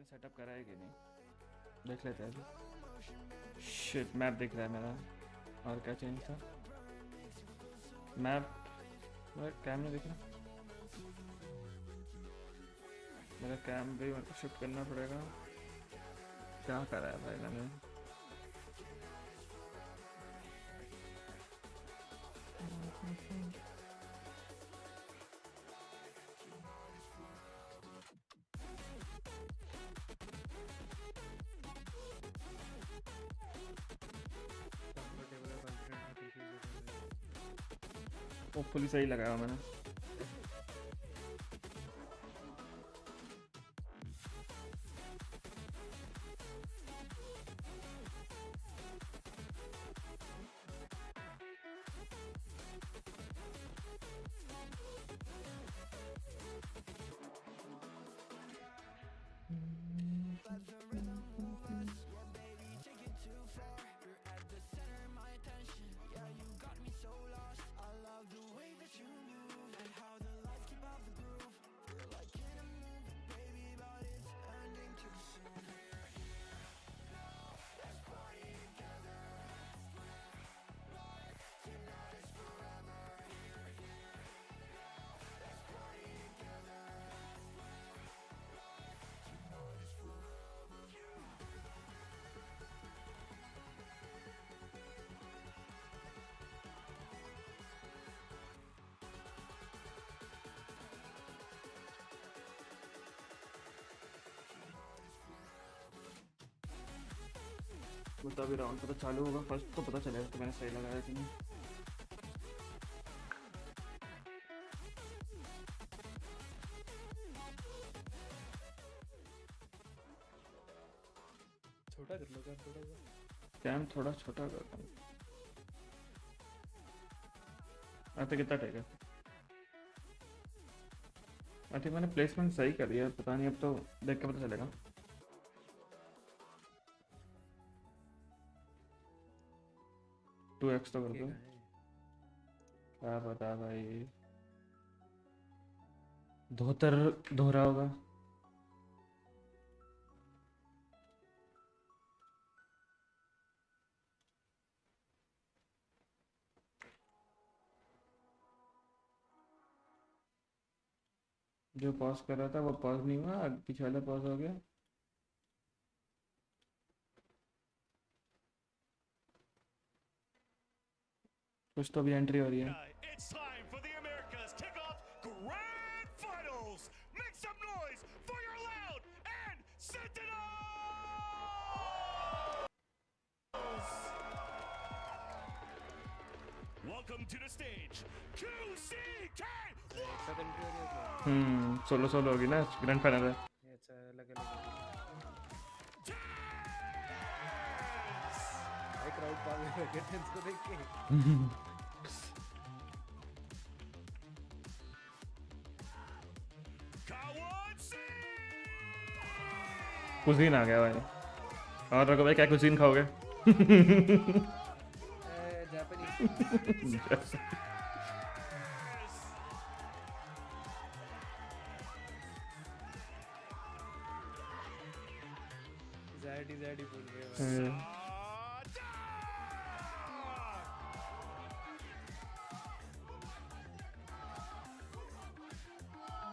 मैंने सेटअप करा है कि नहीं देख लेते हैं अभी। शिट मैप दिख रहा है मेरा। और क्या चेंज था? मैप कैम नहीं दिख रहा। मेरा कैम भी शिफ्ट करना पड़ेगा। क्या करा है भाई मैंने? होपफुली सही लगाया मैंने। मतलब अभी राउंड पता चालू होगा, फर्स्ट तो पता चलेगा कि मैंने सही लगाया कि नहीं। छोटा कर लो क्या? थोड़ा सा कैम थोड़ा छोटा करता हूँ। आते कितना टेक है? आई थिंक मैंने प्लेसमेंट सही कर दिया, पता नहीं अब तो देख के पता चलेगा। टू एक्स तो कर दो। क्या पता भाई, धोतर धो रहा होगा। जो पॉज कर रहा था वो पॉज नहीं हुआ, पीछे वाला पॉज हो गया। कुछ तो भी एंट्री हो रही है। It's time for the Americas Kickoff Grand Finals. Make some noise for your loud and Sentinels. Welcome to the stage, QCK. Solo solo होगी ना, ग्रैंड फाइनल है। अच्छा अलग अलग भाई क्राउड पागल हो गया टेंस को देख के। कुजीन आ गया भाई। और रखो भाई, क्या कुजीन खाओगे? जापानीज ज़ैडी बोल रहे हो।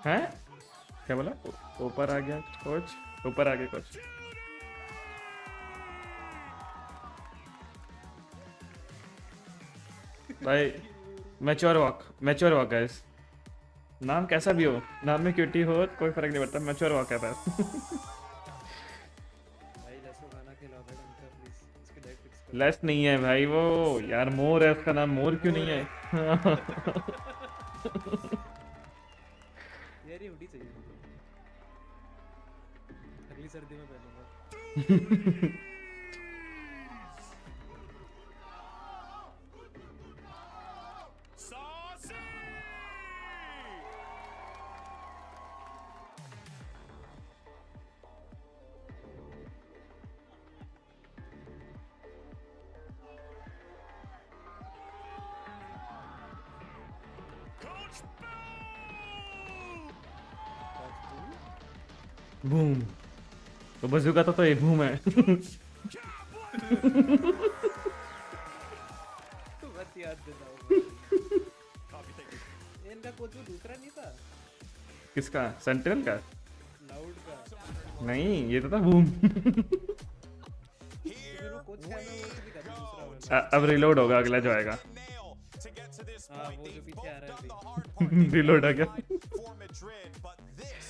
हैं? क्या बोला? ऊपर आ गया कोच, ऊपर आ गया कोच। भाई मैच्योर वॉक गाइस। नाम कैसा भी हो, नाम में क्यूटी हो कोई फर्क नहीं पड़ता, मैच्योर वॉक है बस। भाई जैसे खाना खिलाओ भाई उनका प्लीज, इसके डाइट फिक्स करो। लेस नहीं है भाई वो, यार मोर है उसका नाम, मोर क्यों नहीं है? यार ये हुडी चाहिए मुझे, अगली सर्दी में पहनूंगा। बूम। तो बजूका तो एक बूम है। बस याद देता हूँ Copy, thank you. ये इनका कोच वो दूसरा नहीं था किसका? सेंट्रल का? लाउड का नहीं, ये तो था बूम। फिर वो कोच क्या नाम वो भी था दूसरा वाला अब रिलोड होगा अगला जो आएगा। Nail to get to this हाँ point. वो जो They've पीछे आ both रहा है done the अभी hard part. They Reload आ गया। qualified for Madrid, but this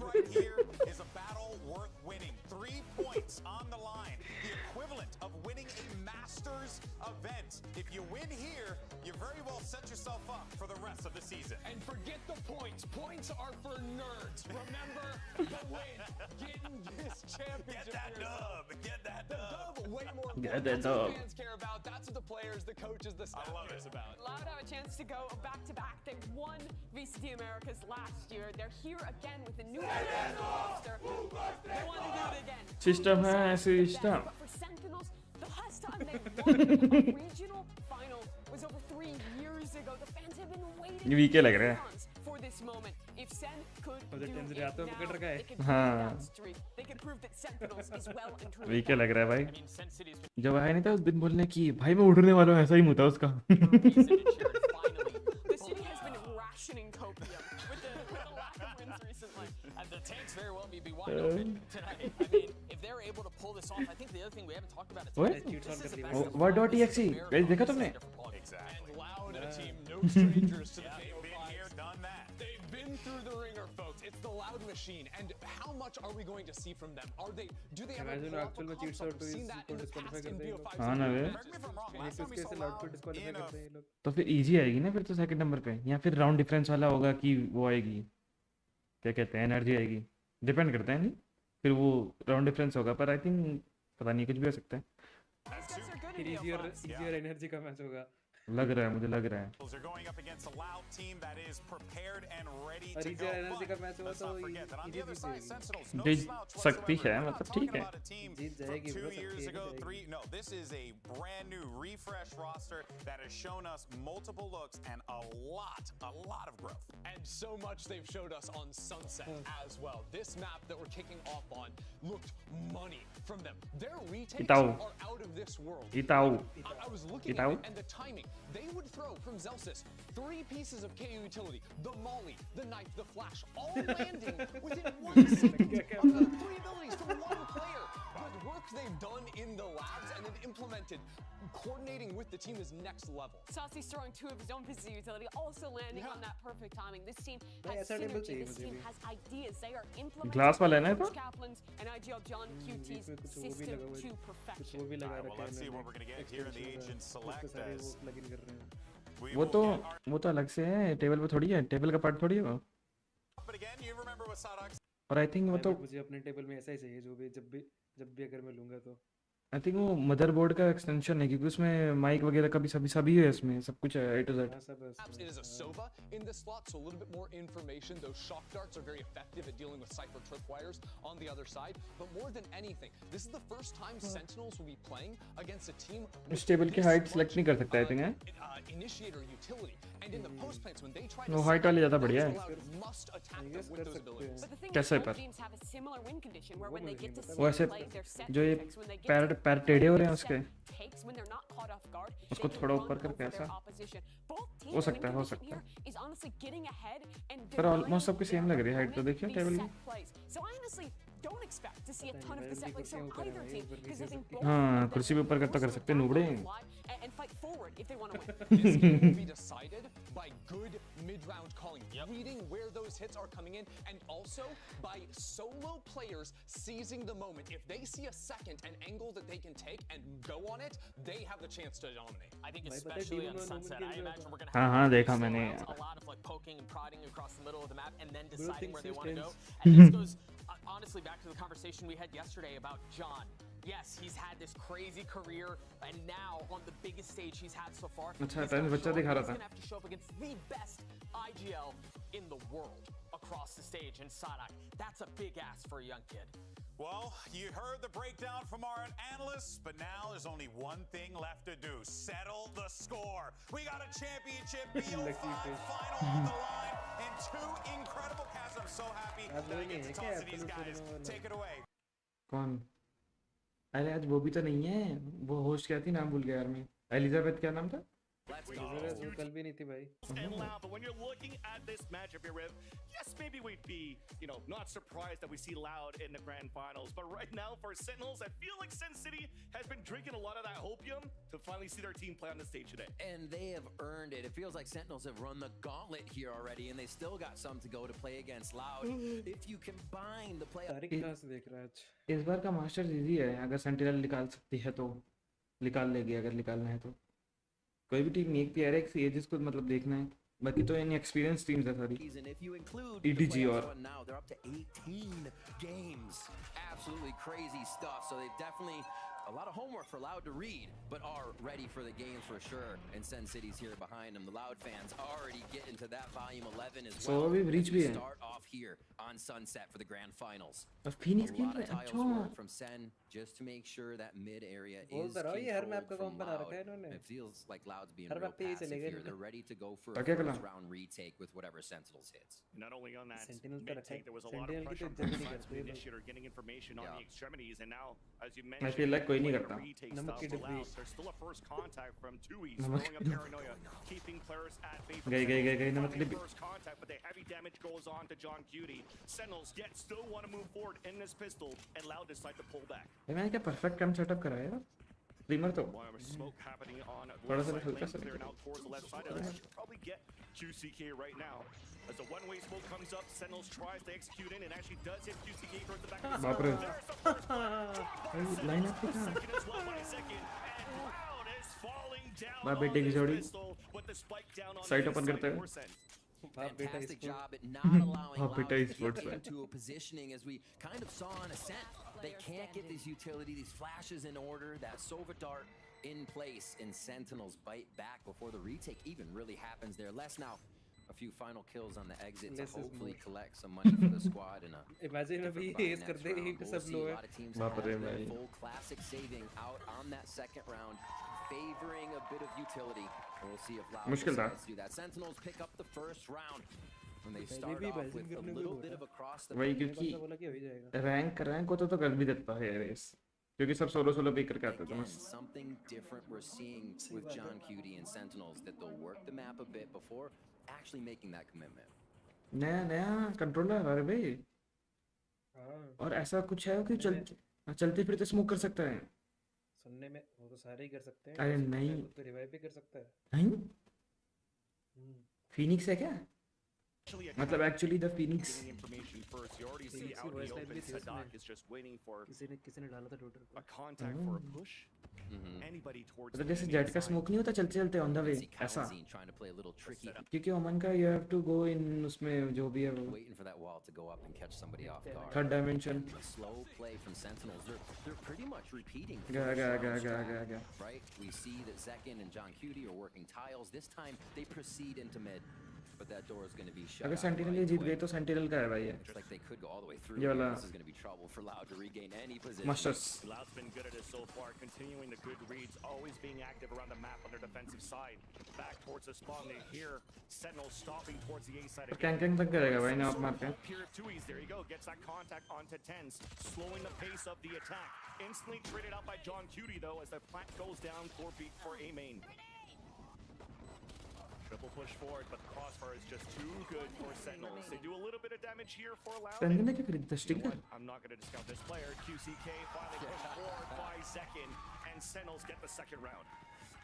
right here is a battle worth winning. 3 points on the line, the equivalent of winning a Masters event. If you win here, you very well set yourself up for the rest of the season. And forget the points. Points are for nerds. Remember the win. Getting this championship. Get that for yourself. dub. Get that The dub. dub, way more Get important. that That's what dub. fans care about. That's what the players, the coaches, the staff love cares it. about. Loud have a chance to go back to back. They won VCT Americas last year. They're here again with a new roster. They want to do it again. System है system. But for Sentinels, the last time they won a regional final was over 3 years ago. The fans have been waiting ये VK लग रहा है। for this moment. If Sen could और do जो tense it हाथों में पकड़ रखा now, है। they could break हाँ। that streak. They could prove that Sentinels is well and truly VK लग रहा है भाई। I mean, Sen City's been जब आया नहीं था उस दिन बोलने की भाई मैं उड़ने वाला हूँ, ऐसा ही मुँह था उसका। recent and cheered finally. The city has been rationing copium with the lack of wins recently. And the tanks very well may be wide open tonight. I mean, if they're able to pull this off, I think the other thing we haven't talked about is What? this Cheats on is कर the दिया best मैंने। of What five. dot This is exe? America. Guys, देखा This is तुमने? a different ballgame. Exactly. And Loud, a team no strangers to the They've game of been here, fives. done that. They've been through the ringer, folks. It's the Loud machine. And how much are we going to see from them? Are they? Do they ever Imagine pull off actual a में cheats comp? out We've to seen is that को in the disqualify past in करते हैं ये लोग। BO5. हाँ ना वे। Correct me if I'm wrong. ये Last तो time we उसके saw से लाउड को Loud डिस्क्वालीफाई in a करते हैं ये लोग तो फिर इजी आएगी ना फिर तो सेकंड नंबर पे, या फिर राउंड डिफरेंस वाला होगा कि वो आएगी, क्या कहते हैं, एनर्जी आएगी, डिपेंड करता है नहीं, फिर वो राउंड डिफरेंस होगा, पर आई थिंक पता नहीं, कुछ भी हो सकता है। These guys are good फिर in easier BO5s. Easier energy का मैच होगा लग रहा है, मुझे लग रहा है। They're going up against a Loud team that is prepared and ready और to go. इजियर एनर्जी का But मैच हुआ let's तो not forget that on the easy other Jeet side, जाएगी Sentinels, no जीत slouch सकती whatsoever. है, We're not मतलब talking ठीक है। about a team Jeet from जाएगी, 2 bro, years सकती है, ago, जाएगी। 3. No, this is a brand new refresh roster that has shown us multiple looks and a lot of growth. And so much they've showed us on Sunset as well. This map that we're kicking off on looked money from them. Their retakes Itaú. are out of this world. Itaú। I was looking Itaú. at it and the timing. They would throw from Zelsis 3 pieces of KO utility, the Molly, the Knife, the Flash, all landing within 1 second of the 3 abilities from one player. The work they've done in the labs and then implemented, coordinating with the team is next level. Saucy's throwing 2 of his own pieces of utility, also landing Yeah. on that perfect timing. This team भाई has ऐसा table synergy. चाहिए This मुझे team भी। has ideas. They are implementing glass वाला है ना ये तो? Coach Kaplan's and IGL John QT's बीच में कुछ वो भी system लगा हुआ है, to कुछ perfection. वो भी लगा Alright, well, रखा है let's see what we're gonna get here in the extension agent का, select उसके सारे as वो plugin कर रहे हैं we वो will तो get our- वो तो अलग से है, टेबल पे थोड़ी है, टेबल का पार्ट थोड़ी है वो। But again, you remember what Sadok और आई थिंक वो भाई तो मुझे अपने टेबल में ऐसा ही चाहिए जो भी जब भी अगर मैं लूंगा तो आई थिंक वो मदरबोर्ड का एक्सटेंशन है, क्योंकि उसमें माइक वगैरह का भी सभी है, इसमें सब कुछ है A to Z। हाँ सब है Perhaps उसमें, it is a हाँ। Sova in this slot, so a little bit more information. Those shock darts are very effective at dealing with Cypher tripwires on the other side. But more than anything, this is the first time Sentinels will be playing against a team इस table की height select नहीं कर सकता I think है। initiator utility. And in the post plants, when they try to no height वाली ज़्यादा बढ़िया है। Loud must attack them guess with कर those सकते abilities. But the thing कैसे is, both पर? teams have a similar win condition where when they get to वो ऐसे play their set जो ये picks, when they get पैर to पैर टेढ़े हो रहे हैं set उसके, takes, when they're not caught off guard, उसको they can थोड़ा run ऊपर करके over their ऐसा। opposition. Both हो teams' सकता है, win हो condition सकता है। here is honestly getting ahead and पर denying almost सबकी their same लग रही है हाइट तो, opponent देखिए these टेबल set की। plays. So I honestly don't expect to see a ton of the madam set की plays from कुर्सियाँ ऊपर है either भाई, team ऊपर because नीचे I think सबकी। both हाँ, of them कुर्सी पे ऊपर will तो कर force सकते हैं, their नुबड़े। back on the line and fight forward if they want to win. This game will be decided by good mid-round calling, reading where those hits are coming in, and also by solo players seizing the moment. If they see a second, an angle that they can take and go on it, they have the chance to dominate. I think भाई पता है especially team on में normal Sunset, खेल I रहे imagine होता we're gonna हाँ have हाँ a देखा मैंने lot यार। of like poking and prodding across the middle of the map and then deciding thinks where they he's want to go. tense. And this goes honestly back to the conversation we had yesterday about John. Yes, he's had this crazy career, and now on the biggest stage he's had so far, अच्छा, he's पहले gonna बच्चा show up- दिखा रहा he's था। gonna have to show up against the best IGL in the world across the stage in Sadak. That's a big ask for a young kid. Well, you heard the breakdown from our analysts, but now there's only one thing left to do. Settle the score. We got a championship BO5 Lucky fish. final on the line and 2 incredible casts. I'm so happy आप that I लोग get नहीं to है talk क्या to these Absolute guys. Cinema वाला? Take it away. कौन? अरे आज वो भी तो नहीं है, वो होस्ट क्या थी, नाम भूल गया यार मैं। एलिजाबेथ, क्या नाम था? Let's go. वो कल भी नहीं थी भाई. And loud, but when you're looking at this matchup here, Riv, yes, maybe we'd be, not surprised that we see Loud in the grand finals. But right now, for Sentinels, I feel like Sen City has been drinking a lot of that hopium to finally see their team play on the stage today. And they have earned it. It feels like Sentinels have run the gauntlet here already, and they still got some to go to play against Loud. If you combine the play, Tariq कहाँ से देख रहा है आज? इस बार का masters easy है, अगर सेंटिनल निकाल सकती है तो निकाल लेगी, अगर निकालना है तो। कोई भी टीम नहीं, एक PRX ये जिसको मतलब देखना है, बाकी तो इन एक्सपीरियंस टीम्स है सारी। and if you include EDG the playoffs or- run now, they're up to 18 games. Absolutely crazy stuff. So they've definitely a lot of homework for Loud to read, but are ready for the games for sure. And Sen City's here behind them. The Loud fans already get into that volume 11 as So well. अभी breach as भी we है। start off here on Sunset for the grand finals. और Phoenix A खेल lot रहे of हैं, tiles अच्छा। work from Sen just to make sure that mid area बोल is तो रहा हूँ, ये हर मैप controlled का from कॉम्प बना Loud. रखा है इन्होंने. It feels like Loud's being her real map पे यही passive चलेगा here. इनका. They're ready to go for तो a क्या करना? first round retake with whatever Sentinels hits. Not only on that Sentinel mid का रखा है. take, there was a lot of Sentinel की pressure तो on both जल्दी नहीं sides of करते the ये लोग. initiator getting information on Yeah. the extremities, and now, as you I mentioned, feel like कोई नहीं playing a करता। retake नमक की style for डिब्बी. Loud. There's still a first contact from Tui's नमक throwing की up डिब्बी. paranoia, keeping players at bay from गई Sentinels. नमक की Finding डिब्बी। first contact, but the heavy damage goes on to John Cutie. Sentinels yet still want to move forward in this pistol, and Loud decide to pull back. मैंने क्या perfect camp setup करा है यार, streamer तो। Well, there's smoke happening on the थोड़ा left सा side हल्का lane, सा clearing out towards the left side. And that should probably get QCK right now. As the one-way smoke comes up, Sentinels tries to execute in and actually does hit QCK towards the back of the बाप रे। There's the first one. Line up कितना? Second as well by a second. And Loud is falling down बाप on बेटे की this जोड़ी। pistol with the spike down on site the open inside करते हैं। for Sen. बाप बेटा Fantastic इसको. job at not allowing बाप Loud बेटा to get Esports है। into a positioning as we kind of saw on Ascent. They can't get this utility, these flashes in order, that Sova dart in place, and Sentinels bite back before the retake even really happens there. Less now. A few final kills on the exit to Less is hopefully more. collect some money for the squad in a Imagine अभी different S fight कर next दे round. एक We'll सब see low a है. lot of teams बाप have रे their भाई। full classic saving out on that second round, favoring a bit of utility. We'll see if Loud मुश्किल था। decides to do that. Sentinels pick up the first round when they पहले start भी off Brazil with a करने को little बोला। bit of a cross the वही मैंने क्योंकि बंदा बोला कि हो ही जाएगा. रैंक होता तो कर भी देता है रेस, क्योंकि सब सोलो पे करके आते थे Again, बस। something different we're seeing with John Cutie and Sentinels, that they'll work the map a bit before actually making that commitment. नया कंट्रोलर, अरे भाई। हाँ. और ऐसा कुछ है कि चलते फिरते स्मोक कर सकता है। सुनने में वो तो सारे ही कर सकते हैं. अरे हो सकता है, नहीं। खुद तो रिवाइव भी कर सकता है. नहीं, हम्म. फिनिक्स है क्या? Actually, a मतलब actually the Phoenix. getting information first. You already see Phoenix out in voice the line open, भी थी उसमें. Sadak is just waiting for किसी ने डाला था ट्विटर a पे. contact for a push. Mm-hmm. Anybody towards मतलब the जैसे enemy जेट का side. स्मोक नहीं होता चलते चलते ऑन द वे, See ऐसा। Kalazine trying to play a little tricky, क्योंकि ओमन का यू हैव टू गो इन, उसमें जो भी है वो waiting for that wall to go up and catch somebody off guard. Third dimension. A slow play from Sentinels. They're pretty much repeating. गया first गया round गया गया strat, गया गया। Right? We see that Zekin and John Cutie are working tiles. This time they proceed into mid, but that door is going to be shut. अगर out sentinel right ये जीत quick. गए तो sentinel का है भाई ये। Looks like they could go all the way through. ये here. वाला This is going to be trouble for Loud to regain any position. Masters. Loud's been good at it so far, continuing the good reads, always being active around the map on their defensive side. Back towards the spawn, they hear Sentinels stopping towards the A side again. कैंकिंग तक करेगा भाई ना आप मार के। Here of Tui's, there you go, gets that contact onto tens, slowing the pace of the attack. Instantly traded out by John Cutie though, as the plant goes down for A main. Triple push forward, but the crossfire is just too good for Sentinels. They do a little bit of damage here for Loud. Sentinel ने क्या खरीदा? You know stinger. what? I'm not going to discount this player. QCK finally pushed forward by second, and Sentinels get the second round.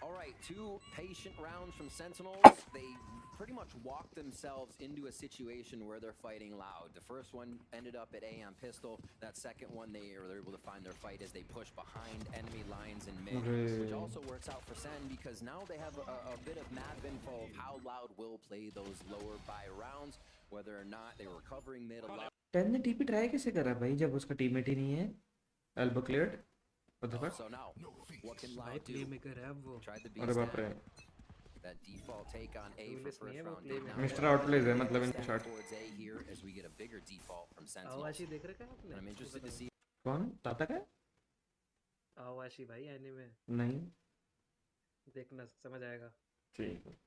All right, 2 patient rounds from Sentinels. They pretty much walked themselves into a situation where they're fighting Loud. The first one ended up at A on pistol. That second one, they're able to find their fight as they push behind enemy lines in mid, which also works out for Sen because now they have a bit of map info of how Loud will play those lower buy rounds, whether or not they were covering mid a lot. 10 ने TP try कैसे करा भाई जब उसका teammate ही नहीं है? Elbow cleared. What the fuck? So now, what can भाई Loud play do? Maker है अब वो. Tried the अरे बाप beast रे। down. That default take on A for Clueless first नहीं है वो round play did में. not mister work. आउटप्लेज है मतलब इन Step shot. towards A here as we get a bigger default from Sentinels. आवाशी देख रहे क्या आपने? And I'm interested to see कौन? ताता का? आवाशी भाई एनीमे. नहीं। देखना समझ आएगा. ठीक है।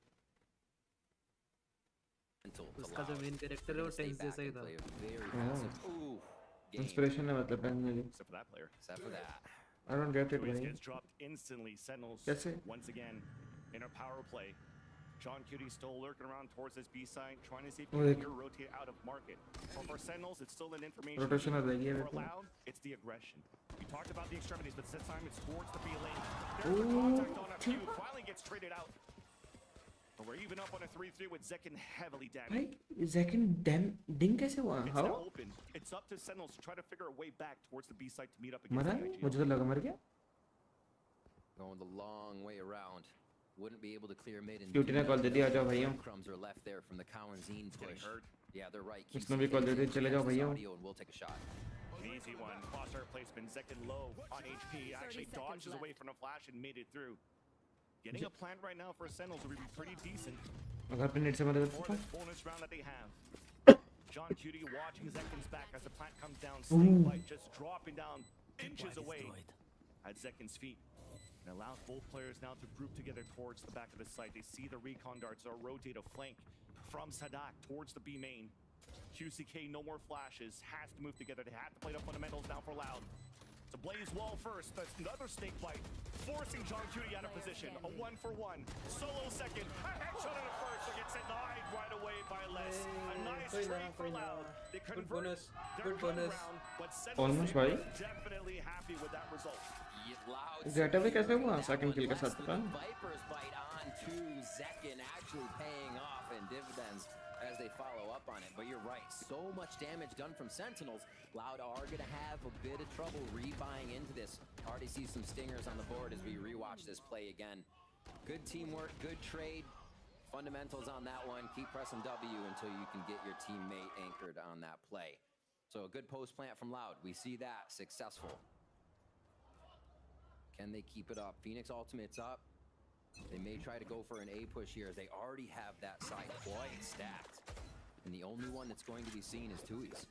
until उसका जो मेन कैरेक्टर है वो टेंस जैसा ही था. Very Oh. passive. Ooh. game. Inspiration है मतलब पहनने के लिए। Except for that player. Except for that. I don't get it Luis भाई। gets dropped instantly. Sentinels कैसे? once again in a power play. John Cutie still lurking around towards this B side, trying to see if he Wait. can rotate out of market. But for Sentinels, it's still an information. Rotation आ जाएगी For अभी तो। Loud, it's the aggression. We talked about the extremities, but this time it's towards the B lane. There's the contact on a few. Finally gets traded out. But we're even up on a 3-3 with Zekin heavily damaged. भाई second dam डिंग कैसे हुआ? It's how? now open. It's up to Sentinels to try to figure a way back towards the B side to meet up against मरा? the IGL. मुझे तो लगा मर गया। Going the long way around. Wouldn't be able to clear mid and Cutie ने call दे दी, आ जाओ भैया। crumbs are left there from the Kawanzine Getting push. hurt. Yeah, they're right. उसने भी कॉल दे दी, चले जाओ भैया। And we'll take a shot. An easy one. Foster placement. Zekin low on HP. Actually 30 seconds dodges away left. from a flash and made it through. Getting a plant right now for Sentinels would be pretty decent अगर अपने net से मरे for तो this bonus round that they have. John Cutie watching Zekin's back as the plant comes down. Snake bite just dropping down inches away at Zekin's feet. And allows both players now to group together towards the back of the site. They see the recon darts are rotate a flank from Sadak towards the B main. QCK, no more flashes, has to move together. They have to play the fundamentals now for Loud. It's a blaze wall first. That's another snake bite, forcing John Cutie out of position. A 1-for-1. Solo second. A headshot on the first. They get denied right away by Les. A nice trade for Loud. They Good convert bonus. their Good gun bonus. round, but Sentinels Almost are भाई। definitely happy with that result. Getaway कैसे हुआ second किल के साथ पता नहीं। Vipers bite on to Zekin, actually paying off in dividends as they follow up on it. But you're right, so much damage done from Sentinels. Loud are going to have a bit of trouble rebuying into this. Already see some stingers on the board as we rewatch this play again. Good teamwork, good trade. Fundamentals on that one. Keep pressing W until you can get your teammate anchored on that play. So a good post plant from Loud. We see that successful. Can they keep it up? Phoenix ultimate's up. They may try to go for an A push here as they already have that side quite stacked. And the only one that's going to be seen is Tui's.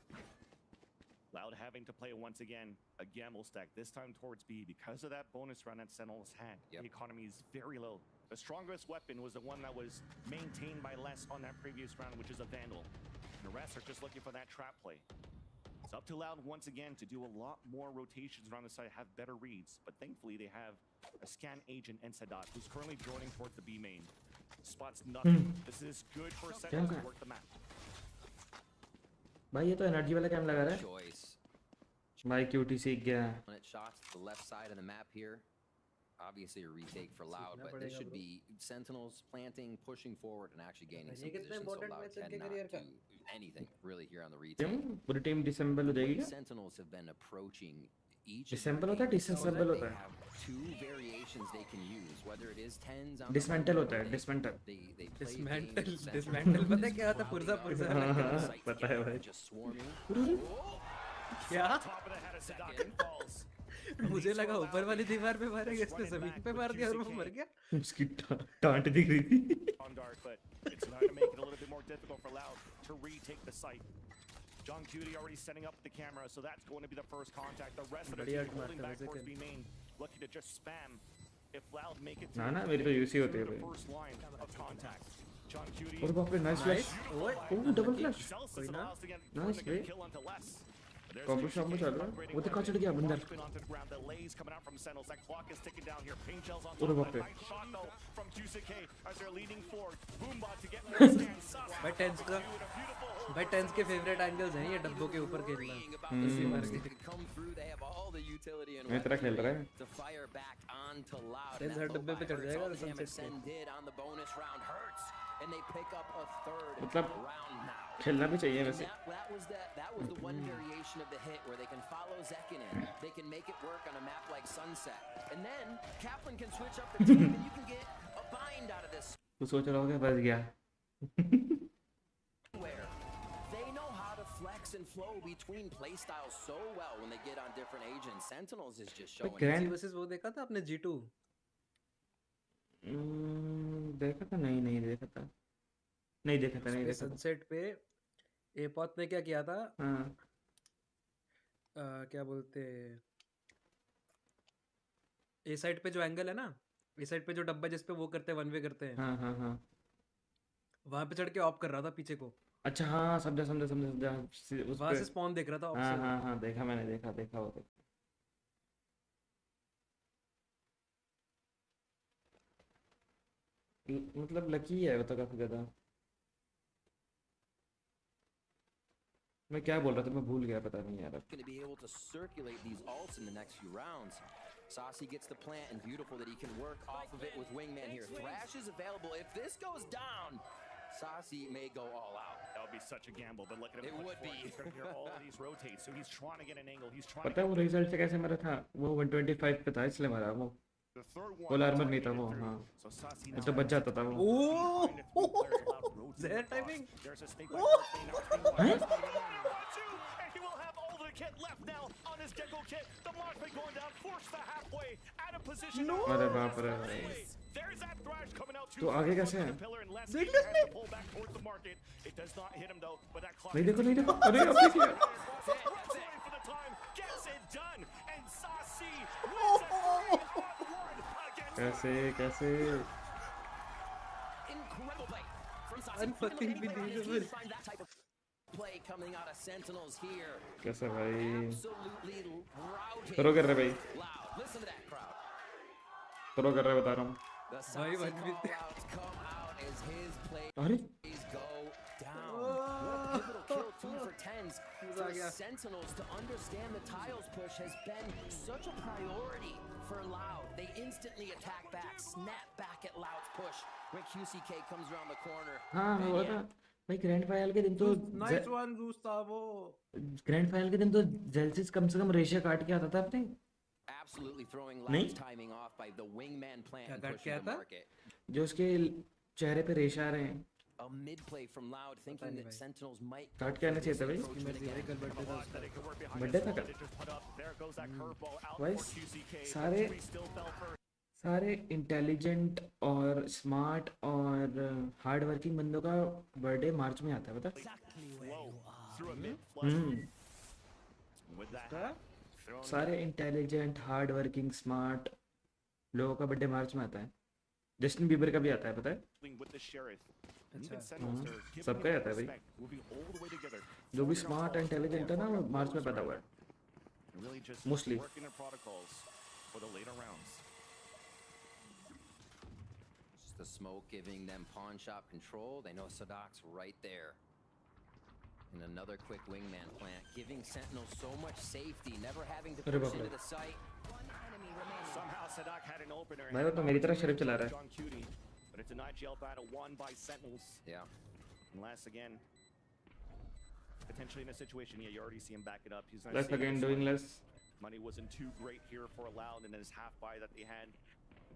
Loud having to play once again a gamble stack, this time towards B because of that bonus run that Sentinels had. Yep. The economy is very low. The strongest weapon was the one that was maintained by Les on that previous round, which is a Vandal. And the rest are just looking for that trap play. It's up to Loud once again to do a lot more rotations around the side, have better reads. But thankfully they have a scan agent and Sadat, who's currently joining towards the B main. Spots nothing. This is good for Sentinels to work the map. भाई ये तो energy वाला cam लगा रहा है। Choice. भाई cutie सीख गया। When it shots to the left side of the map here. Obviously a retake for Loud, but this should be Sentinels planting, pushing forward, and actually gaining some position. So Loud cannot do anything really here on the retake. क्यों? पूरी team disassemble हो जाएगी क्या? Sentinels have been approaching each. Disassemble होता है, disassemble होता They है। have two variations they can use, whether it is tens on. Dismantle होता है, डिसमेंटल। They Dismantle पता है क्या होता है? पुर्जा पुर्जा हाँ, पता है भाई। Just swarming. क्या? Top of the head of Sadat and falls. मुझे लगा ऊपर वाली दीवार पे मारेगा, इसने जमीन पे मार दिया और वो मर गया। उसकी टांट दिख रही थी। On dart, but it's going to make it a little bit more difficult for Loud to retake the site. John Cutie already setting up the camera, so that's going to be the first contact. The rest of the team holding back towards B main, looking to just spam. If Loud make it ना ना मेरी तो UC होती है the भाई। first line of contact. John Cutie और बाप रे नाइस फ्लैश। ओए oh double flash. Celsius allows to get Nice, to get a great. kill onto Les. There's combo the शॉम्बो चल रहा है। वो तो कहाँ चढ़ गया बंदर? Watchman onto the ground. The lays coming out from Sentinels. That clock is ticking down here. Paint shells on अरे top. बाप रे। A nice shot though from QCK as they're leading forward. Boombot to get more scans. भाई tense का भाई tense के favourite angles हैं ये डब्बों के ऊपर खेलना। इसी मार के मैं तेरा खेल रहा है। To fire back onto Loud. TenZ हर डब्बे पे चढ़ जाएगा तो Damage Sunset Sen did on the bonus round hurts, and they pick up a third मतलब round now. खेलना भी चाहिए And वैसे। that was the one variation of the hit where they can follow Zekin in. They can make it work on a map like Sunset. And then Kaplan can switch up the team and you can get a bind out of this. तू सोच रहा होगा बस गया। Where they know how to flex and flow between playstyles so well when they get on different agents. Sentinels is just showing. Grand versus वो देखा था आपने G2? देखा था नहीं देखा था नहीं देखा था नहीं देखा था। सनसेट पे एपॉथ ने क्या किया था? हाँ क्या बोलते ए साइड पे जो एंगल है ना, ए साइड पे जो डब्बा जिस पे वो करते हैं वन वे करते हैं, हाँ हाँ हाँ वहां पे चढ़ के ऑफ कर रहा था पीछे को। अच्छा हाँ, समझा समझा समझा समझा उस वहां पे। से स्पॉन देख रहा था हाँ ऑप्शन। हाँ हाँ, देखा मैंने, देखा देखा वो देखा। मतलब लकी है वो तो काफी ज्यादा। मैं क्या बोल रहा था, मैं भूल गया, पता नहीं यार अब। Going to be able to circulate these ults in the next few rounds. Saucy gets the plant, and beautiful that he can work off of it with Wingman here. Thrash is available. If this goes down, Saucy may go all out. That would be such a gamble, but look at him. It would be. He's going to hear all of these rotate, so he's trying to get an angle. He's trying पता है वो result से कैसे मरा था? वो 125 पे था इसलिए मरा वो। the third one. Full armour नहीं था वो, हाँ। So Saucy नहीं तो बच जाता था वो। ओह ज़हर timing. There's a snake and he will have all the kit left now on his Gecko kit. The Marshman going down, forced the halfway, out of position. No. अरे बाप रे। There's that thrash coming out तो आगे कैसे है? Deck has to pull back towards the market. It does not hit him though, but that clock नहीं देखो नहीं देखो, अरे अब देखिए। for the time gets it done, and Saucy wins a 3-on-1 against कैसे कैसे? Incredible play from Saucy. Unfucking believable. Find that type of play coming out of Sentinels here. कैसे भाई? Absolutely routing. थ्रो कर रहे भाई, Loud. Listen to that crowd. Throw कर रहे बता रहा हूँ। The भाई Saucy बच भी- callouts come out as his plays अरे go down. What a pivotal kill, 2 for 10s. Uh For गया। Sentinels to understand the tiles push has been such a priority for Loud. They instantly attack back, snap back at Loud's push when QCK comes around the corner. हाँ And हुआ yeah, था भाई। Grand final के दिन तो nice one Gustavo. Grand final के दिन तो जेल्सिस कम से कम रेशिया काट के आता था अपने। absolutely throwing नहीं? Loud's timing off by the wingman plant and क्या pushing क्या the था? market. जो उसके चेहरे पे रेशा आ रहे हैं, A mid play from Loud, thinking नहीं that भाई। Sentinels might काट के आना चाहिए था भाई। इसकी मर्जी है, कल बर्थडे था उसका। बर्थडे था कल। भाई सारे सारे इंटेलिजेंट और स्मार्ट और हार्ड वर्किंग बंदों का बर्थडे मार्च में आता है, पता? सारे इंटेलिजेंट हार्ड वर्किंग स्मार्ट लोगों का बर्थडे मार्च में आता है। जस्टिन बीबर का भी आता है, पता है? सबका ही आता है भाई। जो भी स्मार्ट और इंटेलिजेंट है ना, वो मार्च में पैदा हुआ है mostly. Just the smoke giving them pawn shop control. They know Sadok's right there. And another quick wingman plant, giving Sentinels so much safety, never having to अरे push बाप रे। into the site. Somehow Sadak had an opener. भाई वो तो मेरी तरह शरीफ चला रहा है। John Cutie, but it's a nightgel battle won by Sentinels. Yeah. Unless again, potentially in a situation, yeah, you already see him back it up. He's not Less seeing again, this doing one. less. Money wasn't too great here for Loud, and then his half buy that they had.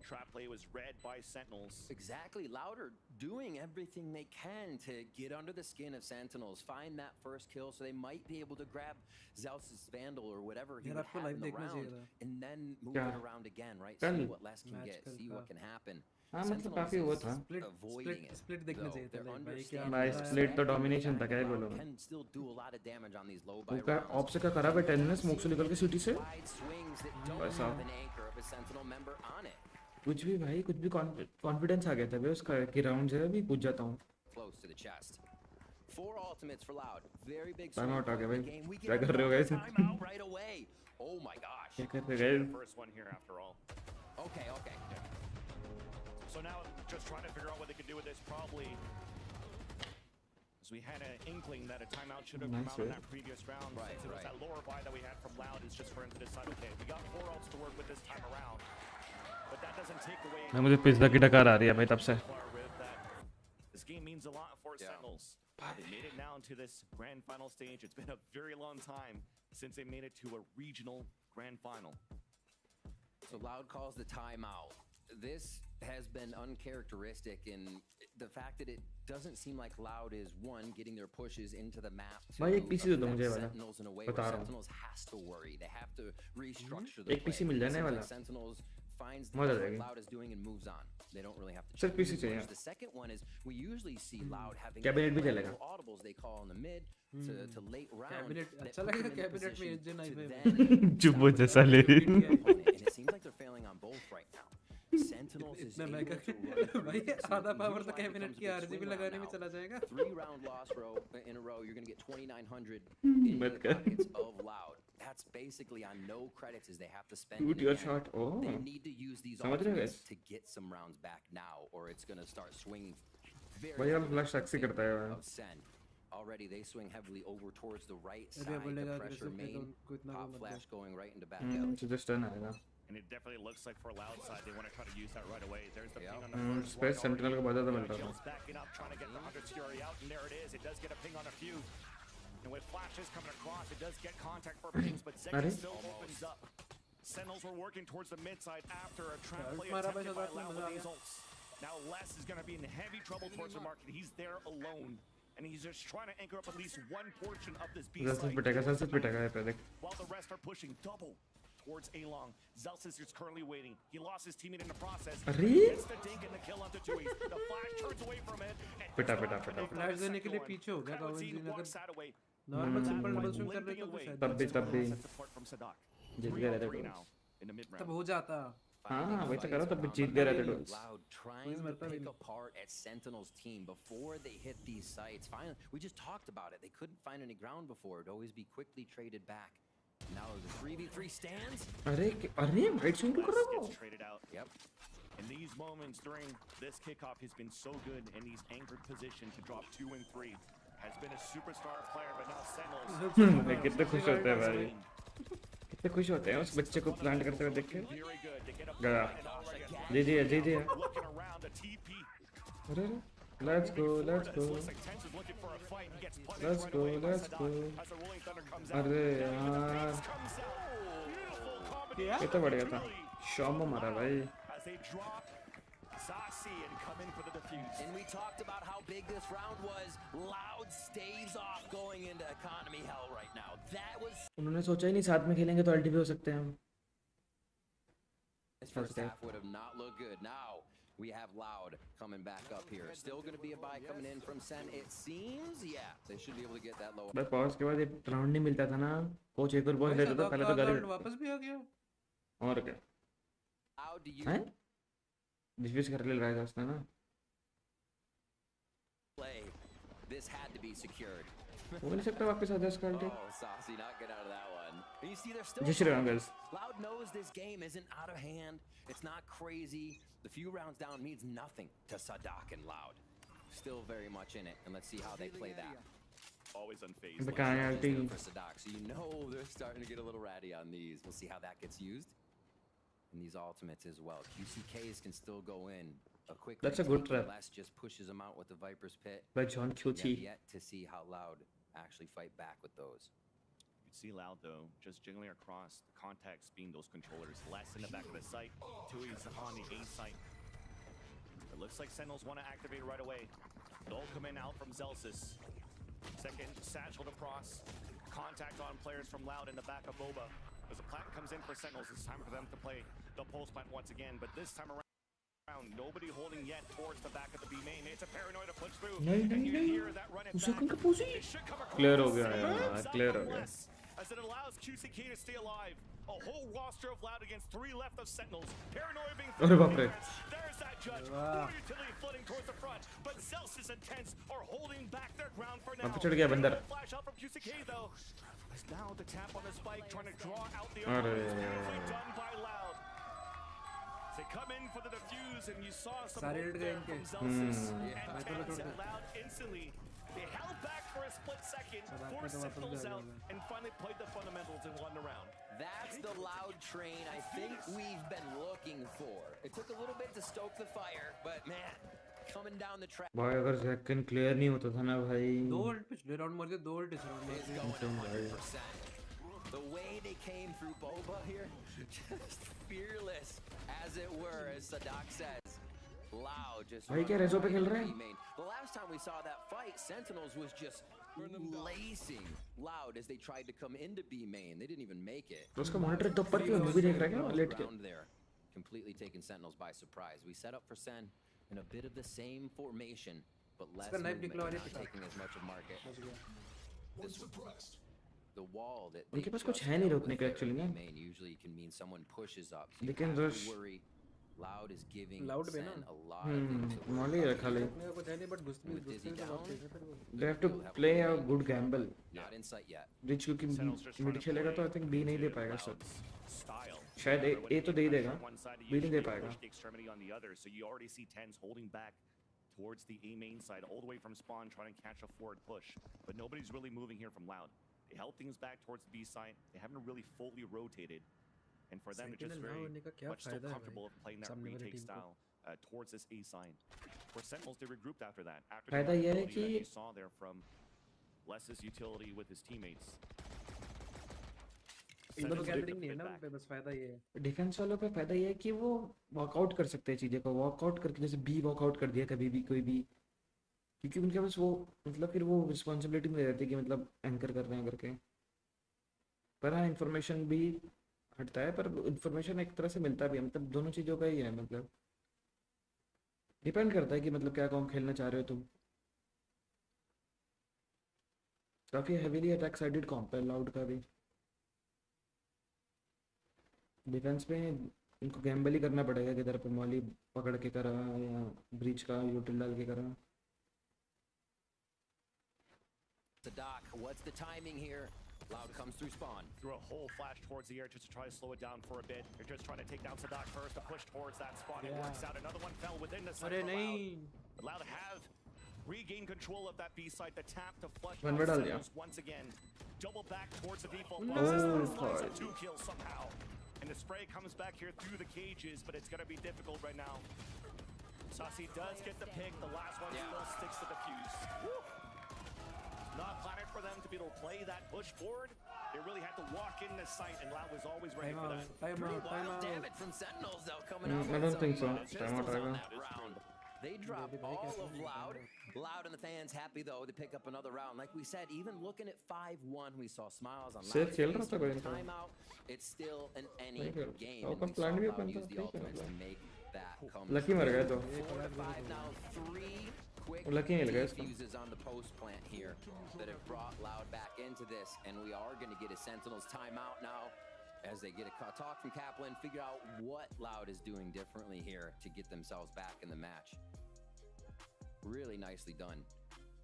Trap play was read by Sentinels. Exactly. Louder doing everything they can to get under the skin of Sentinels, find that first kill so they might be able to grab Zeus' Vandal or whatever he यार would आपको have live in the देखना चाहिए round, था। and then move क्या? it around again, right? कल? See what Les can match get, कल see का। what can happen. हाँ मतलब काफी हुआ था। Avoiding it. स्प्लिट देखना though. चाहिए था They're लाइव भाई। क्या understanding भाई the स्प्लिट तो fact डोमिनेशन था, क्या ही that बोलूं Loud मैं। can still do a lot of damage on these low वो buy क्या rounds. ऑप से क्या करा बेटा इन्होंने स्मोक से निकल के सिटी से? Wide swings that don't भाई साहब। have an anchor of a Sentinel member on it. कुछ भी भाई, कुछ भी कॉन्फिडेंस आ गया था भाई उसका कि राउंड है अभी पूछ जाता हूँ। Close to the chest. 4 ultimates for Loud. Very big Time out swing आ गया for the भाई। game. We क्या get कर रहे हो another guys? timeout right away. Oh my gosh. क्या कर रहे हो The guys? first one here, after all. Okay, okay. So now, just trying to figure out what they can do with this. Probably, as we had an inkling that a timeout should have come Nice, out in right? that previous round. Right, Since it was right. that lower buy that we had from Loud is just for him to decide, okay, we got 4 ults to work with this time around. But that doesn't take away. मैं मुझे pizza की डकार आ रही है भाई तब से। far with that. This game means a lot for Yeah. Sentinels. They made it now into this grand final stage. It's been a very long time since they made it to a regional grand final. So Loud calls the timeout. This has been uncharacteristic in the fact that it doesn't seem like Loud is one getting their pushes into the map to भाई एक PC दे दो मुझे affect वाला। Sentinels in a way बता where रहा हूँ। Sentinels has to worry. They have to restructure the एक PC play. मिल जाने Seems वाला। like Sentinels finds मजा what आएगी। Loud is doing and moves on. They don't really have to सिर्फ change PC too चाहिए। much. The second one is we usually see Loud having cabinet भी like चलेगा। little audibles they call in the mid to late round. Cabinet that अच्छा put लगेगा them in a cabinet में position agent to I then चुप हो जैसा ले। opponent, and it seems like they're failing on both right now. Sentinels is इतना able महंगा to run भाई through this. आधा And पावर here's तो why it cabinet becomes a की big आरजीबी swing लगाने round में now. चला जाएगा 3-round loss in a row, you're going to get 2,900 into the मत कर। pockets of Loud. That's basically on no credits as they have to spend Shoot it your again. shot. Oh. They need to use these समझ रहे हो ultimates guys? to get some rounds back now, or it's going to start swinging very भाई यार heavily flash in taxi favor करता है यार। of Sen. Already they swing heavily over towards the right अरे side, the बोलेगा pressure aggressive play तो main, उनको इतना pop वो मत flash दो। going right into back alley. तो जस्ट टर्न आएगा। And it definitely looks like for Loud side, they want to try to use that right away. There's the Yeah. ping on the first space one sentinel को बहुत ज़्यादा मिल already. रहा Jill's backing up, trying to get the 100 Fury out, and there it is. It does get a ping on a few. And with flashes coming across, it does get contact for pings, but Zeki अरे? still opens up. Sentinels were working towards the mid side after a trap Ult play मारा भाई attempted by सदाक ने, Loud मजा with uh these गया। ults. Now Les is going to be in heavy trouble towards the market. He's there alone. And he's just trying to anchor up at least one portion of this B ज़ल्सिस side. पिटेगा ज़ल्सिस पिटेगा ये पे देख। While the rest are pushing double towards A-Long. Zelsis is currently waiting. He lost his teammate in the process. अरे? He gets the dink and the kill onto Tui. The flash turns away from it. And पिटा, does पिटा, not पिटा। connect on flash the देने के लिए second पीछे हो one. गया Kalamazin कावंजीन walks अगर that away. Normal That simple fight double swing कर limping लेता तो away. शायद तब भी तब भी Support from Sadak. जीत गए रहते 3-on-3 doles. now in the mid तब round. हो जाता हाँ वही तो Fights कह रहा तब भी around जीत the गए रहते map. Doles. Loud trying to मरता भी pick नहीं। apart at Sentinel's team before they hit these sites. Finally, we just talked about it. They couldn't find any ground before. It'd always be quickly traded back. Now the 3v3 stands. अरे white swing क्यों कर Les रहा है वो? gets traded out. Yep. In these moments during this kickoff, he's been so good in these anchored position to drop 2 and 3. Has been a superstar player, but now Sentinels. भाई कितने खुश होते हैं भाई। कितने खुश होते हैं उस बच्चे को प्लांट करते हुए देख के। Very good. They get a गया। point and all again. जी जी जी जी। Looking around the TP. अरे let's go let's go. Looks like Tense is looking for a fight. He gets punished Let's right go, away by let's Sadak go. as the Rolling Thunder comes out. अरे And even the यार Beast comes out. Beautiful combination. ये तो बढ़िया था। शॉम मारा भाई। As they drop Zasi and come in for the defuse. And we talked about how big this round was. Loud staves off going into economy hell right now. That was उन्होंने सोचा ही नहीं साथ में खेलेंगे तो अल्टी भी हो सकते हैं हम। this first half would have not looked good. Now we have Loud coming back up here. Still going to be a buy coming in from Sen. It seems, yeah, they should be able to get that low. भाई pause के बाद एक round नहीं मिलता था ना। Coach एक और बॉल लेता था पहले तो गाली सदाक वापस भी आ गया और क्या? Loud to use हैं? डिफेंस कर ले रहा है उसने ना। play. This had to be secured. वो नहीं सकता वापस आ जाए इसका अल्टी। Oh, Saucy, not get out of that one. And you see, they're still. जय Shri Ram guys. Loud knows this game isn't out of hand. It's not crazy. The few rounds down means nothing to Sadak and Loud. Still very much in it, and let's see how they play that. Always unfazed. अबे कहाँ है Just अल्टी? there for Sadak, so you know they're starting to get a little ratty on these. We'll see how that gets used. And these ultimates as well. QCKs can still go in. A quick That's a good retake, trap. Les just pushes them out with the Viper's Pit. भाई John We Cutie. have yet to see how Loud actually fight back with those. You see Loud though, just jiggling across the contacts being those controllers. Less in the back of the site. Tui's on the A site. It looks like Sentinels want to activate right away. They'll come in out from Zelsis. Second, satchel to Pross. Contact on players from Loud in the back of Boba. As the plant comes in for Sentinels, it's time for them to play the pulse plant once again. But this time around, nobody holding yet towards the back of the B main. It's a paranoia to push through. And you hear that run it back. It should come across. Clear हो गया यार, clear हो गया। As it allows QCK to stay alive. A whole roster of Loud against 3 left of Sentinels. Paranoia being अरे बाप रे। There's that judge. More utility flooding towards the front. But Zelsis and Tense are holding back their ground for now. वहाँ पे चढ़ गया बंदर। Flash out from QCK though. As now the tap on the spike trying to draw out the अरे beautifully done by Loud. They come in for the defuse and you saw some सारे hope hit there गए from इनके। Zelsis Yeah. and Tense and Loud instantly. They held back for a split second, Sadak forced ने तो वापस Sentinels जा out, लिया। and finally played the fundamentals and won the round. That's the Loud train I think we've been looking for. It took a little bit to stoke the fire, but man, coming down the track भाई अगर जैकन clear नहीं होता था ना भाई। दो उल्ट पिछले राउंड मार के दो उल्ट इस राउंड is मार going 100%. The way they came through Boba here, just fearless, as it were, as Sadak says. Loud, just भाई क्या running रेज़ो पे right खेल into रहे हैं? B main. The last time we saw that fight, Sentinels was just lacing Loud as they tried to come into B main. They didn't even make it. तो उसका monitor तो ऊपर क्यों movie देख रहा है क्या लेट के? Round there, completely taking Sentinels by surprise. We set up for Sen in a bit of the same formation, but less इसका knife movement, निकलवा not दिया पिता। taking as much of market. This, the wall that उनके they पास कुछ just है नहीं dealt रोकने with को there actually in ना। B main usually can mean someone pushes up. So They you can have rush. to worry Loud is giving Loud पे Sen ना? a lot of things to work Molly on रखा ले here. अपने का कुछ है नहीं बट घुसने With Dizzy घुसने तो बहुत down, तेज है फिर वो। they have to play a good gamble Not in sight yet. Bridge क्योंकि Sentinels just mid trying to खेलेगा तो आई play थिंक बी नहीं दे to पाएगा Loud's सर style. शायद Remember, when ए you तो get दे ही pressure देगा on one side, you बी नहीं दे usually पाएगा push the extremity on the other, so you already see Tens holding back towards the A main side, all the way from spawn, trying to catch a forward push. But nobody's really moving here from Loud. They held things back towards the B side. They haven't really fully rotated. And for them, they're just Sentinel very now होने का क्या much still फायदा है comfortable भाई of playing that सामने वाली retake team को? style towards this A side. For Sentinels, they regrouped after that. After the फायदा ये है vulnerability that कि- you saw there from Less's utility with his teammates. इन दोनों Sentinels की took एडिटिंग the नहीं है bit ना back. उन पे बस फायदा ये है। डिफेंस वालों पे फायदा ये है कि वो वॉकआउट कर सकते हैं चीज़ें को वॉकआउट करके जैसे बी वॉकआउट कर दिया कभी भी कोई भी क्योंकि उनके पास वो मतलब फिर वो रिस्पॉन्सिबिलिटी नहीं रहती कि मतलब एंकर कर रहे हैं करके पर हाँ इन्फॉर्मेशन भी हटता है पर इन्फॉर्मेशन एक तरह से मिलता भी है मतलब दोनों चीज़ों का ही है मतलब डिपेंड करता है कि मतलब क्या कौन खेलना चाह रहे हो तुम काफ़ी हैवीली अटैक साइडेड कॉम्प है लाउड का भी डिफेंस में इनको गैम्बल ही करना पड़ेगा किधर पे मॉली पकड़ के करा या ब्रीच का यूटिल डाल के करा Sadak, what's the timing here? Loud comes through spawn. Threw a whole flash towards the air just to try to slow it down for a bit. They're just trying to take down Sadak first to push towards that spot. It works out. Another one fell within the side अरे for नहीं Loud. But Loud have regained control of that B side. The tap to flush One out more डाल दिया। Sentinels once again. Double back towards the default. No. box. This is Oh, a 2 kill somehow. And the spray comes back here through the cages, but it's going to be difficult right now. Saucy does get the pick. The last one still sticks to the fuse. Woo. Not planned for them to be able to play that push forward. They really had to walk in the sight, and Loud was always ready time for out that. Time Pretty out time wild out damage from Sentinels though coming out. I with don't some think so. pistols Time out on आएगा। that round. They drop all of Loud. Loud and the fans happy though to pick up another round. Like we said, even looking at 5-1, we saw smiles on Safe Loud's खेल रहा face. था कोई इनका। Timeout. It's still an any नहीं खेल- game, और and कब we saw plan भी Loud अपन use था, the ठीक है ultimates to मतलब। make that come. लकी मर गया तो 4 to 5 now. 3 quick लकी मिल गया इसको defuses on the post plant here that have brought Loud back into this, and we are going to get a Sentinels timeout now as they get a talk from Kaplan, figure out what Loud is doing differently here to get themselves back in the match. Really nicely done.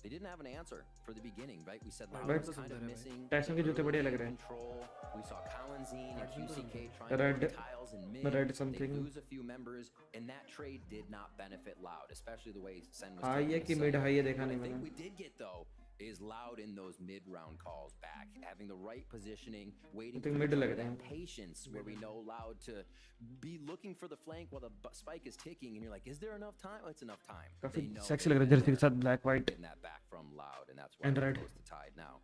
They didn't have an answer for the beginning, right? We said Loud Right. was kind of missing Tyson के जूते बढ़िया लग रहे हैं। control. We saw Kalanzine and QCK trying Red- to put tiles in mid. red They something। lose a few members, and that trade did not benefit Loud, especially the way Sen was हाँ taking ये the कि site. Mid high है देखा What I नहीं think मैंने we did get though is Loud in those mid-round calls back, having the right positioning, waiting I think for mid the लग turn, रहे and हैं। patience where we know Loud to be looking for the flank while the spike is ticking, and you're like, is there enough time? Well, it's enough time. काफी They know sexy they लग रहा है can Jersey के get साथ black white getting that back from Loud, and that's why And they're red। close to tied now.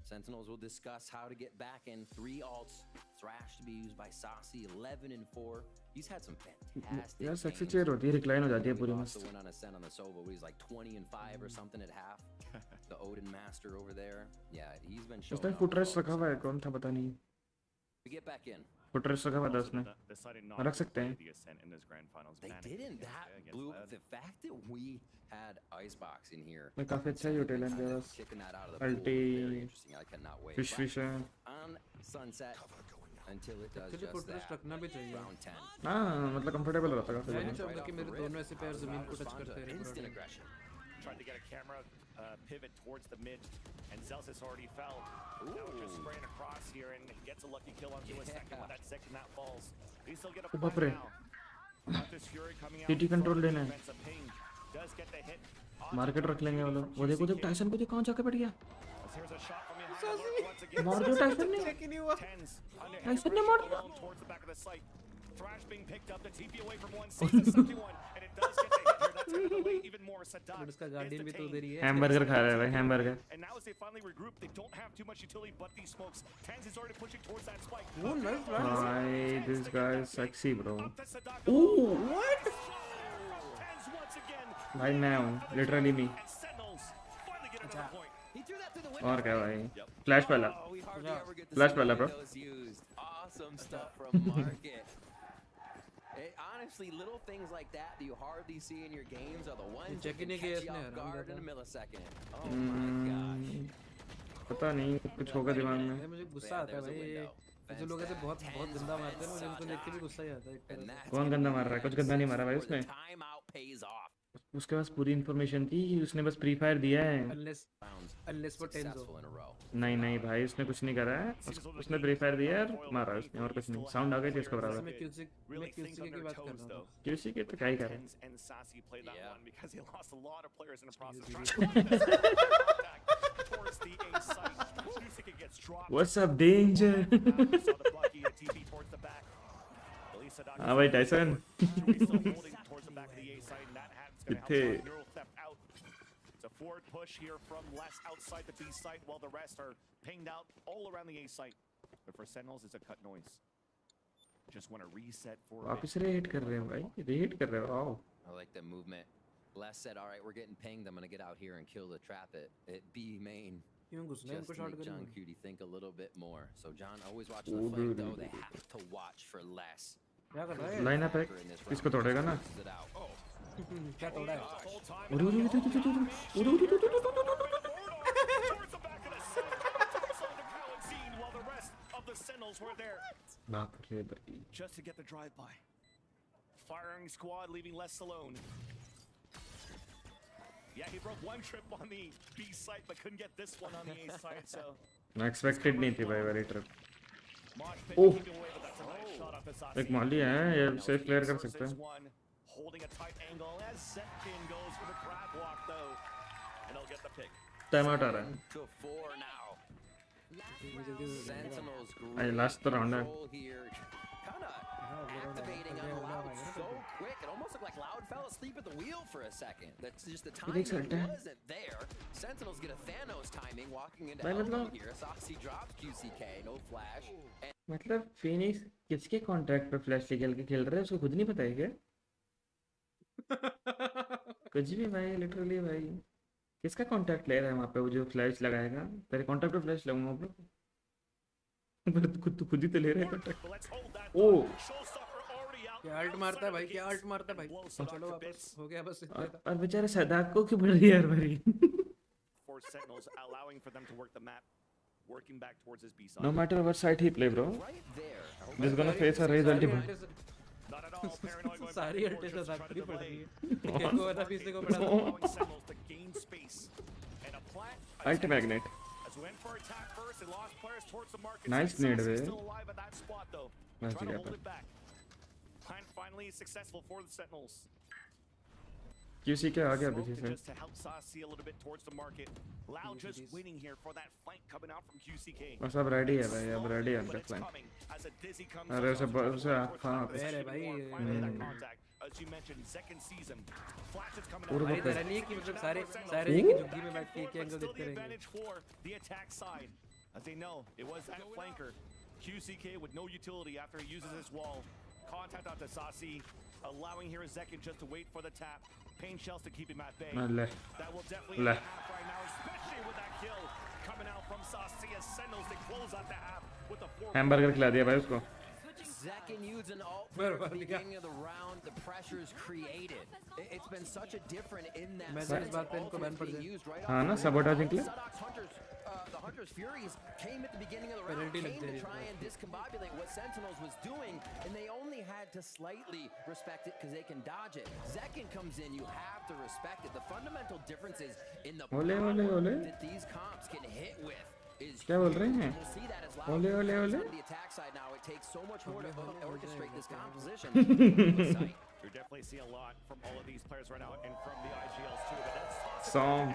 Sentinels will discuss how to get back in. 3 ults. Thrash to be used by Saucy. 11 and 4. He's had some fantastic यार sexy games. Chair होती है recline हो जाती है We पूरी lost the मस्त win on a Sen on the Sova where he's like 20 and 5 or something at half. The Odin Master over there. Yeah, he's been उस showing time off foot rest well रखा हुआ है कौन था पता नहीं We get back in. Foot rest रखा हुआ था Also उसने decided not रख to सकते play हैं the Ascent in this grand finals. They Panic didn't. against- That against blew Loud. the fact that we had Icebox in here. मैं काफी अच्छा यूटिल है मेरे पास Kicking that out of the pool. अल्टी Very interesting. I cannot wait. Fish But fish है on Sunset until it does actually just foot rest that. रखना भी चाहिए Round 10. हाँ मतलब कंफर्टेबल रहता है काफी मैं ज़्यादा। नहीं चाहूंगा कि मेरे दोनों ऐसे पैर जमीन को टच करते रहे पूरा Instant time aggression. Tried to get a camera pivot towards the mid, and Zelsis already fell. Now we're just spraying across here, and he gets a lucky kill onto a second when that second that falls. They still get a Oh, बाप रे। point now. Got this Fury coming out TT from control the लेना है। defensive ping. Does get the hit. Market रख लेंगे वो लोग वो देखो जब टाइसन को देख कहाँ जाके बैठ गया Here's a shot from behind. Alert once again. मार दिया टाइसन ने चेक ही नहीं हुआ Tens under टाइसन ने pressure मार दिया alone towards the back of the site. Thrash being picked up, the TP away from one, sees the second one, and it does get the hit here. That's going to delay even more. Sadak but उसका is guardian भी तो detained. उधर ही है hamburger खा रहा है भाई hamburger And now as they finally regroup, they don't have too much utility but these smokes. Tens is already pushing towards that spike. वो नाइस रन भाई this guy is sexy bro Up to Sadak. Oh what Tens once again, भाई मैं हूँ literally me and Sentinels finally get another point. He threw that through the window. और क्या भाई flash पहला Oh, we hardly ever get to Flash see pala, any bro. of those used. Awesome stuff from Market. Honestly, little things like that you hardly see in your games are the ones that check can in catch again, you yeah, off guard in a yeah. millisecond. Oh my gosh. पता नहीं कुछ होगा दिमाग में मुझे So गुस्सा yeah, आता है there's a भाई window. जो लोग ऐसे बहुत बहुत गंदा मारते हैं ना मुझे उनको देख के भी गुस्सा ही आता है एक तरह से। कौन गंदा मार रहा है? कुछ गंदा नहीं मारा भाई उसने। Timeout pays off. उसके पास पूरी इन्फॉर्मेशन थी, उसने बस फ्री फायर दिया है। unless वो टेंस हो। Successful in a row. नहीं नहीं भाई, उसने कुछ नहीं करा है, उसने फ्री फायर दिया है और मारा है उसने, और कुछ नहीं। साउंड आ गई थी उसका बराबर। मैं QC की बात कर रहा हूँ। किसी के तो क्या ही कर रहे हैं। And Sassy played that Yeah. one because he lost a lot of players in the process. Trying to find this attack towards the A site. Kusika gets dropped. What's up danger? Saw the Bucky TP towards the back. Elisa Dawkins हाँ भाई Tyson. still holding towards the back of the A site, and that hat's going to किथे? help Neural Theft out. It's a forward push here from Les outside the B site, while the rest are pinged out all around the A site. But for Sentinels, it's a cut noise. Just want to reset for a bit. वापस red कर रहे हैं भाई, red कर रहे हो। Wow. I like the movement. Les said, "All right, we're getting pinged. I'm gonna get out here and kill the trap at B main." क्यों घुसना है Just उनको to शॉट make करने John में? Cutie think a little bit more. So John always watching the flank though. They have to watch for Les. क्या कर रहा है? लाइन अप है, इसको तोड़ेगा ना। Closes it out. क्या तोड़ा है? उड़ उड़ उड़ उड़ उड़ उड़ उड़ उड़ उड़ उड़ उड़ उड़। Towards the back of the set. It's on the Palatine while the rest of the Sentinels were there बाप रे भाई। just to get the drive-by. Firing squad leaving Les alone. Yeah, he broke one trip on the B site, but couldn't get this one on the A site, so... मैं expected नहीं थी भाई वाली trip. Mosh pit Oh. keeping away, but that's a nice shot off the Sassy. एक Molly है, ये safe clear कर सकते हैं। One, holding a tight angle as Zetkin goes for the crab walk, though. And he'll get the pick. Time out आ रहा है। To 4 now. Sentinels Hey, last great round, control here. Kinda activating on Loud so quick. It almost looked like Loud fell asleep at the wheel for a second. That's just the timing wasn't there. Sentinels get a Thanos timing walking into elbow here. Sassy drops QCK, no flash. And मतलब Phoenix किसके contract पे flash लेके के खेल रहा है, उसको खुद नहीं पता है क्या? कुछ भी भाई, लिटरली भाई किसका कॉन्ट्रैक्ट ले रहा है वहाँ पे? वो जो फ्लैश लगाएगा, तेरे कॉन्ट्रैक्ट पे फ्लैश लगाऊंगा ब्रो। खुद ही तो ले रहा है contract. But let's hold that. Oh Showstopper already out. क्या अल्ट मारता है भाई? क्या अल्ट मारता है भाई? चलो वापस हो गया बस इतना था। और बेचारे सदाक को क्यों बढ़ रही है यार भाई? For Sentinels, allowing for them to work the map, working back towards his B side. No matter what side he play, bro, right there. this is gonna face a Razer ultimate. Not at all paranoid going सारी back and अल्टे forth, तो just trying साथ ही to पड़ delay. रही है। किसको पता पीछे को पड़ा था? Allowing Sentinels to gain space. And a plant. Ulti magnet. As we went for attack first, they lost players towards the market. Nice nade, Sassy's bhai. still alive at that spot though. Nice Trying to jagah hold pe. it back. Plant finally successful for the Sentinels. QC के आ गया Smoke पीछे से। just to help Sassy a little bit towards the market. Loud just winning here for that flank coming out from QCK. बस अब ready है भाई, अब ready है But उनका it's flank. coming as a dizzy comes अरे up. उसे हाँ अरे भाई, Finally that contact. As you mentioned, second season. Flash is coming out. भाई तेरा नहीं है कि मतलब सारे एक ही झुग्गी में बैठ के एक एंगल Still देखते the रहेंगे। advantage for the attack side. As they know, it was that flanker. QCK with no utility after he uses his wall. Contact out to Sassy, allowing here Zekin just to wait for the tap. Pain shells to keep him at bay. ले That will definitely Le. end the half right now, especially with that kill coming out from Sassy as Sentinels to close out the half with the 4. Hamburger खिला दिया भाई उसको। Zekin used an alt Where at the was he? beginning of the round. The pressure's created. It's been such a different in that मैं तो sense. इस बात पे इनको Alt बैन is पड़ being जाए। used right हाँ off ना, the sabotage के लिए। Sadok's Hunters, the Hunters Furies came at the beginning of the round, Penalty came लग to जाएगी try इसमें। and discombobulate what Sentinels was doing, and they only had to slightly respect it because they can dodge it. Zekin comes in, you have to respect it. The fundamental differences in the Ole, ole, power ole. that these comps can hit with is क्या बोल रहे हैं? huge. We'll see that as Loud Ole, ole, comes ole. on the attack side now. It takes so much more to orchestrate this composition. You're definitely seeing a lot from all of these players right now and from the IGLs too. But that's Song,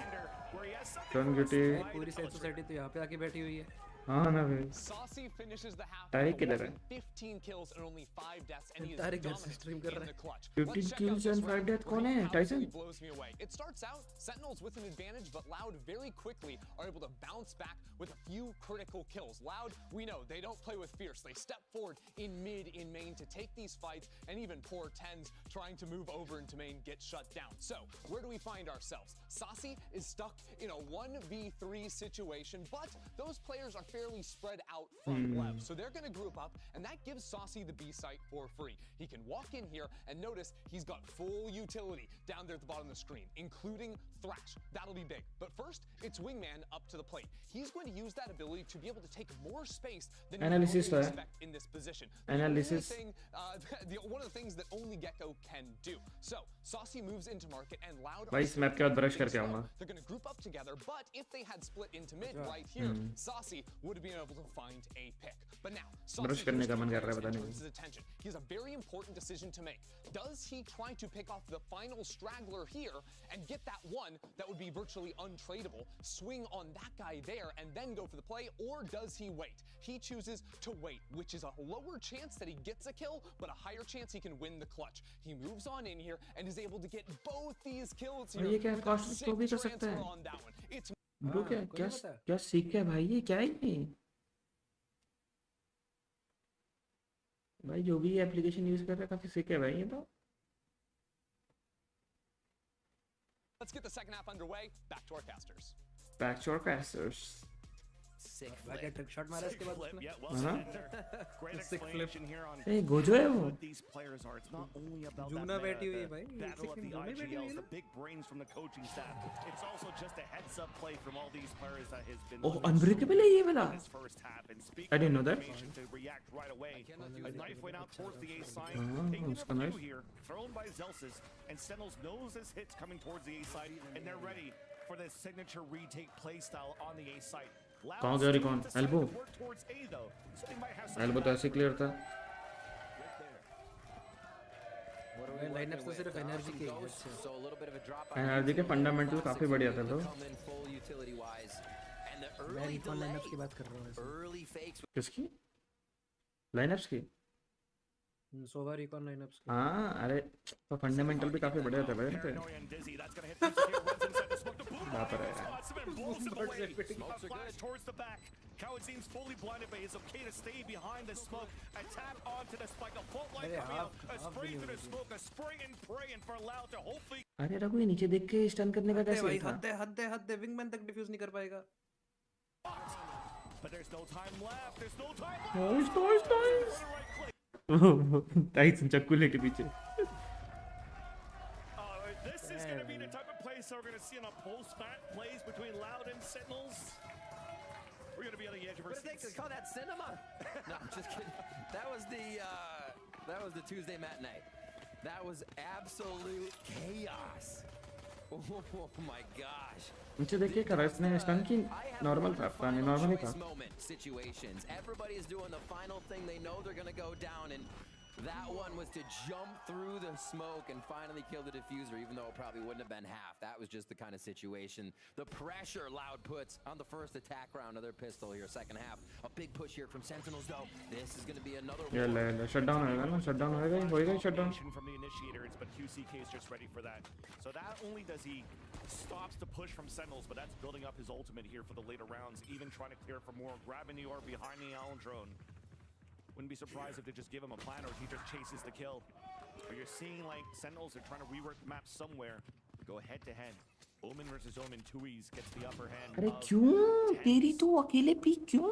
where he has something John for us to Gutti। try पूरी to set illustrate. Society तो यहाँ पे आके बैठी हुई है। हाँ ना भाई। Saucy finishes the half Tyre with a killer whopping है। 15 kills and only 5 deaths, and he is Tyre घर से dominant stream कर in रहा the है। clutch. 15 Let's check out kills this and 5 round, deaths where कौन he है? Tyson? absolutely blows me away. It starts out Sentinels with an advantage, but Loud very quickly are able to bounce back with a few critical kills. Loud, we know they don't play with fierce. They step forward in mid, in main to take these fights, and even poor tens trying to move over into main get shut down. So where do we find ourselves? Sassy is stuck in a 1v3 situation, but those players are fairly fairly spread out from left. So they're going to group up, and that gives Saucy the B site for free. He can walk in here and notice he's got full utility down there at the bottom of the screen, including Thrash. That'll be big. But first, it's Wingman up to the plate. He's going to use that ability to be able to take more space than you would expect in this position. Analysis. One of the things that only Gecko can do. So, Saucy moves into market and Loud भाई इस map के बाद brush करके आऊंगा. they're going to group up together, but if they had split into mid right here, Saucy would have been able to find a pick. But now, brush करने का मन कर रहा है, पता नहीं. his attention. He has a very important decision to make. Does he try to pick off the final straggler here and get that one that would be virtually untradeable, swing on that guy there, and then go for the play, or does he wait? He chooses to wait, which is a lower chance that he gets a kill, but a higher chance he can win the clutch. He moves on in here and is able to get both these kills here. ये क्या cost तो भी कर सकता है. Bro क्या सीख क्या भाई, ये क्या है ये? भाई जो भी एप्लीकेशन यूज कर रहा है काफी सीख है भाई ये तो. Let's get the second half underway. Back to our casters. Back to our casters. Sick flip. Trick shot मारा इसके बाद उसने. Yeah, well said. Great explanation here on A Gojo है वो. what these players are. It's not only about that जूना बैठी हुई है the भाई. battle of the IGLs, the big brains from the coaching staff. It's also just a heads-up play from all these players that has been Oh, unbreakable है ये वाला. in this first half. And speaking I didn't know of that. information to react right away, a knife went out towards the A side, Ah, taking उसका a knife. few here, thrown by Zelsis, and Sentinels knows this hit's coming towards the A side, and they're ready for the signature retake play style on the A side. कहाँ गया recon? Elbow. Elbow तो ऐसे clear था. Lineup तो सिर्फ energy के ही. So a little bit of a drop. Energy के fundamental काफी बढ़िया था तो. मैं रिकॉन लाइनअप की बात कर रहा हूँ. Early fakes. किसकी? लाइनअप्स की. सोवा रिकॉन लाइनअप्स की. हाँ अरे तो फंडामेंटल भी काफी बढ़िया था भाई इनके. बाप रे. Towards the back. Coward seems fully blinded, but it's okay to stay behind the smoke. A tap onto the spike, a fault line coming out, a spray through the smoke, a spray and pray, and for Loud to hopefully. अरे रघु ये नीचे देख के stun करने का कैसे था? हद दे विंगमैन तक डिफ्यूज नहीं कर पाएगा. But there's no time left. There's no time left. Nice. Tyson चक्कू लेके पीछे. This is going to be the type of place that we're going to see in a post-match plays between Loud and Sentinels. We're going to be on the edge of our seats. Call that cinema? No, I'm just kidding. That was the Tuesday matinee. That was absolute chaos. Oh my gosh. नीचे देखिए कर इसने stun की normal था, पानी normal ही था. Situations. Everybody is doing the final thing. They know they're going to go down, and that one was to jump through the smoke and finally kill the diffuser, even though it probably wouldn't have been half. That was just the kind of situation. The pressure Loud puts on the first attack round of their pistol here, second half. A big push here from Sentinels, though. This is going to be another one. Yeah, shutdown होएगा ना, shutdown होएगा shutdown. From the initiators, but QCK is just ready for that. So not only does he stops the push from Sentinels, but that's building up his ultimate here for the later rounds, even trying to clear for more, grabbing the orb behind the Allen drone. Wouldn't be surprised if they just give him a plan or if he just chases the kill. But you're seeing like Sentinels are trying to rework the map somewhere. Go head to head. Omen versus Omen, 2E's gets the upper hand. अरे क्यों? तेरी तो अकेले P क्यों?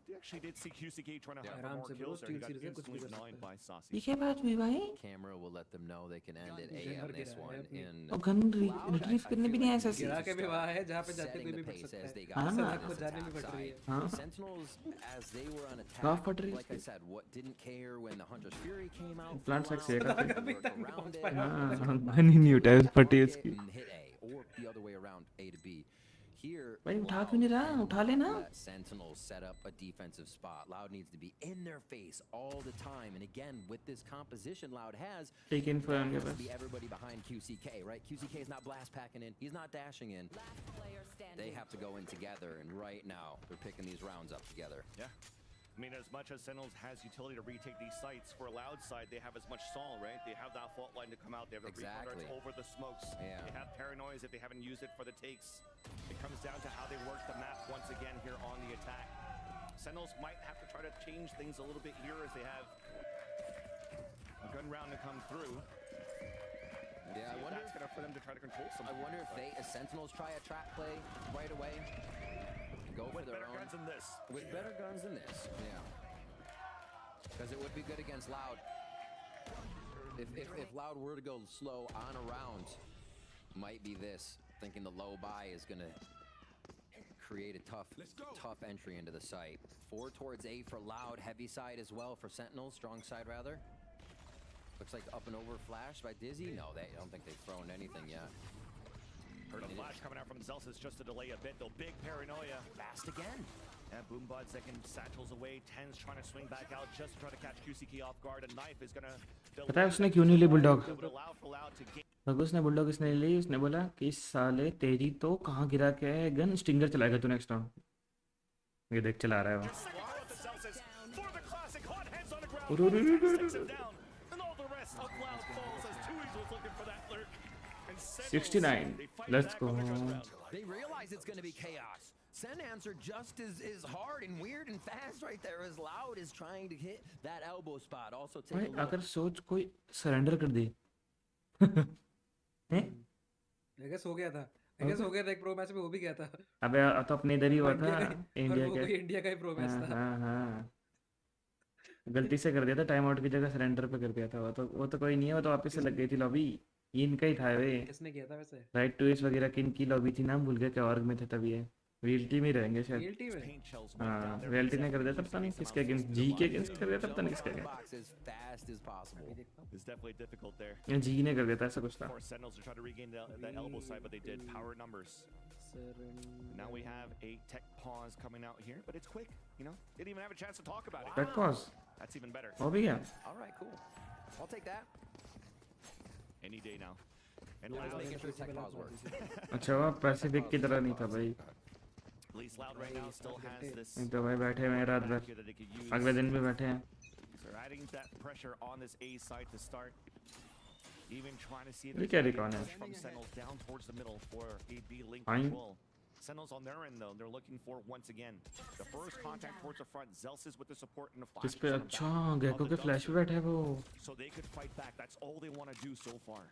They actually did see QCK trying to have more kills there. He got instantly denied by Saucy. ये क्या बात हुई भाई? Camera will let them know they can end at AM this one in और gun release करने भी नहीं आया ऐसे. गिरा के भी वहाँ है जहाँ पे जाते कोई भी पड़ सकता है. हाँ. को जाने भी पड़ रही है. हाँ. Sentinels, as they were on attack, Graph पड़ रही है. like I said, what didn't care when the Hunter's Fury came out. Plant sex है Loud, काफी. worked around it, हाँ, पानी नहीं उठाया उस फटी उसकी. and hit A, or the other way around, A to B. Here, भाई उठा क्यों नहीं रहा? उठा लेना. Sentinels set up a defensive spot. Loud needs to be in their face all the time. And again, with this composition Loud has, Take info it on your has to best. be everybody behind QCK, right? QCK is not blast packing in. He's not dashing in. They have to go in together. And right now, they're picking these rounds up together. Yeah. I mean, as much as Sentinels has utility to retake these sites, for a Loud side, they have as much stall, right? They have that fault line to come out. They have the Exactly. retards over the smokes. Yeah. They have paranoias if they haven't used it for the takes. It comes down to how they work the map once again here on the attack. Sentinels might have to try to change things a little bit here as they have a gun round to come through. Yeah, I wonder if that's going to for them to try to control something. I wonder if they, as Sentinels, try a trap play right away. go for With their better own. guns than this. With better guns than this, yeah. Because it would be good against Loud. If Loud were to go slow on a round, might be this. Thinking the low buy is going to create a tough entry into the site. 4 towards A for Loud. Heavy side as well for Sentinels. Strong side, rather. Looks like up and over flash by Dizzy. No, I don't think they've thrown anything yet. Heard a flash coming out from Zelsis just to delay a bit, though. Big paranoia. Fast again. And Boombuds second satchels away. Tens trying to swing back out just to try to catch QCK off guard. A knife is going to... पता है उसने क्यों नहीं ली Bulldog? would allow for Loud to gain. उसने Bulldog इसने ली, उसने बोला कि साले तेरी तो कहाँ गिरा के है गन, स्टिंगर चलाएगा तू नेक्स्ट राउंड. ये देख चला रहा है वो. Second throw to Zelsis for the classic. Hot hands on the ground. Uru, uru, uru, uru. Takes him down. And all the rest of Loud falls as Tui's was looking for that lurk. And Sentinels, 69. they fight Let's back on the go. first round. They realize it's going to be chaos. Sen answered just as hard and weird and fast right there as Loud is trying to hit that elbow spot. Also take भाई a look. अगर सोच कोई surrender कर दे हैं? I guess हो गया था एक प्रो मैच में वो भी गया था. अबे तो अपने इधर ही हुआ था इंडिया इंडिया का के. इंडिया का ही प्रो मैच था. हाँ गलती से कर दिया था, टाइम आउट की जगह सरेंडर पे कर दिया था. वो तो कोई नहीं है, वो तो वापस से लग गई थी लॉबी. ये इनका ही था वे. किसने किया था वैसे? राइट टू इस वगैरह की इनकी लॉबी थी, नाम भूल गया क्या ऑर्ग में थे तभी. ये रियलिटी में ही रहेंगे शायद. रियलिटी में Paint shells went हाँ down there. रियलिटी ने कर दिया था, पता नहीं किसके अगेंस्ट, जी के अगेंस्ट कर दिया था, पता नहीं किसके against. Box as fast as possible. It's definitely difficult there. जी ने कर दिया था, ऐसा कुछ था. For Sentinels to try to regain that elbow side, but they did. Power numbers. Now we have a tech pause coming out here, but it's quick. You know, didn't even have a chance to talk about it. Back pause That's even better. हो भी गया. All right, cool. I'll take that. Any day now. And Just Loud, making sure tech pause works. अच्छा वो Pacific की तरह नहीं था भाई. at least Loud right now still has this. नहीं तो भाई बैठे हुए हैं रात भर, here that they could use. अगले दिन भी बैठे हैं. So they're adding that pressure on this A side to start. Even trying to see ये क्या रिकॉन है? from Sentinels down towards the middle for a B link Fine. control. Sentinels on their end though, they're looking for once again the first contact towards the front. Zelsis with the support and the flash. जिस पे अच्छा gecko के flash पे बैठे हैं वो. So they could fight back. That's all they want to do so far.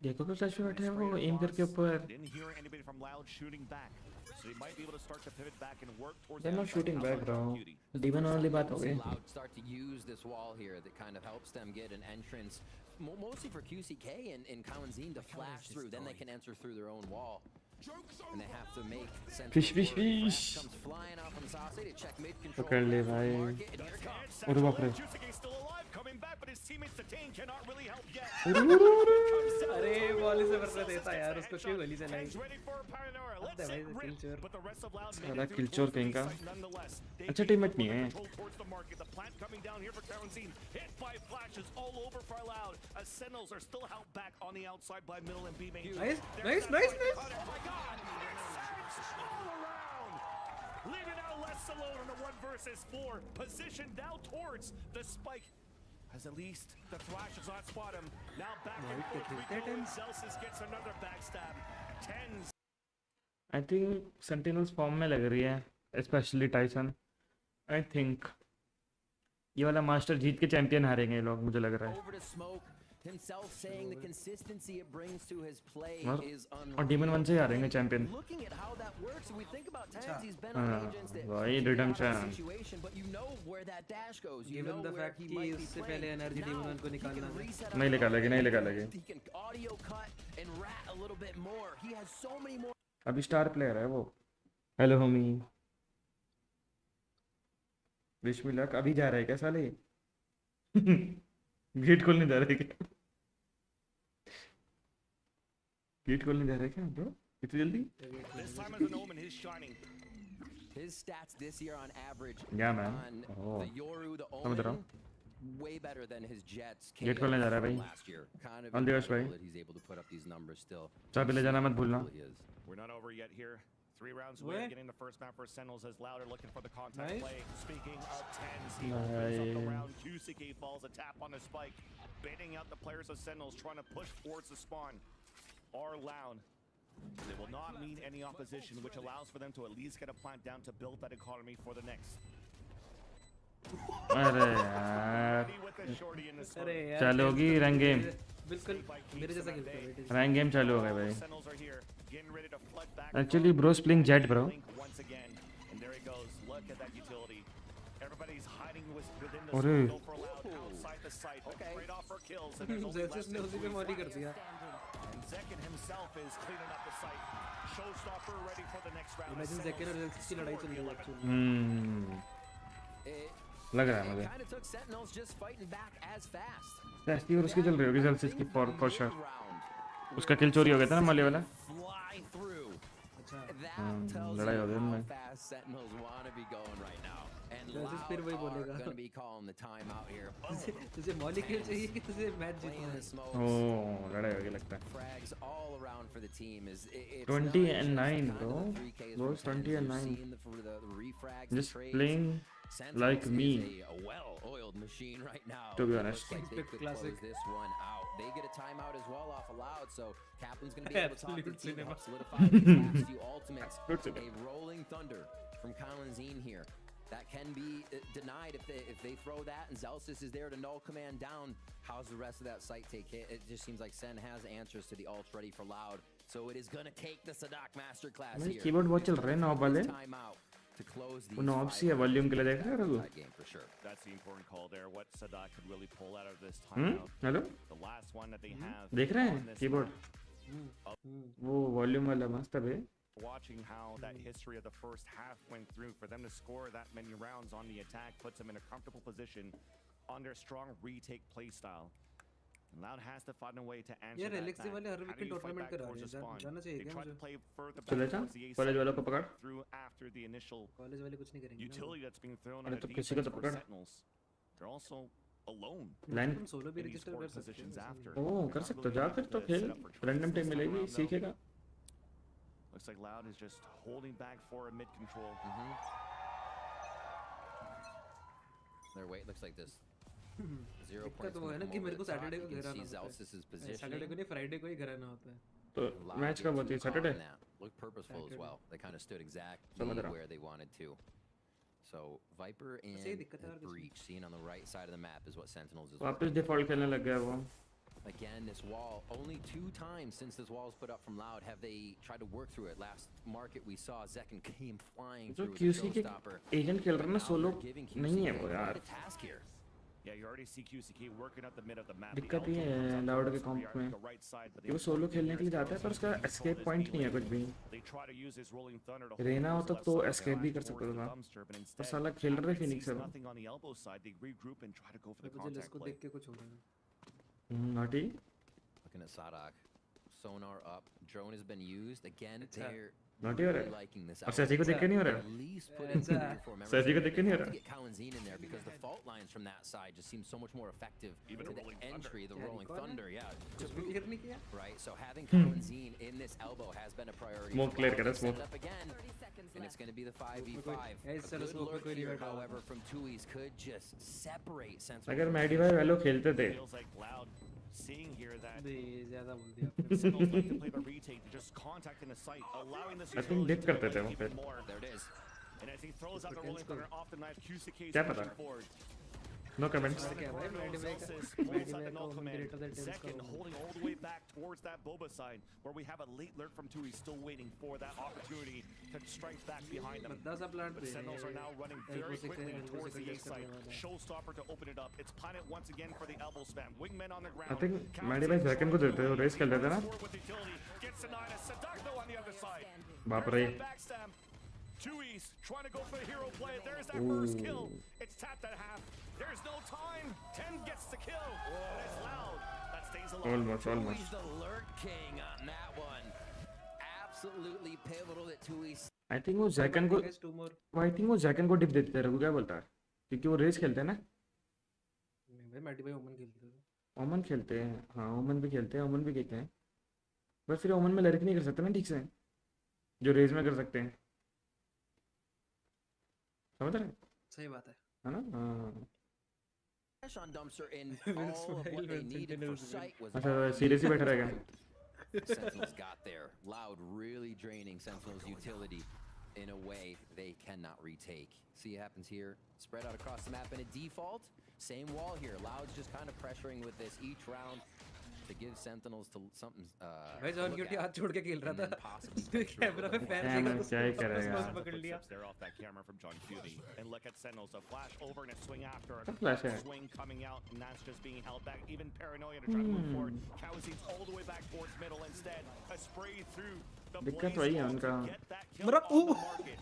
Gekko के flash पे बैठे हैं वो एम करके ऊपर. Didn't hear anybody from Loud shooting back. So they might be able to start to pivot back and work towards They're the not outside shooting back, outside bro. beauty. Demon वाली बात हो See गई. Loud start to use this wall here that kind of helps them get an entrance, mostly for QCK and Kawanzine to flash through. Then they can enter through their own wall. And they have to make sense. Fish, fish, fish. Comes flying out from Sase to check mid control. पकड़ ले भाई. Market, and here comes. अरे बाप रे. Juicy still alive, coming back, but his teammates Detain cannot really help yet. अरे ball से बरसा देता यार उसको क्यों गली से लाई. He's ready for a paranoia. Let's भाई say से rip. किलचोर. But the rest of Loud साला made it through किलचोर towards the कहीं का. site nonetheless. They अच्छा gain टीममेट नहीं full है. control towards the market. The plant coming down here for Kawanzine. Hit by flashes all over for Loud. As Sentinels are still held back on the outside by middle and B main. Nice. Oh my God! All around! Leaving out less alone on a 1v4. Position now towards the spike. As at least the Thrash does not spot him. Now back and forth we go. Zelsis gets another backstab. Tens. I think sentinels form में लग रही है, specially Tyson. I think ये वाला master जीत के champion हारेंगे ये लोग, मुझे लग रहा है. Over to Smoke, himself saying the consistency it brings to his play is और डीमन 1 से ही हारेंगे champion. Looking at how that works, we think about Tans, he's been on agents that भाई figure out redemption. the situation, but you know where that dash goes. You Given know the where fact he कि might be उससे playing. पहले energy Now, demon को he निकालना can था. reset नहीं up निकालेगी, नहीं the निकालेगी. He can audio cut and rat a little bit more. He has so many more. अभी स्टार प्लेयर है वो. Hello Homi. Wish me luck. अभी जा रहा है क्या साले? गेट खोलने जा रहा है क्या? गेट खोलने जा रहा है क्या ब्रो? इतनी जल्दी? This time as an omen, he's shining. His stats this year on average Yeah, man. on Oh. the Yoru, the समझ रहा Omen, हूँ. way better than his Jets. Gate खोलने जा रहा है भाई. last year. Kind of All the best, incredible भाई. that he's able to put up these numbers still. चाबी ले जाना मत भूलना. He is. We're not over yet here. 3 rounds away, Where? getting the first map for Sentinels as Louder looking for the contact Nice. play. Speaking of tens, he opens up the Nice. round. QCK falls a tap on the spike, baiting out the players of Sentinels, trying to push towards the spawn. Are loud. They will not meet any opposition, which allows for them to at least get a plant down to build that economy for the next. अरे यार Ready with the shorty in the smoke. अरे यार चालू होगी rank game. बिल्कुल मेरे जैसा खेलता है. रैंक गेम चालू हो गया भाई. Sentinels are here, getting ready to flood back. Actually, bro's playing Jet, bro. Link once again. look at that utility. Everybody's hiding within the अरे go for Loud outside the site. Okay. Trade off for kills. And there's only less Zexus ने than उसी पे 3 Molly कर frags. दिया And Zekin himself is cleaning up the site. Showstopper ready for the next round. Imagine Zekken और Zexus की लड़ाई चल रही है एक्चुअली लग रहा है It मुझे kind of took Sentinels just fighting back as fast. Tasty और उसकी चल रही होगी सेल्सियस की फॉर श्योर Round. उसका किल चोरी हो गया था ना माली वाला Fly through. अच्छा That tells लड़ाई you हो गई how उनमें fast Sentinels want to be going right now. And Versus फिर वही Loud are बोलेगा। going to be calling the timeout here. तुझे मॉली खेल चाहिए कि तुझे मैच जीतना Playing है the smokes. ओ लड़ाई हो गई लगता है Frags all around for the team is it's 20 not and just 9 kind of bro. the 3Ks Boys, from 20 and 10s. 9. You've seen the refrags, the just trades. playing Sentinels like is me. a well-oiled machine right now. To be It honest. looks like they could Classic. close this one out. They get a timeout as well off allowed, so Kaplan's going to be able to talk to the Absolute team to cinema. help solidify these last few ultimates. Good cinema. A rolling thunder from Colin Zine here. That can be denied if they throw that, and Zelsis is there to null command down. How's the rest of that site take hit? It just seems like Sen has answers to the ults ready for Loud, so it is going to take the Sadak masterclass मेरे here. Keyboard बहुत चल रहे हैं knob वाले Timeout to close वो these knob सी है 5 volume के लिए देख रहे हो that game for sure. That's the important call there. What Sadak could really pull out of this hmm timeout. Hello The last one that they have. देख रहे on हैं this कीबोर्ड वो वॉल्यूम वाला मस्त है बे Watching how that history of the first half went through, for them to score that many rounds on the attack puts them in a comfortable position on their strong retake play style. And Loud has to find a way to answer यार that LXC back. वाले हर How do weekend you fight tournament back करा towards रहे the हैं spawn? जाना चाहिए They क्या tried मुझे to play further चले back जा towards the A college side, वालों को पकड़ through after the initial college वाले कुछ नहीं करेंगे ना utility that's being thrown अरे on तो the किसी को defense तो for पकड़ Sentinels. They're also alone line तुम सोलो भी in these रजिस्टर four कर सकते positions हो after. ओ They're कर not सकते हो really जा able फिर तो to खेल set up for random choices time this मिलेगी round, though. सीखेगा Looks like Loud is just holding back for a mid control. Their weight looks like this. 0 दिक्कत points वो है gonna ना come कि over मेरे the को top. सैटरडे You को can घेरा see ना होता Zelsis' है सैटरडे positioning. को नहीं फ्राइडे को ही घेरा ना होता है तो Loud मैच कब gets होती है too caught Saturday in that. Looked purposeful as well. They kind of stood exactly समझ रहा हूँ। where they wanted to. So Viper and सही दिक्कत है यार the कुछ नहीं। Breach seen on the right side of the map is what Sentinels is वापस working. डिफॉल्ट खेलने लग गया वो Again, this wall, only 2 times since this wall was put up from Loud have they tried to work through it. Last market we saw Zekin came flying जो through with a QC के showstopper. Agent खेल रहे हैं ना Now solo they're giving नहीं है QCK वो quite यार a task here. Yeah, you already see QCK working up the mid of the map. दिक्कत ये है लाउड के कॉम्प में कि वो सोलो खेलने के लिए जाता है पर उसका एस्केप पॉइंट नहीं है कुछ भी रेना होता तो एस्केप भी कर सकता था पर साला खेल रहे फिनिक्स है वो मुझे इसको देख के कुछ हो रहा है naughty Looking at Sadak. Sonar up. Drone has been used. Again, they're naughty हो रहा really है liking this. और सैची को देख के नहीं हो रहा At है least put in 3 or 4 members. सैची को देख के नहीं हो Have रहा to है get Kalinzine in there because the fault lines from that side just seem so much more effective to the entry, the rolling thunder. Yeah, कुछ भी clear नहीं किया right. So having Kalinzine in this elbow has been a priority. Smoke for clear Loud. करा, They set smoke. it up again, and it's going to be the 5v5. Hey, A चलो good smoke पे lurk कोई नहीं here, बैठा हुआ। however, from Tui's could just separate Sentinels. अगर Maddie भाई वालो खेलते थे Seeing here that दे ज्यादा बोल दिया Sentinels like to play the retake, they're just contacting the site, allowing this I think utility dip to करते थे play वो even फिर more. There it is. And as he throws out the rolling thunder off the knife, QCK is क्या पता? pushing forward. No comments और क्या भाई Maddie भाई का Zelsis मैडी pulls out भाई the का null Omen command. Greater that Tense Zekin का holding all the way back towards that Boba side, where we have a late lurk from Tui, still waiting for that opportunity to strike back behind them. Badda सा plant But पे Sentinels are now running very quickly towards the A site. Showstopper to open it up. It's Planet once again for the elbow spam. Wingmen on the ground. I think Maddy भाई जैकन को देते हो race खेल देते ना Forward with utility. Gets denied as Sadako on the other side. बाप रे Backstab. Tui's trying to go for the hero play. There's that first kill. It's tapped at half. There's no time. 10 gets the kill. And it's Loud. That stays alive. Almost Tui's almost the lurk king on that one. Absolutely pivotal that Tui's I think वो जैकन को to more I think वो जैकन को dip देते थे रघु क्या बोलता है क्योंकि वो रेस खेलते हैं ना भाई मैडी भाई ओमन खेलते थे ओमन खेलते हैं हाँ ओमन भी खेलते हैं ओमन भी कहते हैं बस फिर ओमन में लड़की नहीं कर सकते ना ठीक से जो रेस में कर सकते हैं समझ रहे हैं सही बात है ना हाँ on dumpster and all of what they needed for sight was अच्छा already सीरियस ही बैठा रहेगा Sentinels got there. Loud really draining Sentinels utility in a way they cannot retake. See what happens here? Spread out across the map in a default. Same wall here. Loud's just kind of pressuring with this each round. to give Sentinels to something. भाई John cutie हाथ छोड़ के खेल रहा and then था possibly camera पे fan Damn, देखा तो क्या ही उसको करेगा। स्मोक पकड़ लिया There off that camera from John Cutie. And look at Sentinels, a flash over and a swing after. क्या flash है? Swing coming out, and that's just being held back. Even Paranoia to try to move forward. Kawasi's all the way back towards middle instead. A spray through the दिक्कत blaze वही है wall उनका। to get that kill मरा on the market.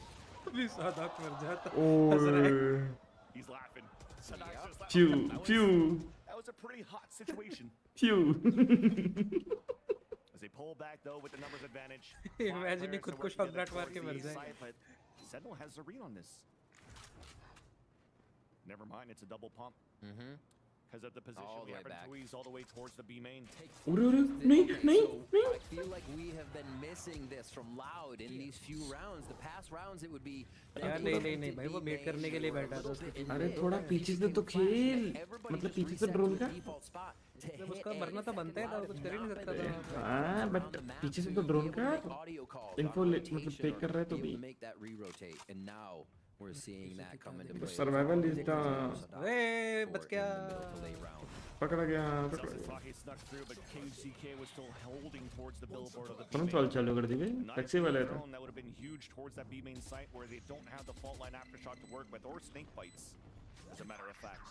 अभी सादाक मर जाता ओह He's laughing. Sadak's just like, Phew, "Okay, phew, that was a pretty hot situation." phew. As they pull back though with the numbers advantage. Imagine he खुद को shot block मार के मर जाए। But Sentinel has the read on this. Never mind, it's a double pump. Because of the position All the we way have back. Tui's all the way towards the B main. अरे नहीं नहीं So I feel like we have been missing this from Loud in these few rounds. The past rounds it would be यार नहीं भाई वो wait करने के लिए बैठा था उसके टीम अरे थोड़ा पीछे से तो खेल मतलब पीछे से ड्रोन का जब उसका मरना तो बनता है था वो कुछ कर ही नहीं सकता था हाँ बट पीछे से तो ड्रोन का इन्फो मतलब फेक कर रहा है तो भी make that re-rotate, and now we're seeing that come into play. Survival is the अरे बच गया पकड़ा गया Celsius thought he snuck through, but KCK was still holding towards the billboard of the B तुरंत main. वाल चालू कर दी भाई टैक्सी वाला था That would have been huge towards that B main site where they don't have the fault line aftershock to work with, or snake bites, as a matter of fact.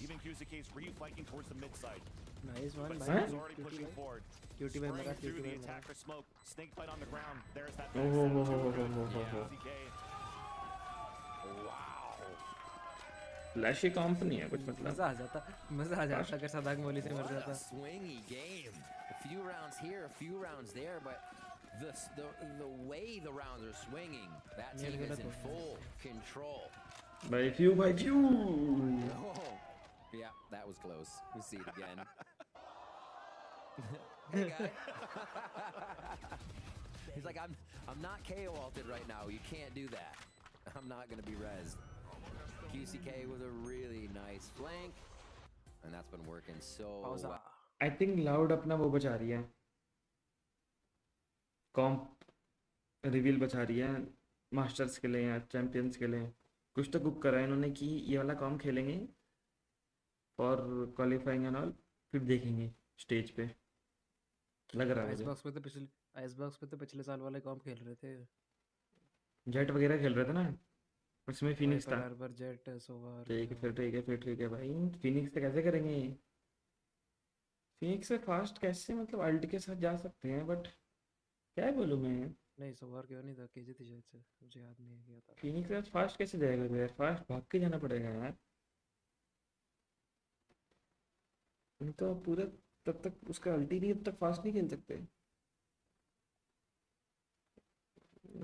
Even QCK is reflanking towards the mid side. Nice one But भाई Sentinel's already pushing forward. Cutie भाई मरा Spraying through cutie the भाई मरा attacker smoke. Snake bite on the ground. There's that. Oh, backstab oh, too oh, good oh, oh, from oh, oh. KCK. Wow. Flashy company है कुछ मतलब मजा आ जाता अगर सादाक मोली से मर What a जाता swingy game. A few rounds here, a few rounds there, but the way the rounds are swinging, that team is in full control. भाई few Oh, yeah, that was close. We see it again. Hey guy. He's like, I'm not KO ulted right now. You can't do that. I'm not gonna be rezzed. QCK with a really nice flank, and that's been working so well. I think loud अपना वो बचा रही है कॉम्प reveal बचा रही है masters के लिए या चैंपियंस के लिए कुछ तो कुक करा है इन्होंने कि ये वाला कॉम्प खेलेंगे और क्वालिफाइंग एंड ऑल फिर देखेंगे स्टेज पे लग रहा है आइसबॉक्स पे तो पिछले साल वाले कॉम्प खेल रहे थे जेट वगैरह खेल रहे थे ना उसमें फिनिक्स था हाइपर जेट सोवर ठीक है भाई फिनिक्स से कैसे करेंगे फिनिक्स से फास्ट कैसे मतलब अल्ट के साथ जा सकते हैं बट क्या बोलूं मैं नहीं सोवर क्यों नहीं था केजी थी शायद से मुझे याद नहीं है क्या था फिनिक्स के साथ फास्ट कैसे जाएगा यार फास्ट भाग के जाना पड़ेगा यार तो पूरा तब तक उसका अल्टी नहीं तब तक फास्ट नहीं खेल सकते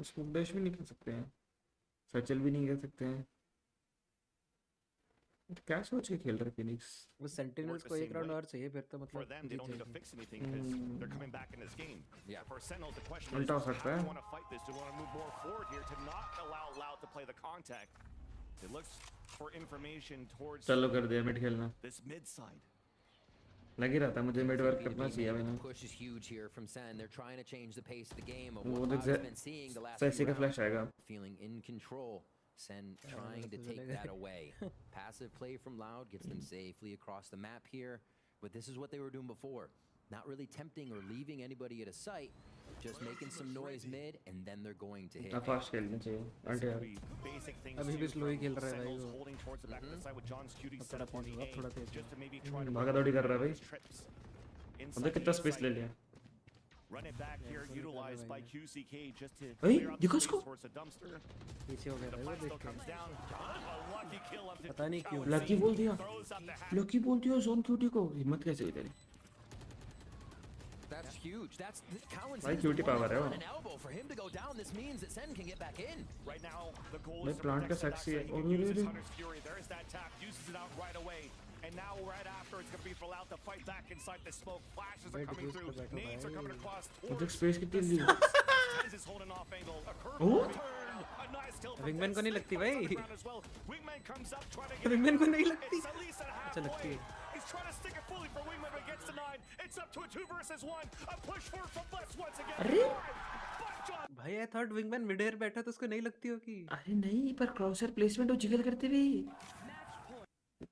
उसको डैश भी नहीं कर सकते हैं सर्चल भी नहीं कर सकते हैं तो क्या सोच के खेल रहे फिनिक्स वो सेंटिनल्स को एक राउंड और चाहिए फिर तो For मतलब them, they don't need to fix anything because they're coming back in this game. Yeah. For Sentinels, the question is, उल्टा हो how सकता do है you want to fight this? Do you want to move more forward here to not allow Loud to play the contact? It looks for information towards चलो कर दिया mid खेलना this mid side. लग ही रहा था मुझे mid work करना चाहिए मैंने Push is huge here from Sen. They're trying to change the pace of the game. Of वो what देख Loud's been seeing the last sassy few का फ्लैश rounds. आएगा Feeling in control. Sen trying to take that away. Passive play from Loud gets them safely across the map here. But this is what they were doing before. Not really tempting or leaving anybody at a sight. Just making some noise mid, and then they're going to hit. Fast खेलना चाहिए This अल्टे could be basic things अभी भी too slow he from खेल रहा है भाई Sentinels वो। holding towards the back of the side with John's cutie set up on the A, थोड़ा तेज just to maybe try to भागा दौड़ी कर रहा है भाई trips. मतलब Inside कितना the स्पेस ले site. लिया Run it back here, utilized by QCK just to Hey, clear out you the guys space go. towards the dumpster. पीछे हो गया The भाई वो flash देख still के comes down. A lucky kill on पता नहीं क्यों लकी बोल दिया throws up the hat. Lucky बोल दिया जोन क्यूटी को हिम्मत कैसे हुई तेरी That's huge. That's Cowan भाई sees Cutie the one power है वो an elbow for him to go down. This means that Sen can get back in. Right now, the goal भाई is to प्लांट का protect the sexy है backside. He और can use his ये Hunter's Fury. There is that tap. Uses it out right away. And now right after, it's going to be for Loud to fight back inside the smoke. Flashes are Wait, coming diffuse through. पे बैठो Nades are coming भाई। across मुझे towards space कितनी ली Tens is holding off angle. A curve Oh. return. A nice kill from Wingman को नहीं Tens. लगती Snake भाई। bites on the ground as well. Wingman comes up trying to get Wingman it को out. नहीं लगती। It's at least at half अच्छा लगती point. है He's trying to stick it fully for Wingman, but gets denied. It's up to a 2 versus 1. A push forward from Bless once again. अरे But John भाई I thought wingman mid air बैठा तो उसको नहीं लगती हो कि अरे नहीं पर क्रॉसर प्लेसमेंट वो जिगल करते भी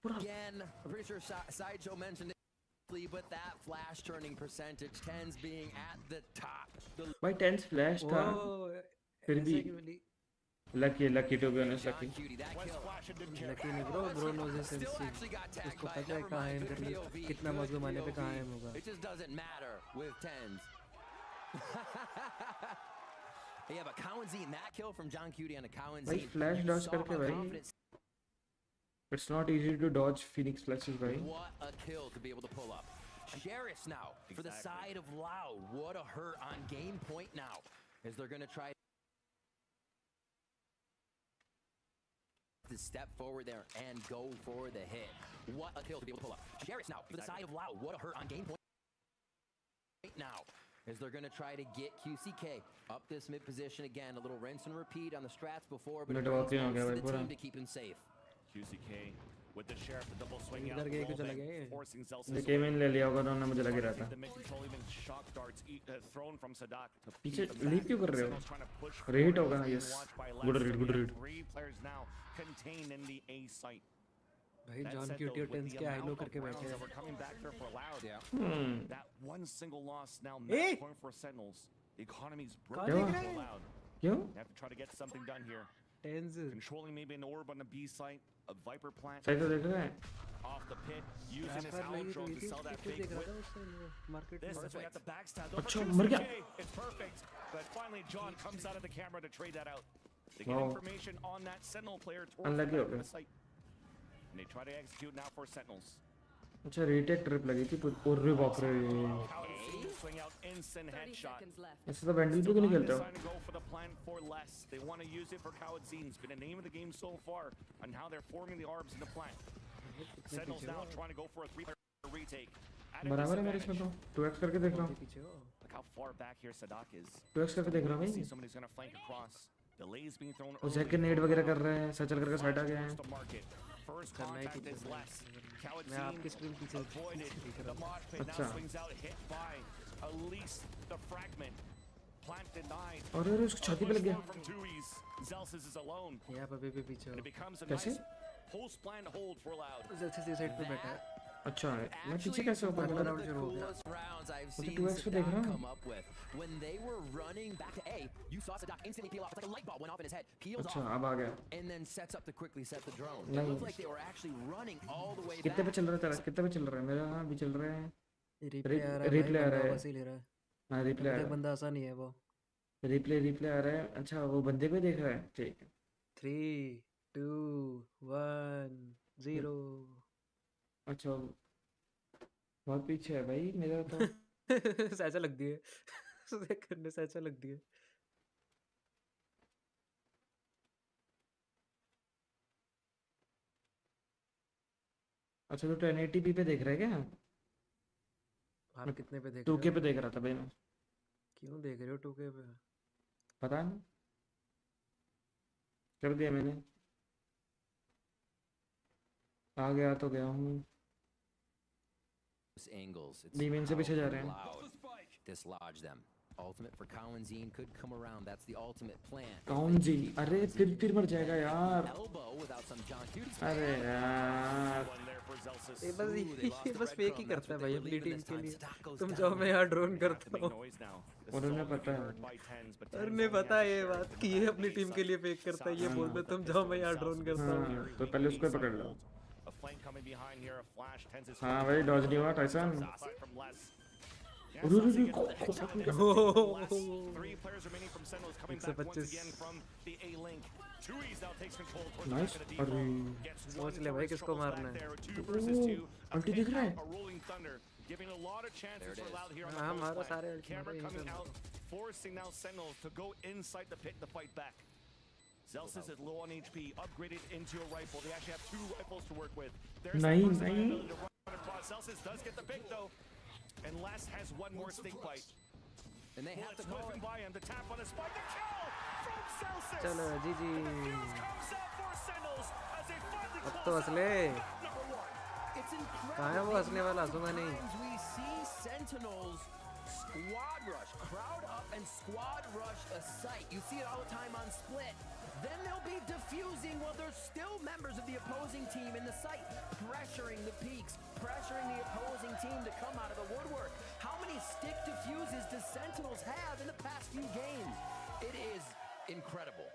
पूरा Again, I'm pretty sure Sideshow mentioned it but that flash turning percentage, tens being at the top. The भाई 10 फ्लैश था वो फिर भी ऐसे क्यों नहीं lucky to be honest John lucky Cutie, that kill. Lucky नहीं ब्रो knows his instinct. उसको पता है कहाँ aim करनी है, कितना मजलूम आने पे कहाँ aim होगा. It just doesn't matter with tens. Yeah, but Cowanzine, that kill from John Cutie on a भाई Cowanzine. Flash You dodge saw करके how भाई confident. It's not easy to dodge Phoenix flashes भाई What a kill to be able to pull up. Sheriffs now for the side of Loud. What a hurt on game point now. As they're going to try to step forward there and go for the hit. What a kill to be able to pull up. Sheriffs now for the side of Loud. What a hurt on game point now. As they're going to try to get QCK up this mid position again. A little rinse and repeat on the strats before, but Let it it walk brings in, most okay, of the pura. team to keep him safe. QCK with the sheriff, the double swing out, इधर गए कुछ rolling, लगे forcing Zelsis ये Kevin ले लिया होगा तो उन्होंने मुझे लग ही रहा था the mid-control, even shock darts thrown from Sadak to पीछे beat them लीव back. क्यों कर रहे Sentinels हो trying to push rate forward, होगा being yes watched by good Left. Read So good we have read 3 players now contained in the A site. भाई That John said, Cutie though, और with Tense the के high low amount करके of बैठे rounds that हैं were coming back there for Loud, Yeah. that one single loss now Eh? match point for Sentinels. The economy's कहाँ broken देख for रहा है? Loud. क्यों They have to try to get something done here. Tense Controlling maybe an orb on the B site, a Viper plant सही तो देख रहे हैं off the pit, using his पर लगी तो outro to ये sell that देख fake रहा whip. था उससे मार्केट This में is we got the backstab. अच्छा, Over मर गया। 2CK. It's perfect. But finally, John comes out of the camera to trade that out. They get Wow. information on that Sentinel player towards the Unlucky back हो of the गया site. And they try to execute now for Sentinels. अच्छा retake trip लगी थी और रे बाप रे Cowanzine to swing out instant 30 headshot. seconds left. ऐसे तो बैंडल भी Still क्यों नहीं not खेलते हो deciding to go for the plan for less. They want to use it for Cowanzine. It's been the name of the game so far on how they're forming the arbs in the plant. Sentinels now trying to go for a 3-player retake. At a बराबर है मेरे इसमें disadvantage. तो 2x करके देख रहा हूँ पीछे हो Look how far back here Sadak is. 2x करके देख रहा हूँ See भाई somebody's gonna flank across. Delays being thrown वो जैक के नेट वगैरह कर रहे हैं सचल करके साइड आ गए हैं First to market. First करना ही contact is पीछे less. मैं Cowanzine आपकी स्क्रीन पीछे avoided दिख the रहा हूँ mosh pit. Now अच्छा। swings out, hit by at least the fragment. Plant denied. और अरे उसकी छाती पे लग गया From Tui's. Zelsis is alone. ये आप अभी भी पीछे And हो it becomes a कैसे? nice post-plant hold for Loud. जैसे से साइड पे बैठा है अच्छा मैं पीछे कैसे हो One पाया of the coolest rounds I've तो seen 2x पे देख रहा Sadak हूँ come up with. When they were running back to A, you saw Sadak instantly peel off. It's like a light bulb went off in his head. Peels अच्छा off अब आ गया and then sets up to quickly set the drone. It नहीं looked like they were actually running all the way कितने पे back. चल रहा है तेरा कितने पे चल रहा है मेरा हाँ भी चल रहा है रिप्ले आ रहा है रिप्ले आ रहा है वैसे ही ले रहा है हाँ रिप्ले आ एक रहा बंदा आसान नहीं है वो है रिप्ले आ रहा है अच्छा वो बंदे को देख रहा है ठीक है 3 2 1 0 अच्छा बहुत पीछे है भाई मेरा तो ऐसा लग दिए उसे करने से ऐसा लग दिए अच्छा तो 1080p पे देख रहा है क्या आप कितने पे देख 2K रहे पे देख रहा था भाई मैं हो क्यों देख रहे हो 2K पे पता नहीं कर दिया मैंने आ गया तो गया हूँ Angles. It's बीमेन से पीछे जा रहे हैं Loud. Dislodge them. Ultimate for Cowanzine could come around. That's the ultimate plan. कौन जी अरे फिर मर जाएगा यार Elbow without some John Cutie. अरे यार One there for Zelsis. ये बस Ooh, they lost ये the बस फेक ही breadcrumb. करता है That's भाई what अपनी they believe team in this के time. लिए Sadak goes तुम down. जाओ मैं यहाँ ड्रोन Have to करता make हूँ noise now. This और is उन्हें all पता being है heard by Tens, but Tens और only नहीं has पता to ये share बात कि ये on अपनी the टीम के side. लिए फेक करता है ये South बोलता है with तुम the जाओ pistol, मैं यहाँ South ड्रोन with the करता हूँ very तो big पहले उसको ही A-side पकड़ लो hold. A flank coming behind here, a flash. Tens is हाँ भाई डॉज नहीं हुआ Tyson aside from Les. Yeah, अरे Zelsis अरे gets the headshot there. Oh. Les. 3 players remaining from Sentinels coming back once 125. again from the A-link. Tui's now takes control towards the nice back of the अरे default. Gets one सोच ले भाई coverage किसको troubles मारना back है there. 2 versus 2. A aunty दिख pin रहा है out, a rolling thunder, giving a lot of There chances it for is. Loud here on हाँ the मारो coast सारे line. अल्ट Camera मारो यहीं coming पे out, forcing now Sentinels to go inside the pit to fight back. Zelsis is low on HP, upgraded into a rifle. They actually have 2 rifles to work with. There's the नहीं first नहीं ability to run across. Zelsis does get the pick though, and Les has one more stink bite. And they have Bullets to call whipping it. by him. The tap on the spike. The kill from Zelsis. चलो जी जी Comes out for Sentinels as they finally अब close तो out हंसले number 1. It's incredible. कहाँ है वो हंसने वाला हंसूंगा नहीं Sometimes we see Sentinels squad rush, crowd up and squad rush a site. You see it all the time on Split. Then they'll be diffusing while there's still members of the opposing team in the site, pressuring the peaks, pressuring the opposing team to come out of the woodwork. How many stick diffuses does Sentinels have in the past few games? It is incredible.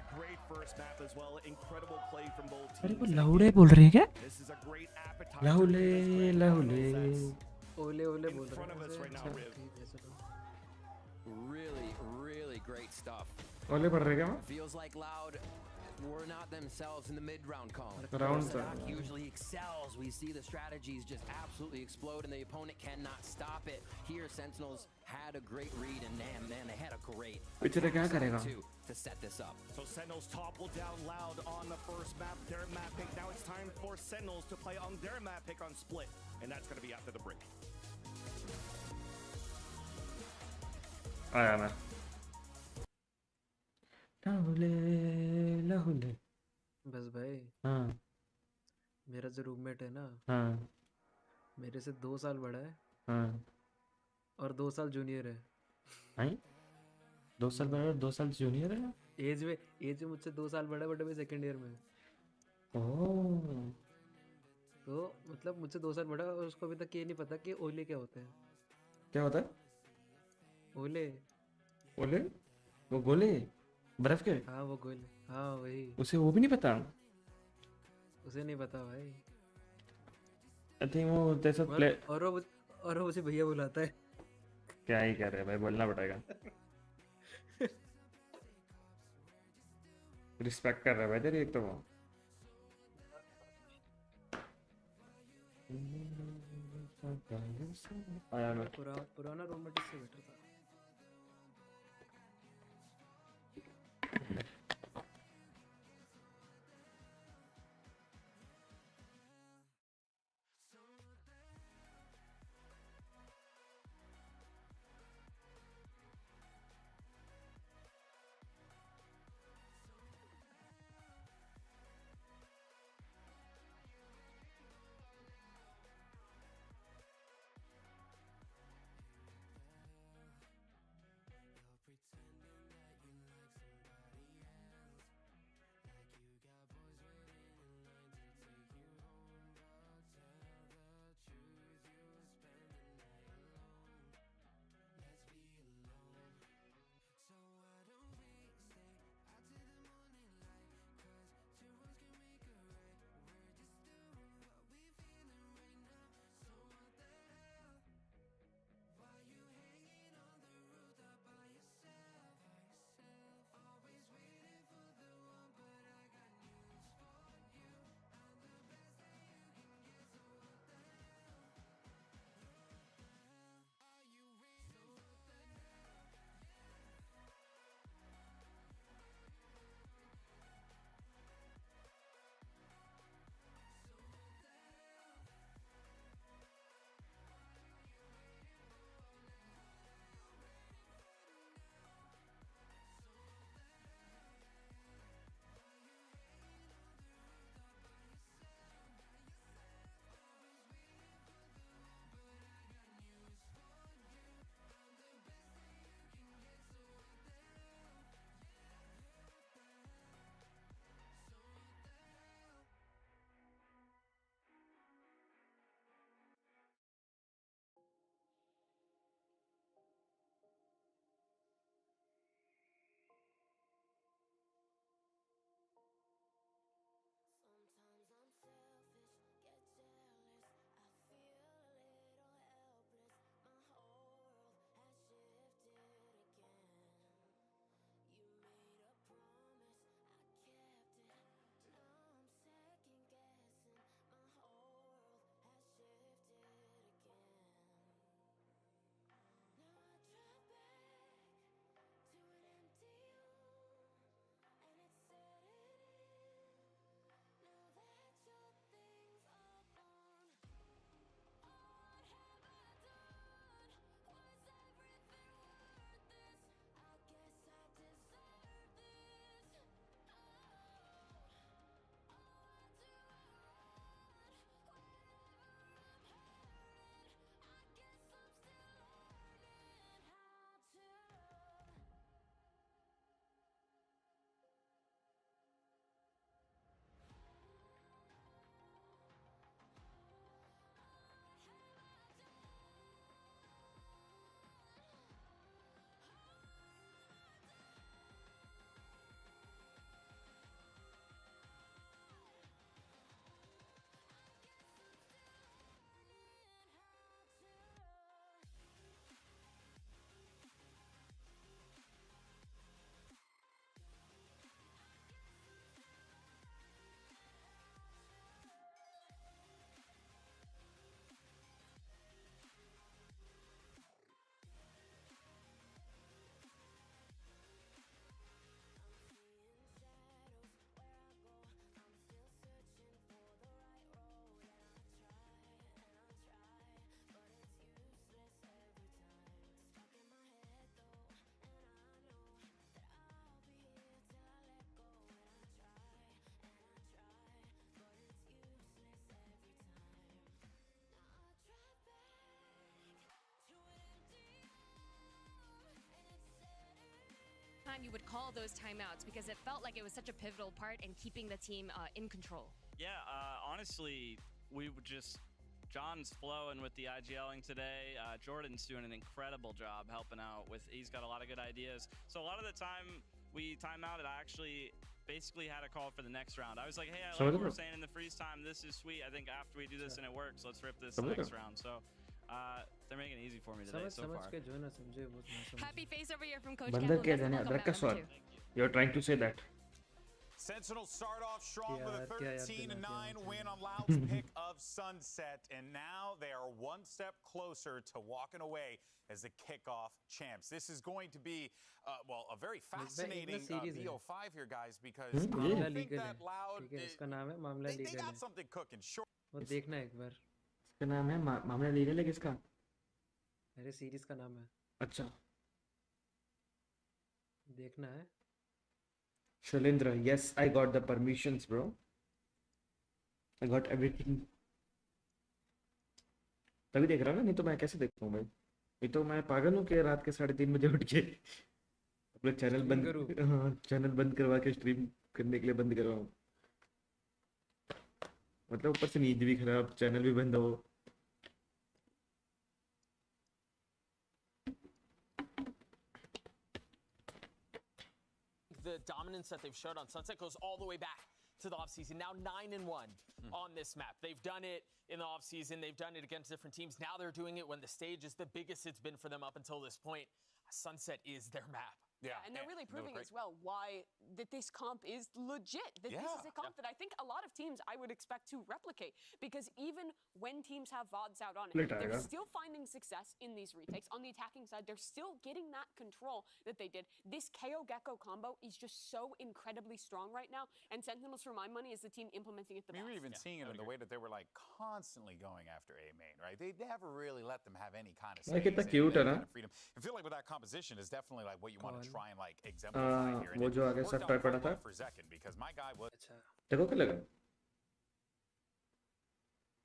A great first map as well. Incredible play from both अरे teams. वो लाउडे बोल रहे हैं क्या? This is a great appetizer. लाउले लाउले ओले ओले बोल In front of रहे us हैं right now, अच्छा, Riv. ठीक है चलो Really, really great stuff. ओले पढ़ रहे क्या? Feels like Loud were not themselves in the mid-round column. Round Sadak usually excels. We see the strategies just absolutely explode, and the opponent cannot stop it. Here, Sentinels had a great read, and man, they had a great पिछले क्या करेगा? too to set this up. So Sentinels topple down Loud on the first map, their map pick. Now it's time for Sentinels to play on their map pick on Split, and that's going to be after the break. आया मैं लाहुले लाहुले बस भाई हाँ मेरा जो roommate है ना हाँ मेरे से 2 साल बड़ा है हाँ और 2 साल जूनियर है हैं 2 साल बड़ा और 2 साल जूनियर है एज में मुझसे 2 साल बड़ा है बट अभी सेकंड ईयर में है। ओह तो मतलब मुझसे 2 साल बड़ा है और उसको अभी तक ये नहीं पता कि ओले क्या होते हैं। क्या होता है ओले ओले वो गोले बर्फ के हाँ वो गोले हाँ वही उसे वो भी नहीं पता उसे नहीं पता भाई आई थिंक वो जैसा प्ले और वो मुझे भैया बुलाता है। क्या ही कर रहे हैं भाई बोलना पड़ेगा रिस्पेक्ट कर रहा है भाई तेरी एक तो वो आया मैं पुराना रूममेट इससे बेटर था। time you would call those timeouts because it felt like it was such a pivotal part in keeping the team in control. Yeah, honestly, we would just John's flowing with the IGLing today. Jordan's doing an incredible job helping out with. He's got a lot of good ideas. So a lot of the time we time out, and I actually basically had a call for the next round. I was like, hey, I like what we're saying in the freeze time. This is sweet. I think after we do this and it works, let's rip this next round. So they're making it easy for me today so far. Happy face over here from Coach बंदा क्या Campbell. जाने अदरक का स्वाद. You're trying to say that. Sentinels start off strong with a 13-9 win on Loud's pick of Sunset, and now they are one step closer to walking away as the Kickoff champs. This is going to be, well, a very fascinating BO5 here, guys, because I think that Loud, they got something cooking. Sure. वो देखना एक बार. इसका नाम है मामला legal है किसका? मेरे सीरीज का नाम है. अच्छा. देखना है. Shalindra, yes, I got the permissions, bro. I got everything. तभी देख रहा हूँ ना, नहीं तो मैं कैसे देखूँ भाई? ये तो मैं पागल हूँ कि रात के 3:30 बजे उठ के अपना चैनल बंद करवा के स्ट्रीम करने के लिए बंद करवाऊँ. मतलब ऊपर से नींद भी खराब, चैनल भी बंद हो. The dominance that they've showed on Sunset goes all the way back to the offseason. Now 9-1 on this map. They've done it in the offseason. They've done it against different teams. Now they're doing it when the stage is the biggest it's been for them up until this point. Sunset is their map. Yeah, and they're really proving as well why that this comp is legit. That this is a comp that I think a lot of teams I would expect to replicate, because even when teams have VODs out on it, they're still finding success in these retakes. On the attacking side, they're still getting that control that they did. This KO Gecko combo is just so incredibly strong right now, and Sentinels, for my money, is the team implementing it the best. We were even seeing it in the way that they were like constantly going after A main, right? They never really let them have any kind of space, कितना cute है ना? freedom. I feel like with that composition is definitely like what you want to try and like exemplify here. वो जो आगे सब type पड़ा था. For Zekin, because my guy was. देखो क्या लगा?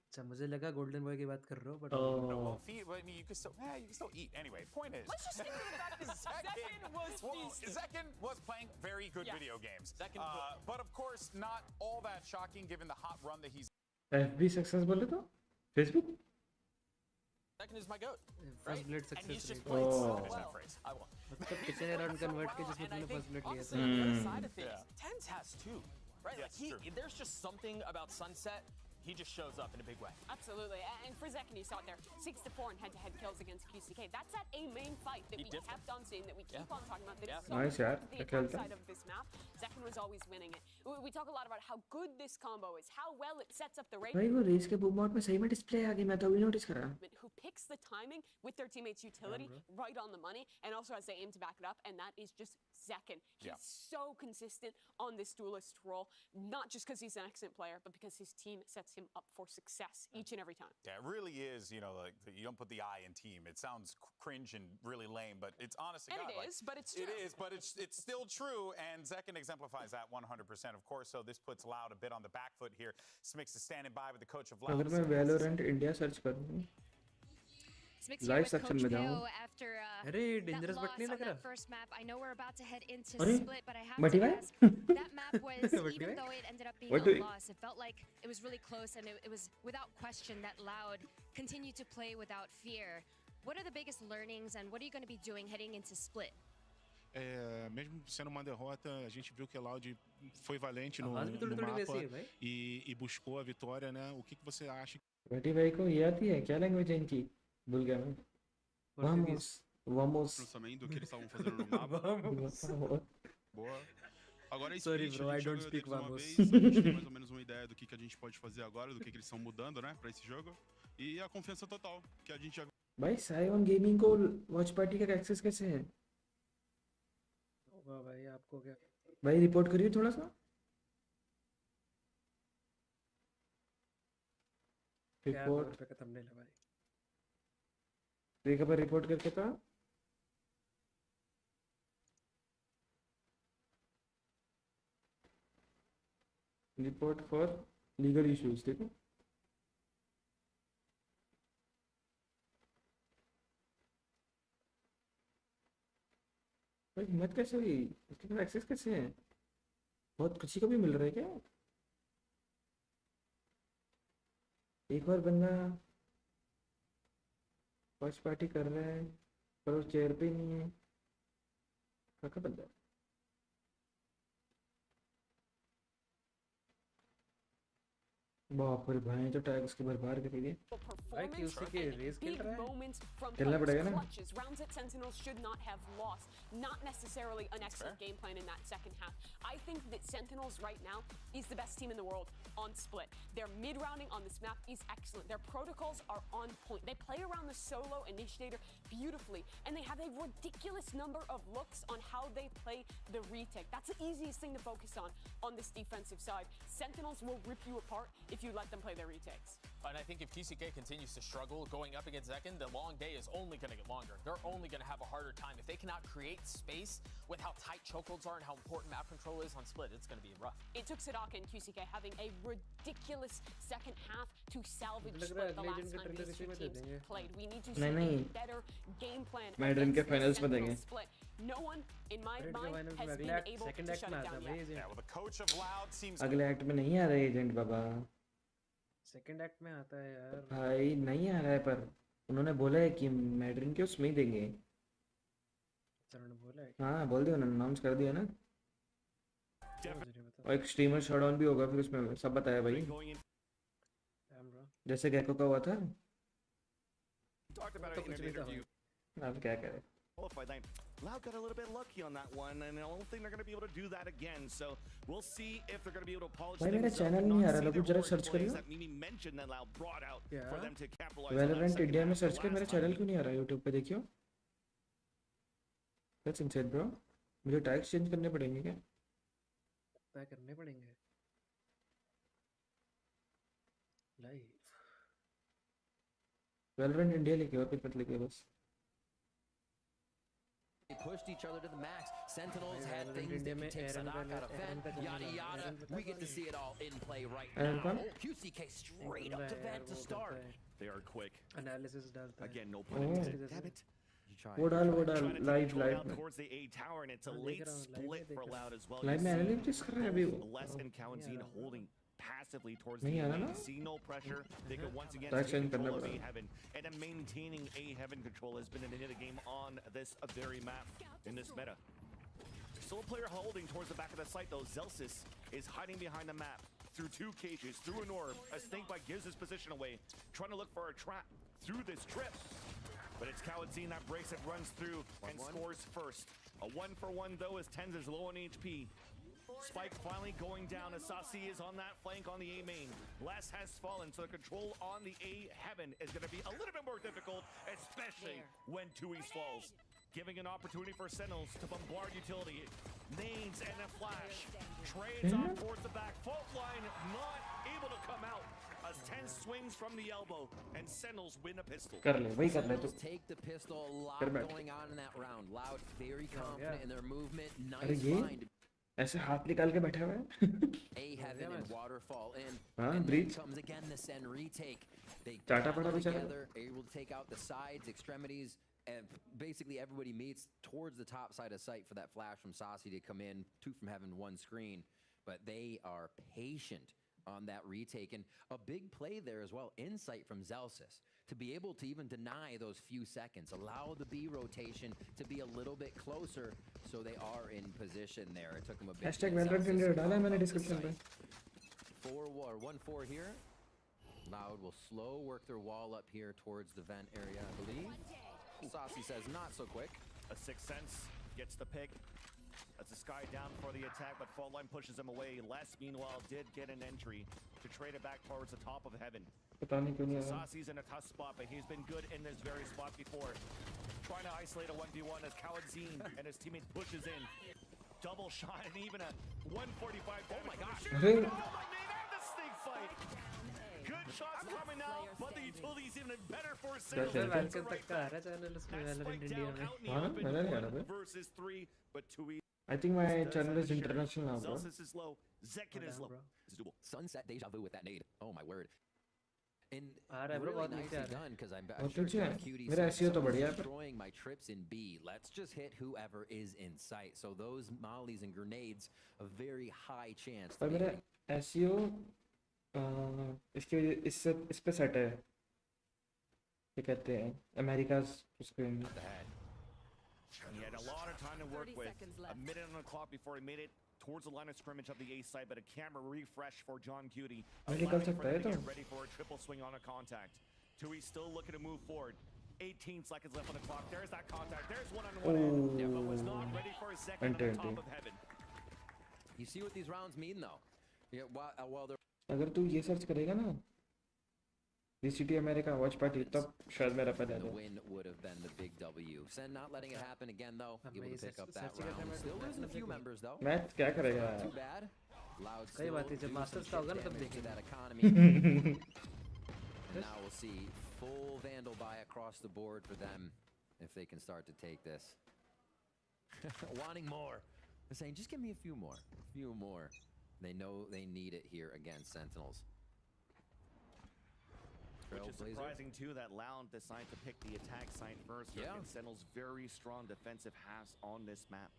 अच्छा मुझे लगा गोल्डन बॉय की बात कर रहे हो, but well, I mean, you can still eat. Anyway, point is, Let's just stick with the fact that Zekin was feasting. Zekin was playing very good video games. But of course, not all that shocking given the hot run that he's. FB success बोले तो? Facebook? Zekin is my goat. First blade And he's success just rate. played so Finish that well. phrase. I won. मतलब कितने round convert के जिसमें तुमने first blade लिया Honestly, था. on the other side of things, Tens has too. Right? Yes, Like there's just something about Sunset. He just shows up in a big way. Absolutely, and for Zekin, you saw it there, 6-4 in head-to-head kills against QCK. That's at a main fight that we kept on seeing, that we keep on talking about. That is so Nice, important yeah. to the attack side of this map. Zekin was always winning it. We talk a lot about how good this combo is, how well it sets up the rate. भाई वो race के boom out में सही में display आ गई, मैं तो अभी नोटिस कर रहा. Who picks the timing with their teammates' utility right on the money, and also as they aim to back it up, and that is just Zekin. He's so consistent on this duelist role, not just because he's an excellent player, but because his team sets him up for success each and every time. Yeah, it really is. You know, like you don't put the I in team. It sounds cringe and really lame, but it's honestly. And it is, but it's true. It is, but it's still true, and Zekin exemplifies that 100%, of course. So this puts Loud a bit on the back foot here. Smix is standing by with the coach of Loud. अगर मैं Valorant India search करूँ, Live section में जाऊँ. After अरे dangerous but नहीं लग रहा. first map, I know we're about to head into अरे split, but I have to ask. That map was, even though it ended up being a loss, it felt like it was really close, and it was without question that Loud continued to play without fear. What are the biggest learnings, and what are you going to be doing heading into split? Mesmo sendo uma derrota, a gente viu que a Loud foi valente no mapa e buscou a vitória, né? O que você acha? बेटी भाई को ये आती है क्या language है इनकी? भूल गया मैं. Vamos. Também do que eles estavam fazendo no mapa. Boa. Agora Sorry, bro, I don't speak vamos. A gente tem mais ou menos uma ideia do que a gente pode fazer agora, do que eles estão mudando, né, para esse jogo. E a confiança total que a gente já. भाई साइवन gaming को watch party का access कैसे है? होगा भाई, आपको क्या? भाई रिपोर्ट करिए थोड़ा सा. रिपोर्ट पे खत्म नहीं भाई. एक बार रिपोर्ट करके था. रिपोर्ट फॉर लीगल इश्यूज, ठीक है. भाई हिम्मत कैसे हुई? इसके पास एक्सेस कैसे है? बहुत किसी को भी मिल रहा है क्या? एक और बंदा वॉच पार्टी कर रहा है पर वो चेयर पे ही नहीं है। क्या बंदा है? बाप रे भाई जो टैग उसके बर्बाद कर दिए। भाई क्यूसी के रेस खेल रहा है। खेलना पड़ेगा ना। Rounds that Sentinels should not have lost. Not necessarily an excellent game plan in that second half. I think that Sentinels right now is the best team in the world on split. Their mid-rounding on this map is excellent. Their protocols are on point. They play around the solo initiator beautifully, and they have a ridiculous number of looks on how they play the retake. That's the easiest thing to focus on this defensive side. Sentinels will rip you apart if you let them play their retakes. And I think if QCK continues to struggle going up against Zekken, the long day is only going to get longer. They're only going to have a harder time. If they cannot create space with how tight chokeholds are and how important map control is on split, it's going to be rough. It took Sadaka and QCK having a ridiculous second half to salvage split the last time these two teams played. We need to see a better game plan against this split. No one, in my mind, has been able to shut it down yet. Yeah, well, the coach of Loud seems... अगले act में नहीं आ रहा है agent बाबा। Second act में आता है यार। भाई नहीं आ रहा है पर उन्होंने बोला है कि मैड्रिन के उसमें ही देंगे। उन्होंने बोला है। हाँ बोल दिया उन्होंने, अनाउंस कर दिया ना। और एक स्ट्रीमर शटडाउन भी होगा फिर उसमें, सब बताया भाई। जैसे गैको का हुआ था। तो कुछ भी था। अब क्या करें? Loud got a little bit lucky on that one, and I don't think they're going to be able to do that again. So we'll see if they're going to be able to polish भाई मेरा things channel नहीं आ रहा, लोग जरा search करियो। that Mimi mentioned that Loud brought out for them to capitalize on Valorant that India में second search कर, मेरा चैनल क्यों नहीं आ रहा YouTube पे देखियो। That's insane bro। मुझे टैग्स चेंज करने पड़ेंगे क्या? क्या करने पड़ेंगे? लाइव Valorant इंडिया लिखे और कुछ मत लिखे बस। They pushed each other to the max. Sentinels had things that could take Sadaka out of vent, yada yada. We get to see it all in play right now. Oh, QCK straight up to vent to start. They are quick. Analysis डालता है. Again, no pun intended. Damn it. वो डाल live में। Towards the A tower, and it's a late split for Loud as well. Live में analysis कर रहे हैं अभी वो। Les and Kawanzine holding passively towards नहीं the आ रहा A. ना? See no pressure. They could once again Tax take change करना control of A पड़ेगा। Heaven. And then maintaining A Heaven control has been the name of the game on this very map in this meta. Still a player holding towards the back of the site though. Zelsis is hiding behind the map through two cages, through an orb. A Snakebite gives his position away, trying to look for a trap through this trip. But it's Kawatzine that breaks it, runs through, and scores first. A 1-for-1 though as Tens is low on HP. Spike finally going down. Asasi is on that flank on the A main. Les has fallen, so the control on the A Heaven is going to be a little bit more difficult, especially when Tui's falls. Giving an opportunity for Sentinels to bombard utility. Nades and a flash. Trades off towards the back. Fault line not able to come out. As 10 swings from the elbow, and Sentinels win a pistol. कर ले, वही कर ले तू। Sentinels take the pistol. A lot going on in that round. Loud, very confident in their movement. Nice find. ऐसे हाथ निकाल के बैठा हुआ है। A Heaven and Waterfall in. हाँ, and breach। comes again the SEN retake. They चाटा पड़ा gather बेचारा। together, able to take out the sides, extremities, and basically everybody meets towards the top side of sight for that flash from Saucy to come in. 2 from Heaven, 1 screen. But they are patient on that retake. And a big play there as well, insight from Zelsis. To be able to even deny those few seconds, allow the B rotation to be a little bit closer, so they are in position there. It took them a bit. Hashtag Valorant India डाला है मैंने description पे। 1-4 here. Loud will slow work their wall up here towards the vent area, I believe. Saucy says not so quick. A Sixth Sense gets the pick. That's a Sky down for the attack, but Fault Line pushes him away. Les, meanwhile, did get an entry to trade it back towards the top of Heaven. पता नहीं क्यों नहीं आ रहा। Saucy's in a tough spot, but he's been good in this very spot before. Trying to isolate a 1v1 as Kawatzine and his teammate pushes in. Double shot and even a 145 damage. Oh my gosh. अरे The snake fight. Good shots coming out, but the utility is even better for Sentinels. Welcome तक का आ रहा है channel उसमें Valorant India में। हाँ ना, मैंने नहीं आ रहा भाई। Versus 3, but 2 I think my channel is international now, bro. Zelsis is low. Zekken is low. It's doable. Sunset deja vu with that nade. Oh my word. And रहा है bro, really बहुत नीचे आ nicely रहा है। done because I'm बहुत sure नीचे है। John Cutie मेरा said, SEO तो "Someone's बढ़िया है पर destroying my trips in B. Let's just hit whoever is in sight." So those mollies and grenades, a very high chance to पर be मेरा hitting. SEO इसके इससे इस पे सेट है, क्या कहते हैं, America's screen. He had a lot of time to work 30 with. seconds A left. minute on the clock before he made it towards the line of scrimmage of the A side, but a camera refresh for John Cutie, मैं निकल allowing सकता for है him to तो get ready for a triple swing on a contact. Tui still looking to move forward. 18 seconds left on the clock. There's that contact. There's one-on-one in. Yeah, but was not ready for a second on the top of heaven. You see what these rounds mean, though? Yeah, while they're अगर तू ये search करेगा ना VCT America watch party, तब शायद मेरा पता the है। win would have been the big W. Sen not letting it happen again, though. अब Able मैं to pick up that search करता round. हूँ, Still मैं losing a few देखूँ। members, though. मैथ क्या करेगा Not too यार? bad. Loud सही बात है, still जब do मास्टर्स some का होगा ना chip तब damage to देखेंगे। that economy. And now we'll see full Vandal buy across the board for them if they can start to take this. Wanting more. They're saying, just give me a few more. A few more. They know they need it here against Sentinels. Which is Trailblazer. surprising too that Loud decided to pick the attack side first. Yeah. Against Sentinel's very strong defensive halves on this map.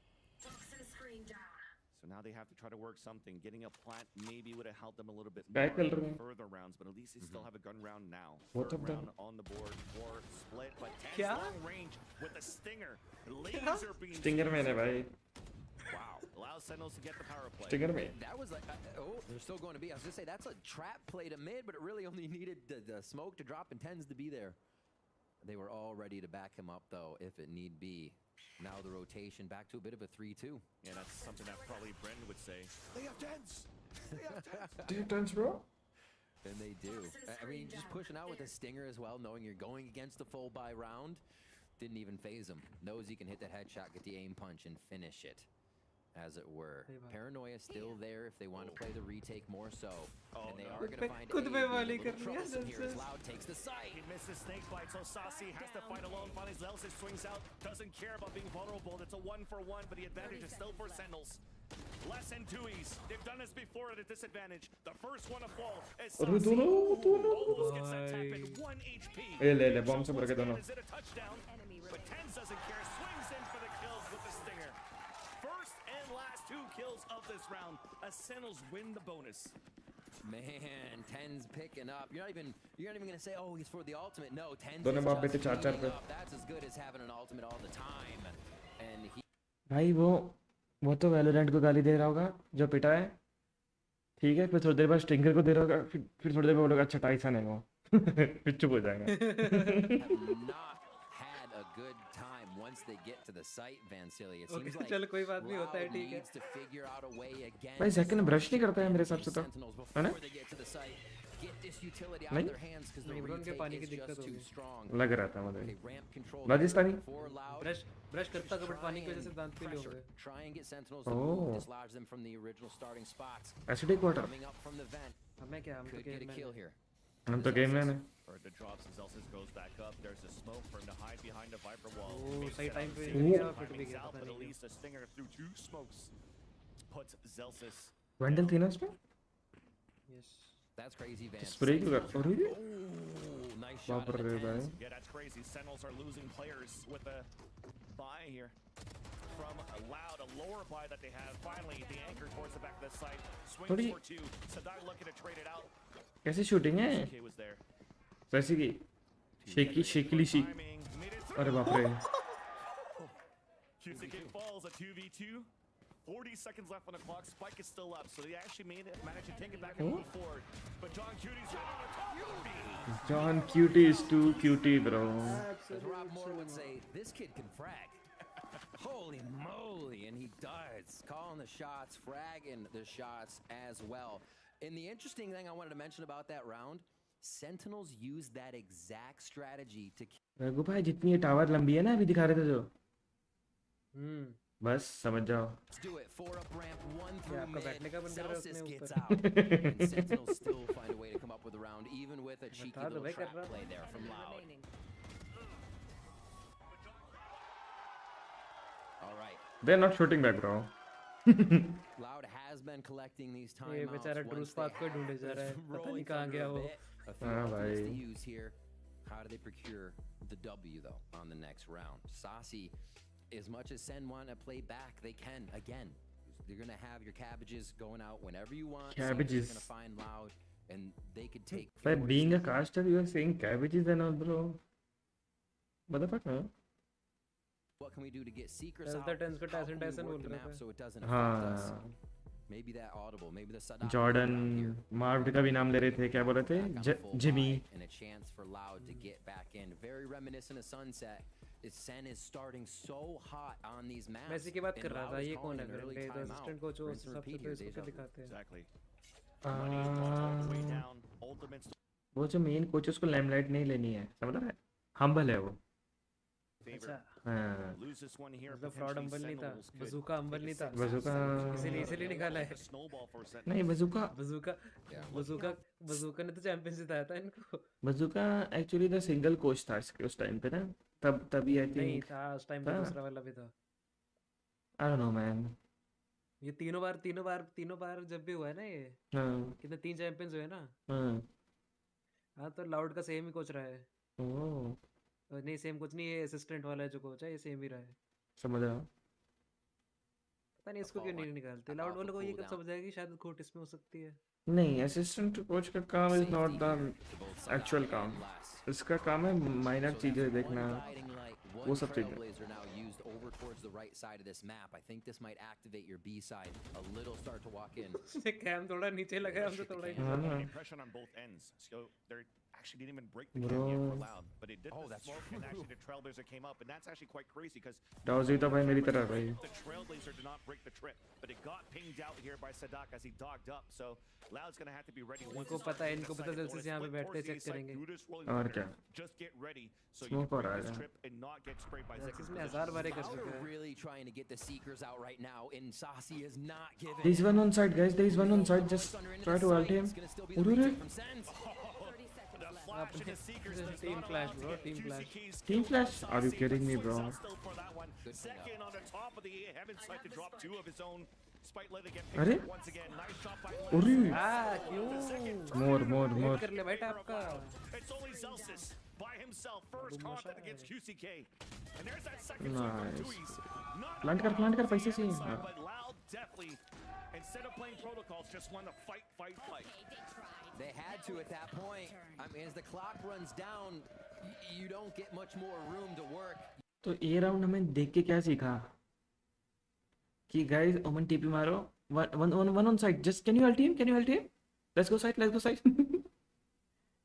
So now they have to try to work something. Getting a plant maybe would have helped them a little bit क्या more कर रहे in हैं? further rounds, but at least they still have a gun round now. Both Third of them. round on the board for split, but 10's क्या? long range with the stinger. Laser beam. Stinger में है भाई, Wow. Allows Sentinels to get the power play. Stinger में। That was like, oh, they're still going to be. I was going to say, that's a trap play to mid, but it really only needed the smoke to drop and tens to be there. They were all ready to back him up, though, if it need be. Now the rotation back to a bit of a 3-2. Yeah, that's something that probably Brendan would say. They have 10s. They have 10s. Do you turns bro? And they do. I mean, just pushing out with a stinger as well, knowing you're going against the full buy round. Didn't even phase him. Knows he can hit that headshot, get the aim punch, and finish it, as it were. Paranoia still there if they want to play the retake more so. And they are going to find खुद पे वाली a कर little रही है troublesome here as Zelsus। Loud takes the site. He misses snake bite, so Saucy has to fight alone. Finally, Zelsis swings out, doesn't care about being vulnerable. It's a 1-for-1, but the advantage is still for Sentinels. Less than Tui's. They've done this before at a disadvantage. The first one to fall is अरे Saucy. दोनों Almost gets that tap in 1 HP. ले bomb से भर के दोनों। Is it a touchdown? But Tens doesn't care. Swings in for the kills with the stinger. First and last 2 kills of this round. As Sentinels win the bonus. Man, Tens picking up. You're not even going to say, oh, he's for the ultimate. No, Tens दोनों is बाप just बेटे 4-4 heating पे। up. That's as good as having an ultimate all the time. And he भाई वो तो Valorant को गाली दे रहा होगा जो पिटा है, ठीक है, फिर थोड़ी देर बाद स्टिंगर को दे रहा होगा, फिर थोड़ी देर बाद बोलेगा अच्छा टाइसन है वो। फिर चुप हो जाएगा। have not had a good time once they get to the site, Vansili. It seems like चलो कोई बात नहीं, होता है, Loud ठीक है। needs to figure out a way again. भाई सेकंड ब्रश नहीं करता है मेरे हिसाब से तो, Sentinels है ना? before they get to the site. Get this utility out नहीं? of their hands because the नहीं, bro, उनके पानी retake की is दिक्कत just too होगी। strong. लग रहा था मुझे। Okay, ramp control Rajasthani? for Loud. Brush करता कबड्डी पानी की वजह से दांत पीले हो Pressure. गए। Try and get Sentinels to move, Oh. dislodge them from the original starting spots. Acidic water, Coming up from the vent. अब मैं क्या, हम तो Could get a game kill में here. हम तो गेम में हैं। Or the drops as Zelsis goes back up. There's a smoke for him to hide behind a Viper wall. Oh, Makes सही it time out पे safe. निकल गया, Timing's fit भी गया, out, पता but at नहीं least a stinger through 2 smokes puts Zelsis. Vandal थी ना उसमें? क्यों। Yes. That's crazy, Vance. Spray क्यों कर? अरे Oh, nice shot. बाप at the रे 10s. भाई। Yeah, that's crazy. Sentinels are losing players with a buy here. From a Loud, a lower buy that they have. Finally, the anchor towards the back of the site. Swings थोड़ी- for 2. Sadai looking to trade it out. कैसी shooting है? K was there. कैसी की? शेकली सी। Timing, made it अरे through. बाप रे। Cusick it falls, a 2v2. 40 seconds left on the clock. Spike is still up, so they actually managed to take it back and move forward. But John Cutie's right on the top of the beam. John cutie is too cutie, bro. As Rob Moore would say, this kid can frag. Holy moly, and he does. Calling the shots, fragging the shots as well. And the interesting thing I wanted to mention about that round, Sentinels used that exact strategy to Raghu भाई जितनी ये tower लंबी है ना अभी दिखा रहे थे जो, बस समझ जाओ। Let's do it. 4 up ramp, 1 ये through आपका mid. बैठने का बंद कर रहा है Celsius उसने gets ऊपर। out. And Sentinels still find a way to come up with a round, even with a cheeky बता दो little भाई कर trap रहा। play there from Loud. remaining. All right. They're not shooting back, bro. Loud has has been collecting these ये timeouts बेचारा once ड्रूस they path को ढूंढे जा have रहा है this पता नहीं rolling कहाँ thunder गया a वो bit. A few हाँ ultimates to भाई। use here. How do they procure the W though on the next round? Saucy, as much as Sen want to play back, they can again. You're gonna have your cabbages going out whenever you want. Cabbages. You're gonna find Loud, and they could take. By 4 to being a 6. caster, you are saying cabbages and all, bro. Motherfucker. What can we do to get secrets Does out? the tens को How Tyson can we Tyson work बोल the रहा map था। so it doesn't affect us? हाँ Maybe that audible, maybe the Sadat Jordan around here. मार्व का भी नाम ले रहे थे, क्या बोल रहे थे? Back on the full Jimmy. ride and a chance for Loud to get back in. Very reminiscent of Sunset. Sen is starting so hot on these maps. मैं इसी की बात and कर रहा Loud था is ये calling कौन है an फिर early इनका timeout. असिस्टेंट कोच हो Rinse and सबसे repeat तो here, इसको deja vu. दिखाते हैं Exactly. Money all the way down. Ultimates वो जो मेन कोच है उसको लाइमलाइट नहीं लेनी है, समझ रहा है? हम्बल है वो। अच्छा हाँ lose this one here. मतलब फ्रॉड potentially अंबल नहीं था Sentinels could बजूका अंबल नहीं था बजूका इसीलिए निकाला है snowball for Sentinels. नहीं बजूका बजूका ने तो चैंपियंस जिताया था इनको बजूका एक्चुअली द सिंगल कोच था उस टाइम पे ना, तभी आई नहीं थिंक था उस टाइम पे दूसरा वाला भी था आई डोंट नो मैन। ये तीनों बार जब भी हुआ है ना ये हाँ कितने 3 चैंपियंस हुए ना हाँ हाँ तो लाउड का सेम ही कोच रहा है ओह नहीं सेम कोच नहीं ये असिस्टेंट वाला है जो कोच है ये सेम ही रहा है समझ रहा हूँ। पता नहीं इसको क्यों नहीं निकालते लाउड वालों को ये कब समझ आएगी शायद खोट इसमें हो सकती है नहीं असिस्टेंट कोच का काम इज नॉट द एक्चुअल काम, इसका काम है माइनर चीजें देखना, वो सब चीजें। Trailblazer now used over towards the right side of this map. I think this might activate your B side. A little start to walk in. उसने कैम थोड़ा नीचे लगाया हमसे थोड़ा ही हाँ ना Pressure on both ends. So they actually didn't even break the Bro. cam yet for Loud, but it did the smoke, and actually the Trailblazer came up, and that's actually quite crazy because डाउजी तो भाई मेरी तरह भाई। the Trailblazer did not break the trip, but it got pinged out here by Sadak as he dogged up. So Loud's gonna have to be ready. इनको पता है इनको पता जल्दी से यहाँ पे बैठते चेक करेंगे और क्या Just get ready so you Smoke can और break आ this गया। trip and not get sprayed by Axis Ziggs. में 1000 बारे कर Loud चुका are है really trying to get the seekers out right now, and Saucy is not giving. there is one on side guys, there is one on side, just try to ult him। उरे team flash bro team flash team flash, are you kidding me bro? Second on the top of the heaven side to drop 2 of his own. Spite let it get अरे picked up once again. Nice shot by उरे क्यों मोर कर ले भाई आपका It's only Celsius by himself. First contact against QCK. And there's that second shot from Nice. Tui's. Not plant कर पैसे से। but Loud definitely, instead of playing protocols, just want to fight. They had to at that point. I mean, as the clock runs down, you don't get much more room to work. तो ये round हमें देख के क्या सीखा कि guys Omen TP मारो, one on side, just can you ult him, let's go side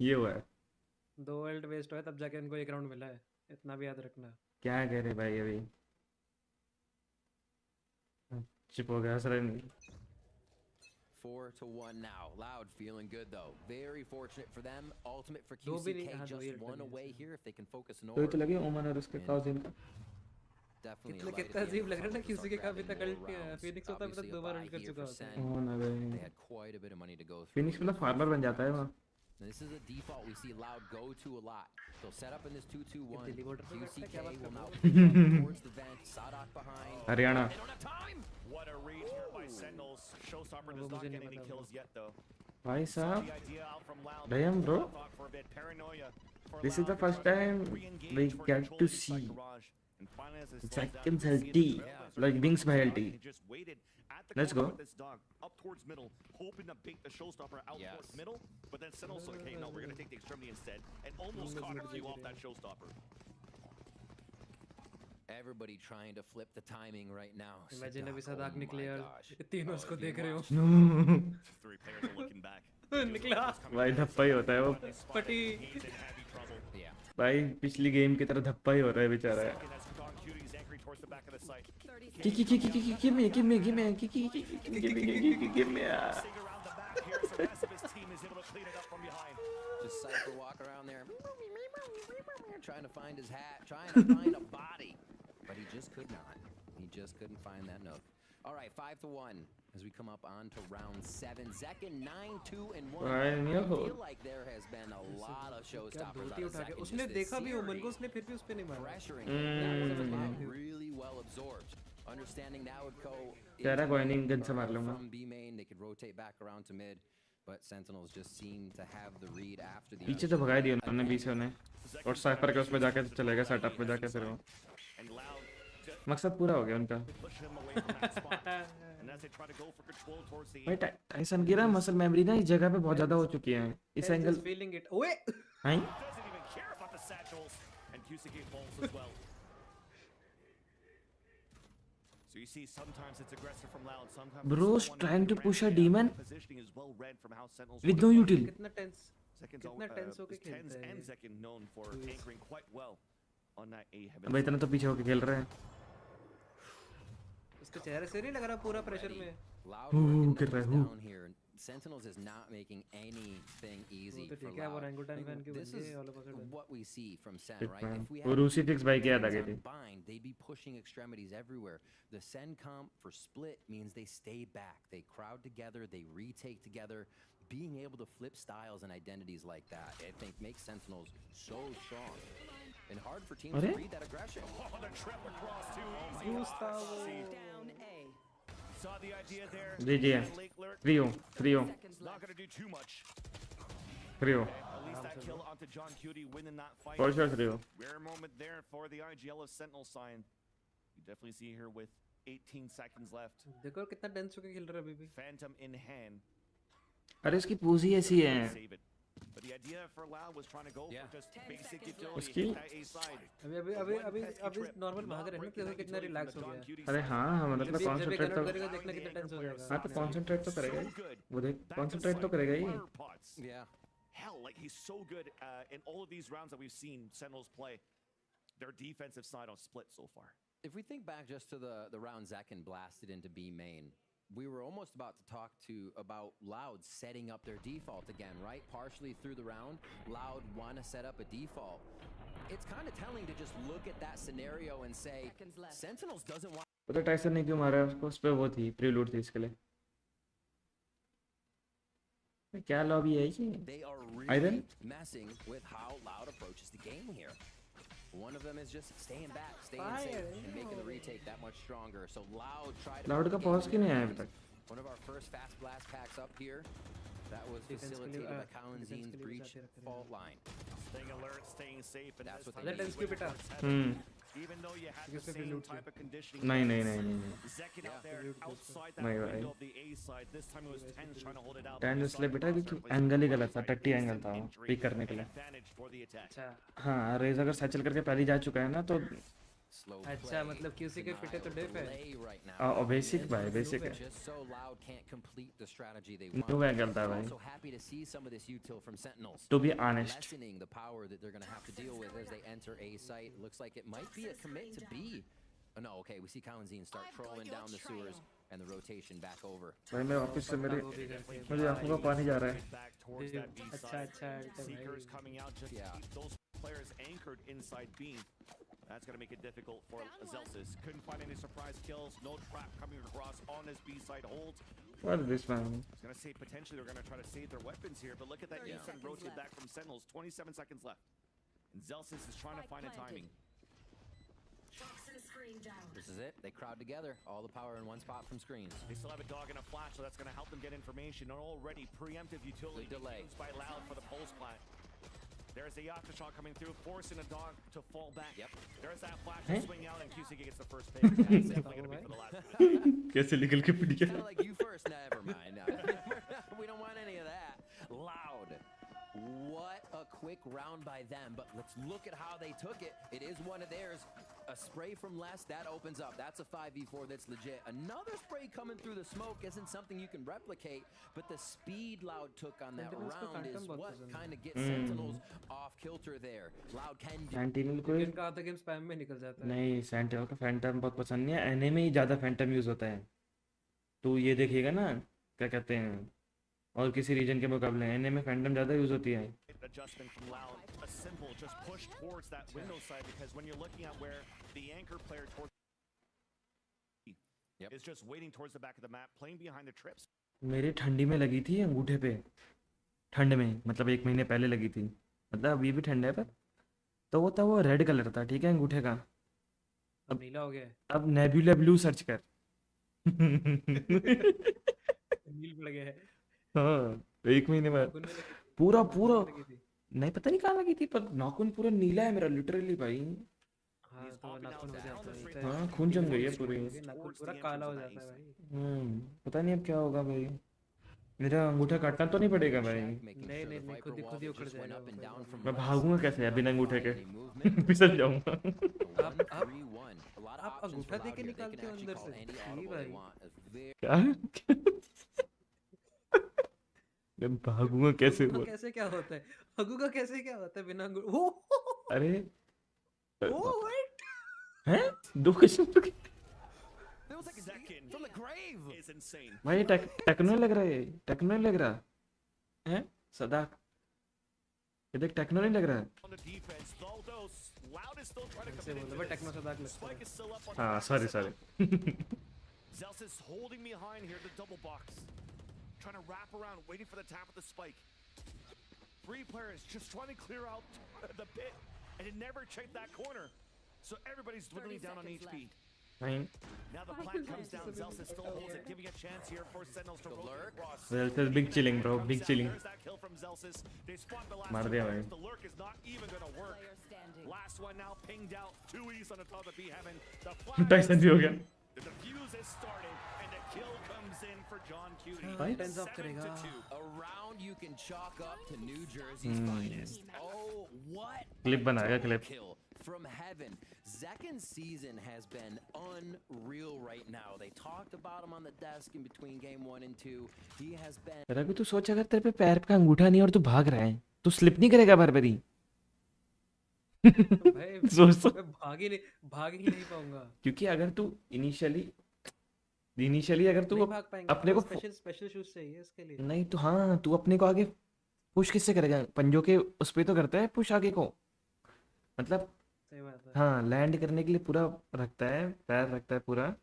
ये हुआ है। 2 अल्ट वेस्ट हुआ तब जाके इनको 1 राउंड मिला है इतना भी याद रखना क्या कह रहे भाई अभी चिप हो गया sir. 4-1 now. Loud feeling good though. Very fortunate for them. Ultimate for दो भी नहीं, QCK. हाँ, दो Just ही one रखते away हैं। here if they can focus तो ये तो north. लगे ओमन और उसके काउजिन का। Definitely कितना अजीब लग रहा है ना किसी के का अभी तक अल्ट किया है फिनिक्स होता है अभी तक 2 बार अल्ट कर चुका होता है ओह ना They भाई, had quite a bit of money to go through. Phoenix मतलब फार्मर बन जाता है वहाँ। This is a default we see Loud go to a lot. They'll set up in this 2-2-1. Delhi border पे बैठता है, क्या QCK बात will कर now रहे push up towards the vent. Sadak behind. Haryana They don't have time. What a read here by Sentinels. Showstopper does not मुझे get नहीं any पता kills yet though. भाई The साहब, idea out from Loud. damn bro, Thought for a bit. Paranoia for this is the Loud. first time Re-engage we for get control to of the side see garage. And finally, as it slows seconds down, you see LT, the Trailblazers like Bings by coming LT. out. He just waited at the Let's corner go. with this dog up towards middle, hoping to bait the Showstopper out Yes. towards middle. But then Sentinels like, hey, no, we're gonna take the extremity instead, and almost caught a few off that Showstopper. Everybody trying to flip the timing right now. Imagine अभी Sadak, सदाक oh निकले my और gosh. तीनों Oh, उसको if you देख रहे हो watch- 3 players are looking back. निकला भाई धप्पा ही होता है वो पटी He's in heavy trouble. Yeah. भाई, पिछली गेम की तरह धप्पा ही हो रहा है बेचारा। Second as Don Cutie is anchoring towards the back of the site. give me Sing around the back here, so the rest of his team is able to clean it up from behind. Just Cypher walk around there, trying to find his hat, trying to find a body, but he just could not. He just couldn't find that nook. All right, 5-1 as we come up on to round 7. Zekin 9-2-1. I feel like there has been a lot of क्या showstoppers dhoti out of उठा के Zekin उसने just this देखा भी ओमन को series. उसने फिर भी उस पे नहीं मारा Pressuring him. That was Mm. really well absorbed. understanding that would go कह रहा कोई नहीं गन से मार लूंगा from B main. They could rotate back around to mid, but Sentinels just seem to have the read after the. पीछे तो भगा दिया उन्होंने बीच से उन्हें और साइपर के उस पे जाके चलेगा सेटअप पे जाके फिर वो मकसद पूरा हो गया उनका भाई टाइसन की ना मसल मेमोरी ना इस जगह पे बहुत ज्यादा हो चुकी है इस एंगल फीलिंग इट ओए हां So you see sometimes it's aggressive from Loud, sometimes Bro's trying to push a demon positioning is well read from how Sentinels with no util. कितना टेंस कितना टेंस होके खेलता है and Zekin known for anchoring quite well on that A heaven. अब इतना तो पीछे होके खेल रहे हैं उसके चेहरे से नहीं लग रहा पूरा प्रेशर में Loud working down here. Sentinels is not making anything easy for Loud. This is what we see from Sen, right? If we had combined, they'd be pushing extremities everywhere. The Sen comp for split means they stay back. They crowd together, they retake together. Being able to flip styles and identities like that, I think makes Sentinels so strong. And hard for teams to read that aggression. Oh, the trip across too easy. Down A. Saw the idea there. GG. Trio. Not going to do too much. Trio. At least that kill onto John Cutie winning that fight. For sure Trio. Rare moment there for the IGL of Sentinel sign. You definitely see here with 18 seconds left. देखो कितना tense होके खेल रहा है अभी भी Phantom in hand. अरे इसकी पोजी ऐसी है But the idea for Lau was trying to go for just basic utility उसकी that A side. अभी नॉर्मल भाग रहे हैं ना तो कितना रिलैक्स हो गया अरे हाँ मतलब कंसंट्रेट तो करेगा देखना कितना टेंस हो जाएगा हाँ तो कंसंट्रेट तो करेगा ही वो देख कंसंट्रेट तो करेगा ही Yeah. Hell, like he's so good in all of these rounds that we've seen Sentinels play. Their defensive side on split so far. If we think back just to the round Zekin blasted into B main, we were almost about to talk about Loud setting up their default again, right? Partially through the round, Loud want to set up a default. It's kind of telling to just look at that scenario and say, Sentinels doesn't want. पता Tyson ने क्यों मारा उसको उस पे वो थी prelude थी इसके लिए क्या लॉबी है ये They are really messing with how Loud approaches the game here. One of them is just staying back, staying safe, and making the retake that much stronger. So Loud tried to. Loud का pause क्यों नहीं आया अभी तक? One of our first fast blast packs up here. That was facilitated by Kalenzin's breach fault line. Staying alert, staying safe, and that's what they need. Even though you had the same type of conditioning. नहीं Zekin out there outside that window of the A side. This time it was 10 trying to hold it out. 10 इसलिए बेटा क्योंकि angle ही गलत था टट्टी angle था pick करने के लिए हाँ रेज अगर सैचल करके पहले जा चुका है ना तो अच्छा मतलब QC के पिटे तो डिफ है बेसिक भाई बेसिक है नो एंगल था भाई to be honest the power that they're going to have to deal with as they enter A site. Looks like it might be a commit to B. Oh no, okay, we see Kalenzen start trolling down the sewers and the rotation back over. भाई मैं वापस से मुझे आंखों का पानी जा रहा है अच्छा Seekers coming out just those players anchored inside B. That's going to make it difficult for Zelsis. Couldn't find any surprise kills. No trap coming across on this B side hold. What is this man? I was going to say potentially they're going to try to save their weapons here, but look at that Ethan rotate back from Sentinels. 27 seconds left. And Zelsis is trying to find a timing. This is it. They crowd together. All the power in one spot from screens. They still have a dog and a flash, so that's going to help them get information. And already preemptive utility delay by Loud for the pulse plant. There's the Yakuza shot coming through, forcing a dog to fall back. Yep. There's that flash to swing out, and QC gets the first pick. That's definitely going to be for the last minute. कैसे निकल के पिट गया? Kind of like you first. Never mind. We don't want any of that. Loud. What a quick round by them, but let's look at how they took it. It is one of theirs. A spray from Les, that opens up. That's a 5v4 that's legit. Another spray coming through the smoke isn't something you can replicate, but the speed Loud took on that round is what kind of gets Sentinels off kilter there. Loud can do. Sentinel को इनका आधा game spam में निकल जाता है नहीं sentinel का Phantom बहुत पसंद नहीं है एने में ही ज़्यादा फैंटम यूज़ होता है तो ये देखिएगा ना क्या कहते हैं और किसी रीजन के मुकाबले एने में फैंटम ज़्यादा यूज़ होती है Adjustment from Loud, a simple just push towards that window side because when you're looking at where the anchor player towards is just waiting towards the back of the map, playing behind the trips. मेरे ठंडी में लगी थी अंगूठे पे ठंड में मतलब 1 महीने पहले लगी थी मतलब अभी भी ठंड है पर तो वो था वो रेड कलर था ठीक है अंगूठे का अब नीला हो गया है। अब नेबुला ब्लू सर्च कर। नील पड़ गया है। हाँ 1 महीने बाद नाखून में लगी थी। पूरा नाखून पूरा में लगी थी। नहीं पता नहीं कहाँ लगी थी पर नाखून पूरा नीला है मेरा लिटरली भाई। हाँ तो नाखून हो जाता है। हाँ खून जम गई है पूरी। नाखून पूरा काला हो जाता है भाई। पता नहीं अब क्या होगा भाई। मेरा अंगूठा काटना तो नहीं पड़ेगा भाई। नहीं नहीं नहीं खुद ही उखड़ जाएगा। मैं भागूंगा कैसे यार बिना अंगूठे के फिसल जाऊंगा। आप अंगूठा दे के निकालते हो अंदर से? नहीं भाई। क्या मैं भागूंगा कैसे अंगूठा वो? कैसे क्या होता है? अंगूठा कैसे क्या होता है बिना अंगूठा? अरे ओ वेट। हैं 2 question Second from the grave is insane. भाई टेक्नो लग रहा है। टेक्नो लग रहा है सदाक। ये देख टेक्नो नहीं लग रहा है। On the defense, although Loud is still trying to ऐसे come बोलो into भाई this. टेक्नो सदाक लगता Spike है। is still up on हाँ the sorry Zealous is holding behind here, the double box. Trying to wrap around, waiting for the tap of the spike. 3 players just trying to clear out the pit, and it never checked that corner. So everybody's dwindling down on HP. नहीं Now the plant comes down, Zealous still holds it, giving a chance here for Sentinels to rotate across. Zealous big chilling bro big chilling। There's that kill from Zealous. They spot the last मार two दिया players. भाई। The lurk is not even gonna work. Last one now pinged out. 2 E's on the top of B heaven. The flash. Tyson भी हो गया। The defuse is started, and the kill comes in for John Cutie. भाई 7 to 2. A round you can chalk up to New Jersey's finest. Oh, what clip बनाएगा clip. kill from heaven. Zekin's season has been unreal right now. They talked about him on the desk in between game 1 and 2. He has been Raghu तू सोच अगर तेरे पे पैर का अंगूठा नहीं और तू भाग रहा है तू स्लिप नहीं करेगा बार-बारी? भाई सोच तो। मैं भाग ही नहीं पाऊंगा। क्योंकि अगर तू इनिशियली अगर तू नहीं भाग पाएंगे। अपने को स्पेशल शूज चाहिए इसके लिए। नहीं तो हाँ तू अपने को आगे पुश किससे करेगा? पंजों के उस पे तो करता है पुश आगे को। मतलब सही बात है। हाँ लैंड करने के लिए पूरा रखता है पैर रखता है पूरा।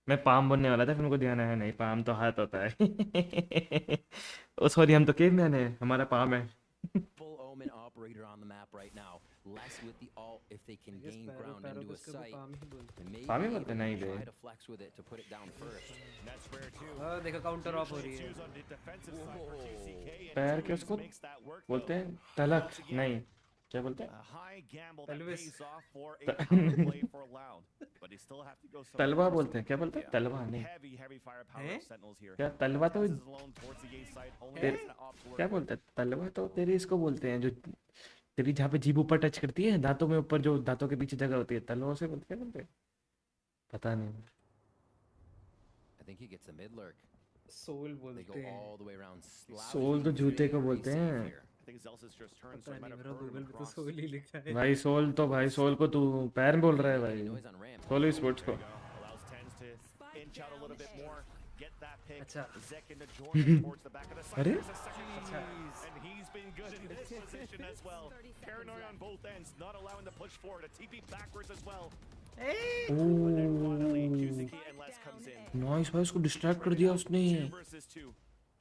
मैं पाम बोलने वाला था फिर मेरे को ध्यान आया नहीं पाम तो हाथ होता है। ओ सॉरी हम तो केवमैन है हमारा पाम है। full omen operator on the map right now. Less with the alt if they can gain ground into a site. And maybe पाम ही बोलते even नहीं try bay. to flex with it to put it down first. That's rare too. हाँ देखो counter of हो रही है। Choose on the defensive side for TCK, and पैर 2 के E's उसको makes that work, बोलते though. हैं तलक नहीं क्या बोलते हैं? A high gamble that Pelvis. pays off for a power play for Loud, but they still have to go somewhere तलवा else. बोलते हैं क्या बोलते हैं? Yeah. तलवा नहीं Heavy firepower हैं? of Sentinels here. क्या तलवा तो This is alone towards the A side, only तेरे- has to opt to क्या work. बोलते हैं? तलवा तो तेरे इसको बोलते हैं जो तेरी जहाँ पे जीभ ऊपर टच करती है दांतों में ऊपर जो दांतों के पीछे जगह होती है तलवा से बोलते क्या बोलते हैं? पता नहीं। I think he gets a mid lurk. Soul They बोलते go हैं। all the way around. Loud Soul is तो being जूते very, को very बोलते safe हैं। here. I think Zealous just turned, so पता he might नहीं have मेरा heard him गूगल पे तो across. सोल ही लिखा है। भाई सोल तो भाई सोल को तू पैर में बोल रहा है भाई। Noise on ramp. Soul sports को। Allows Tens to inch out a little bit more, get that pick. अच्छा। Zek into Jordan towards the back of the side. अरे? There's a second shot, and he's been good in this position as well. Paranoid on both ends, not allowing the push forward. A TP backwards as well. And then finally, QCK and Les comes in. Nice भाई उसको distract कर दिया उसने। 2 versus 2.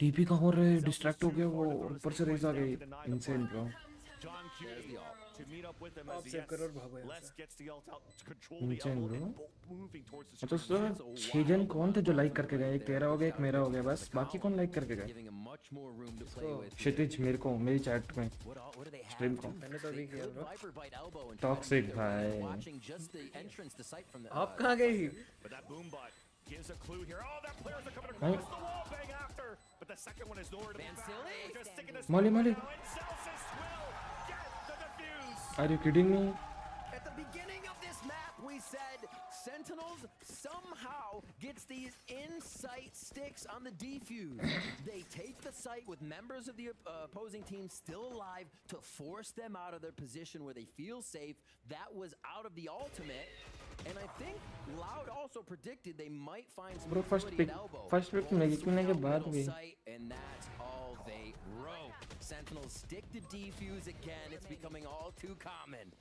TP कहाँ हो रहा है? Distract हो गया वो ऊपर से रेस आ गई। Insane bro. John Cutie to meet up with him आप as he सेव करो और gets भागो यहाँ Les से। gets the ult out to control the Insane, elbow bro. and both moving towards the अच्छा screen. तो 6 जन कौन थे जो लाइक करके गए? एक तेरा हो गया एक मेरा हो गया बस। बाकी कौन लाइक करके गए? Giving him much more room to play with. क्षितिज मेरे को मेरी चैट में What do they have? Stream को। मैंने तो अभी किया Good bro. Viper bite elbow and Toxic they're भाई। watching just the entrance to sight from the. आप कहाँ गई? But that boom bot gives a clue here. Oh, that players are coming Right. across the wall bang after. But the second one is nowhere to be Van found. Silly. They're just sticking this Molly, one Molly. now, and Celsius will get the defuse. Are you kidding me? At the beginning of this map, we said Sentinels somehow gets these in-sight sticks on the defuse. They take the site with members of the opposing team still alive to force them out of their position where they feel safe. That was out of the ultimate. And I think Loud also predicted they might find some Bro, first utility pick- at elbow. first pick Only make के swing out बाद middle भी। sight, and that's all they wrote. Sentinels stick to defuse again. It's becoming all too common.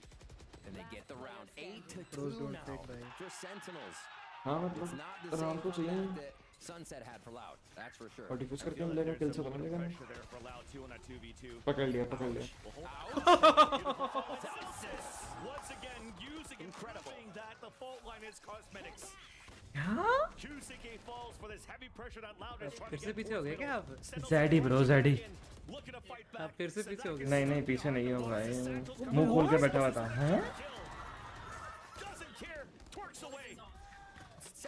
And they get the round 8 to 2 Pros don't now take, bhai. for Sentinels. हाँ It's मतलब not the round same तो चाहिए। comeback that Sunset had for Loud, that's for sure. और diffuse करके मिलेगा किल से बना लेगा ना Pressure there for Loud 2 on that 2v2. पकड़ लिया Once again, using incredible that the fault line is cosmetics. हाँ QCK falls for this heavy pressure that Loud is trying फिर to से get पीछे हो गए क्या आप? ज़ैडी ब्रो ज़ैडी looking to fight आप back. फिर से पीछे हो गए? नहीं नहीं पीछे नहीं हो भाई मुंह खोल के बैठा हुआ था हैं Doesn't care, twerks away.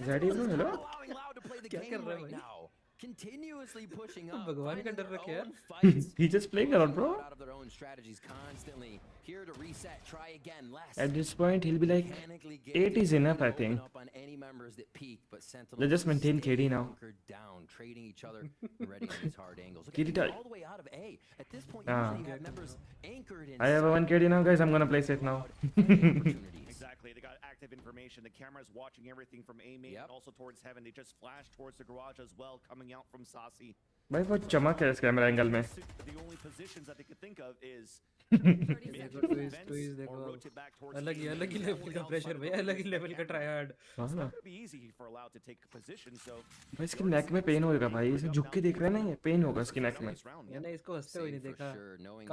ज़ैडी bro hello Allowing Loud to play the क्या game कर रहा है right भाई? now. Continuously pushing up. भगवान का डर finding रखे their यार। own fights. he just playing around bro Out of their own strategies constantly. Here to reset, try again, less. at this point he'll be like Mechanically 8 is enough I open think up on any members that peak, but Sentinels let's just maintain stay KD now bunkered down, trading each other ready on these hard angles. Look KD at tight. all the way out of A. At this point, Ah. usually you have members anchored in I have a 1 KD now guys I'm gonna play safe now opportunities. Exactly, they got active information. The camera's watching everything from A main and also towards heaven. They just flashed towards the garage as well, coming out from Sasi. भाई बहुत चमक है इस camera angle में The only positions that they could think of is देखो twist देखो अलग ही level का प्रेशर भाई अलग ही लेवल का ट्रायड हाँ ना be easy for Loud to take position. So भाई इसकी नेक में पेन होगा भाई इसे झुक के देख रहे हैं ना ये पेन होगा इसकी नेक में यार ना इसको हंसते हुए नहीं देखा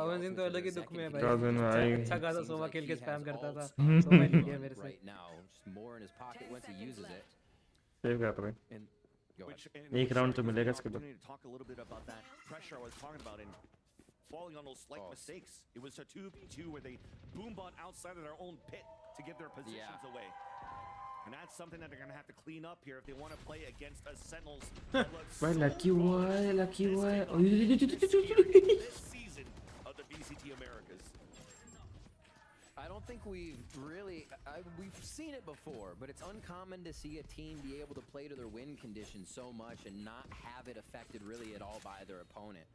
कावन सिंह तो अलग ही दुख में है भाई कावन भाई अच्छा खासा सोमा खेल के स्पैम करता था सोमा ले लिया मेरे से Right now, just more in his pocket once he uses it. Save कर रहे हैं And go ahead. एक राउंड तो मिलेगा इसके बाद opportunity to talk a little bit about that pressure I was talking about and falling on those slight mistakes. It was a 2v2 where they boombot outside of their own pit to give their positions away. And that's something that they're going to have to clean up here if they want to play against a Sentinels. भाई lucky हुआ है this season of the VCT Americas. I don't think we've seen it before, but it's uncommon to see a team be able to play to their win conditions so much and not have it affected really at all by their opponent.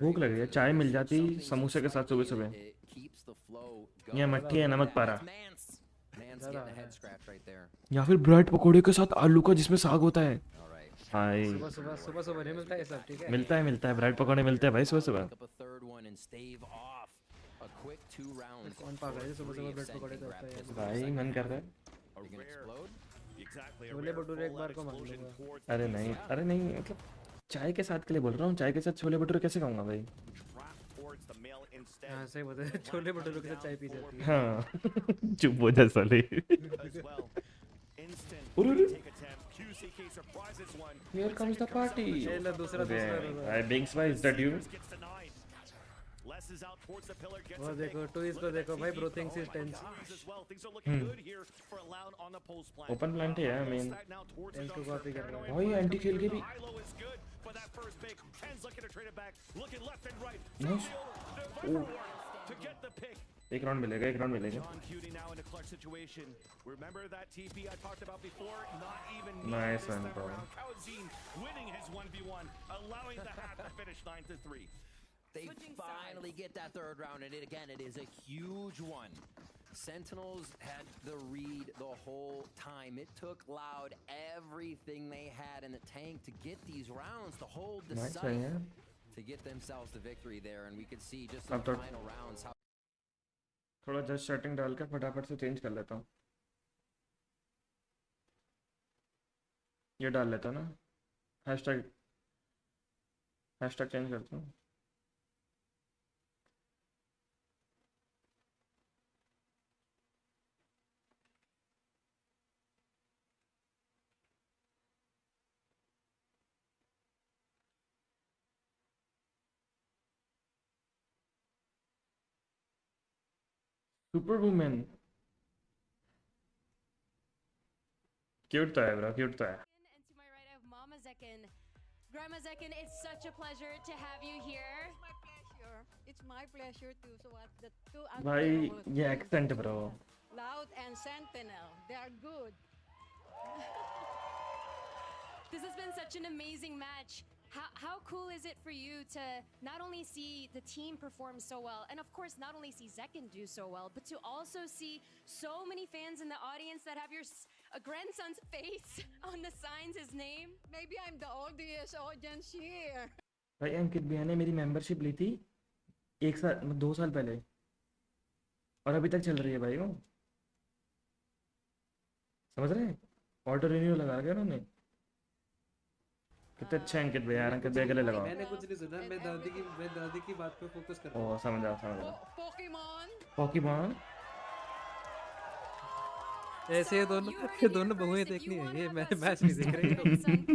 भूख लग रही है चाय मिल जाती समोसे के साथ सुबह सुबह या मट्टी है नमक पारा Man's getting a head scratch right there. या फिर ब्रेड पकोड़े के साथ आलू का जिसमें साग होता है All right. हाय सुबह नहीं मिलता है सब ठीक है मिलता है ब्रेड पकोड़े मिलते हैं भाई सुबह सुबह Pick up a third one and stave off a quick 2 rounds. कौन पागल है सुबह ब्रेड पकौड़े करता है भाई मन कर रहा है You're gonna explode? Exactly. Chole bhature एक बार को मार लूंगा अरे नहीं मतलब चाय के साथ के लिए बोल रहा हूँ चाय के साथ छोले भटूरे कैसे खाऊंगा भाई हाँ सही बता छोले भटूरे के साथ चाय पी जाती है हाँ चुप हो जा साले Here comes the party. दूसरा Hi Binks, why is that you? वो देखो ट्विस्ट को देखो भाई bro things is Tense open plant है आई मीन टेंस को कॉपी कर रहा है भाई एंटी खेल के भी नाइस एक राउंड मिलेगा nice one bro They finally get that third round, and it is a huge one. Sentinels had the read the whole time. It took Loud everything they had in the tank to get these rounds, to hold the site, to get themselves the victory there, and we could see just in the final rounds how. थोड़ा just setting डाल के फटाफट से change कर लेता हूँ ये डाल लेता ना हैशटैग चेंज करता हूँ Superwoman. Cute तो है bro, cute तो है. And to my right, I have Mama Zekin. Grandma Zekin, it's such a pleasure to have you here. It's my pleasure to. So what the two भाई ये accent bro. Loud and Sentinel, they are good. This has been such an amazing match. How cool is it for you to not only see the team perform so well, and of course not only see Zekin do so well, but to also see so many fans in the audience that have your grandson's face on the signs, his name? Maybe I'm the oldest audience here. भाई अंकित भैया ने मेरी membership ली थी 2 साल पहले और अभी तक चल रही है भाई वो समझ रहे हैं ऑटो रिन्यू लगा रखा है उन्होंने कितने अच्छे अंकित भैया यार, अंकित भैया गले लगाओ। मैंने कुछ नहीं सुना, मैं दादी की बात पे फोकस कर रहा हूँ। ओ समझ आओ। पोकेमॉन ऐसे ये दोनों बहुएं देखनी है, ये मैं मैच नहीं देख रही हूँ।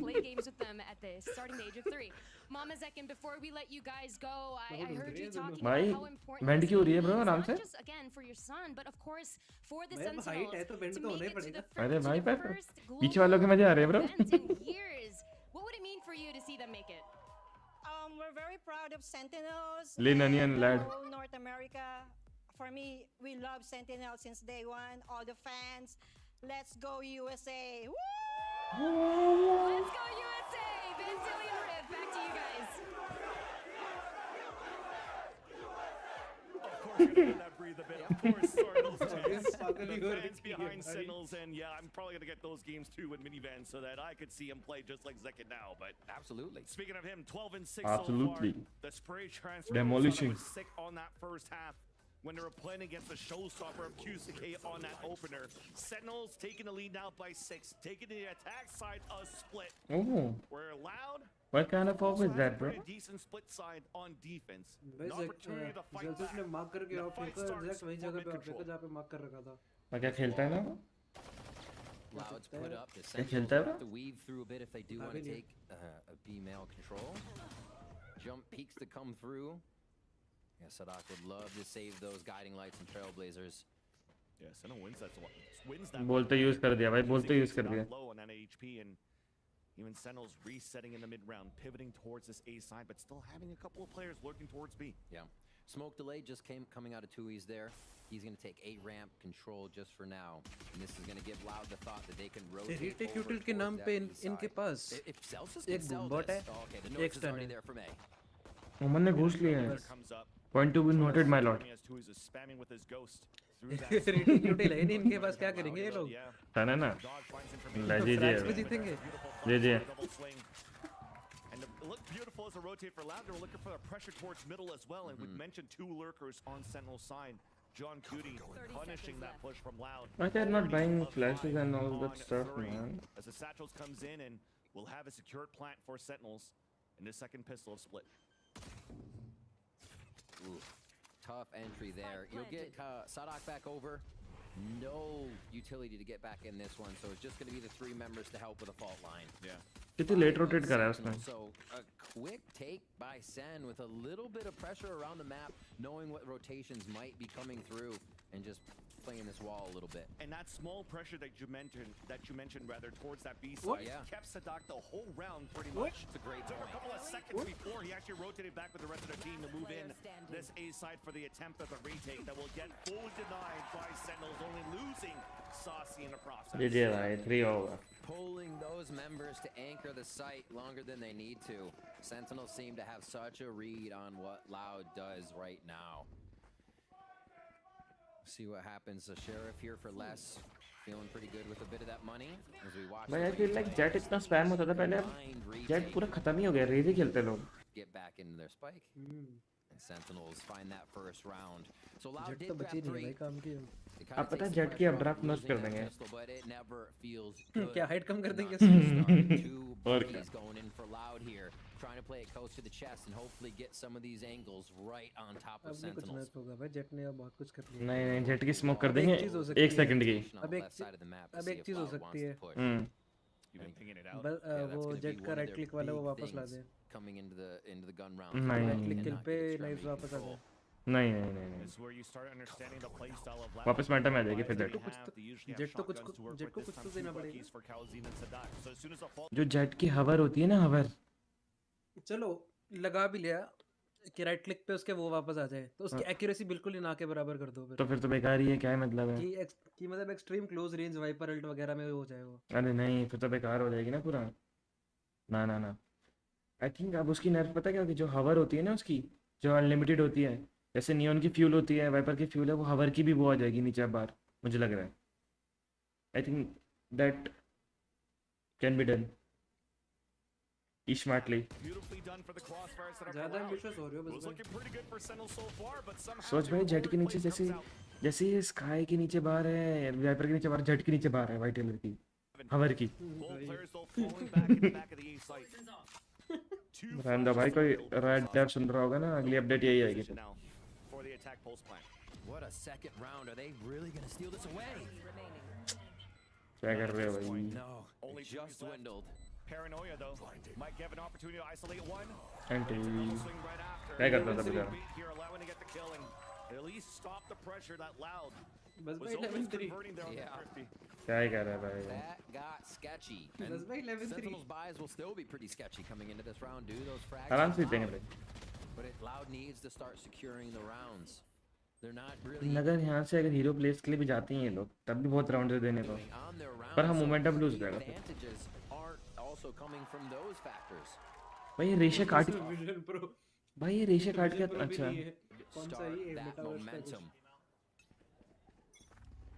Play games with them at the starting the age of 3. Mama Zekin, before we let you guys go, I heard you talking भाई about how important बेंड क्यों हो रही है ब्रो, आराम से। not just again for your son, but of course for the भाई height है Sentinels तो बेंड to तो होना make he it to the पड़ेगा। अरे भाई first पीछे global वालों के मजे आ रहे हैं bro. event in years. What would it mean for you to see them make it? We're very proud of Sentinels. Lean and onion, lad. whole North America. For me, we love Sentinels since day one. All the fans, let's go USA! Woo! Let's go USA! Vanzillion Riv, back to you guys. Of course, you're gonna let that breathe a bit. Of course, sorry, those fans, the fans behind Sentinels, and yeah, I'm probably gonna get those games too with minivans so that I could see him play just like Zekin now. But Absolutely. speaking of him, 12-6 Absolutely. so far. The spray transfer Demolishing. was sick on that first half when they were playing against the showstopper of QCK on that opener. Sentinels taking the lead now by 6, taking the attack side a split. Oh, We're loud. what kind of off Also is has that a bro? pretty decent split side on defense. भाई An opportunity to fight ज़ेक्स ने back. Mark करके The of fight फेंका, starts exact वही for जगह पे of mid-control. फेंका जहाँ पे मार्क कर रखा था। और क्या खेलता है ना वो? Loud's put up. The क्या Sentinels खेलता है have वो? to weave through a bit if they do want to नहीं। take a B-male control. Jump peaks to come through. Yeah, Sadak would love to save those guiding lights and trailblazers. Yeah, Sentinel wins that one. Wins that. बोलते use कर दिया भाई, बोलते use कर दिया। Low on that HP, and even Sentinels resetting in the mid round, pivoting towards this A side, but still having a couple of players lurking towards B. Yeah. Smoke delay just coming out of Tui's there. He's going to take 8 ramp control just for now. And this is going to give Loud the thought that they can rotate retake over util के towards नाम that पे B side. इनके पास If Celsius एक can sell बूमबॉट this, है, okay, the एक notice is stun already है। there from A. Mohammad ने घूस लिया है। Comes up. Point to be noted, my lord. As Tui's is spamming with his ghost through that. Rating यूटिल है नहीं इनके पास, क्या करेंगे ये लोग? Yeah. था ना? Dog finds information. ले फ्रैक्स पे जीजिए। जीतेंगे। ले जी। Double swing. And it looked beautiful as a rotate for Loud. They were looking for the pressure towards middle as well. And we've mentioned 2 lurkers on Sentinel's side. John Cootie punishing that push from Loud. Why they're not buying Already flashes and all on that stuff, 3, man? As the Satchels comes in and will have a secured plant for Sentinels in the second pistol of split. Ooh, tough entry there. You'll get Sadak back over. No utility to get back in this one, so it's just going to be the 3 members to help with a fault line. Yeah. कितनी late rotate करा है उसने? So a quick take by Sen with a little bit of pressure around the map, knowing what rotations might be coming through, and just playing this wall a little bit. And that small pressure that you mentioned rather towards that B side kept Sadak the whole round pretty much. It's a great Took a point. couple of seconds before he actually rotated back with the rest of the team to move in this A side for the attempt of the retake that will get fully denied by Sentinels, only losing Saucy in the process. जी भाई 3 होगा। Pulling those members to anchor the site longer than they need to. Sentinels seem to have such a read on what Loud does right now. See what happens. The Sheriff here for less. Feeling pretty good with a bit of that money as we watch. भाई I feel like Jet इतना spam होता था पहले, Jet पूरा खत्म ही हो गया, rays ही खेलते लोग। Get back into their spike. And Sentinels find that first round. So Loud jet did तो grab बची नहीं 3. भाई काम की। आप पता है Jet की अपड्राफ्ट नॉच कर देंगे। But it never feels क्या हाइट कम कर देंगे? और क्या? Going in for Loud here, trying to play it close to the chest and hopefully get some of these angles right on top of अब नहीं कुछ Sentinels. मैच होगा भाई, जेट ने अब बहुत कुछ कर लिया। नहीं Jet की स्मोक कर देंगे एक चीज़ हो सकती 1 सेकंड की। अब एक चीज़ हो सकती है। You've been thinking it out. वो जेट का राइट क्लिक वाला वो वापस ला दे। Coming into the gun round. नहीं। राइट क्लिक किल पे नाइफ वापस आ जाए। नहीं This is where you start understanding the play style of Loud. वापस मैटर में आ जाएगी फिर They Jet। usually have shotguns to work with, this time 2 buckies for Kalazin and Sadak. So as soon as the fall जो Jet की हवर होती है ना, हवर चलो लगा भी लिया कि राइट क्लिक पे उसके वो वापस आ जाए, तो उसकी एक्यूरेसी बिल्कुल ही ना के बराबर कर दो तो फिर तो बेकार ही है, क्या मतलब है कि मतलब extreme close range viper ult वगैरह में हो जाए वो। अरे नहीं, फिर तो बेकार हो जाएगी ना पूरा। ना आई थिंक अब उसकी नर्फ पता क्या होगी, जो हवर होती है ना उसकी, जो अनलिमिटेड होती है, जैसे नियॉन की फ्यूल होती है, वाइपर की फ्यूल है, वो हवर की भी वो आ जाएगी नीचे बाहर, मुझे लग रहा है। I think that can be done smartly. ज़्यादा एम्बिशियस हो रहे हो बस में। सोच भाई जेट के नीचे जैसे ये स्काई के नीचे बाहर है, वाइपर के नीचे बाहर, जेट के नीचे बाहर है वाइट टेलर की हवर की। रहने भाई, कोई रेड डेव सुन रहा होगा ना, अगली अपडेट यही आएगी। now for the attack post plan. What a second round. Are they really going to steal this away? क्या कर रहे हो भाई? No, Only it just dwindled. Paranoia though might give an opportunity to isolate one. Anti Swing right after. क्या करता था बेचारा? Here allowing to get the kill and at least stop the pressure that Loud बस was भाई almost 11-3 converting there on the Yeah. Thrifty. क्या ही कर रहा है भाई? That got sketchy. बस And भाई 11-3 Sentinel's buys will still be pretty sketchy coming into this round, dude. Those frags. आराम are से जीतेंगे loud. भाई। But Loud needs to start securing the rounds. They're not really अगर यहाँ से अगर हीरो प्लेस के लिए भी जाते हैं ये लोग, तब भी बहुत राउंड देने को, doing on their rounds. पर हम so मोमेंटम the लूज हो जाएगा फिर। advantages aren't also coming from those factors. भाई ये रेशे काट, विजन प्रो भाई ये रेशे काट के अच्छा। कौन सा Start ये that मेटावर्स का कुछ momentum.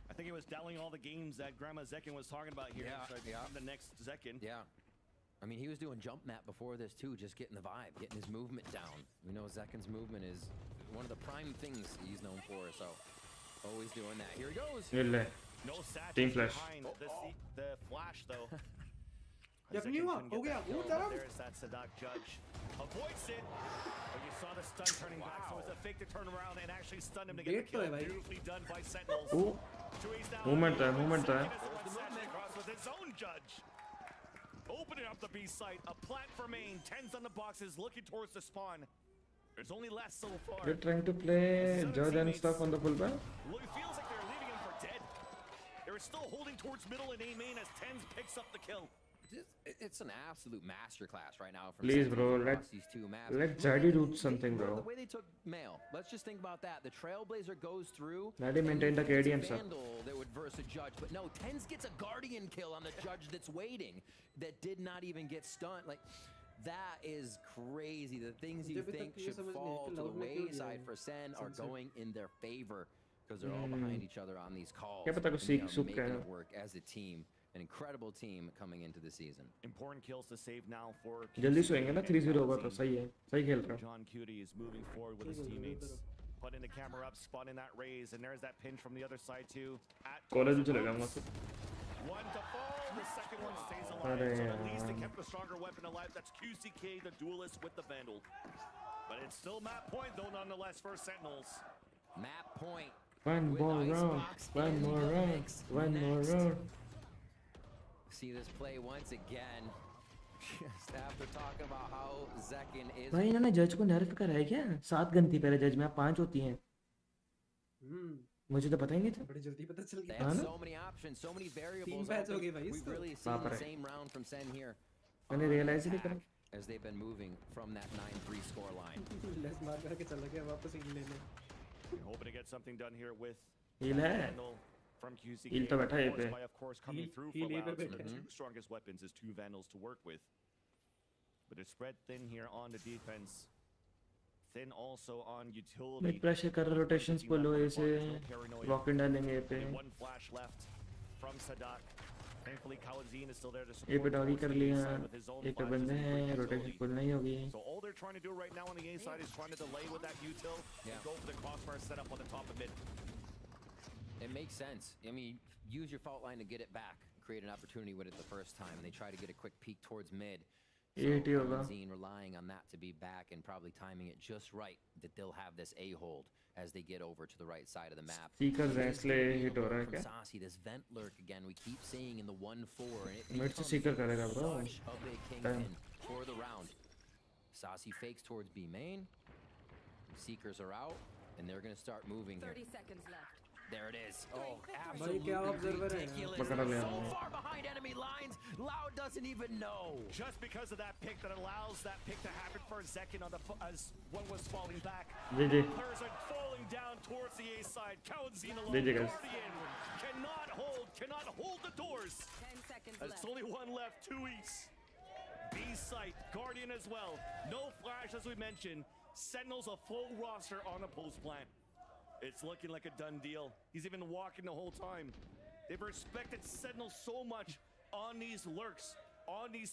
I think it was dialing all the games that Grandma Zekin was talking about here. Yeah, So yeah. The next Zekin. Yeah. I mean, he was doing jump map before this too, just getting the vibe, getting his movement down. We know Zekin's movement is one of the prime things he's known for, so always doing that. Here he goes. ये ले, No Satch Team flash. behind the flash though. जब नहीं Zekin हुआ, couldn't हो get गया, that वो kill, तरफ। but there's that Sadak judge. Avoids it. But you saw the stun turning back, so it was a fake to turn around and actually stun him to get the Great play, kill. भाई। Beautifully done by Sentinels. O 2A's down. movement है, movement है। Zekin is the one Satch across with his own judge. Opening up the B site, a plant for main, 10s on the boxes, looking towards the spawn. There's only less so far. They're trying to play judge and stuff on the fullback. Look, it feels like they're leaving him for dead. They're still holding towards middle and A main as 10s picks up the kill. It's an absolute masterclass right now from Please, Sentinels bro, across these two maps. let Look Zaddy at do it. something, The bro. way they took Mail. Let's just think about that. The Trailblazer goes through. Zaddy and maintained you the think it's KD a and stuff. Vandal that would verse a judge, but no, Tens gets a Guardian kill on the judge that's waiting, that did not even get stunned. Like, that is crazy. The things you मुझे भी think तक ये should समझ नहीं fall आया कि to the Loud ने क्यों लिया wayside है for Sen are Sunset। going in their favor because they're all behind each other on these calls. क्या पता कुछ and they सीख are सूख making गया it work as a team. An incredible team coming into the season. Important kills to save now for जल्दी सोएंगे ना, 3-0 होगा तो सही है, सही खेल रहा है। John Cutie is moving forward with his teammates. Putting the camera up, spotting that raise, and there's that pinch from the other side too. At college में चले जाऊंगा फिर। one to fall, the second one stays alive. अरे So at least they यार। kept the stronger weapon alive. That's QCK, the duelist with the Vandal. But it's still map point though, nonetheless, for Sentinels. Map point. One with more round, Icebox one in more the round, mix one more next. round. See this play once again. Just after talking about how Zekin is. भाई इन्होंने जज को नर्फ करा है क्या? 7 gun थी पहले जज में, अब 5 होती हैं। मुझे तो पता ही नहीं था। बड़ी जल्दी पता चल They गया have ना? so many options, so many variables. patch हो open. गए भाई We've इसको। really seen बाप the रे। same round from Sen here. मैंने on realize ही नहीं attack करा। As they've been moving from that 9-3 score line. Less मार करके चला गया वापस इन लेने। Hoping to get something done here with heal है। Vandal from QCK. हील तो बैठा है ये पे। By, of course, coming through heal for ये पे Loud. So बैठा the है। two strongest weapons is two Vandals to work with. But it's spread thin here on the defense. Thin also on utility. मैं pressure कर रहा rotations बोलो ऐसे rocket डालेंगे ये पे। One flash left from Sadak. Thankfully, Kawazine is still there to ये support पे डॉगी towards कर the A लिया, side with his own एक पे flashes बंदे and हैं, great रोटेशन utility. फुल नहीं होगी। So all they're trying to do right now on the A side is trying to delay with that util Yeah. and go for the crossfire setup on the top of mid. It makes sense. I mean, use your fault line to get it back. Create an opportunity with it the first time, and they try to get a quick peek towards mid. So 80 होगा। Zine relying on that to be back and probably timing it just right that they'll have this A hold as they get over to the right side of the map. Seekers हैं इसलिए hit हो रहा है From क्या? Saucy, this vent lurk again. We keep seeing in the 1-4, and it mid से becomes Sikar करेगा bro. such a big kingpin for the round. Saucy fakes towards B main. Seekers are out, and they're gonna start moving here. 30 seconds left. There it is. Oh, भाई absolutely क्या observer है? ridiculous. पकड़ा लिया So मैंने। far behind enemy lines, Loud doesn't even know. Just because of that pick that allows that pick to happen for a second on the as one was falling back. Ji ji. Players are falling down towards the A side. Kawazine alone. GG guys। Guardian cannot hold the doors. 10 seconds There's left. only one left, 2 East. B site, Guardian as well. No flash as we mentioned. Sentinels a full roster on the post plant. It's looking like a done deal. He's even walking the whole time. They've respected Sentinels so much on these lurks, on these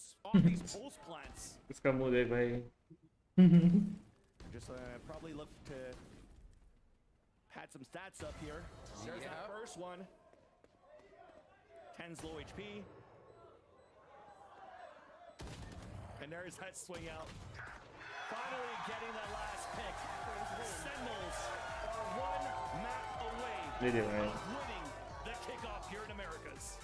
post plants. इसका मुंह देख भाई। Just probably look to pad some stats up here. There's Yeah. the first one. 10's low HP. And there's that swing out. Finally getting that last pick. Sentinels are one map away of winning the kickoff here in Americas.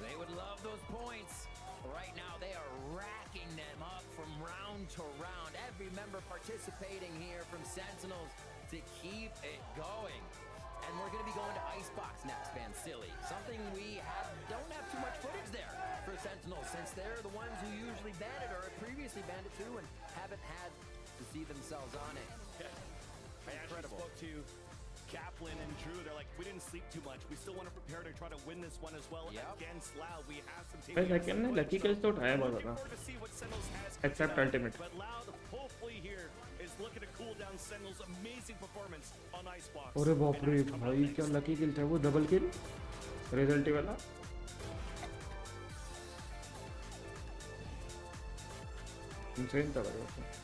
They would love those points. Right now, they are racking them up from round to round. Every member participating here from Sentinels to keep it going. And we're going to be going to Icebox next, Van Silly. Something we don't have too much footage there for Sentinels, since they're the ones who usually ban it or have previously banned it too and haven't had to see themselves on it. I actually spoke to Kaplan and Drew. They're like, we didn't sleep too much. We still want to prepare to try to win this one as well against Loud. We have some team. Second ने lucky kills तो उठाया बहुत ज्यादा except ultimate But Loud hopefully here is looking to cool down Sentinel's amazing performance on Icebox. अरे बाप रे भाई क्या लकी किल था वो डबल किल रिजल्ट वाला इंसेन था भाई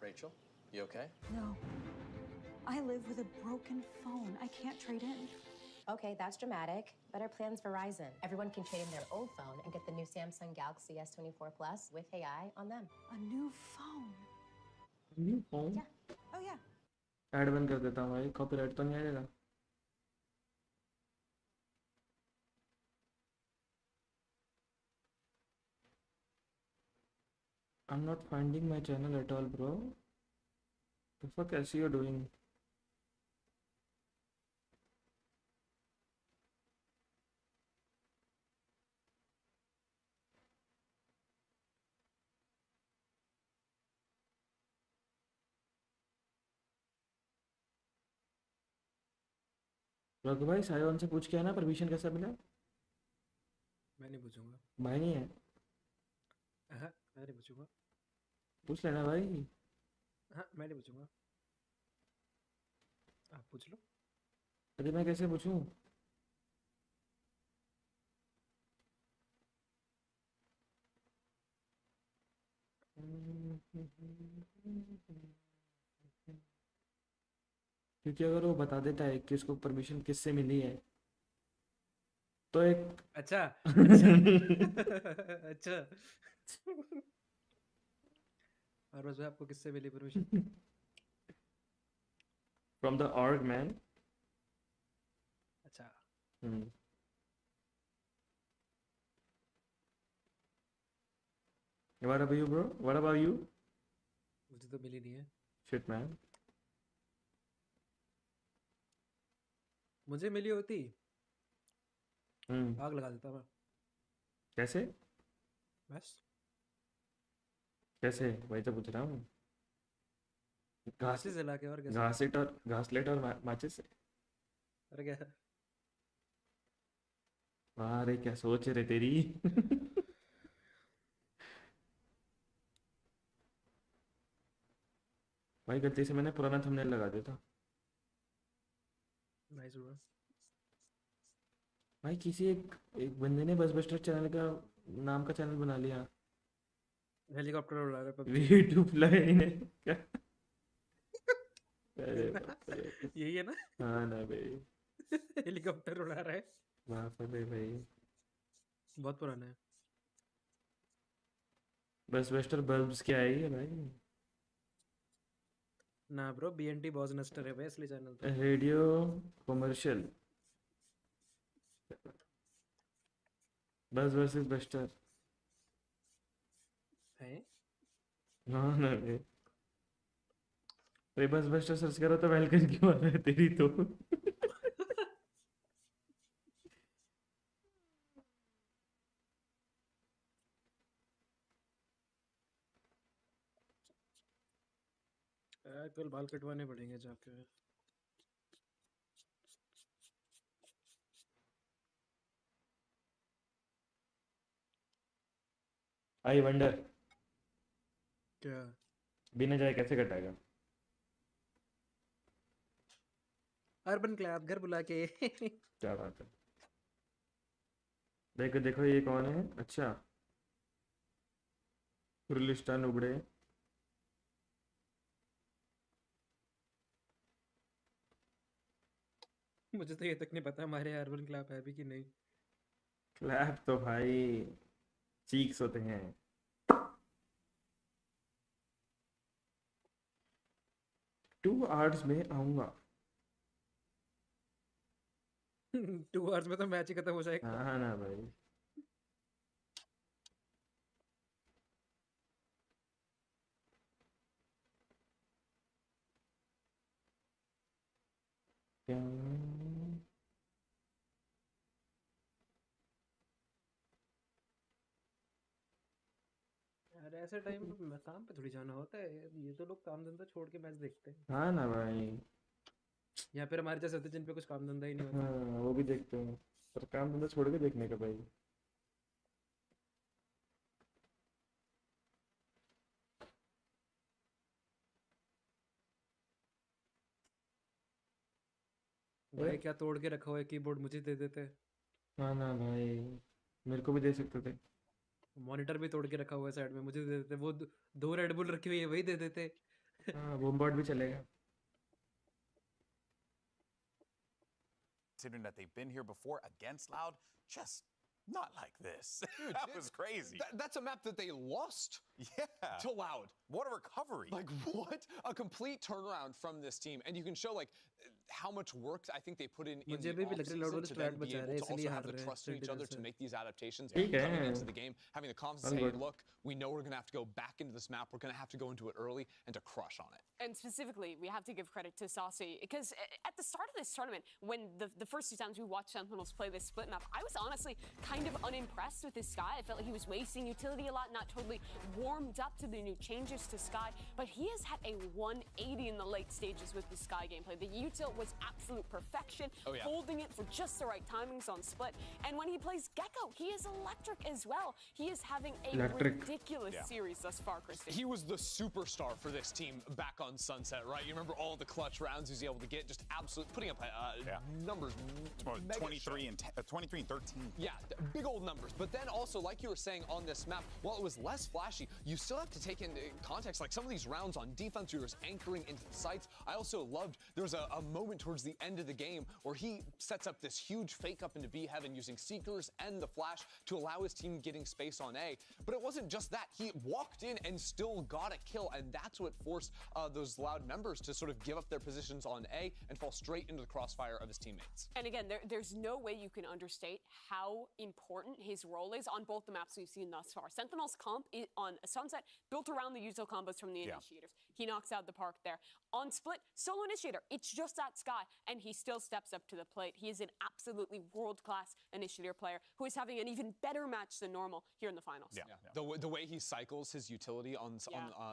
Rachel, you okay? No. I live with a broken phone. I can't trade in. Okay, that's dramatic. Better plans for Verizon. Everyone can trade in their old phone and get the new Samsung Galaxy S24 Plus with AI on them. A new phone? New phone Yeah. Oh, yeah. Add बंद कर देता हूँ भाई copyright तो नहीं आएगा I'm not finding my channel at all, bro. The fuck is you doing? Raghu भाई सायोन से पूछ के आना परमिशन कैसे मिला मैं नहीं पूछूंगा भाई नहीं है हाँ मैं नहीं पूछूंगा पूछ लेना भाई हाँ मैं नहीं पूछूंगा आप पूछ लो अरे मैं कैसे पूछूं क्योंकि अगर वो बता देता है कि उसको परमिशन किससे मिली है तो एक अच्छा अच्छा और बस आपको किससे मिली permission from the org man अच्छा What about you, bro? What about you? मुझे तो मिली नहीं है Shit, man. मुझे मिली होती आग लगा देता मैं कैसे बस कैसे वही तो पूछ रहा हूँ घास से ला के और कैसे घासलेट और माचिस से अरे क्या वाह रे क्या सोच रहे तेरी भाई गलती से मैंने पुराना थंबनेल लगा दिया था नाइस ब्रो भाई किसी एक बंदे ने बस बस्टर चैनल का नाम का चैनल बना लिया हेलीकॉप्टर उड़ा रहा है वी टू फ्लाई ने क्या अरे यही है ना हाँ ना भाई हेलीकॉप्टर उड़ा रहा है बाप रे भाई बहुत पुराना है बस बस्टर बल्ब्स क्या है ये भाई ना ब्रो बीएनटी बॉस नस्टर है भाई असली चैनल तो रेडियो कमर्शियल बस वर्सेस बस्टर है हाँ ना भाई अरे बस बस्टर सर्च करो तो वेलकम क्यों आ रहा है तेरी तो कल बाल कटवाने पड़ेंगे जाके आई वंडर क्या बिना जाए कैसे कटाएगा अर्बन क्लब घर बुला के क्या बात है। देखो देखो ये कौन है। अच्छा रुलिस्टान उबड़े। मुझे तो ये तक नहीं पता हमारे अर्बन क्लब है भी कि नहीं। क्लैप तो भाई चीक्स होते हैं। 2 आवर्स में आऊंगा। 2 आवर्स में तो मैच ही खत्म हो जाएगा। हाँ ना भाई। क्या यार ऐसे टाइम पे मैं काम पे थोड़ी जाना होता है, ये तो लोग काम धंधा छोड़ के मैच देखते हैं। हाँ ना भाई। या फिर हमारे जैसे होते हैं जिन पे कुछ काम धंधा ही नहीं होता। हाँ वो भी देखते हैं पर काम धंधा छोड़ के देखने का भाई। भाई क्या तोड़ के रखा हुआ है कीबोर्ड, मुझे दे देते। हाँ ना भाई मेरे को भी दे सकते थे। मॉनिटर भी तोड़ के रखा हुआ है साइड में, मुझे दे देते। वो 2 रेड बुल रखी हुई है, वही दे देते। हाँ बूमबॉट भी चलेगा। Considering that they've been here before against Loud, just not like this. Dude, That was crazy. That's a map that they lost Yeah. to Loud. What a recovery. Like, what? A complete turnaround from this team. And you can show, like, how much work I think they put in मुझे the अभी भी लग रहा है Loud offseason वाले to strat then be बचा able रहे हैं, to also इसलिए have हार the रहे हैं trust in each other to Sentinels make these adaptations. ठीक है। Coming into the game, having the confidence to All say, good. look, we know we're going to have to go back into this map. We're going to have to go into it early and to crush on it. And specifically, we have to give credit to Saucy because at the start of this tournament, when the first 2 times we watched Sentinels play this split map, I was honestly kind of unimpressed with this Sky. I felt like he was wasting utility a lot, not totally warmed up to the new changes to Sky. But he has had a 180 in the late stages with the Sky gameplay. The util was absolute perfection, holding it for just the right timings on split. And when he plays Gecko, he is electric as well. He is having a ridiculous series thus far, Christian. He was the superstar for this team back on Sunset, right? You remember all the clutch rounds he was able to get, just absolute putting up numbers. 23 and 13. Yeah, big old numbers. But then also, like you were saying on this map, while it was less flashy, you still have to take into context, like some of these rounds on defense, you were anchoring into the sites. I also loved, there was a moment towards the end of the game where he sets up this huge fake up into B heaven using Seekers and the flash to allow his team getting space on A. But it wasn't just that. He walked in and still got a kill, and that's what forced those Loud members to sort of give up their positions on A and fall straight into the crossfire of his teammates. And again, there's no way you can understate how important his role is on both the maps we've seen thus far. Sentinel's comp on Sunset built around the util combos from the initiators. He knocks out the park there. On Split, solo initiator, it's just that Sky, and he still steps up to the plate. He is an absolutely world-class initiator player who is having an even better match than normal here in the finals. The way he cycles his utility on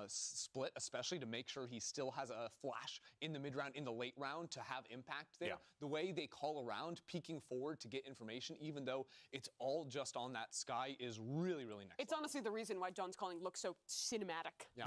Split, especially to make sure he still has a flash in the mid-round, in the late round to have impact there. The way they call around, peeking forward to get information, even though it's all just on that Sky, is really, really next. It's honestly the reason why John's calling looks so cinematic. Yeah.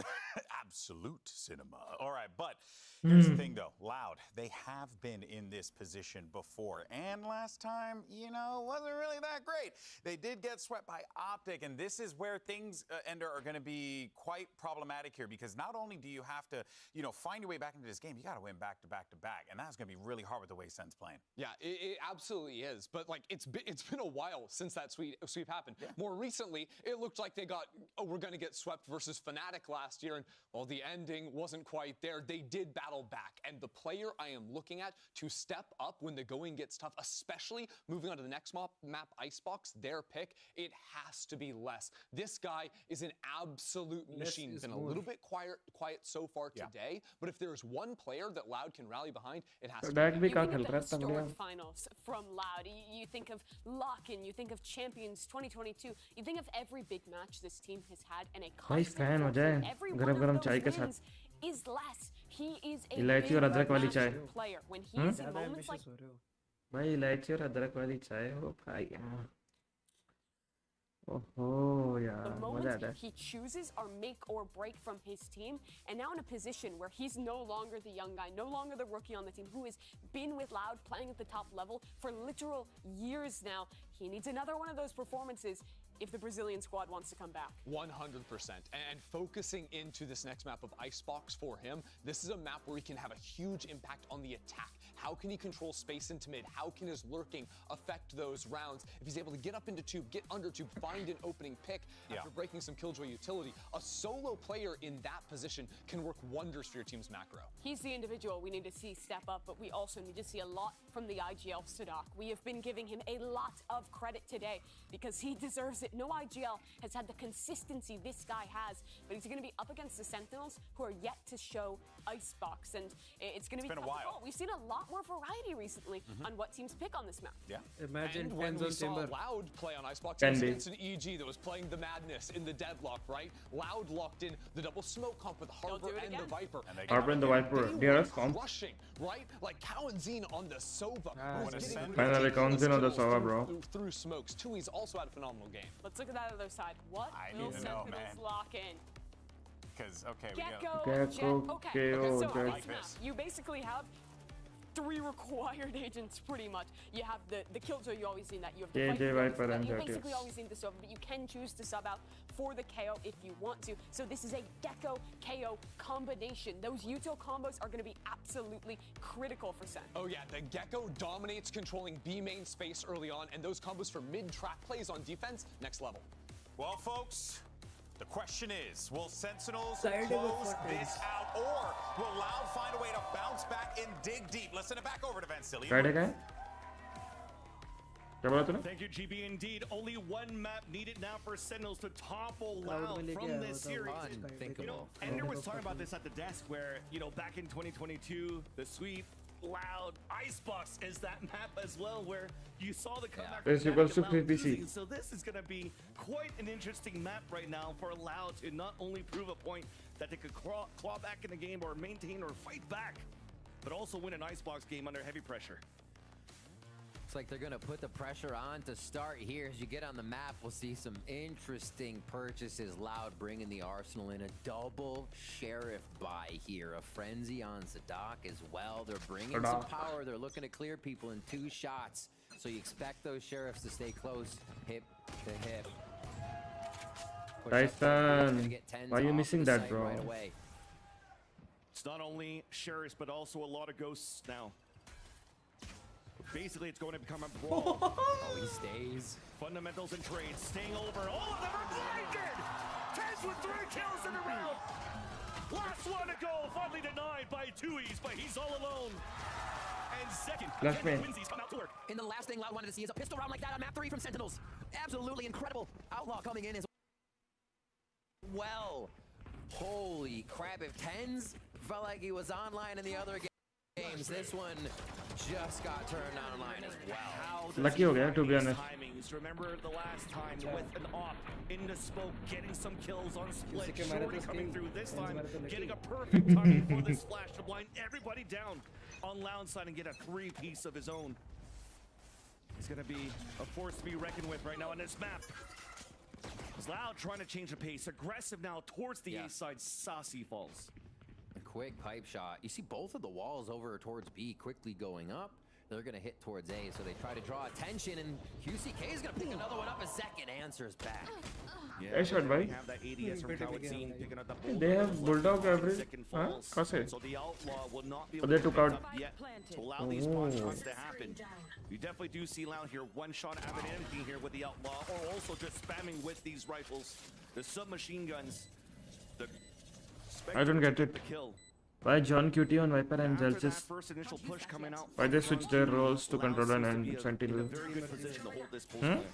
Absolute cinema. All right, but here's the thing, though. Loud, they have been in this position before. And last time, you know, wasn't really that great. They did get swept by Optic, and this is where things, Ender, are going to be quite problematic here, because not only do you have to, you know, find your way back into this game, you got to win back to back to back, and that's going to be really hard with the way Sen's playing. Yeah, it absolutely is. But, like, it's been a while since that sweep happened. More recently, it looked like they got, we're going to get swept versus Fnatic last year, and, well, the ending wasn't quite there. They did battle back, and the player I am looking at to step up when the going gets tough, especially moving on to the next map, Icebox, their pick, it has to be Les. This guy is an absolute machine. He's been a little bit quiet so far today, but if there's one player that Loud can rally behind, it has to be him. You think of the historic finals from Loud. You think of Lock-in, you think of Champions 2022. You think of every big match this team has had, and a constant every one of those wins is less. He is a इलायची और अदरक वाली चाय player when he is in moments like भाई इलायची और अदरक वाली चाय हो भाई ओहो The यार मजा moments आता है he chooses are make or break from his team, and now in a position where he's no longer the young guy, no longer the rookie on the team, who has been with Loud playing at the top level for literal years now. He needs another one of those performances if the Brazilian squad wants to come back. 100%. And focusing into this next map of Icebox for him, this is a map where he can have a huge impact on the attack. How can he control space into mid? How can his lurking affect those rounds? If he's able to get up into tube, get under tube, find an opening pick after breaking some Killjoy utility, a solo player in that position can work wonders for your team's macro. He's the individual we need to see step up, but we also need to see a lot from the IGL Sadak. We have been giving him a lot of credit today because he deserves it. No IGL has had the consistency this guy has, but he's going to be up against the Sentinels who are yet to show Icebox, and it's going to be been a tough to while. call. We've seen a lot more variety recently on what teams pick on this map. Yeah. Imagine And when 10 we zone saw chamber. Loud play on Icebox, Can it was be. against an EG that was playing the madness in the deadlock, right? Loud locked in the double smoke comp with Harbor do it and the again. Viper. Harbor and the Viper They DRS were comp crushing, right? Like Cow and Zine on the Sova. who's what a getting send. Finally, ridiculous Cow and Zine on the kills Sova, through- bro. Through smokes. Tui's also had a phenomenal game. Let's look at that other side. What I will need to know, Sentinels man. lock in? Because, okay, we got... Gecko, Gecko, Jet. Okay, KO, so Jet. on Like this map, this. you basically have 3 required agents pretty much. You have the Killjoy, you always need that. You have the KJ, Viper, you always Viper, need that. and You Jet, basically yes. always need the Sova, but you can choose to sub out for the KO if you want to. So this is a Gecko KO combination. Those util combos are going to be absolutely critical for Sen. Oh yeah, the Gecko dominates controlling B main space early on, and those combos for mid-track plays on defense, next level. Well, folks, the question is, will Sentinels Tired of the close fuck this is. out, or will Loud find a way to bounce back and dig deep? Let's send it back over to Vansili. Friday का है क्या बोला तूने Thank you, GB. Indeed, only one map needed now for Sentinels to topple Cloud Loud में लेके from आया this होता series. वो Sky Unthinkable. You know, Ender was talking about this at the desk where, you know, back in 2022, the sweep, Loud, Icebox is that map as well where you saw the comeback. This from equals Fnatic to and Loud 3PC. losing. So this is going to be quite an interesting map right now for Loud to not only prove a point that they could claw back in the game or maintain or fight back, but also win an Icebox game under heavy pressure. Looks like they're going to put the pressure on to start here. As you get on the map, we'll see some interesting purchases. Loud bringing the arsenal in. A double Sheriff buy here. A frenzy on Sadak as well. They're bringing some Sadak. power. They're looking to clear people in 2 shots. So you expect those Sheriffs to stay close, hip to hip. Push up close, they're gonna Tyson, get 10s why are you off missing the that, site bro? right away. It's not only Sheriffs, but also a lot of ghosts now. Basically, it's going to become a brawl. Oh, he stays. Fundamentals and trades staying over. All of them are blinded! Tez with 3 kills in a round. Last one to go. Finally denied by Tui's, but he's all alone. And second, Last man. Quincy's come out to work. And the last thing Loud wanted to see is a pistol round like that on map 3 from Sentinels. Absolutely incredible. Outlaw coming in as well. Holy crap, if Tens felt like he was online in the other games, this one just got turned online as well. How does Lucky he हो गया, find to be these honest. timings? Remember the last time with an op in the smoke, getting some kills on split. किसी के मारे Shorty तो coming skill, through this Tens time, मारे तो lucky. getting a perfect timing for this flash to blind everybody down on Loud side and get a 3-piece of his own. He's gonna be a force to be reckoned with right now on this map. It's Loud trying to change the pace, aggressive now towards the A side. Saucy falls. A quick pipe shot. You see both of the walls over towards B quickly going up. They're going to hit towards A, so they try to draw attention, and QCK is going to pick another one up. A second answers back. Yeah, Nice shot, bhai. have that ADS from Kawadzine picking up the They have Bulldog average. second Huh? falls. कैसे? So the outlaw will not be Oh, able they to took pick out- up yet to allow these pawn Oh. shots to happen. You definitely do see Loud here one shot having anything here with the outlaw, or also just spamming with these rifles, the submachine guns. The I don't get it. the kill. Why John QT on Viper and After that Zelsis? first initial push coming out, Why they switch their roles to Loud controller seems to and be in a Sentinel? very good position to hold this pulse Hmm? player.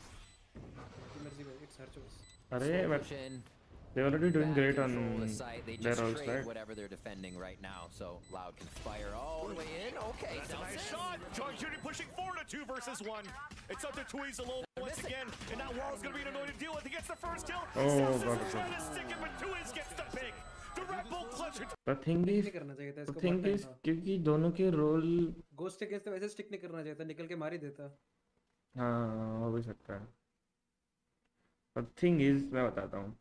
It's her choice. अरे but Push in. they're already doing Back great control on the site. They their just roles, trade right? whatever they're defending right now, so Loud can fire all the way in. Okay, That's a nice Zelsis. shot. John Cutie pushing forward to 2 versus 1. It's up to Tui's alone once again, and that wall's gonna be an annoying to deal with. He gets the first kill. Oh, Celsius God. is trying to stick him, but Tui's gets the pick. The Red Bull clutcher. The thing is, नहीं करना चाहिए था the इसको thing बहुत is time था क्योंकि दोनों के रोल घोस्ट अगेंस्ट तो वैसे स्टिक नहीं करना चाहिए था निकल के मार ही देता हाँ हो भी सकता है थिंग इज मैं बताता हूँ,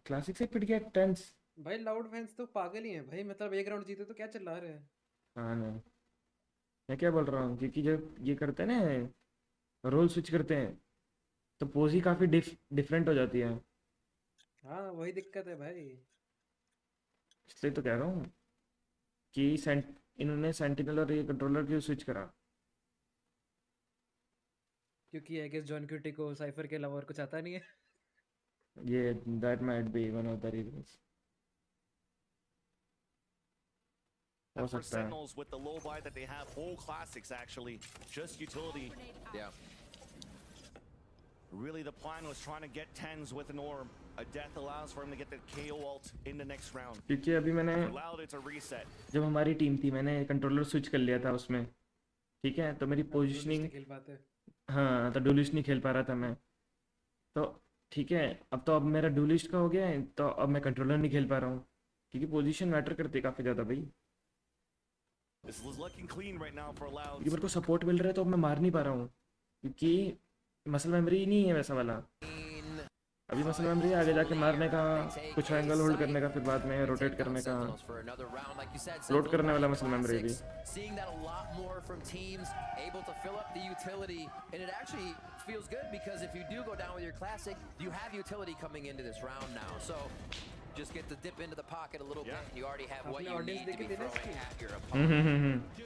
क्लासिक से पिट गया टेंस। भाई लाउड फैंस तो पागल ही हैं भाई, मतलब एक राउंड जीते तो क्या चिल्ला रहे हैं। हाँ ना, मैं क्या बोल रहा हूँ, क्योंकि जब ये करते हैं ना, रोल स्विच करते हैं, तो पोज ही काफ़ी डिफरेंट हो जाती है। हाँ वही दिक्कत है भाई। इसलिए तो कह रहा हूँ कि इन्होंने सेंटिनल और ये कंट्रोलर क्यों स्विच करा। क्योंकि आई गेस जॉन क्यूटी को साइफर के अलावा और कुछ आता नहीं है। ये that might be one of the reasons, हो For सकता है। Sentinels, with the low buy that they have, whole classics actually, just utility. Yeah. Really, the plan was trying to get tens with an orb. A death allows for him to get the KO ult in the next round. क्योंकि अभी मैंने For Loud, it's a reset. जब हमारी team थी, मैंने controller switch कर लिया था उसमें, ठीक है, तो मेरी पोजीशनिंग, खेल पाते। हाँ, तो डुलिस्ट नहीं खेल पा रहा था मैं, तो ठीक है, अब मेरा डुलिस्ट का हो गया है, तो अब मैं कंट्रोलर नहीं खेल पा रहा हूँ, क्योंकि पोजीशन मैटर करती है काफ़ी ज़्यादा भाई। This is looking clean right now for Loud. क्योंकि मेरे को सपोर्ट मिल रहा है, तो अब मैं मार नहीं पा रहा हूँ, क्योंकि मसल मेमोरी नहीं है वैसा वाला। अभी मसल मेमोरी आगे जाके मारने का, कुछ एंगल होल्ड करने का, फिर बाद में रोटेट करने का, फ्लोट करने वाला मसल मेमोरी भी। Seeing that a lot more from teams able to fill up the utility, and it actually feels good because if you do go down with your classic, you have utility coming into this round now. So just get to dip into the pocket a little bit, and you already have what you need to be throwing at your opponent.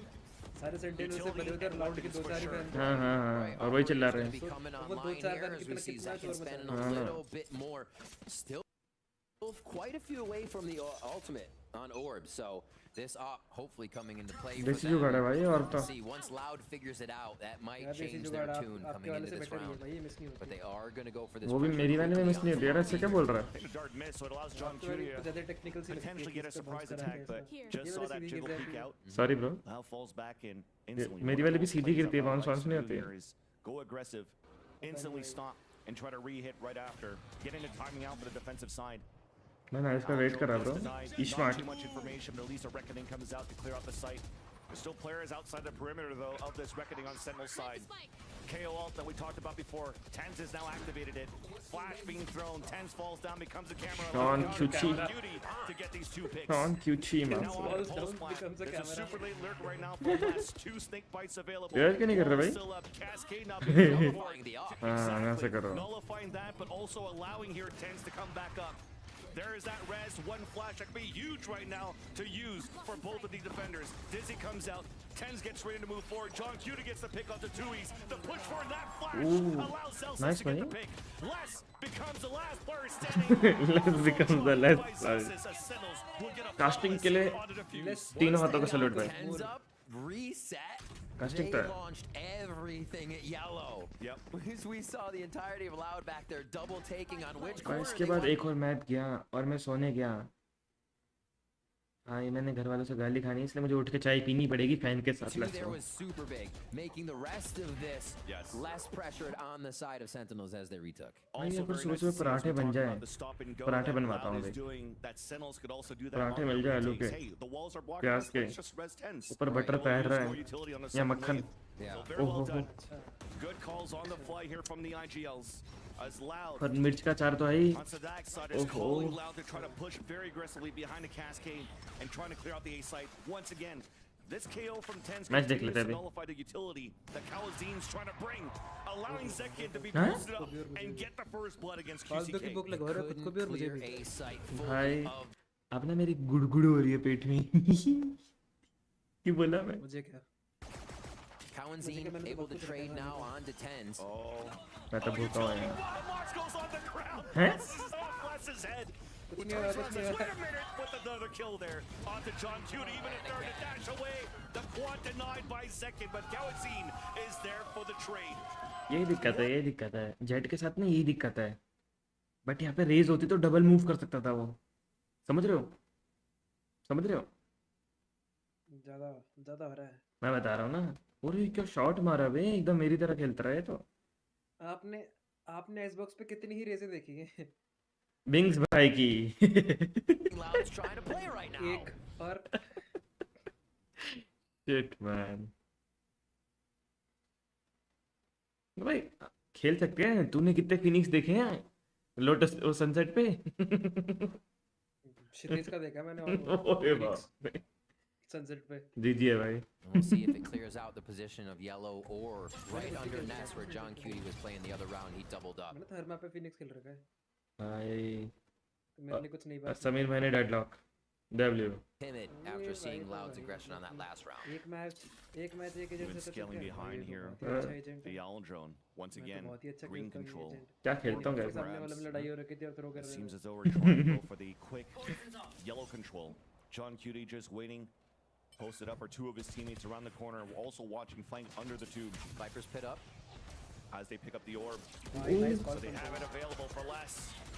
सारे sentinel से बने उधर loud के 2-4 ही fan. हाँ हाँ हाँ, और वही चिल्ला रहे हैं। वो 2-4 फैन कितना Spend a little bit more. Still quite a few away from the ultimate on orb, so this op hopefully coming into play for देसी जुगाड़ है भाई, और तो see once Loud figures it out, that might change their tune coming into this round. But they are going to go for this. वो भी मेरी वाले में मिस नहीं होती यार, ऐसे क्या बोल रहा है? A dart miss, so it allows John Curie to potentially get a surprise attack, but just saw that jiggle peek out. Sorry bro, Now falls back in instantly. मेरी वाली भी सीधी गिरती है, बाउंस नहीं होती है। Go aggressive, instantly stop and try to re-hit right after. Getting the timing out for the defensive side. मैं इसका वेट कर रहा bro, Not too much information, but at least a reckoning comes out to clear out the site. There's still players outside the perimeter though of this reckoning on Sentinel's side. KO ult that we talked about before. Tens has now activated it. Flash being thrown. Tens falls down, becomes a camera. Sean Cucci. Beauty to get these 2 picks. Sean Cucci man. Now on the post plant. There's a super late lurk right now for the last 2 snake bites available. यार क्या नहीं कर रहे भाई? Still up. Cascade now being nullifying the op. हाँ, मैं ऐसे कर रहा हूँ। Nullifying that, but also allowing here Tens to come back up. There is that res, one flash that could be huge right now to use for both of these defenders. Dizzy comes out, Tens gets ready to move forward. John Cutie gets the pick on the 2Es. The push for that flash allows Celsius nice to get man. the pick. Les becomes the last player standing. Les becomes the last player. Casting के लिए तीनों हाथों का salute भाई। Tens up, reset. Casting They तो है। launched everything at yellow. Yep. We saw the entirety of Loud back there double taking on which और corner इसके they बाद want. एक और मैच गया और मैं सोने गया। हाँ, ये मैंने घर वालों से गाली खानी, इसलिए मुझे उठ के चाय पीनी पड़ेगी फैन के साथ। Two there was super big, making the rest of this less pressured on the side of Sentinels as they retook. भाई ये पर सुबह सुबह पराठे बन जाए, पराठे बनवाता हूँ भाई। पराठे मिल जाए आलू के, प्याज के, ऊपर बटर तैर रहा है या मक्खन। ओहो, Good calls on the fly here from the IGLs. As Loud और मिर्च का चार तो है ही। on Sadak's side is calling Loud to try to push very aggressively behind the cascade and trying to clear out the A site once again. This KO from Tens match देख continues लेते to हैं nullify the utility that Kalazin's trying to bring, allowing Zekian to be हाँ? boosted up and get the first blood against फालतू की QCK. भूख लगा रहा है खुद को भी और मुझे भी। A site full भाई of अब ना मेरी गुड़गुड़ हो रही है पेट में। क्यों बोला मैं? मुझे क्या? Kalazin's able to trade now on to Tens. मैं तो भूखा हूँ यार। March goes on the ground. हैं? Off Les's head. कुछ नहीं हुआ, कुछ नहीं Wait हुआ। a minute with another kill there. On to John Cutie, even if they're to dash away. The quad denied by Zekian, but Kawazin is there for the trade. यही दिक्कत है, यही दिक्कत है। जेट के साथ ना यही दिक्कत है। बट यहाँ पे रेज होती तो डबल मूव कर सकता था वो। समझ रहे हो? समझ रहे हो? ज़्यादा ज़्यादा हो रहा है। मैं बता रहा हूँ ना। और ये क्या शॉट मारा बे, एकदम मेरी तरह खेलता रहा है तो। आपने आपने आइसबॉक्स पे कितनी ही रेसें देखी हैं? बिंग्स भाई की। Loud's trying to play right now. एक और शिट मैन। भाई खेल सकते हैं। तूने कितने फिनिक्स देखे हैं लोटस वो सनसेट पे? क्षितिज का देखा मैंने ओए बाप रे, सनसेट पे। जीजी है भाई। And we'll see if it clears out the position of yellow or right under nets where John Cutie was playing the other round. He doubled up. मैंने तो हर मैप पे फिनिक्स खेल रखा है। भाई तो मेरे लिए कुछ नहीं बात। समीर भाई ने deadlock W Timid after seeing Loud's aggression on that last round. एक मैच एक Good scaling behind here. The Owl Drone once again green control. क्या खेलता हूँ guys? सामने वाले में लड़ाई हो रखी थी और थ्रो कर It रहे seems थे। as though we're trying to go for the quick yellow control. John Cutie just waiting. Posted up are two of his teammates around the corner, also watching flank under the tube. Viper's pit up. As they pick up the orb. Nice So they have it available for less.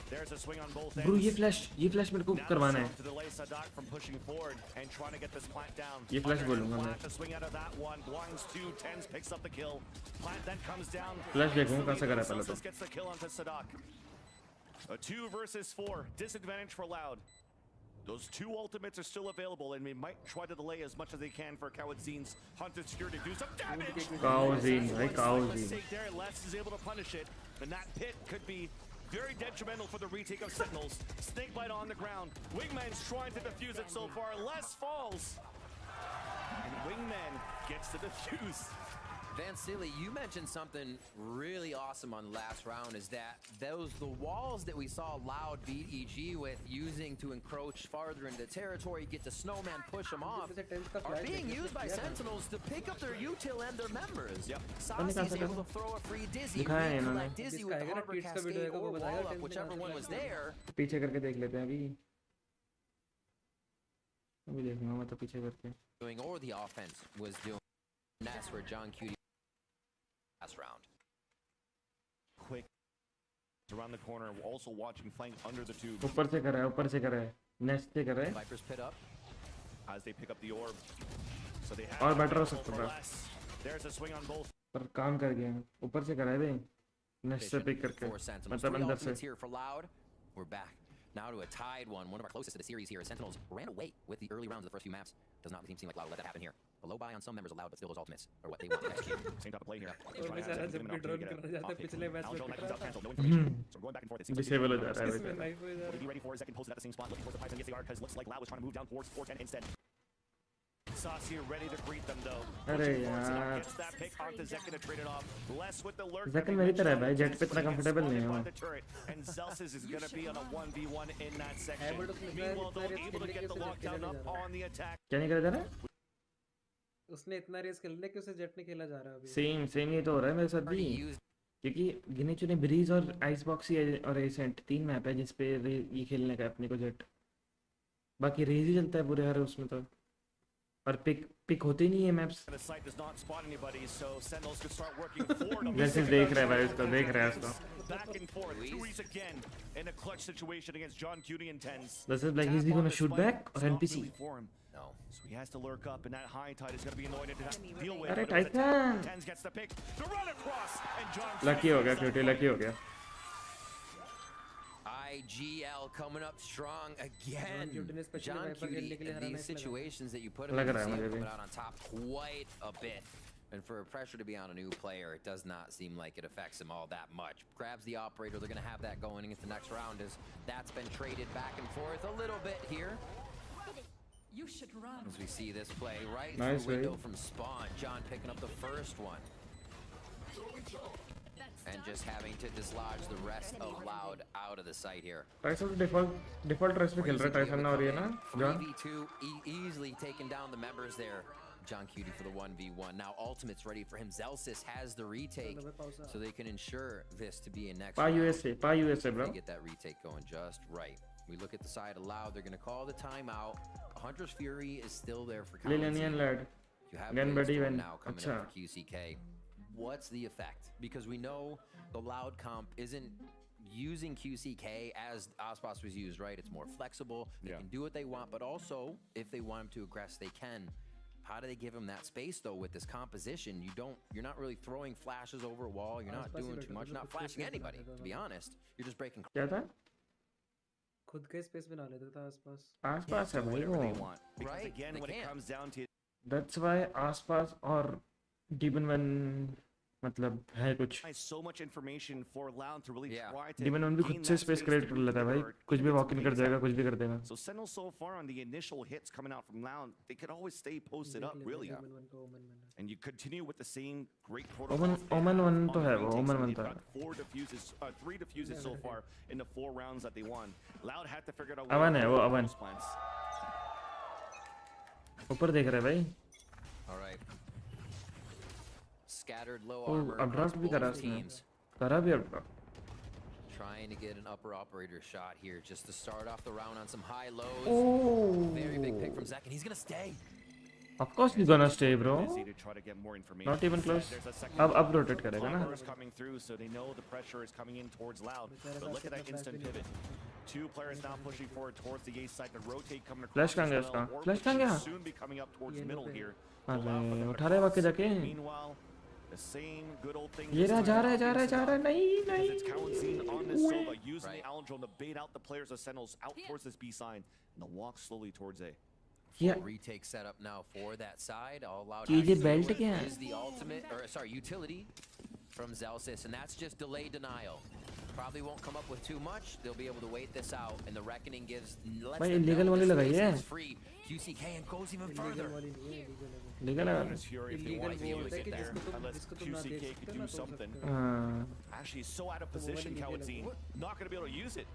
There's a swing on both bro ends. ये flash मेरे को करवाना है। To delay Sadak from pushing forward and trying to get this plant down. ये flash बोलूंगा मैं। Plant to swing out of that one. Blinds two. Tens picks up the kill. Plant then comes down. Flash देखूंगा कैसे करा पहले तो। Celsius gets the kill onto Sadak. A 2 versus 4. Disadvantage for Loud. Those two ultimates are still available, and they might try to delay as much as they can for Kawadzin's Hunted Security to do some damage. Kawazin, भाई Kawazin। Mistake there. Les is able to punish it, and that pit could be very detrimental for the retake of Sentinels. Snakebite on the ground. Wingman's trying to defuse it so far. Les falls. And Wingman gets to defuse. Vansili, you mentioned something really awesome on the last round, is that the walls that we saw Loud beat EG with, using to encroach farther into territory, get the snowman, push them off, are being used by Sentinels to pick up their util and their members. Yep. Sasi's able to throw a free Dizzy, collect Dizzy with the Harbor Cascade or wall up, whichever one was there. पीछे करके देख लेते हैं अभी देखूंगा मैं तो पीछे करके। Doing or the offense was doing. And that's where John Cutie last round. Quick around the corner, also watching flank under the tube. ऊपर से कर रहा है नेक्स्ट से कर रहा है। Viper's pit up. As they pick up the orb. So they have और बेटर हो सकता था। There's a swing on both. पर काम कर गया ऊपर से कर रहा है बे नेक्स्ट से पिक करके मतलब अंदर से। Here for Loud. We're back. Now to a tied one of our closest to the series here. Sentinels ran away with the early rounds of the first few maps. Does not seem like Loud let that happen here. A low buy on some members allowed, but still those ultimates are what they want to execute. Same type of play here. Disable हो जा रहा है बेटा। Would he be ready for a second posted at the same spot, looking towards the Python SER, because looks like Loud was trying to move down towards 410 instead. Saucy ready to greet them though. अरे यार Gets that pick onto Zekin to trade it off. Less with the lurk. Zekin मेरी तरह है भाई, jet पे इतना comfortable नहीं है वो। And Zelsis is going to be on a 1v1 in that section. Meanwhile, they're able to get the lockdown up on the attack. क्या नहीं करा जा रहा है? उसने इतना रेस खेलने कि उसे जेट नहीं खेला जा रहा अभी। सेम ये तो हो रहा है मेरे साथ भी, क्योंकि गिने चुने ब्रीज और आइस बॉक्स और एसेंट 3 मैप है जिसपे ये खेलने का अपने को जेट, बाकी रेज ही चलता है पूरे हर उसमें तो, और पिक होते नहीं है मैप्स। जैसे देख रहा है भाई उसको, देख रहा है उसको। This is like, is he gonna shoot back or NPC? No. So he has to lurk up, and that high tide is going to be annoying to deal with. अरे Titan Tens gets the pick, the run across, and John lucky हो गया, cutie lucky हो गया। IGL coming up strong again. John Cutie, in these situations that you put him in, coming out on top quite a bit. And for pressure to be on a new player, it does not seem like it affects him all that much. Grabs the operator, they're going to have that going into the next round, as that's been traded back and forth a little bit here. You should run. As we see this play right nice through window from Spawn. John picking up the first one. And just having to dislodge the rest of Loud out of the sight here. Tyson default race पे खेल रहा है Tyson ना, और ये ना John 3v2 easily taking down the members there. John Cutie for the 1v1. Now ultimate's ready for him. Zelsis has the retake, so they can ensure this to be a next Pa round. USA bro. They get that retake going just right. We look at the side of Loud. They're going to call the timeout. Hunter's Fury is still there for Lillian lad. You have Again, but even now coming up for QCK. What's the effect? Because we know the Loud comp isn't using QCK as Ospas was used, right? It's more flexible. They can do what they want, but also if they want him to aggress, they can. How do they give him that space though with this composition? You're not really throwing flashes over a wall. You're not doing too much. You're not flashing anybody, to be honest. You're just breaking. क्या था? खुद का space बना लेता था आसपास। आसपास है भाई वो। Right? Again, when it comes down to That's why आसपास और Demon One मतलब है कुछ so much information for Loud to really try to demon one भी खुद से स्पेस क्रिएट कर लेता है भाई, कुछ भी वॉक इन कर जाएगा, कुछ भी कर देगा. So Sentinel so far on the initial hits coming out from Loud, they could always stay posted up really. And you continue with the same great protocol. ओमन वन तो है वो, ओमन वन तो है. 3 diffuses so far in the 4 rounds that they won. Loud had to figure out अवन है वो, अवन ऊपर देख रहा है भाई. All right. Scattered low ओ armor. अपड्राफ्ट भी करा उसने, करा भी updraft. Trying to get an upper operator shot here just to start off the round on some high lows. Oh. Very big pick from Zek, and he's gonna stay. Of course he's gonna stay, bro. Not even close. अब rotate करेगा ना. Coming through, so they know the pressure is coming in towards Loud. But look at that instant pivot. 2 players now pushing forward towards the A side to rotate, coming across. Flash कहाँ गया उसका? Flash कहाँ गया? Soon be coming up towards middle here. अरे उठा रहे वाके जाके. Meanwhile, the same good old thing. ये रहा, जा रहा है, नहीं. It's Kalanzine on this solo, using the Allen drone to bait out the players of Sentinels out towards this B side, and they'll walk slowly towards A. Full retake setup now for that side. All Loud ये belt क्या है? is the ultimate, or sorry, utility from Zelsis, and that's just delay denial. Probably won't come up with too much. They'll be able to wait this out, and the reckoning gives lets भाई them illegal know वाली this लगाई है. is free. QCK and goes even further. Legal है. Unless QCK could do something. Actually, he's so out of position, Kalanzine. Not going to be able to use it.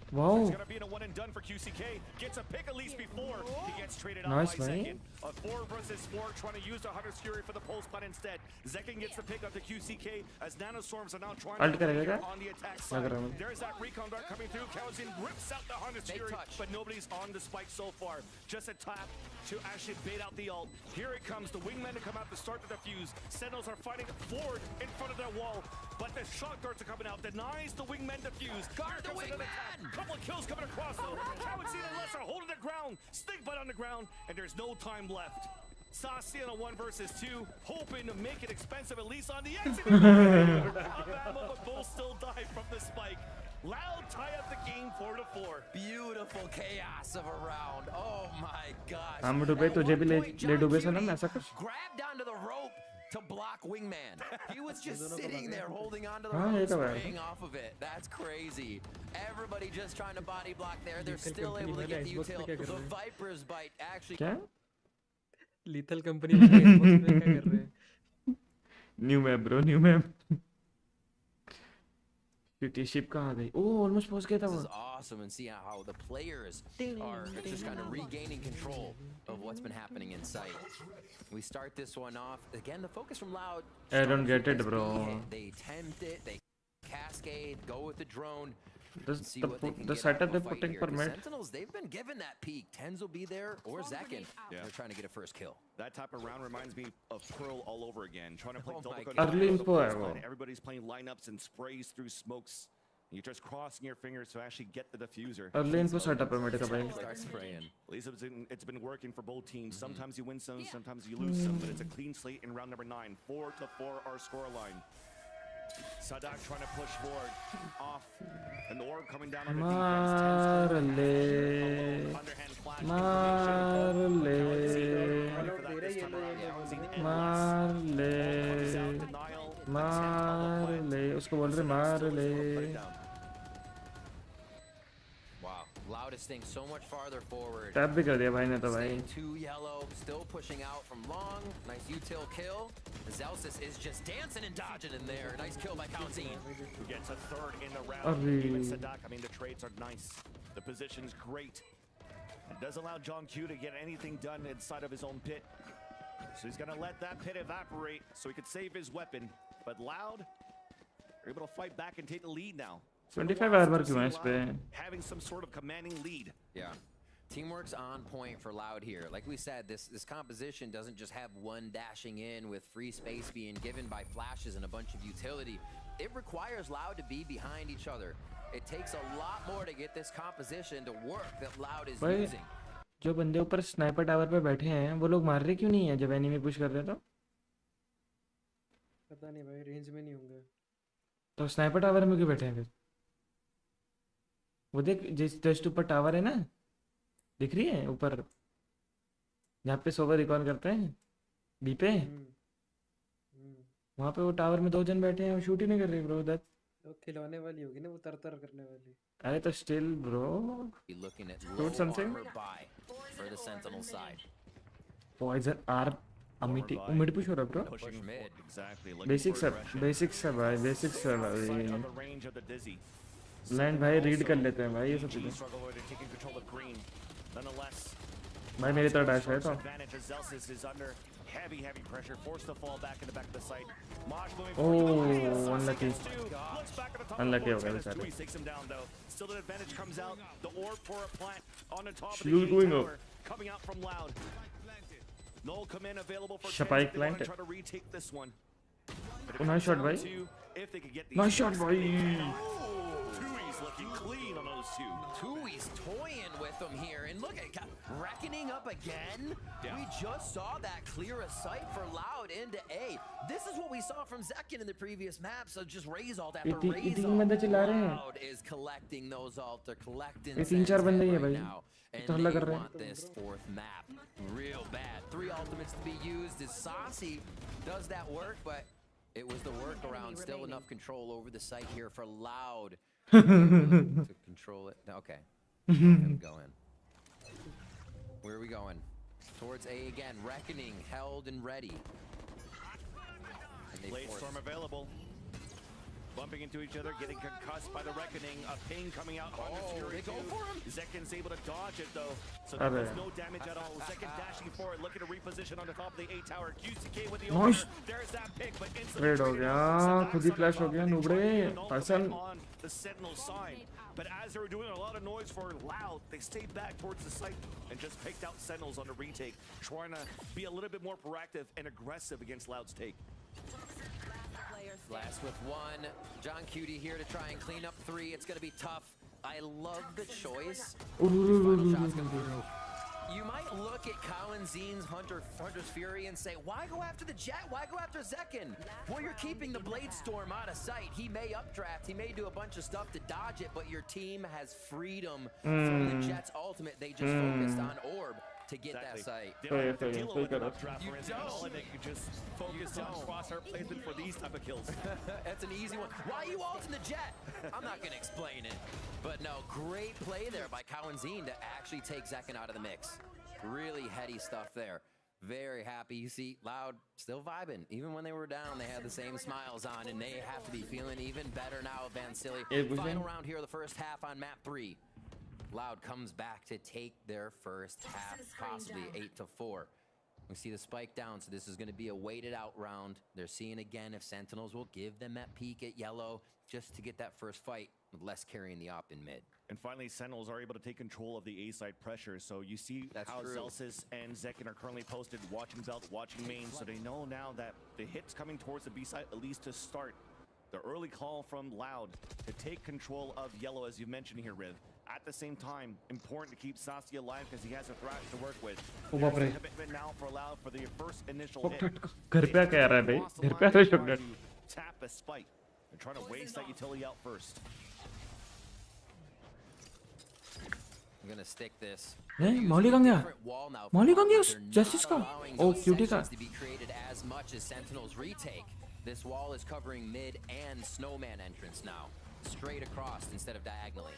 Wow. It's going to be a one and done for QCK. Gets a pick at least before he gets traded out Nice, by man. Zekin. A 4 versus 4, trying to use the Hunter's Fury for the pulse plan instead. Zekin gets the pick up to QCK as Nanostorms are now trying Alt to करेगा क्या? on the attack side. लग रहा है. There's that recon dart coming through. Kalanzine rips out the Hunter's Fury, but nobody's on the spike so far. Just a tap to actually bait out the ult. Here it comes. The wingmen to come out to start the defuse. Sentinels are fighting forward in front of their wall, but the shock darts are coming out. Denies the wingmen defuse. Guard the wingman! Couple of kills coming across though. Kalanzine and Lesser holding the ground. Snake bite on the ground, and there's no time left. Sasi on a 1 versus 2, hoping to make it expensive at least on the exit. But both still die from the spike. Loud tie up the game 4-4. Beautiful chaos of a round. Oh my gosh. हम डूबे तुझे भी ले डूबे सनम ऐसा कुछ. Grabbed onto the rope to block wingman. He was just sitting there holding onto the हाँ, rope, ये तो है. spraying off of it. That's crazy. Everybody just trying to body block there. They're still able to get the util. The Viper's bite actually. क्या? Lethal company में Xbox पे क्या कर रहे हैं? New map bro, new map. Ship कहाँ गई? Oh, almost पहुँच गया था This वो. is awesome, and see how the players are just kind of regaining control of what's been happening in sight. We start this one off again. The focus from Loud. I don't get it, bro. They tempt it. They cascade. Go with the drone. The setup they're putting for mid. Sentinels, they've been given that peak. Tens will be there, or Zekin. Yeah. They're trying to get a first kill. That type of round reminds me of Pearl all over again. Trying to play double gun. Early info है वो. Everybody's playing lineups and sprays through smokes. You're just crossing your fingers to actually get the diffuser. Early info setup है मेरे का भाई. Start spraying. At least it's been working for both teams. Sometimes you win some, sometimes you lose some, but it's a clean slate in round number 9. 4-4 our scoreline. Sadak trying to push forward, off, and the orb coming down on the defense. Underhand flash. मार ले उसको बोल रहे मार ले. Wow, Loud is staying so much farther forward. Tap भी कर दिया भाई ने तो भाई. 2 yellow, still pushing out from long. Nice util kill. Zelsis is just dancing and dodging in there. Nice kill by Kalanzine. Who gets a third in the round. Even Sadak, I mean, the trades are nice. The position's great. It does allow John Q to get anything done inside of his own pit. So he's going to let that pit evaporate so he could save his weapon. But Loud are able to fight back and take the lead now. 25 armor क्यों है इस पे? Having some sort of commanding lead. Yeah. Teamwork's on point for Loud here. Like we said, this composition doesn't just have one dashing in with free space being given by flashes and a bunch of utility. It requires Loud to be behind each other. It takes a lot more to get this composition to work that Loud is using. जो बंदे ऊपर sniper tower पे बैठे हैं वो लोग मार रहे क्यों नहीं है जब एनिमी पुश कर रहे तो? पता नहीं भाई, रेंज में नहीं होंगे. तो स्नाइपर टावर में क्यों बैठे हैं फिर? वो देख जस्ट ऊपर टावर है ना, दिख रही है ऊपर जहाँ पे सोवर रिकॉर्ड करते हैं बी पे. वहाँ पे वो टावर में 2 जन बैठे हैं, शूट ही नहीं कर रही ब्रो। दैट वो खिलौने वाली होगी ना, वो तर करने वाली। अरे तो still bro, Looking at shoot something. armor buy for the Sentinel side. Poison are Amity mid push हो रहा bro. Pushing mid. Exactly. Basics है भाई, बेसिक्स है भाई। लैंड भाई रीड कर लेते हैं भाई ये सब चीजें। भाई मेरी तरह डैश है तो heavy pressure, forced to fall back in the back of the site. Mosh moving Oh, unlucky. looks back at the top Unlucky of the हो गया board. बेचारे। Takes him down though. Still the advantage comes out. The orb for a plant on the top of Shield the going tower up. coming out from Loud. Null come in available for Spike They want to planted. try to retake this one. Oh, nice shot भाई। If they could get these Nice shot भाई। Tui's looking clean on those two. Tui's toying with them here, and look at Reckoning up again. We just saw that clear a sight for Loud into A. This is what we saw from Zekin in the previous map. So just raise alt after raise alt. Loud is collecting those alt. They're collecting. ये 3-4 बंदे ही है right भाई। now. And तो हल्ला they कर रहे want this fourth map real bad. 3 ultimates to be used. As Saucy does that work, but it was the workaround. Still enough control over the site here for Loud to control it. Okay, gonna go in. Where are we going? Towards A again. Reckoning held and ready. And they Blade force- Storm available. Bumping into each other, getting concussed by the Reckoning. A ping coming out on the Fury. they go for him? Zekin's able to dodge it though. So Arre. there's no damage at all. Zekin dashing forward, looking to reposition on the top of the A tower. QCK with the Nice. opener. There's that pick, but instantly Trade हो traded गया, out. Sadak's खुद ही on the flash हो top, गया, and they नुबड़े, tried an ultimate Parcel। on the Sentinel side. But as they were doing a lot of noise for Loud, they stayed back towards the site and just picked out Sentinels on the retake, trying to be a little bit more proactive and aggressive against Loud's take. Last with one. John Cutie here to try and clean up 3. It's going to be tough. I love the choice. Final shot's gonna be- You might look at Colin Zeen's Hunter's Fury and say, why go after the Jet? Why go after Zekin? Well, you're keeping the Blade Storm out of sight. He may updraft, he may do a bunch of stuff to dodge it, but your team has freedom from the Jet's ultimate. They just focused on Orb to get that sight. They don't have to deal with an करो। updraft for instance, and they can just focus on crosshair placement for these type of kills. That's an easy one. Why are you ulting the Jet? I'm not going to explain it. But no, great play there by Cowanzine to actually take Zekin out of the mix. Really heady stuff there. Very happy. You see, Loud still vibing. Even when they were down, they had the same smiles on, and they have to be feeling even better now, Van Silly. Final round here of the first half on map 3. Loud comes back to take their first half, possibly 8-4. We see the spike down, so this is going to be a weighted out round. They're seeing again if Sentinels will give them that peek at yellow just to get that first fight with less carrying the op in mid. And finally, Sentinels are able to take control of the A-side pressure. So you see how true. Zelsis and Zekin are currently posted, watching belt, watching main. So they know now that the hit's coming towards the B-side, at least to start. The early call from Loud to take control of yellow, as you mentioned here, Riv. At the same time, important to keep Sasi alive because he has a thrash to work with. ओ बाप रे। Commitment now for Loud for the first initial hit. घर पे क्या रहा है भाई? घर पे आके shotgun. Tap a spike. They're trying to waste that utility out first. I'm gonna stick this. नहीं, मौली कहाँ गया? मौली कहाँ गया उस जस्टिस का? ओ क्यूटी का। To be created as much as Sentinels retake. This wall is covering mid and snowman entrance now. Straight across instead of diagonally.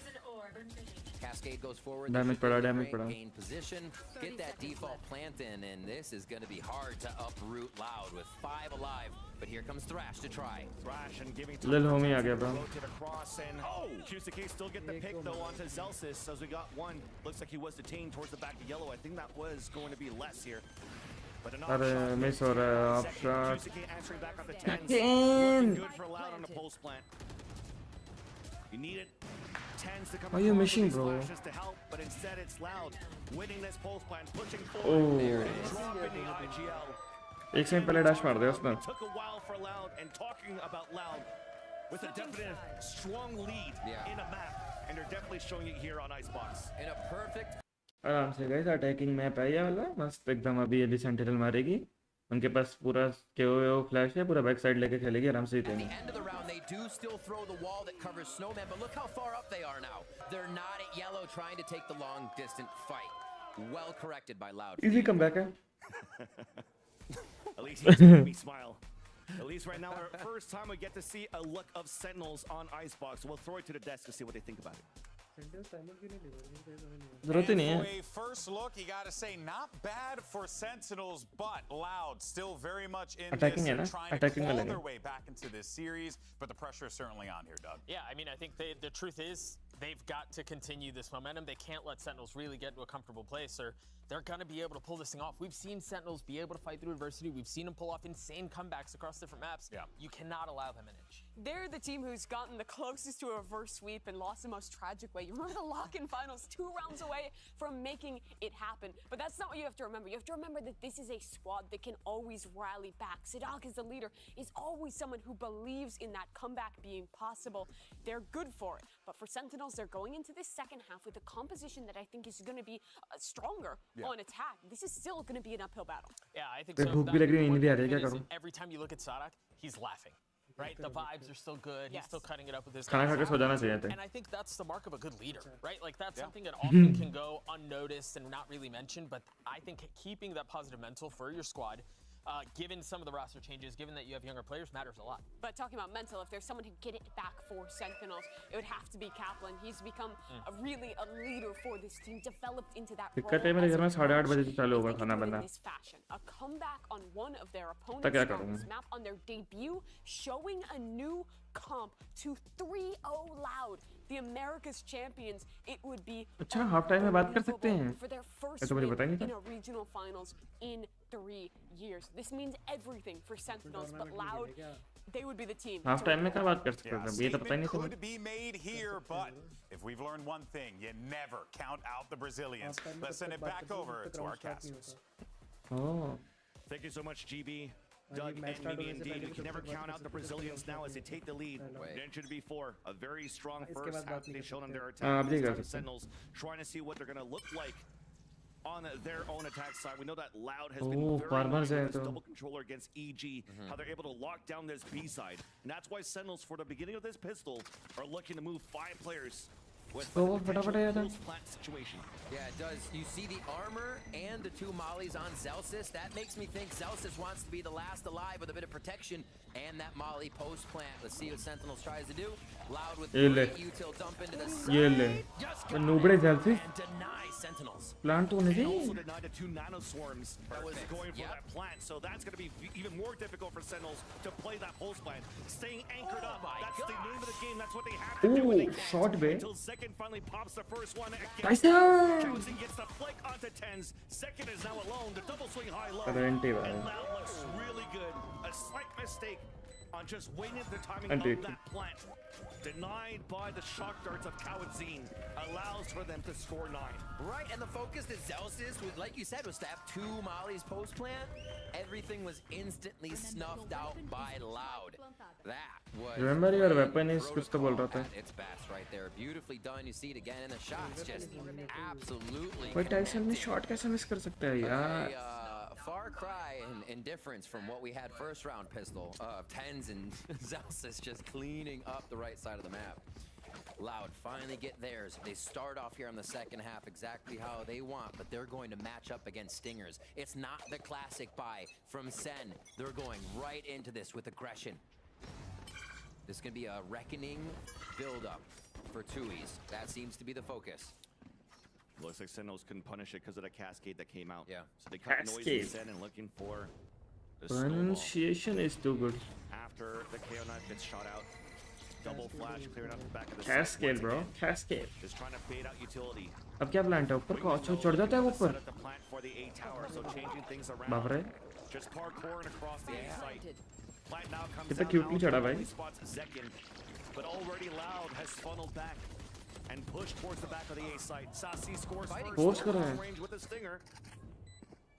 Cascade goes forward. Damage पड़ा, damage पड़ा। Gain position. Get that default plant in, and this is going to be hard to uproot Loud with 5 alive. But here comes Thrash to try. Thrash and giving Lil homie आ गया bro। rotate across and QCK still get the pick though onto Zelsis as we got one. Looks like he was detained towards the back of yellow. I think that was going to be less here. But an अरे miss हो रहा है of shot. QCK answering back on the 10s. Looking good for Loud on the post plant. You need it. 10s to come Why are you across missing, with these bro? flashes to help, but instead it's Loud winning this post plant, pushing forward. There it is. Dropping the IGL. एक second पहले dash मार दिया उसने। It took a while for Loud, and talking about Loud with a definite strong lead in a map, and they're definitely showing it here on Icebox. In a perfect आराम से guys attacking map है ये वाला मस्त एकदम। अभी ये sentinel मारेगी, उनके पास पूरा केओ फ्लैश है, पूरा बैक साइड लेके खेलेगी आराम से At the जीतेंगे। end of the round, they do still throw the wall that covers Snowman, but look how far up they are now. They're not at yellow trying to take the long distant fight. Well corrected by Loud. Easy comeback है। At least he's making me smile. At least right now, our first time we get to see a look of Sentinels on Icebox. We'll throw it to the desk to see what they think about it. And for a first look, you got to say, not bad for Sentinels, but Loud still very much in Attacking this है ना? and trying to Attacking claw वाला their है। way back into this series, but the pressure is certainly on here, Doug. Yeah, I mean, I think the truth is they've got to continue this momentum. They can't let Sentinels really get into a comfortable place, or they're going to be able to pull this thing off. We've seen Sentinels be able to fight through adversity. We've seen them pull off insane comebacks across different maps. Yeah. You cannot allow them an inch. They're the team who's gotten the closest to a reverse sweep and lost the most tragic way. You remember the lock-in finals, 2 rounds away from making it happen. But that's not what you have to remember. You have to remember that this is a squad that can always rally back. Sadak is the leader, is always someone who believes in that comeback being possible. They're good for it. But for Sentinels, they're going into this second half with a composition that I think is going to be stronger on attack. This is still going to be an uphill battle. Yeah, I think तो so. भूख भी लग रही है, नींद भी आ रही है, क्या Is करूं? every time you look at Sadak, he's laughing. Right? The vibes are still good. He's still cutting it up with his खाना खा के guys. सो जाना चाहिए था। And I think that's the mark of a good leader, right? Like that's something that often can go unnoticed and not really mentioned, but I think keeping that positive mental for your squad, given some of the roster changes, given that you have younger players, matters a lot. But talking about mental, if there's someone who get it back for Sentinels, it would have to be Kaplan. He's become really a leader for this team, developed into that role. दिक्कत है मेरे घर में 8:30 बजे से चालू होगा खाना In बनना। this fashion, a comeback on one of their तो opponents क्या on करूं? this map on their debut, showing a new comp to 3-0 Loud, the America's champions. It would be अच्छा हाफ टाइम में बात कर सकते हैं? for their first ऐसा मुझे win पता ही नहीं in था। a regional finals in 3 years. This means everything for Sentinels, but Loud, they would be the team. Half time में क्या बात कर सकते Yeah, हैं? ये तो पता ही नहीं था could be made here, but if we've learned one thing, you never count out the Brazilians. Let's send it back over to our casters. Oh Thank you so much, GB. Doug and Mimi, indeed. We can never count out the Brazilians now as they take the lead. Mentioned before, a very strong first half they've shown on their attack. आप नहीं कर The सकते। Sentinels trying to see what they're going to look like on their own attack side. We know that Loud has been Oh, very farmers lucky है with this तो। double controller against EG, how they're able to lock down this B side. And that's why Sentinels, for the beginning of this pistol, are looking to move 5 players with तो a फटाफट potential आया था। close plant situation. Yeah, it does. You see the armor and the 2 mollies on Zelsis. That makes me think Zelsis wants to be the last alive with a bit of protection and that molly post plant. Let's see what Sentinels tries to do. Loud with ये ले। great util dump into the ये ले। side. Just वो got नूबड़े it जल से and deny Sentinels. Plant होने And also चाहिए। denied the 2 nano swarms that was Perfect. going for Yep. that plant. So that's going to be even more difficult for Sentinels to play that pulse plant. Staying anchored Oh up. my That's the name of the gosh. game. That's what they have to do when they oh can. Shot बे। Until second finally pops the first one. Tyson! Johnson gets the flick onto tens. Second is now alone. The double swing high low. Current he And भाई। Loud looks really good. A slight mistake on just waiting the timing And of it- that plant. Denied by the shock darts of Kawadzine. Allows for them to score 9. Right, and the focus that Zelsis, like you said, was to have 2 mollies post plant. Everything was instantly snuffed out by Loud. That was Remember your great weapon is कुछ तो बोल रहा था। protocol at its best right there. Beautifully done. You see it again in the shots. Just absolutely. भाई Tyson में shot कैसे miss कर सकता है यार? A far cry in difference from what we had first round pistol. Tens and Zelsis just cleaning up the right side of the map. Loud finally get theirs. They start off here in the second half exactly how they want, but they're going to match up against Stingers. It's not the classic buy from SEN. They're going right into this with aggression. This is going to be a reckoning build-up for Tui's. That seems to be the focus. Looks like Sentinels couldn't punish it because of the cascade that came out. Yeah. So they cut noise Cascade. and Sen and looking for the snowball. Pronunciation is too good. After the KO knife gets shot out. Double flash clearing out the back of the Cascade site bro, once again. cascade. Just trying to bait out utility. अब क्या plant है ऊपर को? अच्छा चढ़ जाता है वो Set ऊपर। up the plant for the A tower, so changing things around. बाप रे। Just parkouring across the A site. Plant now comes कितना out. क्यूटली Alpha चढ़ा भाई। only spots Zekin, but already Loud has funneled back and pushed towards the back of the A site. Sasi scores first. Force कर रहा है। Range with the stinger.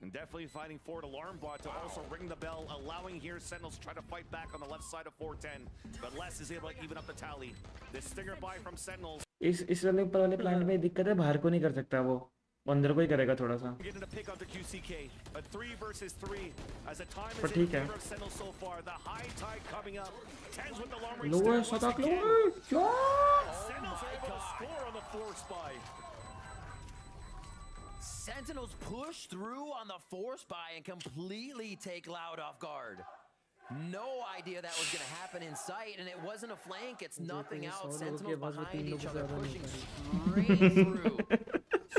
And definitely fighting forward alarm bot to also ring the bell, allowing here Sentinels try to fight back on the left side of 410. But Les is able to even up the tally. This stinger buy from Sentinels. इस वाले ऊपर वाले plant में दिक्कत है, बाहर को नहीं कर सकता वो, अंदर को ही करेगा थोड़ा सा। Getting to pick up the QCK. A 3 versus 3 as the time is पर in ठीक है। favor of Sentinels so far. The high tide coming up. Tens with the alarm ring लो है stinger सताक once लो again. है, क्या? Sentinels are able to score on the force buy. Sentinels push through on the force buy and completely take Loud off guard. No idea that was going to happen in sight, and it wasn't a flank. It's nothing else. Sentinels behind each other, pushing straight through.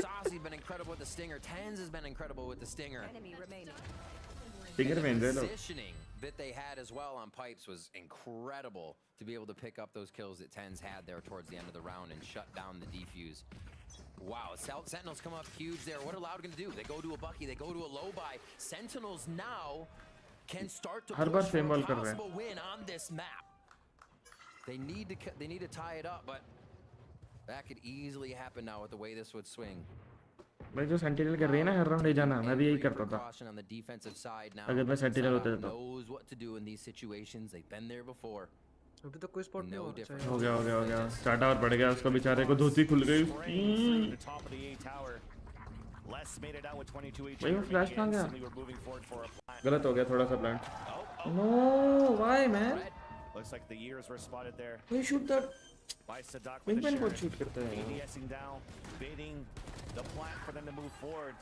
Saucy's been incredible with the stinger. Tens has been incredible with the stinger. Enemy remaining. Stinger में The they low. positioning that they had as well on pipes was incredible to be able to pick up those kills that Tens had there towards the end of the round and shut down the defuse. Wow, Sentinels come up huge there. What are Loud going to do? They go to a Bucky, they go to a low buy. Sentinels now can start to her bar push for same a ball कर रहे हैं. possible win on this map. They need to tie it up, but that could easily happen now with the way this would swing. भाई जो sentinel कर रही है ना हर round ले जाना, मैं भी यही करता था. Caution on the defensive side now. अगर मैं सेंटिनल होता तो. Knows what to do in these situations. They've been there before. अभी तो कोई स्पॉट नहीं No हुआ. different. हो गया. स्टार्ट आवर बढ़ गया, उसको बेचारे को धोती खुल गई उसकी. The top of the A tower. Les made it out with 22 HP. भाई वो फ्लैश कहाँ गया? Instantly we're moving forward for a plant. गलत हो गया थोड़ा सा plant. No, why man? Looks like the years were spotted there Why shoot that? by Sadak with Wingman the को Sharon. shoot करता है. ADSing down, baiting the plant for them to move forward.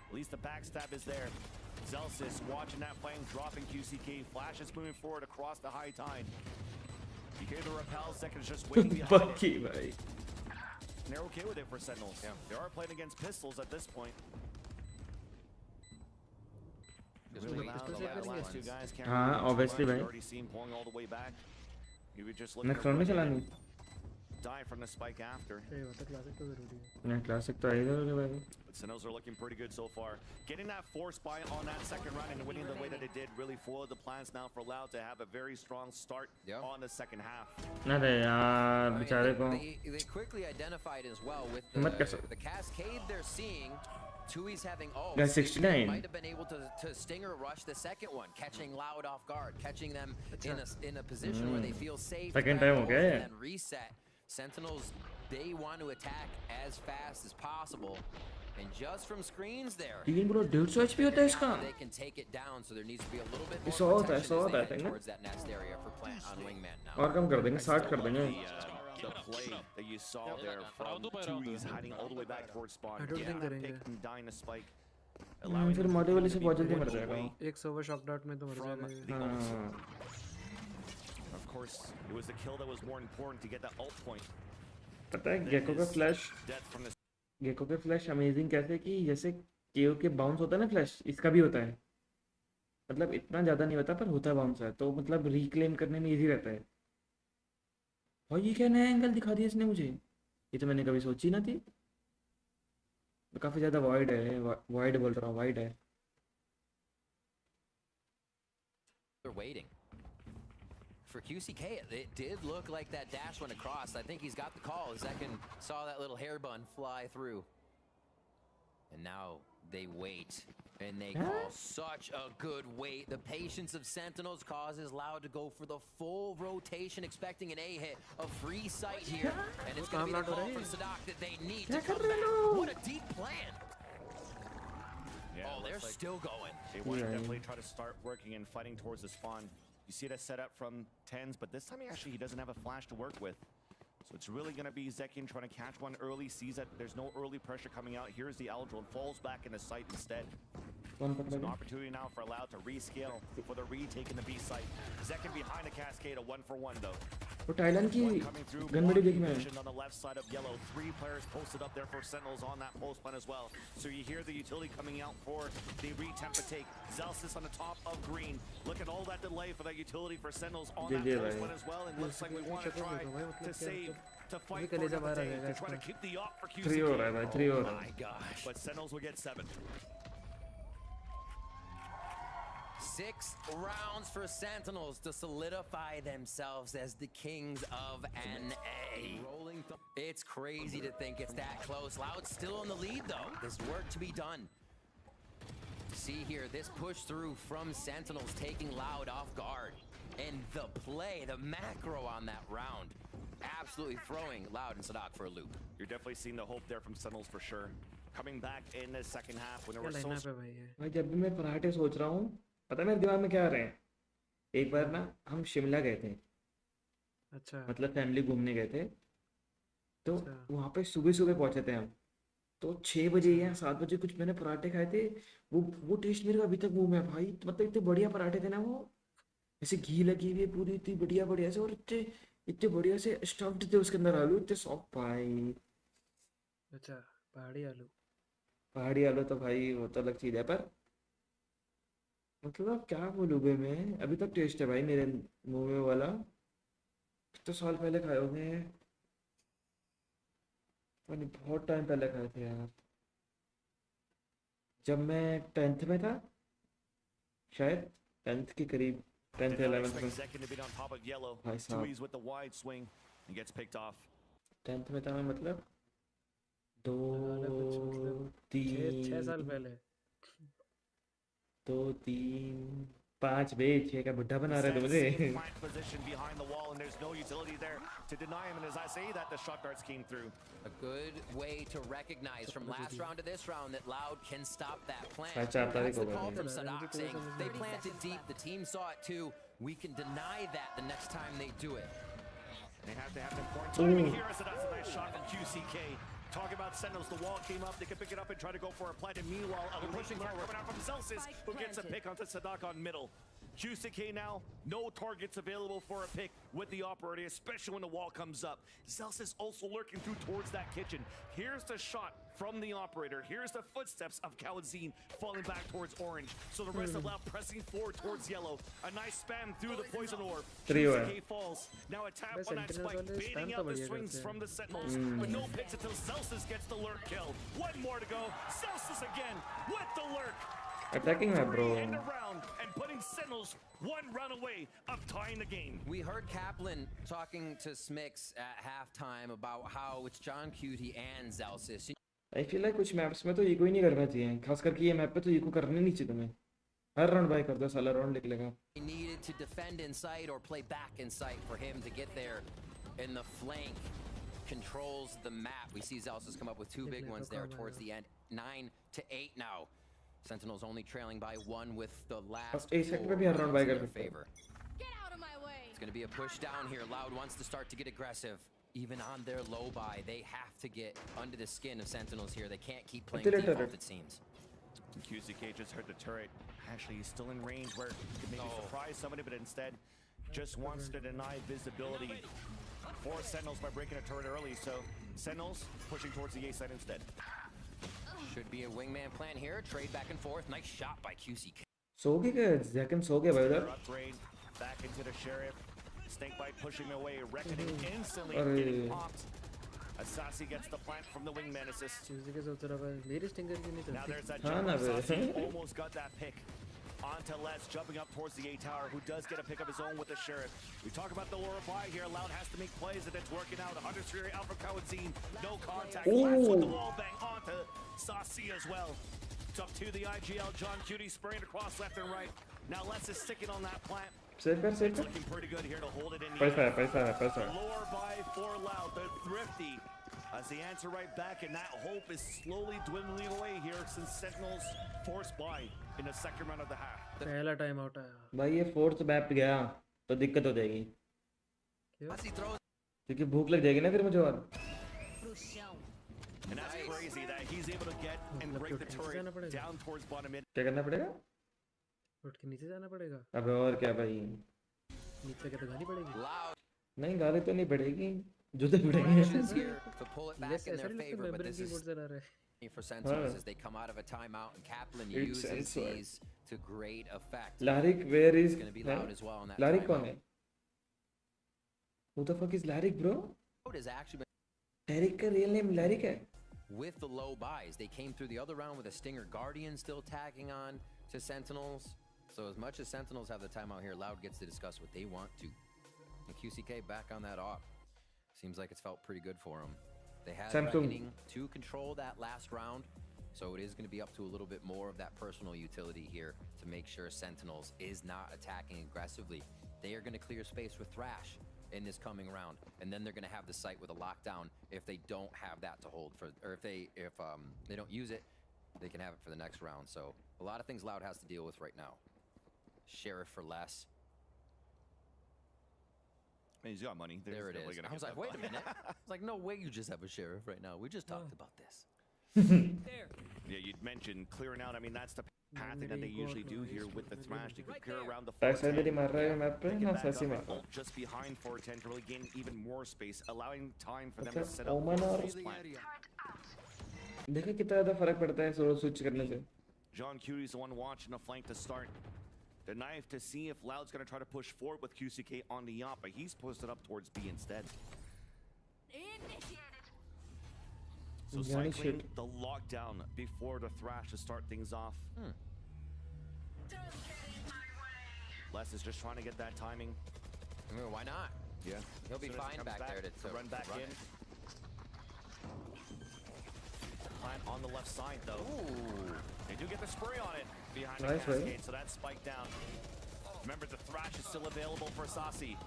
At least the backstab is there. Zelsis watching that flank, dropping QCK. Flash is moving forward across the high tide. You hear the repel, second is just waiting behind it. Bucky भाई. And they're okay with it for Sentinels. Yeah. They are playing against pistols at this point. Really loud, the last two guys can't हाँ, really obviously much. भाई. You already seen pulling all the way back. You were just looking Next to round में run चलानी. in, die from the spike after. सही बात है, classic तो जरूरी है. नहीं क्लासिक तो आई है भाई. But Sentinels are looking pretty good so far. Getting that force buy on that second run and winning the way that it did really foiled the plans now for Loud to have a very strong start on the second half. अरे यार I mean, बेचारे को. they quickly identified as well with मत कर सकते. the cascade they're seeing. Tui's having Guys, 69. might have been able to stinger rush the second one, catching Loud off guard, catching them in a position where they feel safe. Second to time, have both okay. and then reset. Sentinels, they want to attack as fast as possible, and just from screens there, लेकिन bro 150 HP होता है इसका. they can take it down. So there needs to be a little bit It's more all that, protection it's all as they that, head isn't it? towards that nest area for plant on wingman now. और कम कर देंगे 60 कर देंगे. The play that you saw there from Tui's hiding all the way back towards spawn. I don't think Getting that करेंगे. pick and dying to spike. फिर model वाले से बहुत जल्दी मर जाएगा. एक सर्वर शॉक डाउट में तो मर जाएगा. हाँ. Of course, it was the kill that was more important to get that ult point. पता है गेको का flash. Death from the Gekko का फ्लैश अमेजिंग कैसे कि जैसे केओ के बाउंस होता है ना फ्लैश, इसका भी होता है. मतलब इतना ज़्यादा नहीं होता पर होता है बाउंस है, तो मतलब रिक्लेम करने में इजी रहता है. और ये क्या नया एंगल दिखा दिया इसने मुझे, ये तो मैंने कभी सोची ना थी. तो काफ़ी ज़्यादा वाइड है, वाइड बोल रहा हूँ, वाइड है. They're waiting. For QCK, it did look like that dash went across. I think he's got the call. Zekin saw that little hair bun fly through. And now they wait. And they call such a good wait. The patience of Sentinels causes Loud to go for the full rotation, expecting an A hit. A free sight here. And it's going to be the call from Sadak that they need to come back. What a deep plan. Yeah, Oh, they're still going. They want to definitely try to start working and fighting towards the spawn. You see that setup from Tens, but this time he doesn't have a flash to work with. So it's really going to be Zekin trying to catch one early, sees that there's no early pressure coming out. Here's the Eldril and falls back into sight instead. It's an opportunity now for Loud to rescale for the retake in the B site. Zekin behind the cascade, a 1-for-1 though. वो टाइलन की One coming through, gun बड़ी blocking दिख में है. vision on the left side of yellow. 3 players posted up there for Sentinels on that post plan as well. So you hear the utility coming out for the retemp take. Zelsis on the top of green. Look at all that delay for that utility for Sentinels on that post plan as well. And looks like we want to try to save, to fight for another day, to try to keep the up for QCK. 3 हो रहा है भाई, 3 हो रहा My है. gosh. But Sentinels will get 7. 6 rounds for Sentinels to solidify themselves as the kings of NA. It's crazy to think it's that close. Loud still in the lead though. There's work to be done. See here, this push through from Sentinels taking Loud off guard. And the play, the macro on that round, absolutely throwing Loud and Sadak for a loop. You're definitely seeing the hope there from Sentinels for sure. Coming back in the second half when there क्या were so... lineup है भाई ये. भाई जब भी मैं पराठे सोच रहा हूँ, पता है मेरे दिमाग में क्या आ रहे हैं. एक बार ना हम शिमला गए थे. अच्छा. मतलब फैमिली घूमने गए थे. तो वहाँ पे सुबह सुबह पहुँचे थे हम. तो 6 बजे या 7 बजे कुछ मैंने पराठे खाए थे. वो टेस्ट मेरे को अभी तक मुंह में है भाई. मतलब इतने बढ़िया पराठे थे ना वो. ऐसे घी लगी हुई है पूरी, इतनी बढ़िया बढ़िया से, और इतने इतने बढ़िया से स्टफ्ड थे उसके अंदर आलू, इतने सॉफ्ट भाई। अच्छा, पहाड़ी आलू। पहाड़ी आलू तो भाई वो तो अलग चीज है, पर मतलब अब क्या बोलूँ बे, मैं अभी तक टेस्ट है भाई मेरे मुंह में वाला। तो साल पहले खाए होंगे, यानी बहुत टाइम पहले खाए थे यार, जब मैं 10th में था शायद, 10th के करीब, 10th 11th में। भाई साहब 10th में था मैं, मतलब छह साल पहले। 2 3 5 बे 6 का बुढ़ा बना रहे थे मुझे। A good way to recognize from last round to this round that Loud can stop that plant. That's a That's the very call good from Sadak saying they planted deep. The team saw it too. We can deny that the next time they do it. They have to have important timing here as that's a nice shot from QCK. Talking about Sentinels, the wall came up, they can pick it up and try to go for a plant, and meanwhile, a pushing mark coming out from Celsius, who gets a pick onto Sadak on middle. QCK now, no targets available for a pick with the operator, especially when the wall comes up. Celsius also lurking through towards that kitchen. Here's the shot from the operator. Here's the footsteps of Kawazine falling back towards orange. So the rest of Loud pressing forward towards yellow. A nice spam through the poison orb. QCK falls. Now a tap on that spike, baiting out the swings from the Sentinels. But no picks until Celsius gets the lurk kill. One more to go. Celsius again with the lurk. Attacking my bro. End around and putting Sentinels one run away of tying the game. We heard Kaplan talking to Smix at halftime about how it's John Cutie and Celsius. I feel like कुछ maps में तो eco ही नहीं करना चाहिए, खास करके ये map पे तो इको करने नहीं चाहिए तुम्हें। हर राउंड बाय कर दो, साला राउंड निकलेगा। He needed to defend in sight or play back in sight for him to get there in the flank. Controls the map. We see Celsius come up with two big ones there towards the end. 9-8 now. Sentinels only trailing by 1 with the last Acer पे भी हर round bye कर सकते हैं। It's going to be a push down here. Loud wants to start to get aggressive. Even on their low buy, they have to get under the skin of Sentinels here. They can't keep playing default, it seems. QCK just heard the turret. Actually, he's still in range where he could maybe surprise somebody, but instead just wants to deny visibility for Sentinels by breaking a turret early. So Sentinels pushing towards the A side instead. Should be a wingman plan here. Trade back and forth. Nice shot by QCK. सो गए क्या? जैकन सो गया भाई उधर। Upgrade back into the sheriff. Snakebite pushing away, reckoning instantly getting popped. Asasi gets the plant from the wingman assist. Now there's that jump. Asasi almost got that pick. Onto Les, jumping up towards the A tower, who does get a pick of his own with the sheriff. We talk about the lower buy here. Loud has to make plays, and it's working out. 100 Fury out from Kawazine. No contact. Left with the wall bang onto Sasi as well. It's up to the IGL. John Cutie spraying across left and right. Now Les is sticking on that plant. It's looking pretty good here to hold it in the पैसा। lower buy for Loud, the thrifty. As the answer right back, and that hope is slowly dwindling away here since Sentinels forced buy in the second round of the half. पहला time out आया भाई, ये fourth map गया तो दिक्कत हो जाएगी, क्योंकि भूख लग जाएगी ना फिर मुझे और। And that's crazy that he's able to get and break the turret down towards bottom mid. क्या करना पड़ेगा? उठ के नीचे जाना पड़ेगा। अबे और क्या भाई? नीचे क्या तो गाली पड़ेगी? नहीं, गाली तो नहीं पड़ेगी, जूते पड़ेंगे। To pull it back in their favor, but this is for Sentinels as they come out of a timeout, and Kaplan uses these to great effect. Larik, where is? Going to be Loud as well on that. Larik कौन है? Who the fuck is Larik, bro? Loud has actually been Larik का real name Larik है? With the low buys, they came through the other round with a Stinger Guardian still tagging on to Sentinels. So as much as Sentinels have the timeout here, Loud gets to discuss what they want to. And QCK back on that op. Seems like it's felt pretty good for them. They had Reckoning to control that last round, so it is going to be up to a little bit more of that personal utility here to make sure Sentinels is not attacking aggressively. They are going to clear space with Thrash in this coming round, and then they're going to have the site with a lockdown if they don't have that to hold for, or if they don't use it, they can have it for the next round. So a lot of things Loud has to deal with right now. Sheriff for less. I mean, he's got money. There it is. I was like, wait a minute. I was like, no way you just have a sheriff right now. We just talked about this. Yeah, you'd mentioned clearing out. I mean, that's the pathing that they usually do here with the Thrash. They could clear around the Backside 410, मेरी मार रहा है map पे pick it ना back ससी up मार and रहा ult just behind 410 to really gain even more space, allowing time for them है to set up ओमन for और this plan. देखिए कितना ज़्यादा फर्क पड़ता है सोलो स्विच करने से John Cutie's the one watching the flank to start. The knife to see if Loud's going to try to push forward with QCK on the yacht, but he's posted up towards B instead. So cycling the lockdown before the Thrash to start things off. Les is just trying to get that timing. I mean, why not? Yeah. He'll be fine back there to run back in. Plant on the left side though. Ooh. They do get the spray on it behind the cascade, so that's spiked down. Remember, the Thrash is still available for Sasi.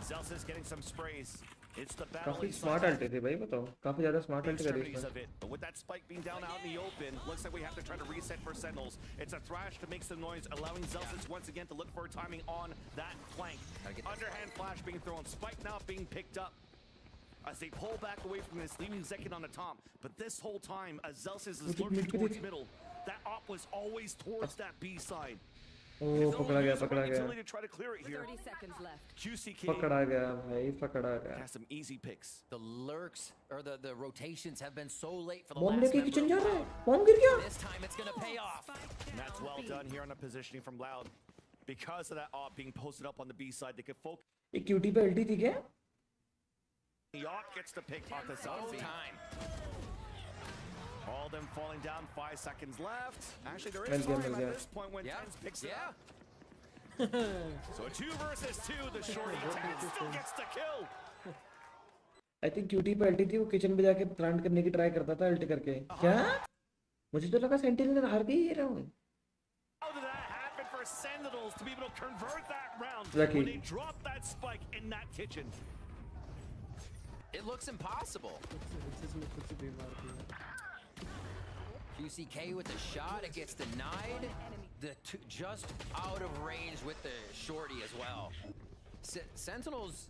Zelsis getting some sprays. It's the battle. काफी smart alt थे भाई बताओ काफी ज़्यादा smart alt कर रही of it. But with that spike being down out in the open, looks like we have to try to reset for Sentinels. It's a Thrash to make some noise, allowing Zelsis once again to look for timing on that flank. Underhand flash being thrown, spike now being picked up. As they pull back away from this, leaving Zekin on the top. But this whole time, as Zelsis is looking towards middle, that op was always towards that B side. Oh, पकड़ा गया To try to clear it here. 30 seconds left. QCK पकड़ा गया भाई पकड़ा गया has some easy picks. The lurks or the rotations have been so late for the bomb last लेके member kitchen जा of रहा है Loud. बॉम्ब गिर गया This time it's gonna pay off. And that's well done here on the positioning from Loud. Because of that op being posted up on the B side, they could focus. ये cutie पे अल्टी थी क्या The op gets the pick off the Zelsi. Time. All them falling down, 5 seconds left. Actually, there Well is done, time well at done. this point when Tens picks it Yeah. up. So 2 versus 2, the shorty Tens still gets the kill. I think क्यूटी पे अल्टी थी वो kitchen पे जाके plant करने की try करता था अल्ट करके क्या मुझे तो लगा सेंटिनल हार गई ये round How did that happen for Sentinels to be able to convert that round Lucky. when they drop that spike in that kitchen? It looks impossible. QCK with the shot, it gets denied. The two just out of range with the shorty as well. Sentinels,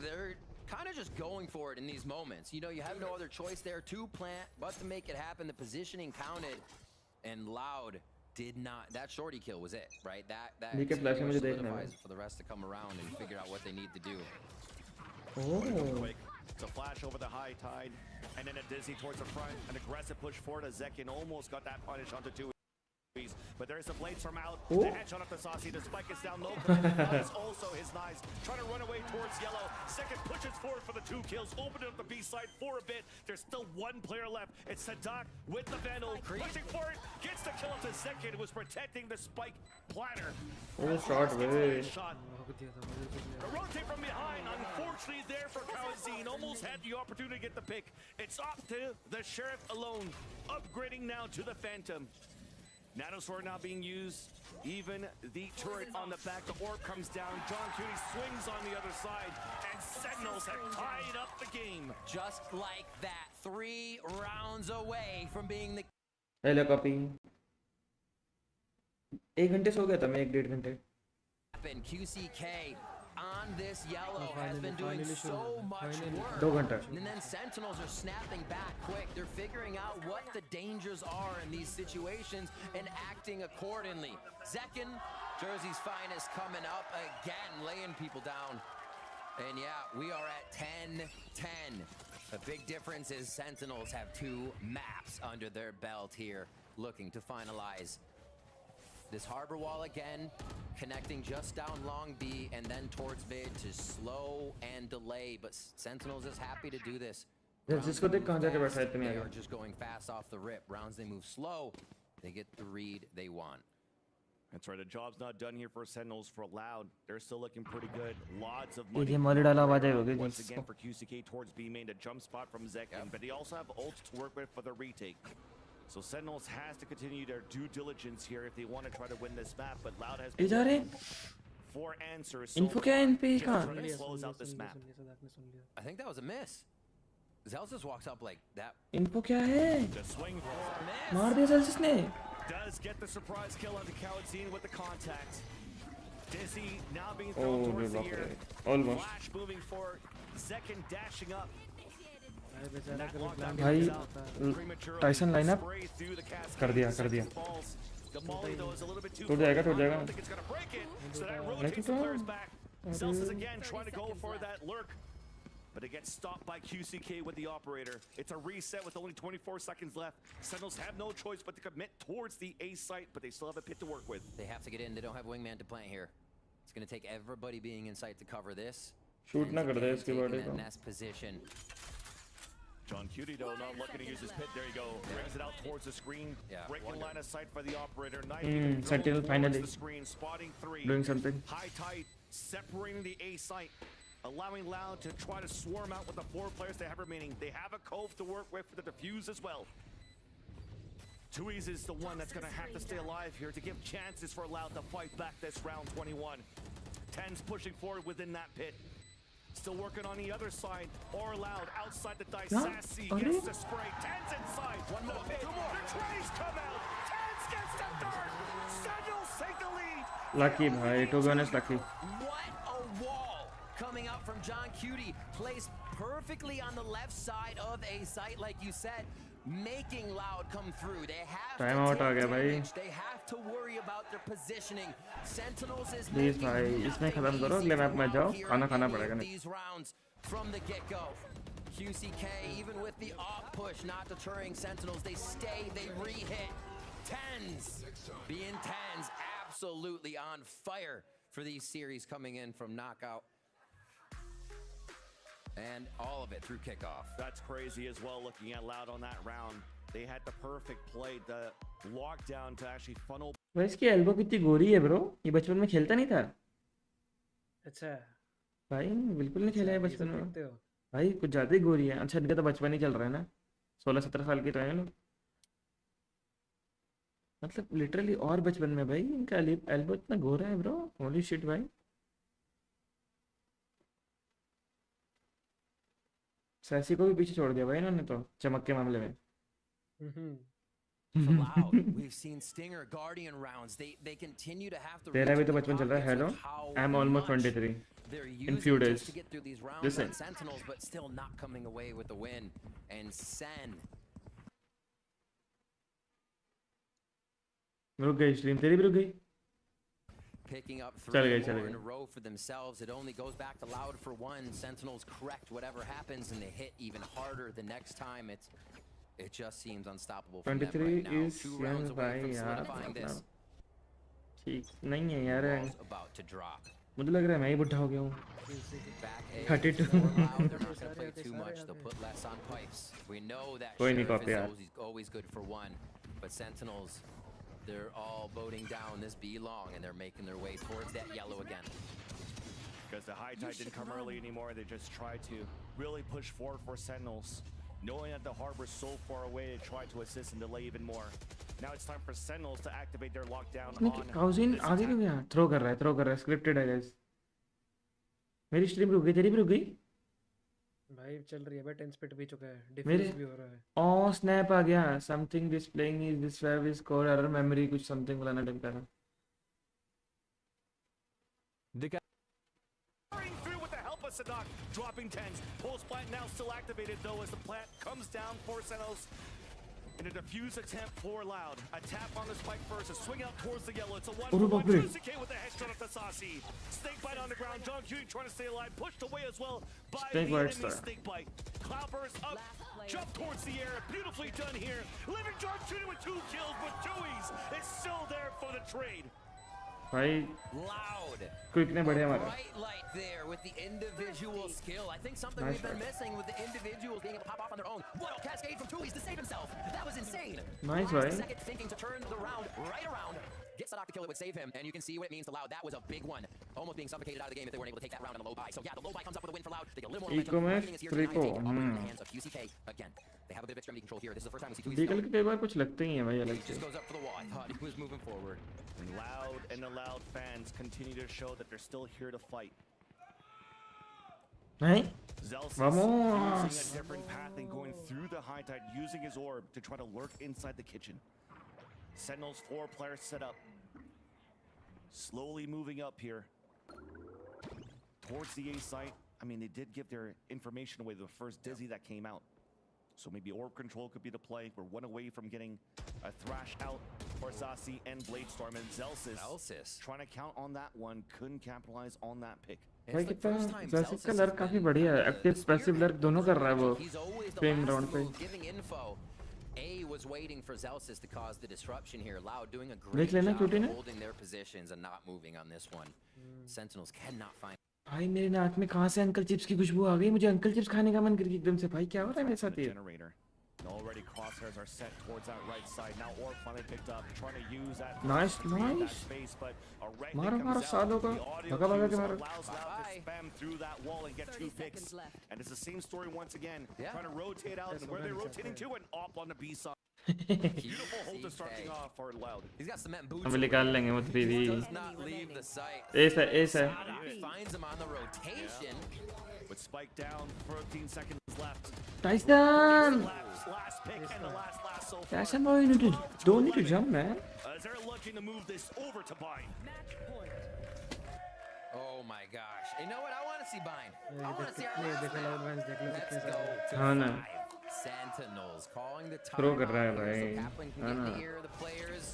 they're kind of just going for it in these moments. You know, you have no other choice there to plant, but to make it happen. The positioning counted, and Loud did not. That shorty kill was it, right? That solidifies for the rest to come around and figure out what they need to do. Quick. It's a flash over the high tide, and then a dizzy towards the front. An aggressive push forward as Zekin almost got that punish onto 2. But there's the blades from out. The headshot off the Saucy. The spike is down low. It's also his knives. Trying to run away towards yellow. Second pushes forward for the 2 kills. Open up the B side for a bit. There's still 1 player left. It's Sadak with the Vandal. Pushing for it. Gets the kill up to Zekin, who was protecting the spike platter. Oh, shot way. The rotate from behind. Unfortunately there for Kawazine. Almost had the opportunity to get the pick. It's up to the Sheriff alone. Upgrading now to the Phantom. Nanosword now being used. Even the turret on the back. The orb comes down. John Cutie swings on the other side. And Sentinels have tied up the game. Just like that. 3 rounds away from being the... hello copy 1 घंटे सो गया था मैं 1-1.5 घंटे QCK on this yellow has been doing so much work. 2 घंटा And then Sentinels are snapping back quick. They're figuring out what the dangers are in these situations and acting accordingly. Zekin, Jersey's finest, coming up again, laying people down. And yeah, we are at 10-10. The big difference is Sentinels have 2 maps under their belt here, looking to finalize. This harbor wall again, connecting just down long B and then towards mid to slow and delay, but Sentinels is happy to do this. जिसको देख कहाँ जाके बैठा है इतने They आगे are just going fast off the rip. Rounds they move slow, they get the read they want. That's right, the job's not done here for Sentinels for Loud. They're still looking pretty good. Lots of ये money. Molly डाला आवाज आई होगी Once again for QCK towards B main, a jump spot from Zekin, but they also have ults to work with for the retake. So Sentinels has to continue their due diligence here if they want to try to win this map, but Loud has इधर है 4 answers. Info क्या है इन पे Just trying to close out this map. I think that was a miss. Zelsis walks up like that. Info क्या है The swing मार दिया Celsius ने does get the surprise kill onto Kawadzine with the contact. Dizzy now being Oh, thrown towards the बाप ear. रे almost Flash moving forward. Zekin dashing up. भाई Tyson lineup कर दिया टूट जाएगा नहीं तो Zelsis again trying to go for that lurk, but it gets stopped by QCK with the operator. It's a reset with only 24 seconds left. Sentinels have no choice but to commit towards the A site, but they still have a pit to work with. They have to get in. They don't have wingman to plant here. It's going to take everybody being in sight to cover this. Shoot ना कर दे इसके body को. Nest position. John Cutie though not looking to use his pit. There you go. Brings it out towards the screen. Breaking line of sight for the operator. Sentinel finally the screen, spotting 3. doing something. High tide separating the A site, allowing Loud to try to swarm out with the 4 players they have remaining. They have a cove to work with for the defuse as well. Tuiz is the one that's going to have to stay alive here to give chances for Loud to fight back this round 21. Tens pushing forward within that pit. Still working on the other side. Or Loud outside the dice. Sassy gets the spray. Tens inside. One more pit. The trays come out. Tens gets the third. Sentinels take the lead. Lucky bhai, to be honest, lucky. What a wall coming up from John Cutie, placed perfectly on the left side of A site, like you said, making Loud come through. They have Time to out take आ गया भाई. damage. They have to worry about their positioning. Sentinels is Please making भाई, इसमें खत्म करो, अगले map में जाओ, खाना पड़ेगा नहीं. these rounds from the get-go. QCK, even with the off push, not deterring Sentinels. They stay, they re-hit. Tens, being tens, absolutely on fire for these series coming in from knockout. And all of it through kickoff. That's crazy as well, looking at Loud on that round. They had the perfect play, the lockdown to actually funnel. भाई इसकी elbow कितनी गोरी है bro, ये बचपन में खेलता नहीं था. अच्छा भाई बिल्कुल नहीं खेला है बचपन में भाई, कुछ ज़्यादा ही गोरी है. अच्छा इनका तो बचपन ही चल रहा है ना, 16-17 साल के तो हैं लोग, मतलब लिटरली. और बचपन में भाई इनका एल्बो इतना गोरा है ब्रो, होली शिट भाई. सैसी को भी पीछे छोड़ दिया भाई इन्होंने तो चमक के मामले में. Loud, we've seen Stinger Guardian rounds. They continue to have to. तेरा भी तो बचपन चल रहा है. Hello, I am almost 23 in few days. To get through these rounds Listen. on Sentinels, but still not coming away with the win. And SEN. रुक गई stream तेरी भी रुक गई. Picking up चल 3 गई. more in a row for themselves. It only goes back to Loud for 1. Sentinels correct whatever happens, and they hit even harder the next time. It just seems unstoppable from them 23 right now. is 2 rounds young away भाई from यार, solidifying this. ठीक नहीं है यार. Ball's about to drop. मुझे लग रहा है मैं ही बुढ़ा हो गया हूँ. Back A, 32 for Loud, they're not going to play too much. They'll put less on pipes. We know that कोई नहीं Sheriff कॉपी यार. is always good for 1, but Sentinels, they're all boating down this B long, and they're making their way towards that yellow again. Because the high tide didn't come early anymore, they just tried to really push forward for Sentinels, knowing that the harbor's so far away. They try to assist and delay even more. Now it's time for Sentinels to activate their lockdown on. काउजिन आगे क्यों गया? Throw कर रहा है scripted है guys. मेरी stream रुक गई, तेरी भी रुक गई भाई. चल रही है भाई, 10 स्पीड भी चुका है, मेरे. डिफ्यूज भी हो रहा है. ओ स्नैप आ गया. Something displaying is this web is core error memory कुछ समथिंग फलाना ढमकाना. Through with the help of Sadak, dropping 10s. Pulse plant now still activated though as the plant comes down for Sentinels. In a defuse attempt for Loud. A tap on the spike first, a swing out towards the yellow. It's a 1-for-1. QCK with a headshot of Tasasi. Snake bite on the ground. John Cutie trying to stay alive. Pushed away as well by the enemy snake bite. Cloudburst up, jump towards the air. Beautifully done here. Living John Cutie with 2 kills, but Tuiz is still there for the trade. भाई Loud. Quick ने बढ़िया मारा. Bright light there with the individual skill. I think something we've been missing with the individuals being able to pop off on their own. What a cascade from Tuiz to save himself. That was insane. Nice, Last right? second thinking to turn the round right around. Get Sadak to kill it would save him, and you can see what it means to Loud. That was a big one. Almost being suffocated out of the game if they weren't able to take that round on the low buy. So yeah, the low buy comes up with a win for Loud. They get a little more momentum. Everything is here tonight, taking it all the way into the hands of QCK again. They have a bit of extremity control here. This is the first time we see Tuiz. Decal के कई बार कुछ लगते ही हैं भाई अलग से. Just goes up for the wall. I thought he was moving forward. And Loud and the Loud fans continue to show that they're still here to fight. नहीं Zelsis Vamos. using a different path and going through the high tide, using his orb to try to lurk inside the kitchen. Sentinels 4 players set up. Slowly moving up here. Towards the A site. I mean, they did give their information away the first Dizzy that came out. So maybe orb control could be the play. We're one away from getting a thrash out for Sasi and Bladestorm, and Zelsis trying to count on that one, couldn't capitalize on that pick. भाई कितना Zelsis का lurk काफी बढ़िया है, active passive lurk दोनों कर रहा है वो सेम राउंड पे. A was waiting for Zelsis to cause the disruption here. Loud doing a देख great लेना job क्यूटी of ने. holding their positions and not moving on this one. Sentinels cannot find. भाई मेरे नाक में कहाँ से अंकल चिप्स की खुशबू आ गई, मुझे अंकल चिप्स खाने का मन कर गया एकदम से. भाई क्या हो रहा है मेरे साथ ये? Already crosshairs are set towards that right side. Now Orb finally picked up, trying to use that Nice. space, but a right मारो सालों का भगा भगा के मारो. allows Loud to spam through that wall and get 2 picks. And it's the same story once again. Trying to rotate out, and where they're rotating to, and op on the B side. Beautiful hold to starting off for Loud. He's got cement boots. हम निकाल लेंगे वो 3v. Does not leave the site. Ace है. Finds him on the rotation. With spike down, 14 seconds left. Tyson! Last pick and the last so far. Tyson boy, you don't need to jump, man. As they're looking to move this over to Bind. Oh my gosh. You know what? I want to see Bind. I want to see our last snap. Let's go to हाँ ना. 5. Sentinels calling the Throw time कर रहा है out here भाई. so Kaplan can हाँ get ना. in the ear of the players.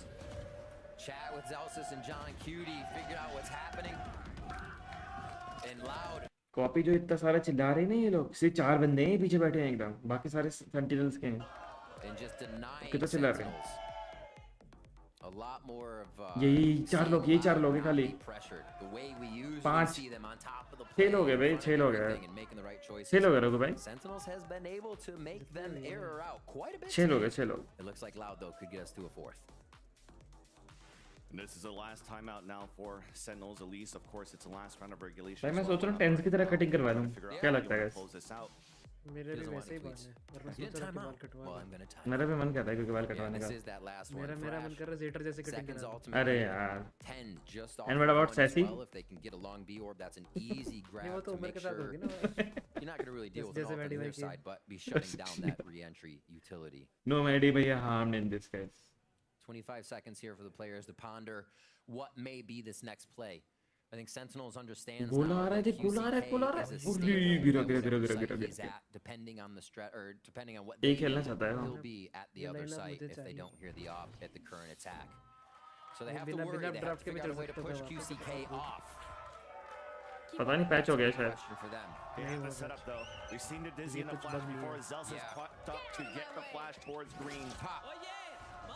Chat with Zelsis and John Cutie. Figure out what's happening. And Loud. Copy जो इतना सारा चिल्ला रहे हैं ना ये लोग, सिर्फ 4 बंदे हैं पीछे बैठे हैं एकदम, बाकी सारे सेंटिनल्स के हैं. कितना चिल्ला रहे हैं? यही 4 लोग हैं खाली. 5 6 लोग हैं भाई, 6 लोग हैं. 6 लोग हैं रघु भाई. 6 लोग हैं 6 लोग. It looks like Loud though could get us to a 4th. And this is the last timeout now for Sentinels. At least, of course, it's the last round of regulation. भाई मैं सोच रहा हूँ 10 की तरह कटिंग करवा दूँ. क्या लगता है guys? मेरे भी वैसे ही बाल है, वरना सोच रहा था बाल कटवा लूं. मेरा भी मन कर रहा है क्योंकि बाल कटवाने का. मेरा मन कर रहा है जेटर जैसे कटिंग करना. अरे यार. 10 just And what about Sassy? If they can get a long B orb, that's an easy grab to make sure you're not going to really deal with it all from their side, but be shutting down that re-entry utility. No Medi भैया harmed in this guys. 25 seconds here for the players to ponder what may be this next play. I think Sentinels understands goal now आ रहा है, that गोल आ रहा है, गोल आ रहा QCK है. is a stable गिरा site he's at, depending on the depending on what एक खेलना चाहता है वो. he'll be at the other site if they don't hear the op at the current attack. So they have to worry, they have to figure out a way to push QCK off. पता नहीं patch हो गया शायद. For them. They have the setup though. We've seen the dizzy in the flash before. Zelsis popped up to get the flash towards green.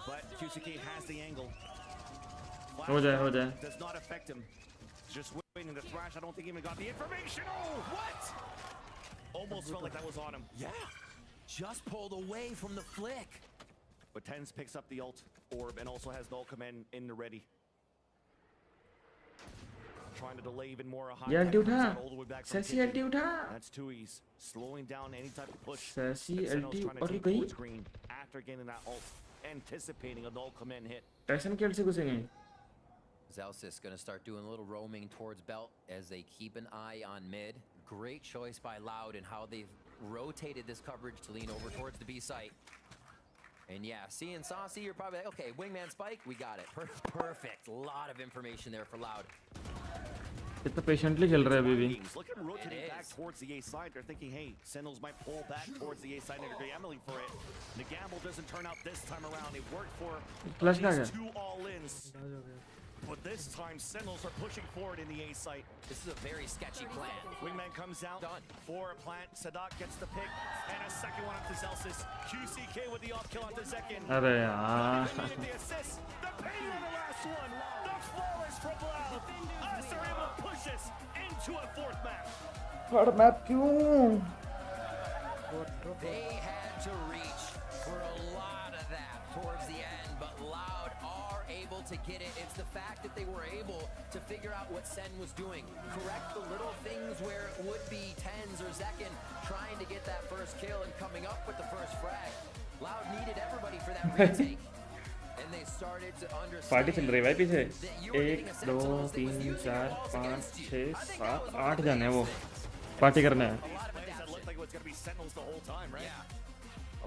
But QCK has the angle. हो जाए. Does not affect him. Just waiting the thrash. I don't think he even got the information. Oh, what? Almost felt like that was on him. Yeah. Just pulled away from the flick. But Tens picks up the ult orb and also has null command in the ready. Trying to delay even more a high ये tech अल्टी comes उठा. out all the way back from Sassy kitchen. अल्टी उठा. That's 2Es. Slowing down any type of push. Sassy that Sentinel's अल्टी trying to और take गई. towards green after getting that ult. Anticipating a null command hit. Tyson के से घुसेंगे. Zelsis going to start doing a little roaming towards Belt as they keep an eye on mid. Great choice by Loud and how they've rotated this coverage to lean over towards the B site. And yeah, seeing Saucy, you're probably like, okay, wingman spike, we got it. Perfect. A lot of information there for Loud. कितना patiently चल रहा है अभी भी. Look at rotating back towards the A side. They're thinking, hey, Sentinels might pull back towards the A side and they're gambling for it. The gamble doesn't turn out this time around. It worked for Flash these का 2 all-ins. But this time, Sentinels are pushing forward in the A site. This is a very sketchy plan. Wingman comes out for a plant. Sadak gets the pick. And a second one up to Zelsis. QCK with the off kill on the second. अरे यार. The assist. The pain on the last one. The flawless from Loud. Acer able to push us into a 4th map. Third map क्यों? They had to reach for a lot of that towards the end, but Loud are able to get it. It's the fact that they were able to figure out what Sen was doing. Correct the little things where it would be Tens or Zekin trying to get that first kill and coming up with the first frag. Loud needed everybody for that retake. And they started to understand. Party चल रही है भाई पीछे. 1 2 3 4 5 6 7 8 जन है वो. Party करना है.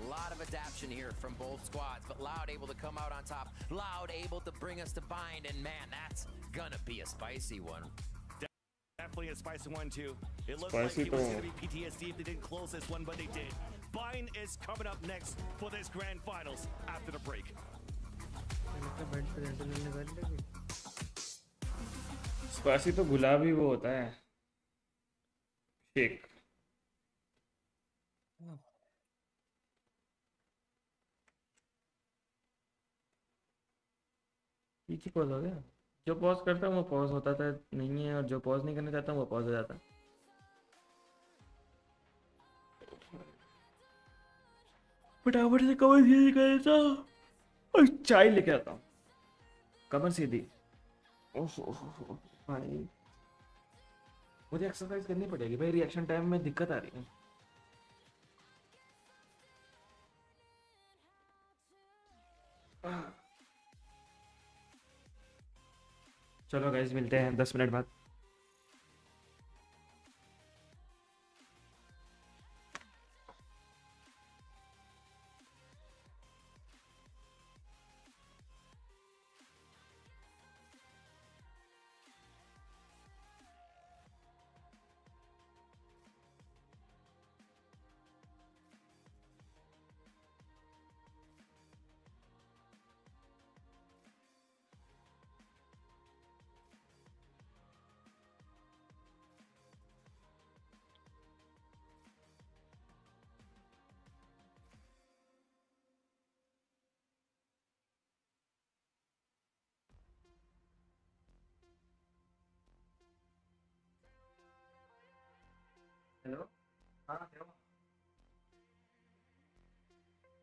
A lot of adaptation here from both squads, but Loud able to come out on top. Loud able to bring us to bind, and man, that's gonna be a spicy one. Definitely a spicy one too. It looked Spicy like it was too. going to be PTSD if they didn't close this one, but they did. Spine is coming up next for this grand finals after the break. Spicy तो गुलाबी वो होता है shake. पीछे pause हो गया। जो pause करता हूँ वो पॉज होता था नहीं है, और जो पॉज नहीं करना चाहता हूँ वो पॉज हो जाता है। फटाफट से कमर सीधी कर देता हूँ और चाय लेके आता हूँ। कमर सीधी। ओह भाई मुझे एक्सरसाइज करनी पड़ेगी भाई, रिएक्शन टाइम में दिक्कत आ रही है। चलो गाइस मिलते हैं 10 मिनट बाद। हेलो, हाँ क्या हुआ?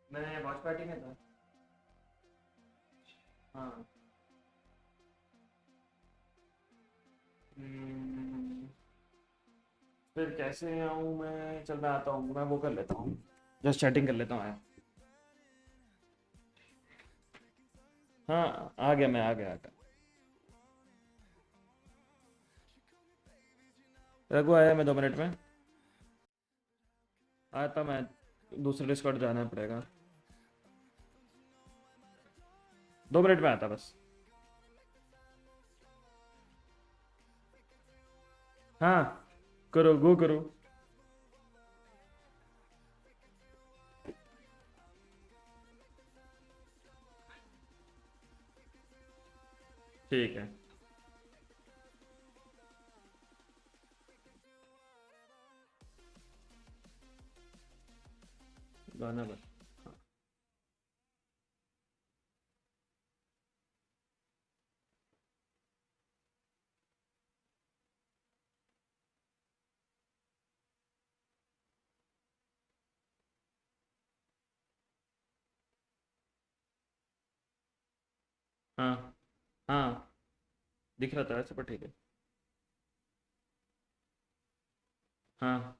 मैं वॉच पार्टी में था। हाँ फिर कैसे आऊँ मैं? चल मैं आता हूँ, मैं वो कर लेता हूँ, जस्ट चैटिंग कर लेता हूँ यार। हाँ आ गया, मैं आ गया। रघु आया, मैं 2 मिनट में आता। मैं दूसरे डिस्कॉर्ड जाना पड़ेगा, 2 मिनट में आता बस। हाँ करो, गो करो। ठीक है। गाना बस। हाँ हाँ दिख रहा था वैसे, पर ठीक है। हाँ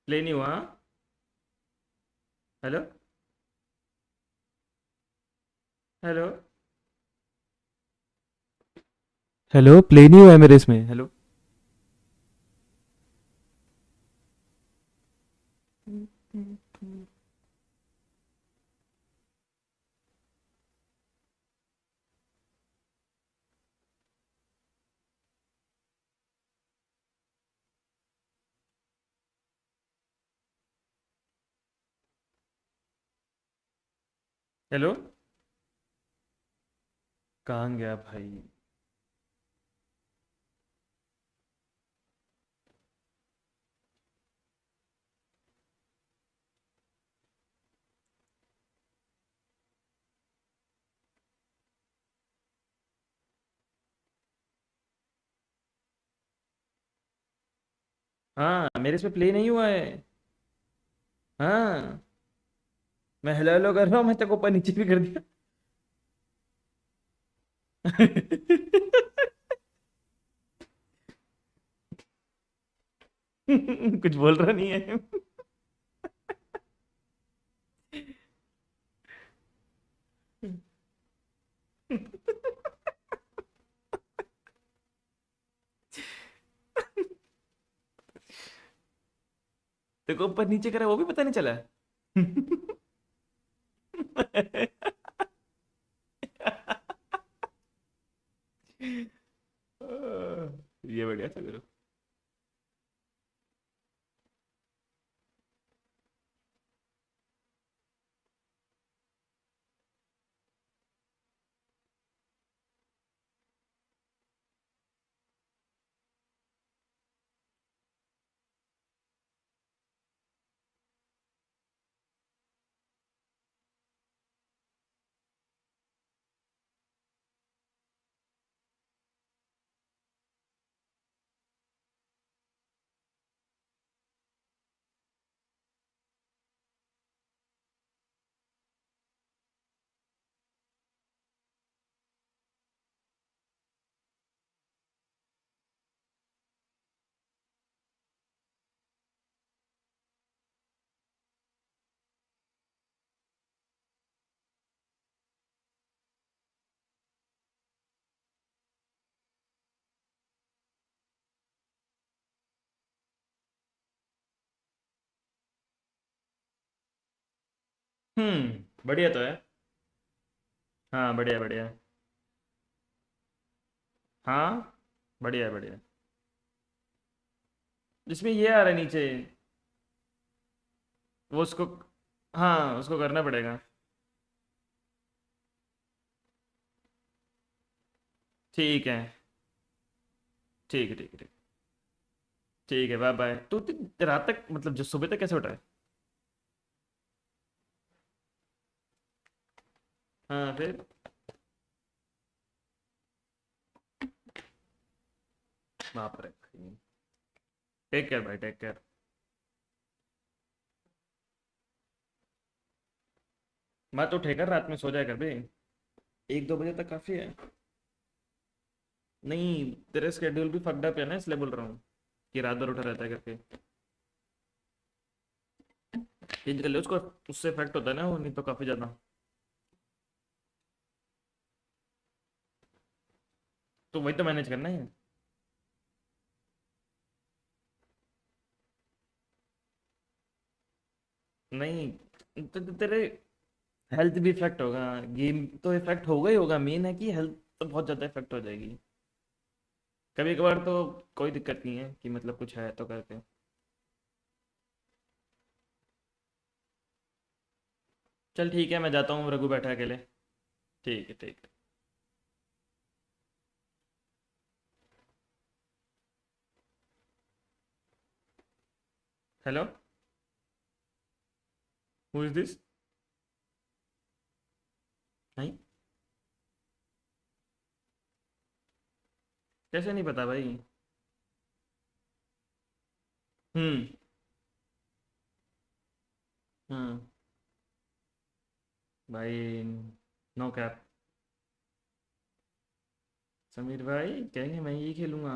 प्ले नहीं हुआ। हेलो हेलो हेलो, प्ले नहीं हुआ है मेरे इसमें। हेलो हेलो, कहाँ गया भाई? हाँ मेरे इसमें प्ले नहीं हुआ है। हाँ मैं हेलो हेलो कर रहा हूँ, मैं तेरे को ऊपर नीचे भी कर दिया। कुछ बोल रहा नहीं है। तेरे को ऊपर नीचे करा वो भी पता नहीं चला। बढ़िया तो है। हाँ बढ़िया बढ़िया। हाँ बढ़िया बढ़िया। जिसमें ये आ रहा है नीचे, वो उसको, हाँ उसको करना पड़ेगा। ठीक है ठीक है ठीक है ठीक। ठीक है बाय बाय। तो रात तक मतलब जो सुबह तक कैसे उठा है? हाँ फिर। बाप रे। टेक केयर भाई, टेक केयर। मत उठेगा, रात में सो जाया कर बे। 1-2 बजे तक काफी है। नहीं तेरे स्केड्यूल भी फक्ड अप है ना, इसलिए बोल रहा हूँ कि रात भर उठा रहता है करके। चेंज कर ले उसको, उससे इफेक्ट होता है ना वो, नहीं तो काफी ज्यादा। तो वही तो मैनेज करना है। नहीं तेरे हेल्थ भी इफेक्ट होगा। गेम तो इफेक्ट होगा ही होगा, मेन है कि हेल्थ तो बहुत ज़्यादा इफेक्ट हो जाएगी। कभी कभार तो कोई दिक्कत नहीं है कि मतलब कुछ है तो करके। चल ठीक है, मैं जाता हूँ, रघु बैठा है अकेले। ठीक है ठीक है। Hello, who is this? नहीं, कैसे नहीं पता भाई? हम्म। हाँ भाई, नो कैप। समीर भाई कहेंगे मैं ये खेलूंगा।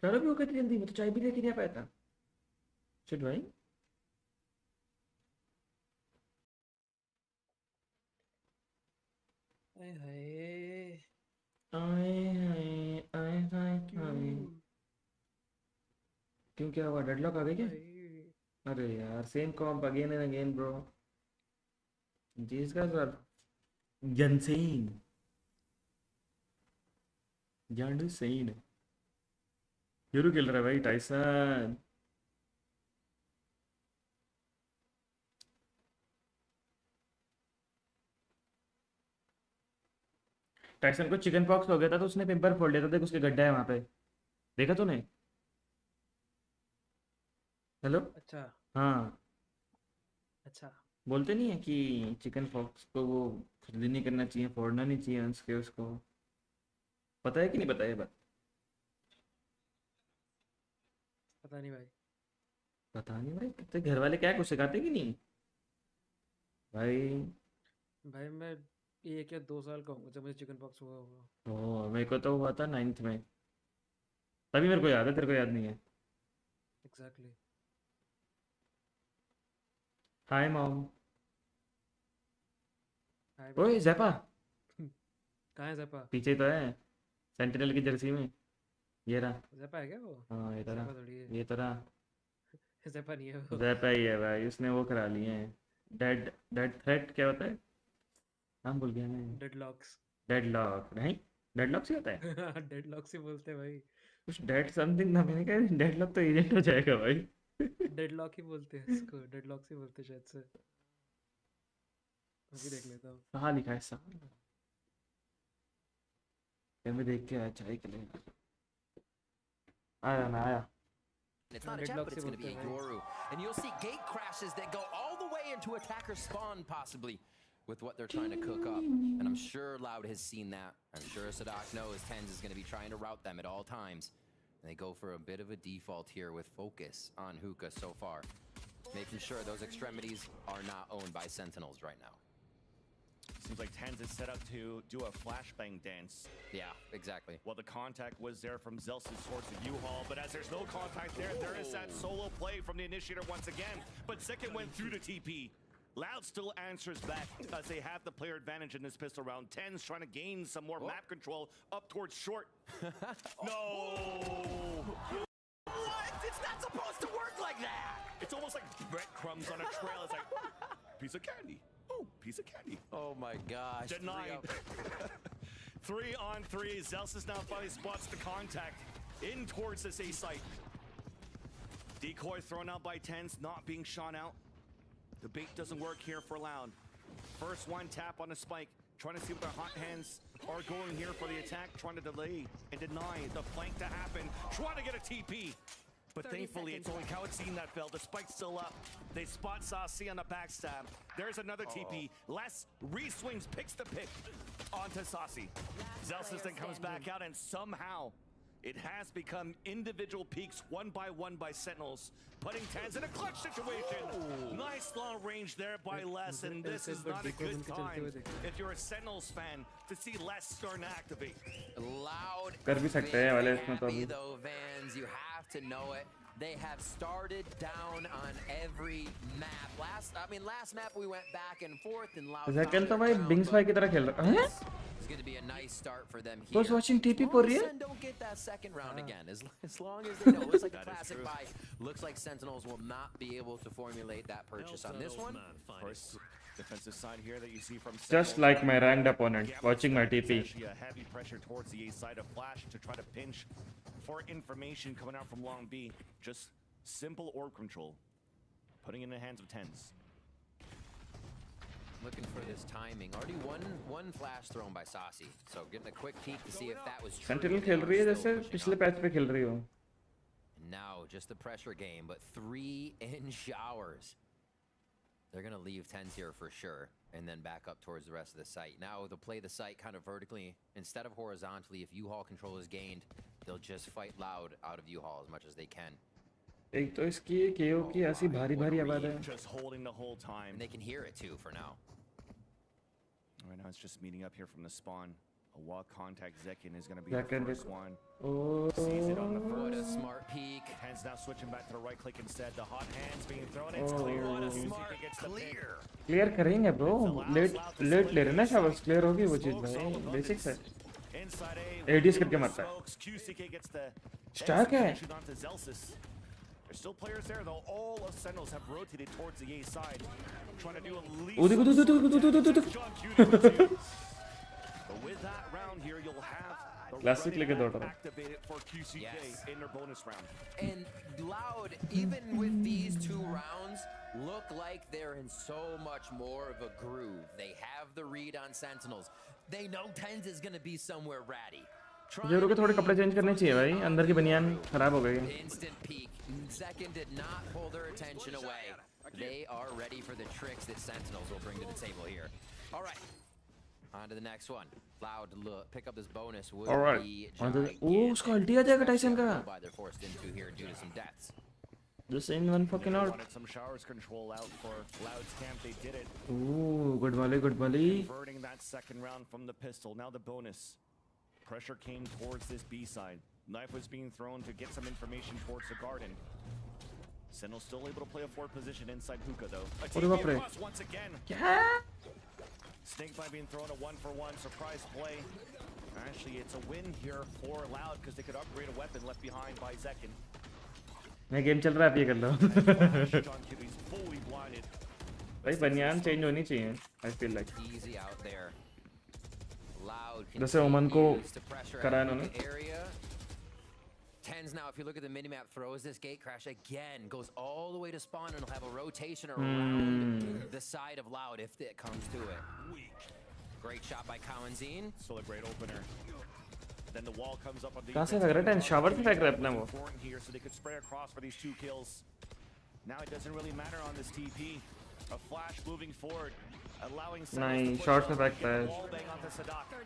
चलो भी हो गई जल्दी, मैं तो चाय भी लेके नहीं आ पाया था। शिट भाई। आए हाय। आए हाय आए हाय हाय। क्यों क्यों, क्या हुआ? डेडलॉक आ गई क्या? भाई? अरे यार, same comp again and again bro. These guys are insane. You're insane. Euro खेल रहा है भाई, टाइसन। टाइसन को चिकन पॉक्स हो गया था तो उसने पिंपल फोड़ लिया था, देख उसके गड्ढा है वहां पे। देखा तूने? हेलो। अच्छा हाँ। अच्छा। बोलते नहीं है कि चिकन पॉक्स को वो खुजली नहीं करना चाहिए, फोड़ना नहीं चाहिए उसके उसको। पता है कि नहीं पता है ये बात? पता नहीं भाई। पता नहीं भाई, तेरे घर वाले क्या कुछ सिखाते कि नहीं भाई? भाई मैं 1 या 2 साल का हूँ जब मुझे चिकन पॉक्स हुआ होगा। ओ मेरे को तो हुआ था 9th में, तभी मेरे को याद है, तेरे को याद नहीं है। एग्जैक्टली। Hi mom. हाय ओए बेटा। जैपा। कहाँ है ज़ेपा? पीछे ही तो है, सेंटिनल की जर्सी में। ये रहा। ज़ेपा है क्या वो? हाँ ये तो रहा। ज़ेपा थोड़ी है। ये तो रहा। ज़ेपा नहीं है वो। जैपा ही है भाई, उसने वो करा लिए हैं। डेड डेड थ्रेट क्या होता है? नाम भूल गया मैं। डेडलॉक्स। डेडलॉक नहीं, डेडलॉक से होता है डेडलॉक्स ही बोलते हैं भाई। कुछ, डेड समथिंग ना, मैंने कहा डेडलॉक तो एजेंट हो जाएगा भाई। डेडलॉक ही बोलते हैं इसको, डेडलॉक्स ही बोलते हैं शायद से। अभी देख लेता हूँ। कहाँ लिखा है साहब? फिर मैं देख के आया चाय के लिए। आया मैं आया। It's not a chat, deadlock but से it's going to be बोलते a हैं भाई। Yoru. And you'll see gate crashes that go all the way into attacker spawn, possibly, with what they're trying to cook up. And I'm sure Loud has seen that. I'm sure Sadak knows Tens is going to be trying to route them at all times. And they go for a bit of a default here with focus on Hookah so far. making sure those extremities are not owned by Sentinels right now. Seems like Tens is set up to do a flashbang dance. Yeah, exactly. Well, the contact was there from Zelsis towards the U-Haul, but as there's no contact there, there is that solo play from the initiator once again. But Second went through the TP. Loud still answers back as they have the player advantage in this pistol round. Tens trying to gain some more map control up towards short. No! What? It's not supposed to work like that! It's almost like breadcrumbs on a trail. It's like, piece of candy. Oh, piece of candy. Oh my gosh. Denied. 3-on-3. Zelsis now finally spots the contact in towards this A site. Decoy thrown out by Tens, not being shot out. The bait doesn't work here for Loud. First one tap on the spike, trying to see what their hot hands are going here for the attack, trying to delay and deny the flank to happen, trying to get a TP. But thankfully, it's only Kawatsin that fell. The spike's still up. They spot Saucy on the backstab. There's another TP. Les re-swings, picks the pick onto Saucy. Zelsis then comes back out, and somehow it has become individual peaks one by Sentinels, putting Tens in a clutch situation. Nice long range there by Les, and this is not a good time if you're a Sentinels fan to see Les starting to activate. Loud. कर भी सकते हैं वाले इसमें तो Happy though, Vans, you have to know it. They have started down on every map. Last map we went back and forth and Loud. Zaken तो भाई बिंग्स भाई की तरह खेल रहा है. It's going to be a nice start for them here. Was watching TP for real? Don't get that second round again. As long as they know. Looks like a classic buy. Looks like Sentinels will not be able to formulate that purchase on this one. First defensive side here that you see from Just like my ranked opponent, watching my TP. A heavy pressure towards the A side of Flash to try to pinch for information coming out from Long B. Just simple orb control, putting in the hands of Tens. Looking for this timing. Already one flash thrown by Saucy. So getting a quick peek to see if that was true. Sentinel खेल रही है जैसे पिछले patch पे खेल रही हो. Now just the pressure game, but 3 in showers. They're gonna leave Tens here for sure, and then back up towards the rest of the site. Now they'll play the site kind of vertically instead of horizontally. If U-Haul control is gained, they'll just fight Loud out of U-Haul as much as they can. एक तो इसकी KO की ऐसी भारी आवाज है. Just holding the whole time. And they can hear it too for now. Right now it's just meeting up here from the spawn. A walk contact Zekin is going to be the first one. Oh. Sees it on the first. What a smart peek. Hands now switching back to the right click instead. The hot hands being thrown. It's clear. What a smart clear. Clear करेंगे bro. Late ले रहे ना शाबाश. Clear होगी वो चीज भाई. Basics है. Inside A. ADS करके मारता है. QCK gets the Stack है. onto Zelsis. There's still players there though. All of Sentinels have rotated towards the A side, trying to do at least. But with that round here, you'll have the Classic लेके दौड़ रहा. activated for QCK in their bonus round. And Loud, even with these 2 rounds, look like they're in so much more of a groove. They have the read on Sentinels. They know Tens is going to be somewhere ratty. जोरो के थोड़े कपड़े change करने चाहिए भाई. अंदर की बनियान खराब हो गई. Instant peek. Second did not pull their attention away. They are ready for the tricks that Sentinels will bring to the table here. All right. On to the next one. Loud to pick up this bonus would be gigantic. उसका अल्टी आ जाएगा Tyson का. They're forced into here due to some deaths. Just in one fucking out. Wanted some showers control out for Loud's camp. They did it. Ooh, good volley. Converting that second round from the pistol. Now the bonus. Pressure came towards this B side. Knife was being thrown to get some information towards the garden. Sentinel still able to play a forward position inside Hookah though. A TP across once again. Yeah. Snake by being thrown a 1-for-1 surprise play. Actually, it's a win here for Loud because they could upgrade a weapon left behind by Zekin. मैं game चल रहा है आप ये कर लो. John Kibbe's fully blinded. भाई बनियान change होनी चाहिए. I feel like. Easy out there. Loud. जैसे ओमन को कराया इन्होंने. Tens now, if you look at the minimap, throws this gate crash again, goes all the way to spawn, and will have a rotation around the side of Loud if it comes to it. Great shot by Kawanzine. Still a great opener. Then the wall comes up on the कहाँ से लग रहा है? Shower से फेंक रहा है अपना वो. Here, so they could spray across for these 2 kills. Now it doesn't really matter on this TP. A flash moving forward, allowing नहीं शॉट से फेंकता है.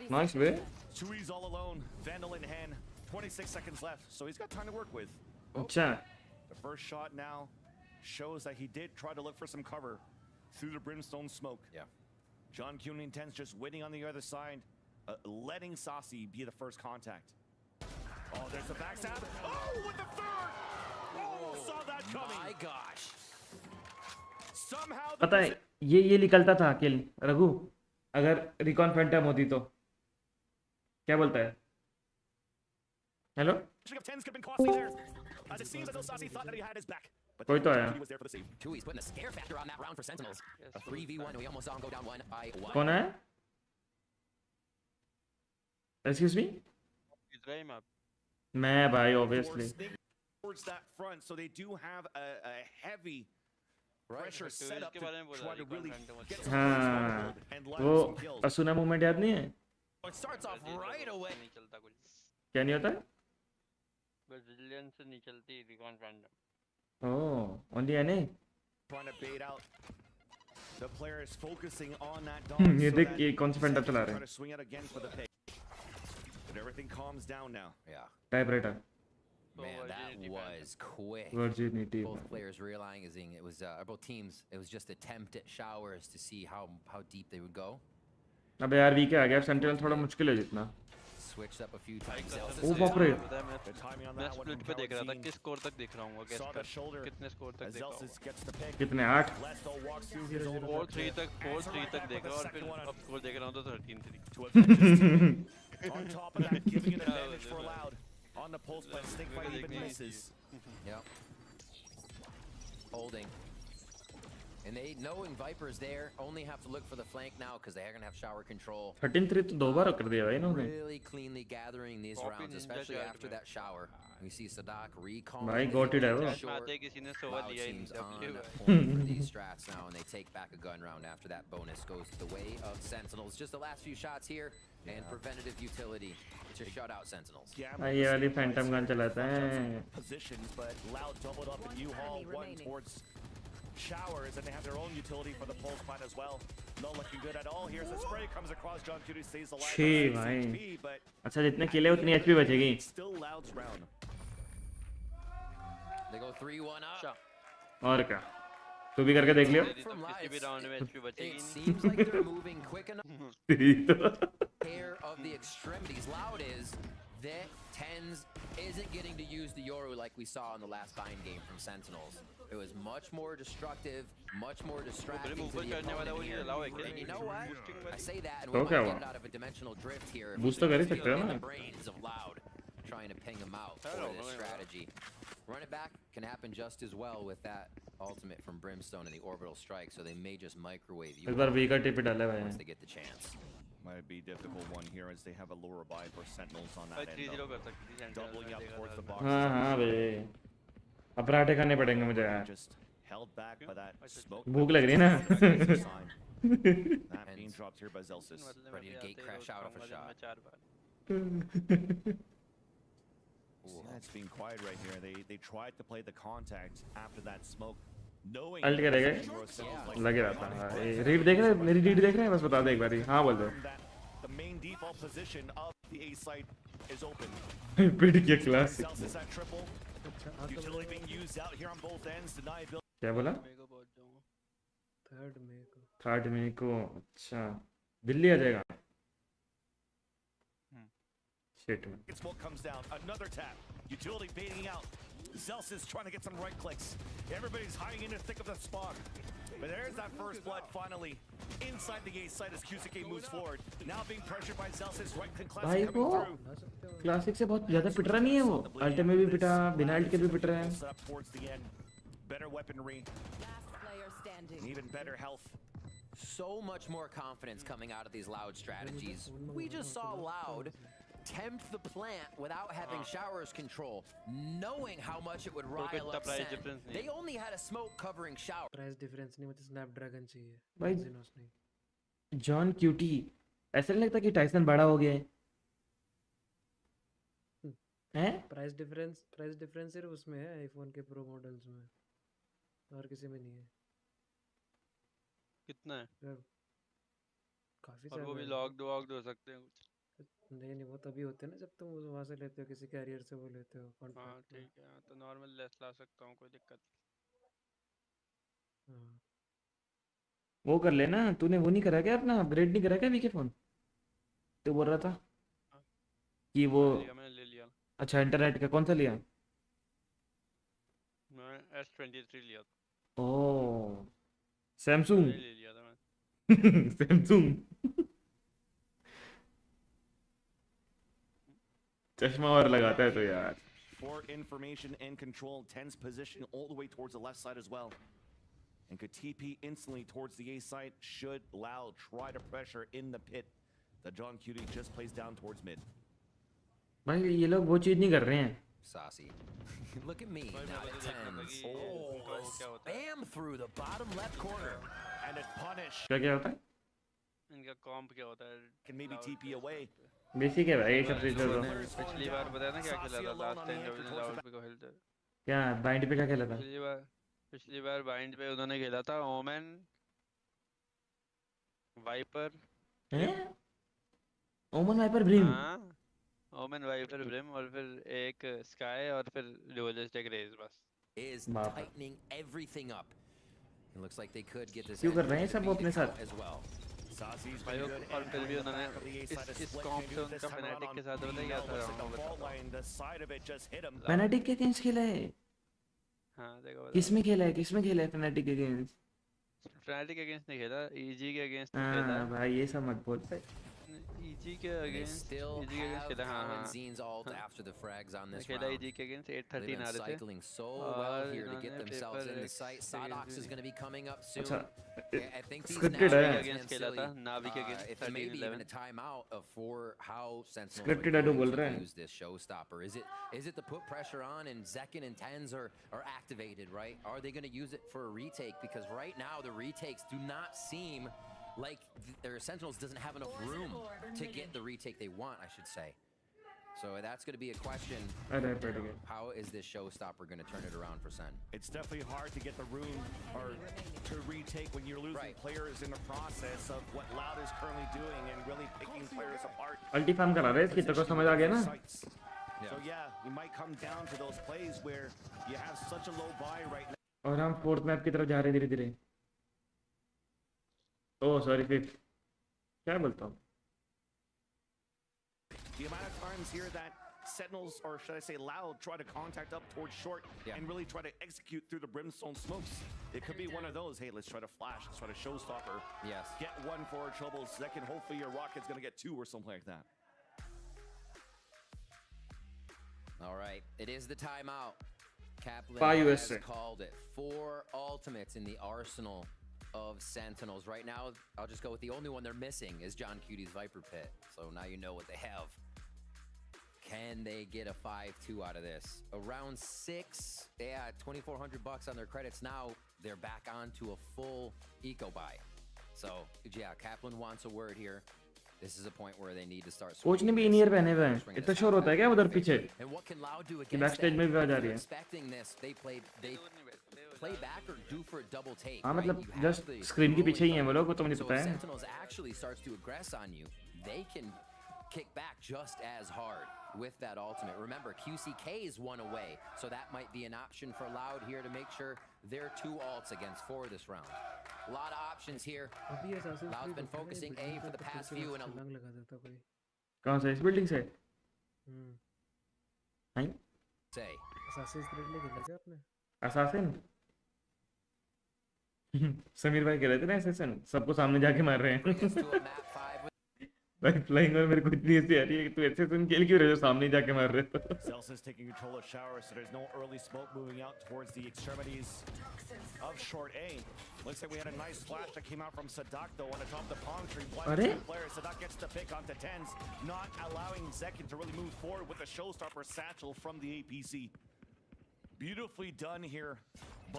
Nice way. Chewy's all alone, Vandal in hand. 26 seconds left, so he's got time to work with. अच्छा. The first shot now shows that he did try to look for some cover through the brimstone smoke. Yeah. John Cuny intends just waiting on the other side, letting Saucy be the first contact. Oh, there's the backstab. Oh, with the third! Oh, saw that coming. My gosh. Somehow पता है ये निकलता था किल रघु अगर recon Phantom होती तो क्या बोलता है हेलो कोई तो आया Chewy's putting a scare factor on that round for Sentinels. A 3v1, we almost saw him go down one by one. कौन है एक्सक्यूज मी मैं भाई obviously towards that front, so they do have a heavy pressure set up to try to really get some हाँ and land वो some kills. असुना movement याद नहीं है It starts off right away. क्या नहीं होता ब्राजीलियन से नहीं चलती रिकॉन रैंडम ओह ओनली एने Trying to bait out. The player is focusing on that dom. ये so देख that ये कौन सा फैंटम चला try रहे to swing it again for the pick. But everything calms down now. Yeah. Typewriter Man, that was quick. Virginity. Both players realizing it was, both teams, it was just attempt at showers to see how deep they would go. अबे यार week आ गया central थोड़ा मुश्किल है जितना Switched up a few times. ओ बाप रे मैं स्प्लिट पे देख रहा था किस स्कोर तक देख रहा हूँ गेस कर कितने स्कोर तक देख रहा हूँ कितने 8 4-3 तक देख रहा हूँ और फिर अब स्कोर देख रहा हूँ तो 13-3 On top of that, giving an advantage for Loud. On the pulse, but Snake Fight even misses. Yep. Holding. And they, knowing Viper's there, only have to look for the flank now because they're going to have shower control. 13-3 तो दो बार कर दिया भाई इन्होंने Really cleanly gathering these rounds, especially after that shower. We see Sadak recall. भाई got it है वो Loud teams on point for these strats now, and they take back a gun round after that bonus goes the way of Sentinels. Just the last few shots here, and preventative utility to shut out Sentinels. ये वाली Phantom gun चलाता है Positions, but Loud doubled up in U-Haul, one towards showers, and they have their own utility for the pulse plant as well. Not looking good at all. Here's a spray, comes across. John Cuny stays alive. 6 भाई अच्छा जितने किले उतनी HP बचेगी Still Loud's round. They go 3-1 up. और क्या तू भी करके देख लियो किसी भी राउंड में एचपी बचेगी It seems like they're moving quick enough. Care of the extremities. Loud is that Tens isn't getting to use the Yoru like we saw in the last Bind game from Sentinels. It was much more destructive, much more distracting to the opponent here. And you know what? I say that and we might get it out of a dimensional drift here. Boost तो कर ही सकते हो In ना the brains of Loud, trying to ping him out for this strategy. Run it back can happen just as well with that ultimate from Brimstone and the orbital strike, so they may just microwave you इस बार we का tip डाला भाई once they get the chance. Might be a difficult one here as they have a lower buy for Sentinels on that end. 3-0 कर सकती थी Doubling up towards the box. हाँ हाँ भाई अब पराठे खाने पड़ेंगे मुझे यार Just held back by that smoke. भूख लग रही है ना That being dropped here by Zelsis. Ready to gate crash out of a shot. Yeah, it's being quiet right here. They tried to play the contact after that smoke. Knowing ult करेगा लगे रहता है read देख रहे हैं मेरी read देख रहे हैं बस बता दे एक बारी हाँ बोल दो the main default position of the A site is open. पिट किया class Zelsis at triple. Utility being used out here on both ends. Deniability. क्या बोला थर्ड मई को अच्छा दिल्ली आ जाएगा shit Smoke comes down. Another tap. Utility baiting out. Zelsis trying to get some right clicks. Everybody's hiding in the thick of the spawn. But there's that first blood finally inside the A site as QCK moves forward. Now being pressured by Zelsis. Right click भाई classic वो coming through. Classic से बहुत ज्यादा पिट रहा नहीं है वो alt में भी पिटा बिना अल्ट के भी पिट रहा है Set up towards the end. Better weaponry. And even better health. So much more confidence coming out of these Loud strategies. We just saw Loud tempt the plant without having showers control, knowing how much it would rile up Sen. They only had a smoke covering shower. Price difference नहीं मुझे Snapdragon चाहिए भाई Xenos नहीं John cutie ऐसा नहीं लगता कि Tyson बड़ा हो गया है प्राइस डिफरेंस सिर्फ उसमें है आईफोन के प्रो मॉडल्स में और किसी में नहीं है कितना है काफी और वो भी सारे लॉक्ड हो सकते हैं कुछ नहीं वो तभी होते हैं ना जब तुम वहां से लेते हो किसी कैरियर से वो लेते हो हाँ कॉन्ट्रैक्ट ठीक है तो नॉर्मल लेस ला सकता हूँ कोई दिक्कत वो कर लेना, तूने वो नहीं करा क्या, अपना अपग्रेड नहीं करा क्या वीके फोन? तो बोल रहा था कि वो मैंने ले लिया। अच्छा इंटरनेट का कौन सा लिया? मैं S23 लिया था। ओह सैमसंग ले लिया था मैं। सैमसंग चश्मा और लगाता है तो यार। For information and control, Ten's position all the way towards the left side as well. And could TP instantly towards the A side should Loud try to pressure in the pit. The John Cutie just plays down towards mid. भाई ये लोग वो चीज नहीं कर रहे हैं। Saucy. Look at me, now at tens. Oh, spam through the bottom left corner. And it's punished. क्या होता है? इनका कॉम्प क्या होता है? Can maybe TP away. Basic है भाई सब चीज़ तो। पिछली बार बताया ना क्या खेला था लास्ट टाइम जब लाउड पे को खेलते। क्या बाइंड पे क्या खेला था? पिछली बार बाइंड पे उन्होंने खेला था ओमेन वाइपर। हैं? Omen Viper Brim. हाँ ओमेन वाइपर ब्रिम और फिर एक स्काई और फिर डुअलिस्टिक रेज बस। Is tightening everything up. It looks like they could get this. क्यों कर रहे हैं सब वो अपने साथ? As well. और फिर भी उन्होंने इस कॉम्प से उनका फैनेटिक के साथ बताया क्या था? फैनेटिक के अगेंस्ट खेला है? हाँ देखो। किसमें खेला है? किसमें खेला है फैनेटिक के अगेंस्ट? फैनेटिक के अगेंस्ट नहीं खेला, ईजी के अगेंस्ट खेला। हाँ भाई ये सब मत बोल। ईजी के अगेंस्ट खेला। हाँ after the frags on this खेला ईजी के अगेंस्ट 813 आ रहे थे। cycling so well here to get themselves in the sight. Sadox is going to be coming up soon. I think these scripted है। Against खेला था नावी के अगेंst if maybe even a timeout for how Sentinel scripted है तो बोल रहे हैं। use this showstopper. Is it to put pressure on and Zekin and Tens are activated, right? Are they going to use it for a retake? Because right now the retakes do not seem like their Sentinels doesn't have enough room to get the retake they want, I should say. So that's going to be a question. How is this showstopper going to turn it around for Sen? It's definitely hard to get the room or to retake when you're losing players in the process of what Loud is currently doing and really picking players apart. अल्टी farm करा रहे हैं, इसकी तो समझ आ गया ना? So yeah, we might come down to those plays where you have such a low buy right now. और हम फोर्थ मैप की तरफ जा रहे हैं धीरे-धीरे। Oh sorry fifth. क्या बोलता हूँ? The amount of times here that Sentinels, or should I say Loud, try to contact up towards short and really try to execute through the brimstone smokes. It could be one of those, hey, let's try to flash, let's try to showstopper. Yes. Get one for trouble. Second, hopefully your Rocket's going to get two or something like that. All right, it is the timeout. Kaplan has called it. 4 ultimates in the arsenal of Sentinels. Right now, I'll just go with the only one they're missing is John Cutie's Viper Pit. So now you know what they have. Can they get a 5-2 out of this? Around 6, they had $2,400 on their credits. Now they're back onto a full eco buy. So yeah, Kaplan wants a word here. This is a point where they need to start. Coach ने भी इन year पहने हुए हैं। इतना शोर होता है क्या उधर पीछे? कि बैकस्टेज में भी आ जा रही है। Play back or do for a double take. हाँ मतलब जस्ट स्क्रीन के पीछे ही हैं वो लोग, तो मुझे पता है। Sentinels actually starts to aggress on you. They can kick back just as hard with that ultimate. Remember, QCK is 1 away, so that might be an option for Loud here to make sure they're 2 ults against 4 this round. A lot of options here. Loud's been focusing A for the past few and कहाँ से? इस building से? नहीं? Say. Assassin? Sameer भाई कह रहे थे ना assassin सबको सामने जाके मार रहे हैं। भाई फ्लाइंग और मेरे को इतनी ऐसी आ रही है कि तू assassin खेल क्यों रहे हो, सामने जाके मार रहे हो। Zelsa's taking control of shower, so there's no early smoke moving out towards the extremities of short A. Looks like we had a nice flash that came out from Sadak though on the top of the palm tree. Blind player. Sadak gets the pick onto Tens, not allowing Zekin to really move forward with a showstopper satchel from the APC. Beautifully done here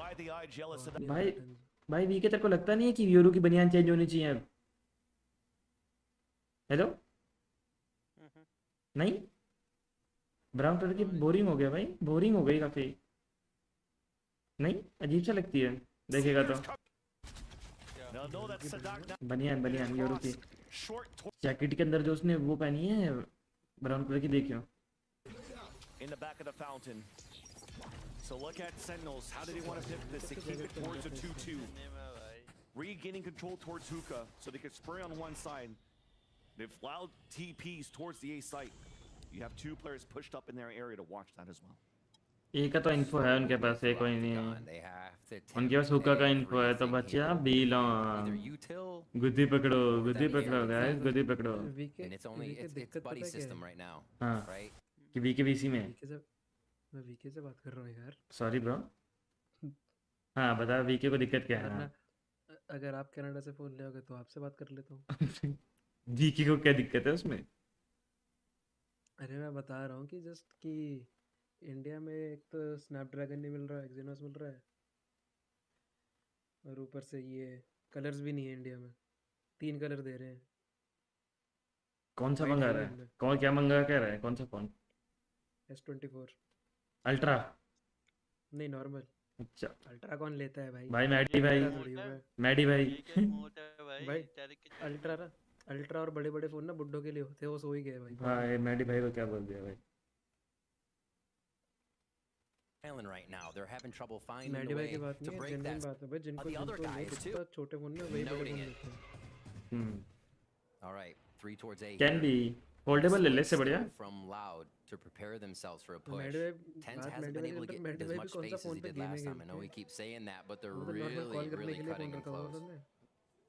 by the IGL. भाई VK तेरे को लगता नहीं है कि euro की बनियान change होनी चाहिए अब? हेलो? नहीं? ब्राउन कलर की बोरिंग हो गया भाई, बोरिंग हो गई काफी। नहीं? अजीब सा लगती है देखेगा तो। बनियान यूरो की जैकेट के अंदर जो उसने वो पहनी है ब्राउन कलर की, देखियो। So look at Sentinels. How do they want to pivot this? They keep it towards a 2-2. Regaining control towards Hookah so they could spray on one side. They've allowed TPs towards the A site. You have two players pushed up in their area to watch that as well. ए का तो info है उनके पास, है कोई नहीं है उनके पास हुक्का का इन्फो है। तो बच्चा बीलॉन गुद्दी पकड़ो गाइस, गुद्दी पकड़ो। हाँ कि वीके वीसी में मैं वीके से बात कर रहा हूँ यार। Sorry bro. हाँ बता वीके को दिक्कत क्या है? अगर आप कनाडा से फोन ले आओगे तो आपसे बात कर लेता हूँ। वीके को क्या दिक्कत है उसमें? अरे मैं बता रहा हूँ कि जस्ट कि इंडिया में एक तो स्नैपड्रैगन नहीं मिल रहा है, एक्सिनोस मिल रहा है, और ऊपर से ये कलर्स भी नहीं है इंडिया में। 3 कलर दे रहे हैं। कौन सा मंगा रहा है? कौन क्या मंगा क्या रहा है? कौन सा फोन? S24 ultra? नहीं नॉर्मल। अच्छा अल्ट्रा कौन लेता है भाई? भाई मैडी भाई अल्ट्रा और बड़े बड़े फोन ना बुड्ढों के लिए होते हैं, वो सो ही गए भाई। भाई मैडी भाई को क्या बोल दिया भाई? Right now, they're having trouble finding a way to break that. The other guys too. All right, 3 towards 8. Can be foldable ले से बढ़िया। From Loud to prepare themselves for a push. Tens hasn't been able to get as much space as he did last time. I know we keep saying that, but they're really cutting it close.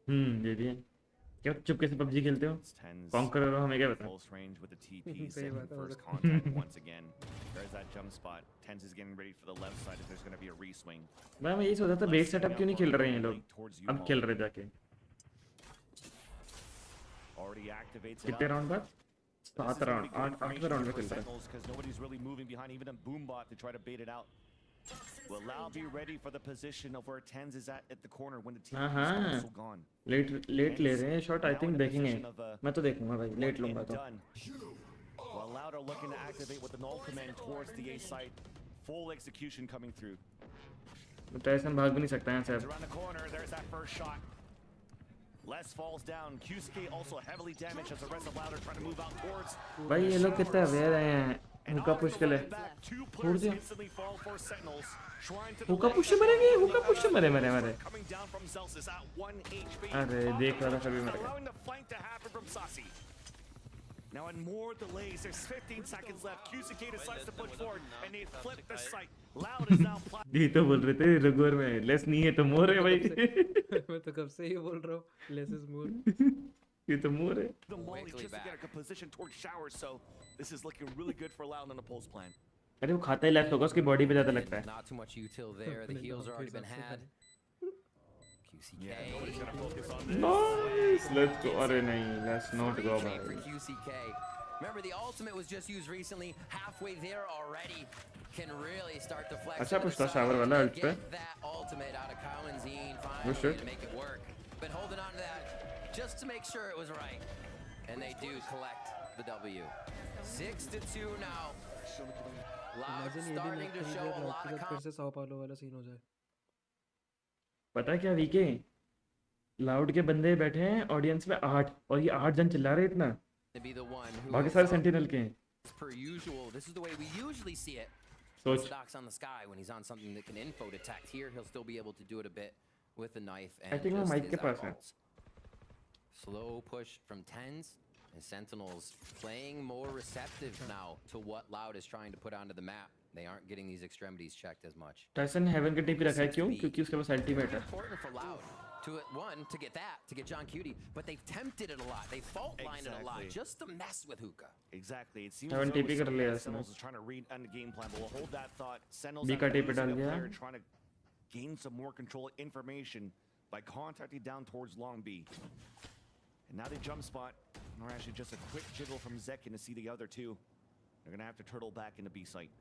ये भी है। क्या चुपके से PUBG खेलते हो? Conquer करो, हमें क्या पता? Close range with the TP second first contact once again. There's that jump spot. Tens is getting ready for the left side if there's going to be a reswing. मैं यही सोचा था बेस सेटअप क्यों नहीं खेल रहे हैं लोग? अब खेल रहे जाके। Already activates it. कितने राउंड बाद? 7 राउंड, 8 राउंड में खेल रहे हैं। Because nobody's really moving behind even a boombot to try to bait it out. Will Lau be ready for the position of where Tens is at the corner when the team is also gone? Late ले रहे हैं shot, I think देखेंगे। मैं तो देखूंगा भाई, late लूंगा तो। Well, Loud are looking to activate with the null command towards the A site. Full execution coming through. Tyson भाग भी नहीं सकता है sir. Around the corner, there's that first shot. Les falls down. QSK also heavily damaged as the rest of Loud are trying to move out towards. भाई ये लोग कितना where हैं? हुक्का पुश के लिए छोड़ दिया। हुक्का पुश से मरेंगे, हुक्का पुश से मरे। अरे देख रहा था कभी मर गया। Now in more delays, there's 15 seconds left. QCK decides to push forward and they flip the site. Loud is now ये तो बोल रहे थे रघुवर में लेस नहीं है तो मोर है भाई। मैं तो कब से ही बोल रहा हूँ लेस इज मोर। ये तो मोर है। The Molly just to get a good position towards showers, so this is looking really good for Loud on the pulse plan. अरे वो खाता ही लेस होगा, उसकी बॉडी पे ज्यादा लगता है। Not too much util there. The heals have already been had. QCK. Yeah, nobody's gonna focus on this. Nice. Let's go. अरे नहीं, let's not go for भाई। QCK. Remember the ultimate was just used recently. Halfway there already. Can really start to flex. अच्छा push था shower वाला alt पे। That ultimate out of Cowanzine finally to make it work. But holding on to that just to make sure it was right. And they do collect the W. 6-2 now. Loud starting to show a lot of फिर से Sao Paulo वाला scene हो जाए। पता है क्या VK? Loud के बंदे बैठे हैं ऑडियंस में 8 और ये 8 जन चिल्ला रहे इतना। बाकी सारे सेंटिनल के हैं। Per usual, this is the way we usually see it. Soch. Stocks on the sky when he's on something that can info detect. Here, he'll still be able to do it a bit with the knife and I think just mic his के पास है। eyeballs. Slow push from Tens and Sentinels playing more receptive now to what Loud is trying to put onto the map. They aren't getting these extremities checked as much. Tyson Haven के TP रखा है क्यों? क्योंकि उसके पास ultimate है। Important for Loud to get that, to get John Cutie, but they've tempted it a lot. They fault lined it a lot just to mess with Hookah. Exactly. It seems like Sentinels is trying to read on the game plan, but we'll hold that thought. Sentinels are trying to gain some more control information by contacting down towards Long B. And now they jump spot. Or actually just a quick jiggle from Zekin to see the other two. They're going to have to turtle back into B site.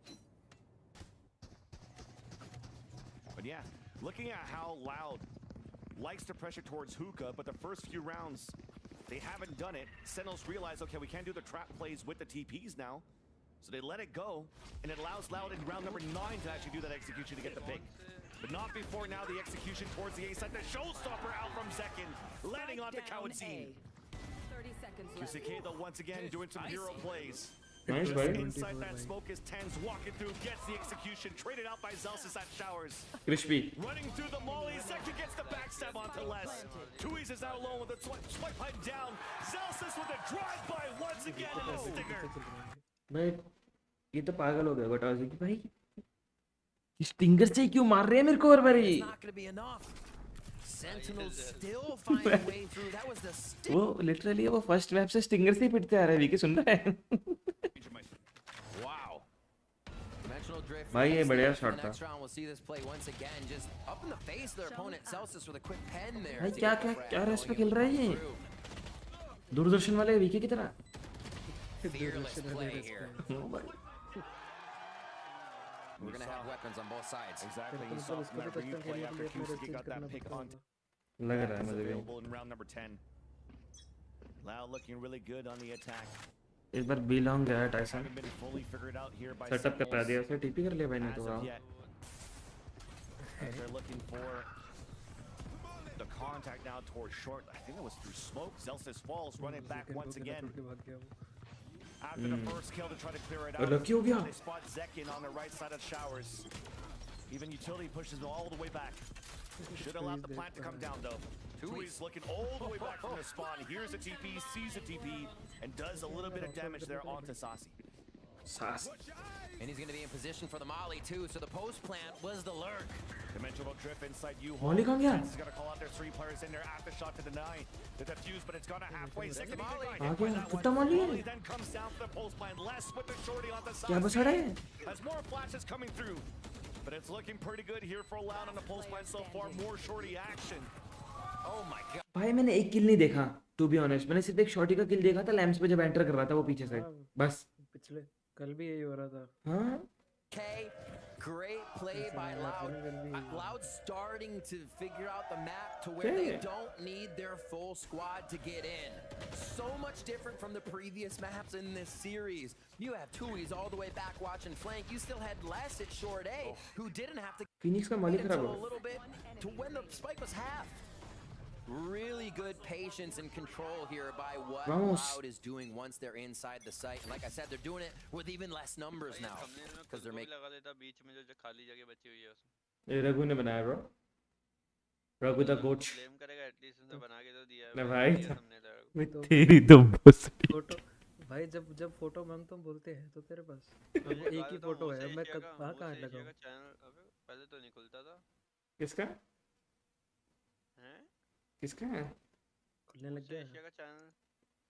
But yeah, looking at how Loud likes to pressure towards Hookah, but the first few rounds, they haven't done it. Sentinels realize, okay, we can't do the trap plays with the TPs now. So they let it go, and it allows Loud in round number 9 to actually do that execution to get the pick. But not before now the execution towards the A side. The showstopper out from Zekin, landing onto Cowanzine. 30 seconds left. QCK though once again doing some hero plays. Nice, buddy. Inside that smoke is Tens walking through, gets the execution, traded out by Zelsis at Showers. Crispy. Running through the molly, Zeki gets the backstab onto Les. Tuiz is now alone with a swipe pipe down. Zelsis with a drive-by once again and a stinger. भाई ये तो पागल हो गया बताओ जी कि भाई stinger से क्यों मार रहे हैं मेरे को और भाई वो लिटरली वो फर्स्ट वेब से स्टिंगर से ही पिटते आ रहे हैं वीके सुन रहा है भाई ये बढ़िया शॉट था भाई क्या क्या क्या रेस पे खेल रहा है ये दूरदर्शन वाले वीके की तरह We're gonna have weapons on both sides. Exactly. You saw from that replay after QCD got that pick on. लग रहा है मुझे भी In round number 10. Lau looking really good on the attack. इस बार बी लॉन्ग गया Tyson Haven't been fully figured out here by setup करा दिया उसे टीपी कर लिया भाई ने तो वाह They're looking for the contact now towards short. I think it was through smoke. Zelsis falls, running back once again. After the first kill to try to clear it out, they spot Zekin on the right side of Showers. Even Utility pushes them all the way back. Should allow the plant to come down though. Tui's looking all the way back from the spawn. Here's a TP, sees a TP, and does a little bit of damage there onto Sasi. And he's going to be in position for the molly too, so the post plant was the lurk. Dimensional drift inside you. Molly कहाँ गया? He's gonna call out their 3 players in there. After shot to deny the defuse, but it's gone halfway. Second molly. आ गया कितना Molly है? Then comes down for the post plant. Less with the shorty on the side. क्या बस रहा है? Has more flashes coming through, but it's looking pretty good here for Loud on the post plant so far. More shorty action. Oh my god. भाई मैंने एक किल नहीं देखा to be honest मैंने सिर्फ एक शॉटी का किल देखा था लैम्प्स पे जब एंटर कर रहा था वो पीछे से बस पिछले कल भी यही हो रहा था हाँ Okay, great play by Loud. Loud starting to figure out the map to where they don't need their full squad to get in. So much different from the previous maps in this series. You have Tui's all the way back watching flank. You still had Les at short A, who didn't have to Phoenix का मालिक खराब a little bit to when the spike was half. Really good patience and control here by what Loud is doing once they're inside the site. And like I said, they're doing it with even less numbers now because they're making. ये रघु ने बनाया bro Raghu the coach ना भाई मैं तेरी तो photo भाई जब फोटो मांगता हूँ बोलते हैं तो तेरे पास एक ही फोटो है मैं कहाँ लगाऊं पहले तो नहीं खुलता था किसका किसका है खुलने लग गया एशिया का चैनल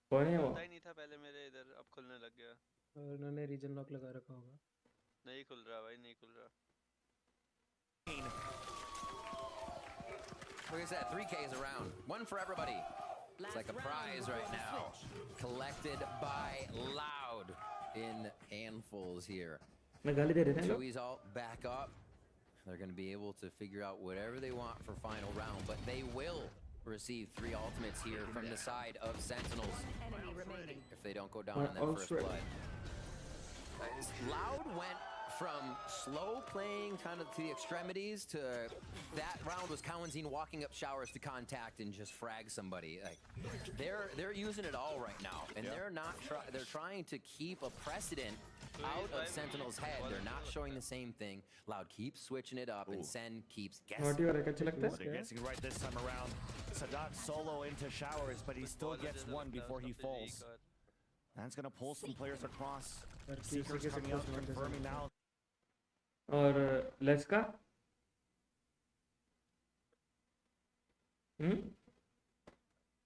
कौन है वो खुलता ही नहीं था पहले मेरे इधर अब खुलने लग गया और उन्होंने रीजन लॉक लगा रखा होगा नहीं खुल रहा भाई नहीं खुल रहा Like I said, 3K is around. One for everybody. It's like a prize right now. Collected by Loud in handfuls here. Tui's all back up. They're going to be able to figure out whatever they want for final round, but they will receive 3 ultimates here from the side of Sentinels if they don't go down on that first blood. Loud went from slow playing kind of to the extremities to that round was Cowanzine walking up Showers to contact and just frag somebody. Like they're using it all right now, and they're trying to keep a precedent out of Sentinel's head. They're not showing the same thing. Loud keeps switching it up, and Sen keeps guessing. They're guessing right this time around. Sadat solo into Showers, but he still gets one before he falls. That's gonna pull some players across. Seekers coming out, confirming now. और less का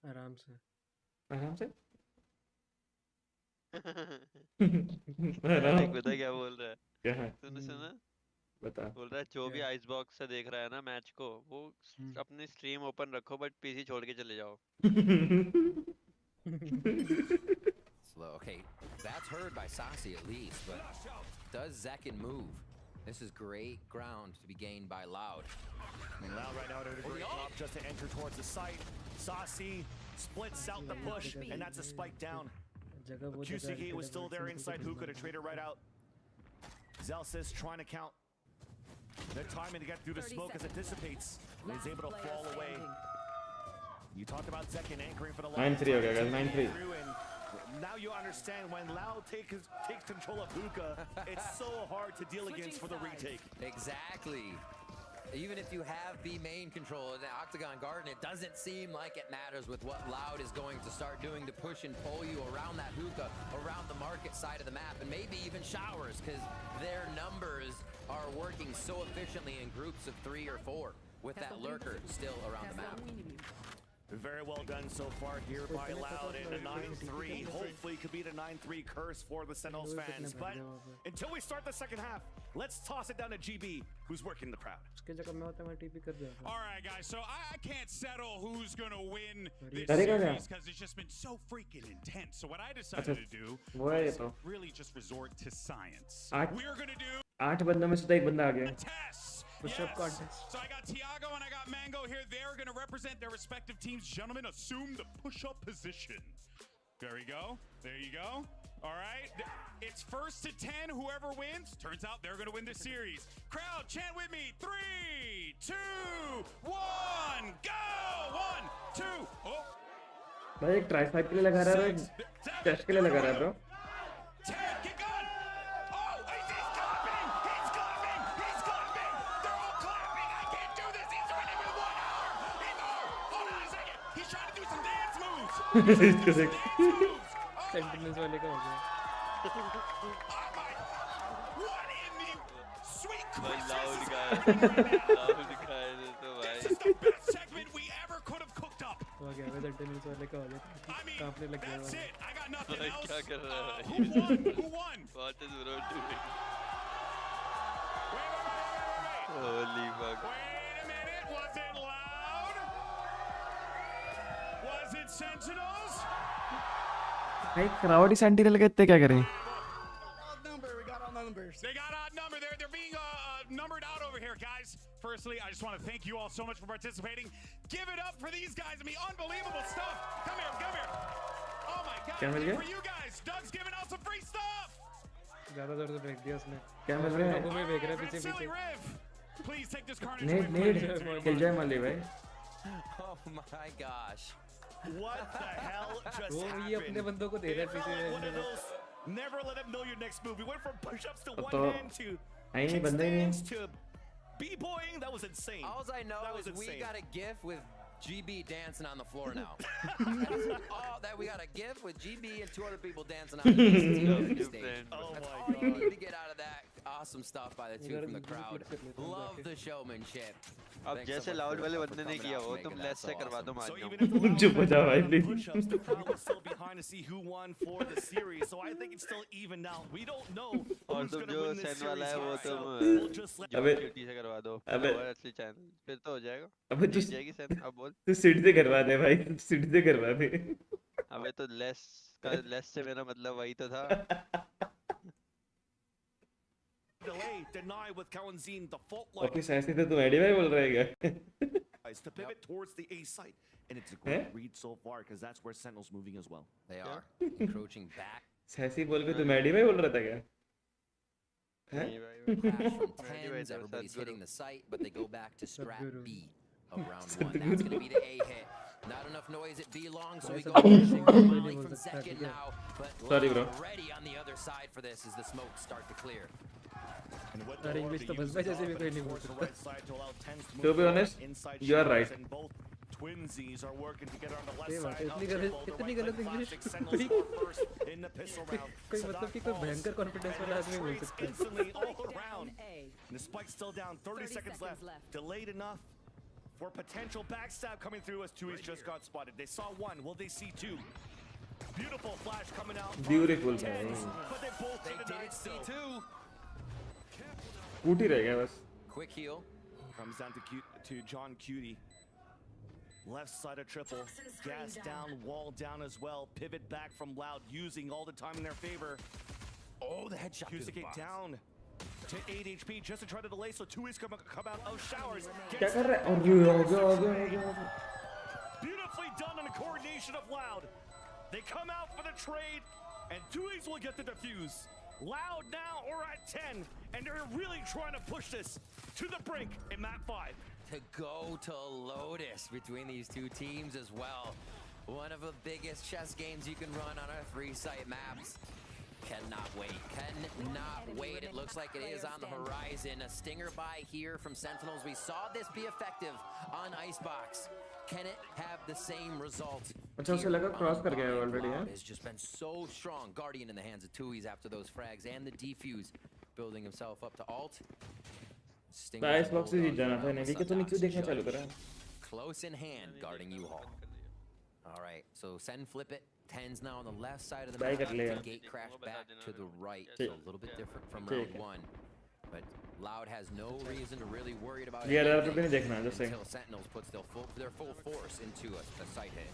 आराम से पता क्या बोल रहा है क्या है सुना बता बोल रहा है जो भी आइस बॉक्स से देख रहा है ना मैच को वो अपनी स्ट्रीम ओपन रखो बट पीसी छोड़ के चले जाओ Slow. Okay, that's heard by Sasi at least, but does Zekin move? This is great ground to be gained by Loud. Loud right now did a great job just to enter towards the site. Sasi splits out the push, and that's a spike down. QCK was still there inside. Who could have traded right out? Zelsis trying to count the timing to get through the smoke as it dissipates. He's able to fall away. You talked about Zekin anchoring for the line. 9-3 हो गया guys 9-3 Now you understand when Loud takes control of Hookah, it's so hard to deal against for the retake. Exactly. Even if you have B main control in the Octagon Garden, it doesn't seem like it matters with what Loud is going to start doing to push and pull you around that Hookah, around the market side of the map, and maybe even Showers, because their numbers are working so efficiently in groups of 3 or 4 with that lurker still around the map. Very well done so far here by Loud in a 9-3. Hopefully it could be the 9-3 curse for the Sentinels fans. But until we start the second half, let's toss it down to GB, who's working the crowd. All right, guys. So I can't settle who's going to win this series because it's just been so freaking intense. So what I decided to do was really just resort to science. We're going to do 8 बंदों में से तो एक बंदा आ गया. push-up contest. So I got Tiago and I got Mango here. They're going to represent their respective teams. Gentlemen, assume the push-up position. There you go. There you go. All right. It's 1st to 10. Whoever wins, turns out they're going to win this series. Crowd, chant with me. 3, 2, 1, go! 1, 2. Oh. भाई एक ट्राइसाइड के लिए लगा रहा है, test के लिए लगा रहा है ब्रो. सेंटिनेल्स वाले का हो गया. Loud guy. Loud guy तो भाई. This is the best segment we ever could have cooked up. हो गया मैं सेंटिनेल्स वाले का हो गया. कांपने लग गया. That's it. I got nothing else. क्या कर रहा है? Who won? Who won? What is bro doing? Holy fuck. Wait a minute. Was it Loud? Was it Sentinels? भाई क्राउड ही सेंटिनल के इतने क्या करें? They got odd number. They're being numbered out over here, guys. Firstly, I just want to thank you all so much for participating. Give it up for these guys. I mean, unbelievable stuff. Come here. Oh my God. And for you guys, Doug's giving out some free stuff. ज़्यादा जोर से फेंक दिया उसने. क्या मिल रहा है? लोगों में फेंक रहा है पीछे. Please take this carnage. नेड किल जाए माली भाई. Oh my gosh. What the hell just वो happened? ये अपने बंदों को दे रहा है पीछे. Never let him know your next move. We went from push-ups to one तो hand to नहीं बंदे ही नहीं. to b-boying. That was insane. All I know is we got a gif with GB dancing on the floor now. All that we got a gif with GB and 2 other people dancing on the stage. Oh That's my all you God. need to get out of that. Awesome stuff by the 2 from the crowd. Love the showmanship. अब जैसे loud वाले बंदे ने किया वो तुम less से करवा दो मार दो. चुप हो जा भाई please. The crowd was still behind to see who won for the series, so I think it's still even now. We don't know who's going to win this series. We'll just let अबे से करवा दो. अबे असली channel फिर तो हो जाएगा. अबे तू जाएगी सर अब बोल. तू सीट से करवा दे भाई, सीट से करवा दे. अबे तो लेस से मेरा मतलब वही तो था. delay, deny with Kalanzine, the fault line. Okay, ऐसे तो तुम एडी भाई बोल रहे क्या? To pivot towards the A site, and it's a great read so far because that's where Sentinel's moving as well. They are encroaching back. ऐसे बोल के तुम एडी भाई बोल रहा था क्या? Crash from tens, everybody's hitting the site, but they go back to strat B of round 1. That's going to be the A hit. Not enough noise at B long, so we go Molly from second now. But already on the other side for this as the smokes start to clear. To be honest, you are right. Twinsies are working to get on the left ये side. इतनी गलत English In the pistol round. कोई मतलब कि कोई भयंकर confidence वाला आदमी बोल सकता है. Instantly all around. And the spike's still down. 30 seconds left. Delayed enough for potential backstab coming through as Tui's just got spotted. They saw one. Will they see two? Beautiful flash coming out. Beautiful. But they both didn't see two. Cutie रह गया बस. Quick heal. Comes down to John Cutie. Left side of triple. Gas down, wall down as well. Pivot back from Loud, using all the time in their favor. Oh, the headshot. Cusick down to 8 HP just to try to delay, so Tui's come out of Showers. क्या कर रहा है? Beautifully done on the coordination of Loud. They come out for the trade, and Tui's will get the defuse. Loud now or at 10, and they're really trying to push this to the brink in map 5. To go to Lotus between these two teams as well. One of the biggest chess games you can run on our 3-site maps. Cannot wait. Cannot wait. It looks like it is on the horizon. A stinger buy here from Sentinels. We saw this be effective on Icebox. Can it have the same result? अच्छा उसे लगा cross कर गया already है. Has just been so strong. Guardian in the hands of Tui's after those frags and the defuse, building himself up to alt. तो Icebox से जीत जाना था नेवी के तो नहीं क्यों देखना चालू करा? Close in hand, guarding U-Haul. All right, so Sen flip it. 10's now on the left side of the map. Gate crash back to the right. So a little bit different from round 1. But Loud has no reason to really worry about anything until Sentinels puts their full force into a sight hit.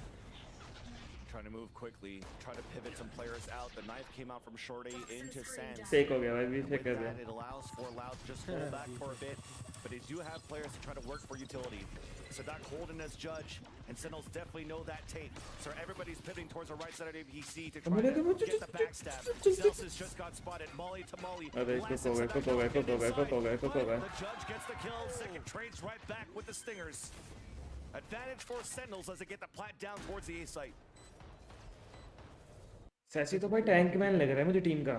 Trying to move quickly, try to pivot some players out. The knife came out from Short A into Sands. Take हो गया भाई भी take कर दिया. It allows for Loud to just pull back for a bit, but they do have players to try to work for utility. Sadak holding as judge, and Sentinels definitely know that tape. So everybody's pivoting towards the right side of APC to try to get the backstab. Celsius just got spotted. Molly to Molly. अरे cook हो गया. The judge gets the kill. Second trades right back with the stingers. Advantage for Sentinels as they get the plat down towards the A site. Sassy तो भाई tank man लग रहा है मुझे team का.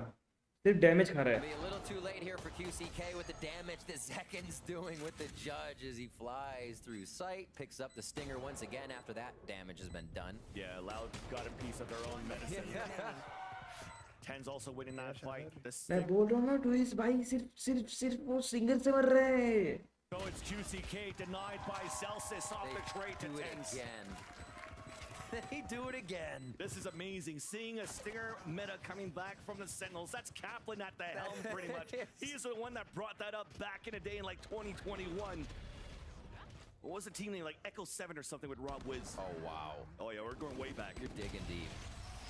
सिर्फ डैमेज खा रहा है. A little too late here for QCK with the damage that Zekin's doing with the judge as he flies through sight, picks up the stinger once again after that damage has been done. Yeah, Loud got a piece of their own medicine. 10's also winning that fight. मैं बोल रहा हूँ ना twist भाई सिर्फ वो single से मर रहे हैं. So it's QCK denied by Celsius off the trade to 10's. They do it again. This is amazing. Seeing a stinger meta coming back from the Sentinels. That's Kaplan at the helm pretty much. He's the one that brought that up back in the day in like 2021. What was the team name? Like Echo 7 or something with Rob Wiz. Oh, wow. Oh, yeah, we're going way back. You're digging deep.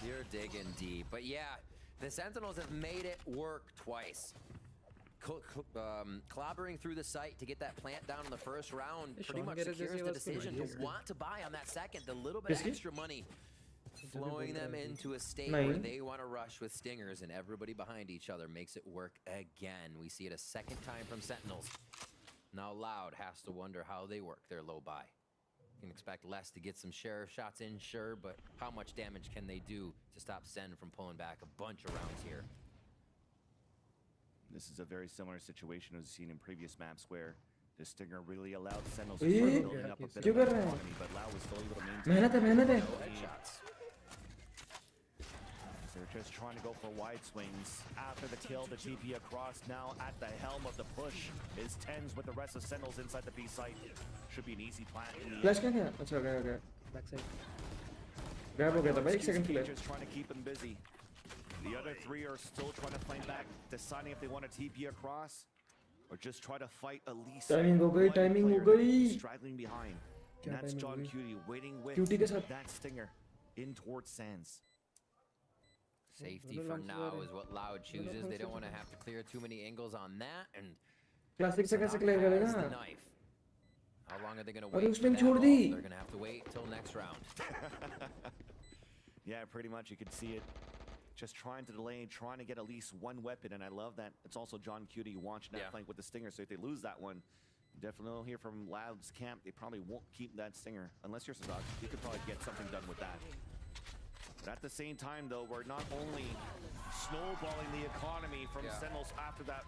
You're digging deep. But yeah, the Sentinels have made it work twice. Clobbering through the site to get that plant down in the first round pretty much secures the decision to want to buy on that second. The little bit of extra money flowing them into a state where they want to rush with stingers, and everybody behind each other makes it work again. We see it a second time from Sentinels. Now Loud has to wonder how they work their low buy. You can expect less to get some share shots in, sure, but how much damage can they do to stop Sen from pulling back a bunch of rounds here? This is a very similar situation as seen in previous maps where the stinger really allowed Sentinels to start building up a bit of economy, but Lau was still able to maintain मेहनत है. No headshots. They're just trying to go for wide swings. After the kill, the TP across. Now at the helm of the push is 10's with the rest of Sentinels inside the B site. Should be an easy plant in the Flash क्या? अच्छा गया. Backside. Grab हो गया था भाई second play. Just trying to keep them busy. The other three are still trying to flame back, deciding if they want to TP across or just try to fight at least. Timing हो गई. Straggling behind. And that's John Cutie waiting with that stinger in towards Sands. Safety for now is what Loud chooses. They don't want to have to clear too many angles on that. And Classic से कैसे clear करेगा? the knife. How long are they going to wait? उसने छोड़ दी. They're going to have to wait till next round. Yeah, pretty much you could see it. Just trying to delay, trying to get at least one weapon, and I love that it's also John Cutie launching that flank with the stinger, so if they lose that one, definitely hear from Loud's camp, they probably won't keep that stinger. Unless you're Sadak, you could probably get something done with that. But at the same time, though, we're not only snowballing the economy from Sentinels after that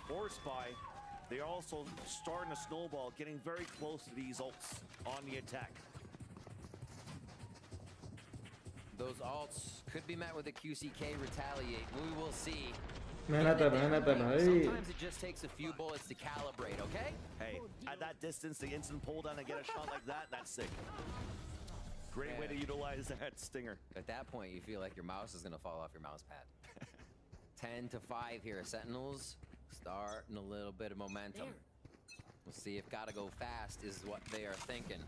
force buy, they're also starting to snowball, getting very close to these ults on the attack. Those ults could be met with a QCK retaliate. We will see. मेहनत है. Sometimes it just takes a few bullets to calibrate, okay? Hey, at that distance, the instant pull down and get a shot like that, that's sick. Great way to utilize that stinger. At that point, you feel like your mouse is going to fall off your mouse pad. 10-5 here. Sentinels starting a little bit of momentum. We'll see if gotta go fast is what they are thinking.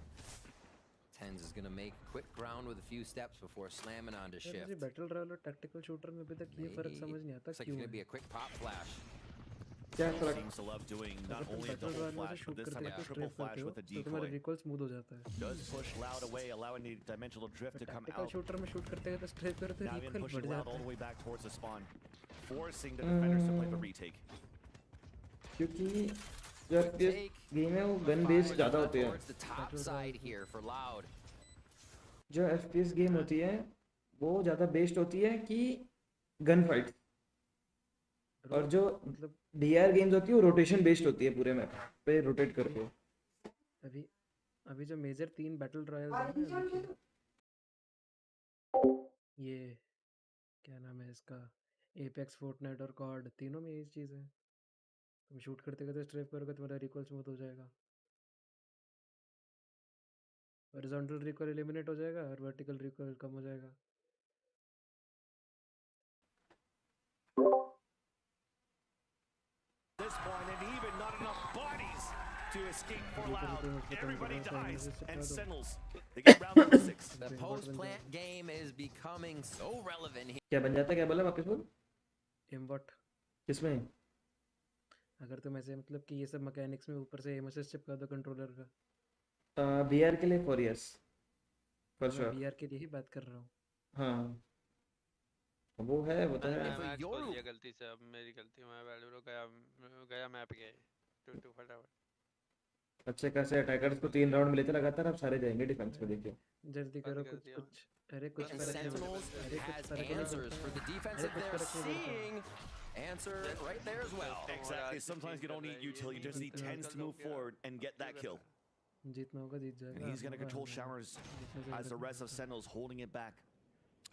10's is gonna make quick ground with a few steps before slamming onto shift. Battle royal और tactical shooter में अभी तक ये फर्क समझ नहीं आता क्यों है. Looks like it's gonna be a quick pop flash. Seems to love doing not only a double flash, but this time a triple flash with a decoy. तो तुम्हारा रिकॉल स्मूथ हो जाता है. Does push Loud away, allowing the dimensional drift to come out. Tactical shooter में shoot करते हैं तो straight करते हैं रिकॉल बढ़ जाता Loud all the way back towards the spawn, forcing the defenders to play the retake. क्योंकि जब इस गेम में वो गन बेस ज़्यादा होते हैं. Towards the top side here for Loud. जो FPS गेम होती है वो ज़्यादा बेस्ड होती है कि गन फाइट, और जो मतलब डीआर गेम्स होती है वो रोटेशन बेस्ड होती है, पूरे मैप पे रोटेट करके। अभी अभी जो मेजर 3 बैटल रॉयल्स हैं ना अभी के, ये क्या नाम है इसका, एपेक्स, फोर्टनाइट और कॉड, तीनों में यही चीज़ है। तुम शूट करते करते स्ट्रेफ करोगे तुम्हारा रिकॉल स्मूथ हो जाएगा, हॉरिजॉन्टल रिकॉल एलिमिनेट हो जाएगा और वर्टिकल रिकॉल कम हो जाएगा। This point, and even not enough bodies to escape for Loud. Everybody dies, and Sentinels, they get round number 6. The post-plant game is becoming so relevant here. क्या बन जाता है, क्या बोला वापस बोल? एमबॉट किसमें? अगर तुम ऐसे मतलब कि ये सब मैकेनिक्स में ऊपर से एम असिस्ट चिपका दो कंट्रोलर का। VR के लिए 4 years फॉर मैं श्योर। VR के लिए ही बात कर रहा हूँ। हाँ वो है, वो तो है। मैं मैच खोल दिया गलती से, अब मेरी गलती, मैं वैल्यूरो गया मैप गया 2-2 फटाफट। अच्छे खासे अटैकर्स को 3 राउंड मिले थे लगातार, अब सारे जाएंगे डिफेंस पे, देखिए। जल्दी करो कुछ कुछ, अरे कुछ And फर्क नहीं Sentinels पड़ता, अरे कुछ has फर्क नहीं answers for the पड़ता, defense अरे that कुछ they're फर्क नहीं पड़ता। seeing. Answer right there as well. Exactly. Sometimes you don't need util, you just need tens to move forward and get that kill. जीतना होगा जीत जाएगा। And he's going to control showers as the rest of Sentinels holding it back.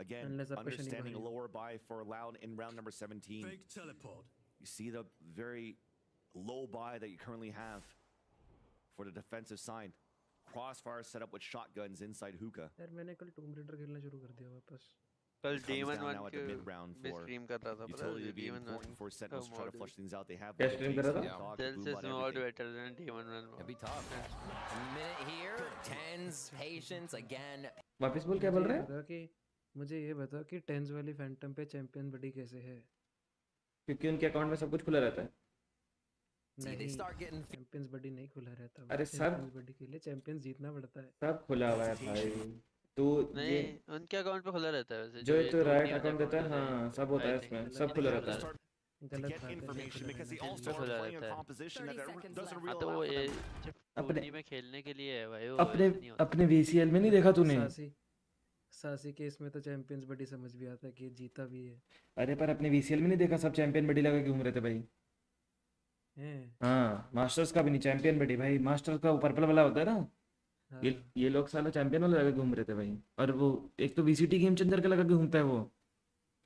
Again, Unless आपको Shani understanding a मारेगा। lower buy for Loud in round number 17. Fake teleport. You see the very low buy that you currently have for the defensive side. Crossfire set up with shotguns inside hookah. यार मैंने कल टूम raider खेलना शुरू कर दिया वापस। कल Comes demon down 1 now at के the mid-round भी for स्ट्रीम कर रहा था, पता utility है to be demon important for Sentinels to try to mod flush things out. They have क्या both stream कर रहा Jason, था? Dog, दिल Boom, से about small everything. Better than demon 1। It'll be tough. A minute here, tens, patience again. वापस बोल, क्या बोल रहे हैं? बता कि मुझे ये बता कि टेंस वाली फैंटम पे चैंपियन बड़ी कैसे है? क्योंकि उनके अकाउंट में सब कुछ खुला रहता है। नहीं, चैंपियंस बडी नहीं खुला रहता। अरे सब चैंपियंस बडी के लिए चैंपियंस जीतना पड़ता है। सब खुला हुआ है भाई। तो नहीं ये उनके अकाउंट पे खुला रहता है वैसे, जो ये तो दो राइट टीम अकाउंट देता है, हाँ सब होता है इसमें, सब खुला रहता है। गलत Get बात है, information because the खुला All-Stars खुला are playing a रहता है। composition that doesn't हाँ really तो allow वो for ये them. सिर्फ अपने टूर्नी में खेलने के लिए है भाई, वो अपने ऐसे नहीं होता। अपने VCL में नहीं देखा तूने? सासी के इसमें तो चैंपियंस बड़ी समझ भी आता है कि जीता भी है। अरे पर अपने VCL में नहीं देखा, सब चैंपियन बडी लगा के घूम रहे थे भाई। हाँ मास्टर्स का भी नहीं, चैंपियन बडी भाई। मास्टर्स का पर्पल वाला होता है ना, ये लोग साला चैंपियन वाला लगा के घूम रहे थे भाई। और वो एक तो VCT गेम चेंजर का लगा के घूमता है, वो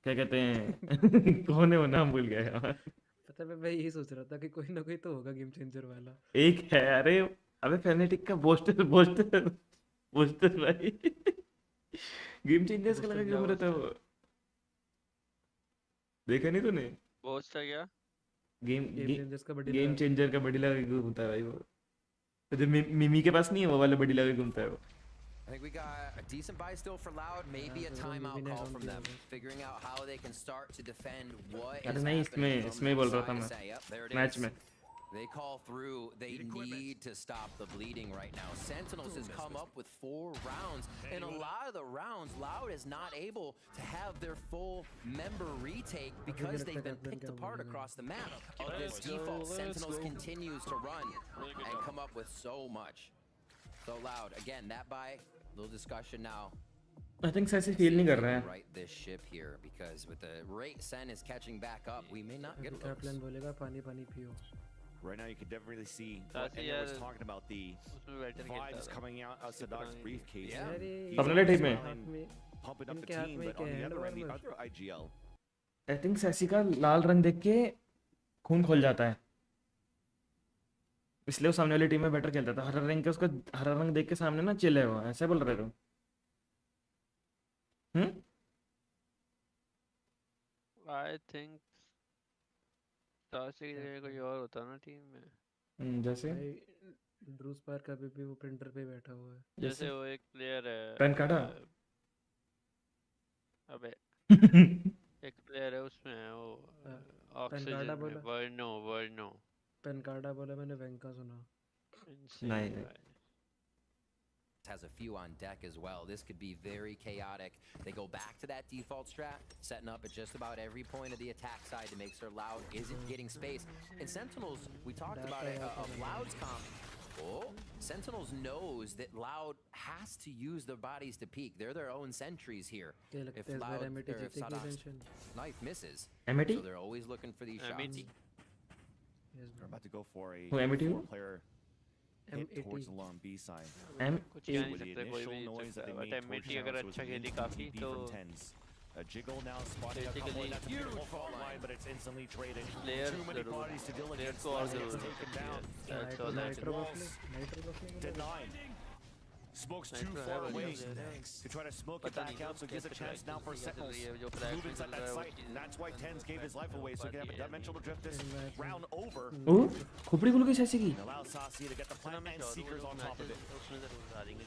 क्या कहते हैं कौन है वो, नाम भूल गया यार। पता है मैं यही सोच रहा था कि कोई ना कोई तो होगा गेम चेंजर वाला। एक है, अरे अबे फेनेटिक का बोस्टर बोस्टर बोस्टर भाई गेम चेंजर्स का लगा के घूम रहा था वो, देखा नहीं तूने? बोस्टर क्या? गेम चेंजर्स का बडी गेम चेंजर का बडी लगा के घूमता है भाई वो। तो जो मिमी के पास नहीं है वो वाला बडी लगा के घूमता है वो। I think we got a decent buy still for Loud, maybe a timeout call from them, figuring out how they can start to defend what अरे is नहीं, happening इसमें बोल रहा था from मैं, the side. Yep, there it match is. में। They call through. They need to stop the bleeding right now. Sentinels has come up with 4 rounds, and a lot of the rounds, Loud is not able to have their full member retake because they've been picked apart across the map. Of this default, Sentinels continues to run and come up with so much. So Loud, again, that buy, little discussion now. I think ऐसे feel नहीं कर रहा है। Right this ship here because with the rate Sen is catching back up, we may not get those. Captain बोलेगा पानी पानी पियो। Right now, you can definitely see what Enya was talking about, the vibes coming out of Sadaq's briefcase. He's अपने team में pumping up the team, but on the other end, the other IGL. I think sassy का लाल रंग देख के खून खोल जाता है, इसलिए वो सामने वाली टीम में बेटर खेलता था। हरा रंग के, उसका हरा रंग देख के सामने ना चिल है वो, ऐसे बोल रहे थे। I think सासी की जगह कोई और होता ना टीम में। जैसे ड्रूस पार्क अभी भी वो प्रिंटर पे बैठा हुआ है। जैसे वो एक प्लेयर है पेन कार्डा, अबे एक प्लेयर है उसमें वो ऑक्सीजन में वर्नो पेन कार्डा बोला मैंने, वेंका सुना नहीं। Has a few on deck as well. This could be very chaotic. They go back to that default strat, setting up at just about every point of the attack side to make sure Loud isn't getting space. And Sentinels, we talked about it, of Loud's comp, Oh, Sentinels knows that Loud has to use their bodies to peek. They're their own sentries here. If Loud or Sadok's knife misses, MIT? so they're always looking for these shots. They're about to go for a Who, MIT? four-player hit towards the long B side. कुछ कह नहीं With the सकते कोई initial भी noise that they but made towards MIT अगर Showers was अच्छा an खेली instant काफी TP तो from Tens. A Jiggle now spotting a couple, and that's a beautiful fault line, but it's instantly traded. Too many bodies to deal against. It's taken down. Denied. Smoke's too far away to try to smoke it back out, so it gives a chance now for Sentinels to move inside that site. And that's why Tens gave his life away, so he can have a dimensional drift this round over. खोपड़ी खुल गई ऐसे की. Allow Sasi to get the plant and Seekers on top of it.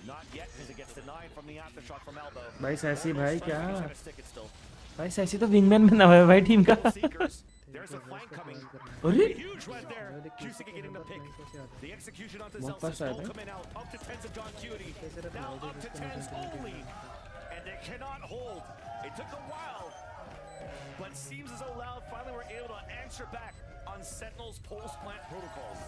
Not yet, because it gets denied from the aftershock from Elbow. भाई sassy भाई क्या? Trying to stick it still. भाई sassy तो विंगमैन में ना है भाई team का. There's a flank coming. अरे Huge red there. QC getting the pick. The execution onto Zelsis. All coming out. Up to Tens of John Cutie. Now up to Tens only. And they cannot hold. It took a while. But seems as though Loud finally were able to answer back on Sentinel's pulse plant protocols.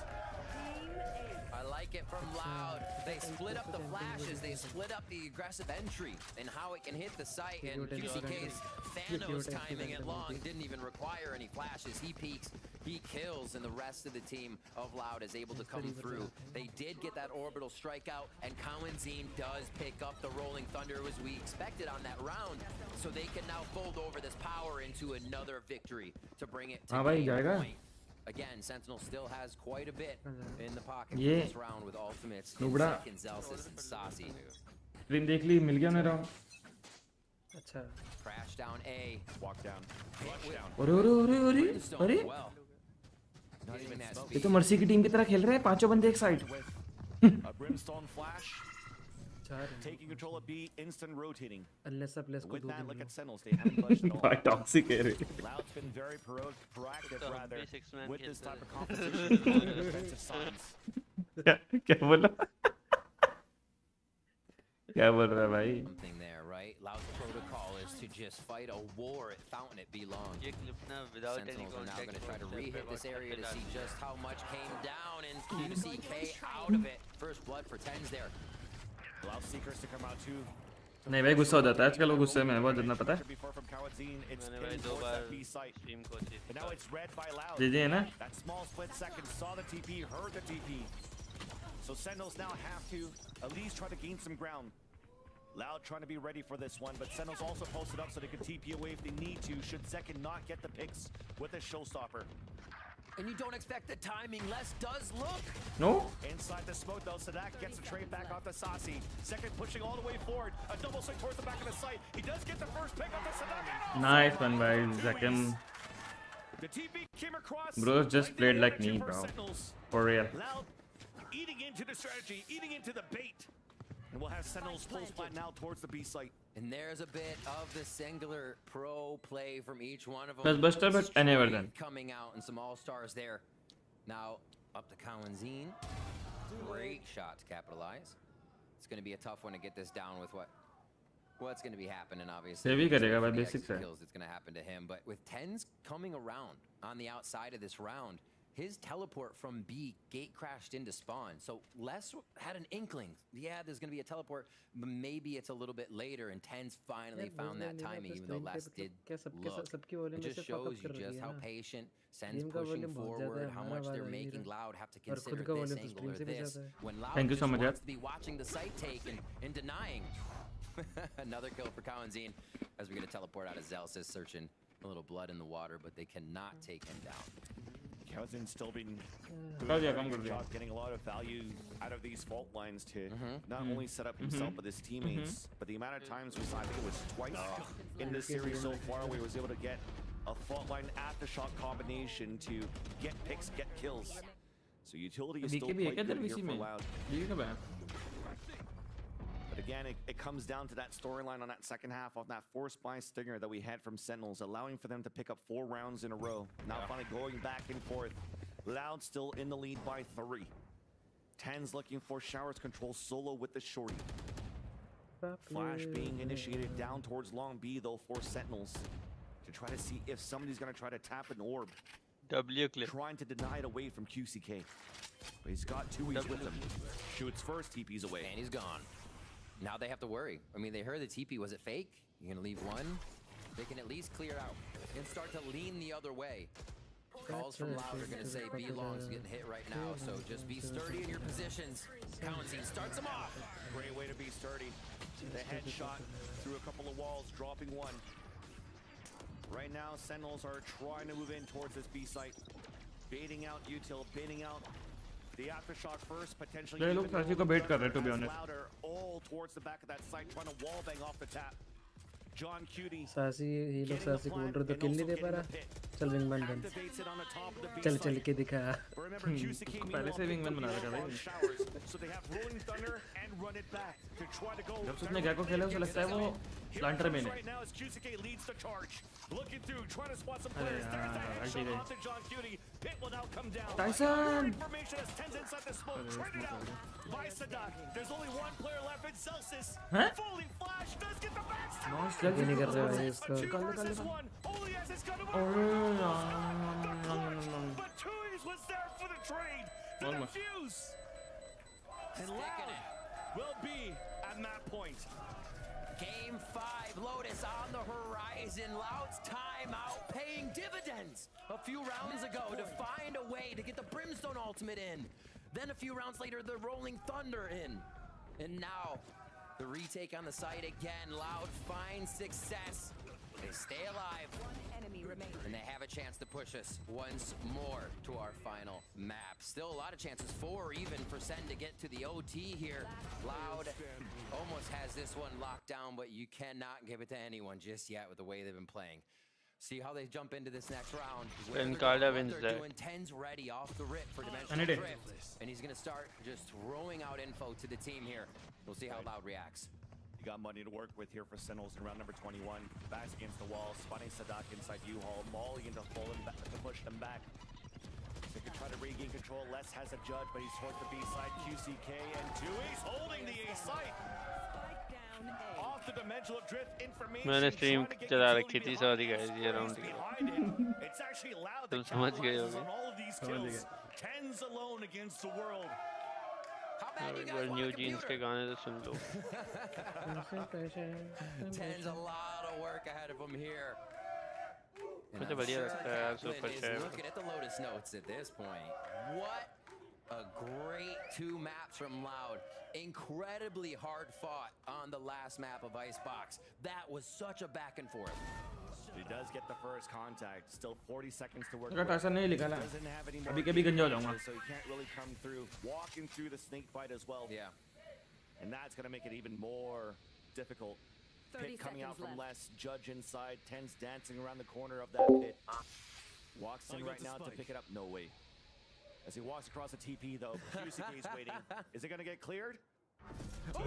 I like it from Loud. They split up the flashes, they split up the aggressive entry and how it can hit the site. And QCK's Thanos timing it long didn't even require any flashes. He peeks, he kills, and the rest of the team of Loud is able to come through. They did get that orbital strikeout, and Cowanzine does pick up the Rolling Thunder as we expected on that round. So they can now fold over this power into another victory to bring it to game point. Again, Sentinel still has quite a bit in the pocket for this round with ultimates. Second Zelsis and Sasi. Screen देख ली मिल गया मेरा. अच्छा. Crash down A. Walk down. Flush down. अरे ये तो mercy की team की तरह खेल रहे हैं पांचों बंदे एक side. A Brimstone flash. Taking control of B, instant rotating. Unless with that, look at Sentinels. They haven't budged at all. भाई टॉक्सिक है रे. Loud's been very proactive rather with this type of competition on the defensive sides. क्या बोला? क्या बोल रहा है भाई? Something there, right? Loud's protocol is to just fight a war at Fountain it belongs. Sentinels are now going to try to re-hit this area to see just how much came down, and QCK out of it. First blood for Tens there. Allow Seekers to come out too. नहीं भाई गुस्सा हो जाता है आजकल वो गुस्से में बहुत जितना पता है. जी है ना. That small split second saw the TP, heard the TP. So Sentinels now have to at least try to gain some ground. Loud trying to be ready for this one, but Sentinels also posted up so they can TP away if they need to, should Zekin not get the picks with a showstopper. And you don't expect the timing. Les does look. No. Inside the smoke though, Sadak gets the trade back off the Sasi. Second pushing all the way forward. A double swing towards the back of the site. He does get the first pick off the Sadak. Nice one by Zekin. The TP came across. Bro just played like me, bro. For real. Loud eating into the strategy, eating into the bait. And we'll have Sentinels pulse plant now towards the B site. And there's a bit of the singular pro play from each one of them. Plus Buster, but anywhere then. Coming out and some all-stars there. Now up to Cowanzine. Great shot to capitalize. It's going to be a tough one to get this down with what's going to be happening, obviously. Kills that's going to happen to him. But with Tens coming around on the outside of this round, his teleport from B gate crashed into spawn. So Les had an inkling. Yeah, there's going to be a teleport, but maybe it's a little bit later. And Tens finally found that timing, even though Les did look. It just shows you just how patient Sen's pushing forward, how much they're making Loud have to consider this angle or this. When Loud just wants to be watching the site take and denying. Another kill for Cowanzine as we get a teleport out of Zelsis, searching a little blood in the water, but they cannot take him down. Cowanzine still been getting a lot of value out of these fault lines to not only set up himself but his teammates, but the amount of times we saw, I think it was twice in this series so far where he was able to get a fault line aftershock combination to get picks, get kills. So utility is still quite good here for Loud. But again, it comes down to that storyline on that second half of that force buy stinger that we had from Sentinels, allowing for them to pick up 4 rounds in a row. Now finally going back and forth. Loud still in the lead by 3. Tens looking for Showers control solo with the shorty. Flash being initiated down towards long B though for Sentinels to try to see if somebody's going to try to tap an orb. W clip. Trying to deny it away from QCK. He's got two E's with him. Shoots first, TP's away. And he's gone. Now they have to worry. I mean, they heard the TP. Was it fake? You're gonna leave one? They can at least clear out and start to lean the other way. Calls from Loud are gonna say B Long's getting hit right now, so just be sturdy in your positions. County starts him off. Great way to be sturdy. The headshot through a couple of walls, dropping one. Right now, Sentinels are trying to move in towards this B site. Baiting out util, baiting out the aftershock first, potentially. ये लोग सासी को bait कर रहे हैं, to be honest. Louder all towards the back of that site, trying to wall bang off the tap. John Cutie. सासी ही लोग सासी को बोल रहे तो किल नहीं दे पा रहा. चल विंगमैन बन. चल के दिखा. पहले से विंगमैन बना रखा भाई. जब उसने क्या को खेला उसे लगता है वो प्लांटर में है. अरे यार अल्टी गई. टाइसन. हैं? नॉइस लग नहीं कर रहा है इसको. Almost. And Loud will be at that point. Game 5, Lotus on the horizon. Loud's timeout paying dividends a few rounds ago to find a way to get the Brimstone ultimate in. Then a few rounds later, the Rolling Thunder in. And now, the retake on the site again. Loud finds success. They stay alive. One enemy remaining. And they have a chance to push us once more to our final map. Still a lot of chances, 4 even for SEN to get to the OT here. Loud almost has this one locked down, but you cannot give it to anyone just yet with the way they've been playing. See how they jump into this next round. They're doing 10s ready off the rip for Dimensional Drift. And he's going to start just throwing out info to the team here. We'll see how Loud reacts. You got money to work with here for Sentinels in round number 21. Backs against the wall, spotting Sadak inside U-Haul, mauling into full to push them back. They can try to regain control. Les has a judge, but he's towards the B side. QCK and Dewey's holding the A site. Off the Dimensional Drift information. मैंने stream चला रखी थी sorry guys ये round It's actually Loud तुम समझ गए on all of these kills. 10s alone against the world. एक बार new jeans के गाने तो सुन लो. 10's a lot of work ahead of him here. मुझे बढ़िया लगता है यार super chat. Looking at the Lotus notes at this point. What a great 2 maps from Loud. Incredibly hard fought on the last map of Icebox. That was such a back and forth. He does get the first contact. Still 40 seconds to work. Tyson नहीं लिखा ना. Doesn't have any more. अभी कभी गंजा हो जाऊंगा. So he can't really come through. Walking through the snake bite as well. Yeah. And that's going to make it even more difficult. Pit coming out from Les. Judge inside. 10's dancing around the corner of that pit. Walks in right now to pick it up. No way. As he walks across the TP though. QCK's waiting. Is it going to get cleared?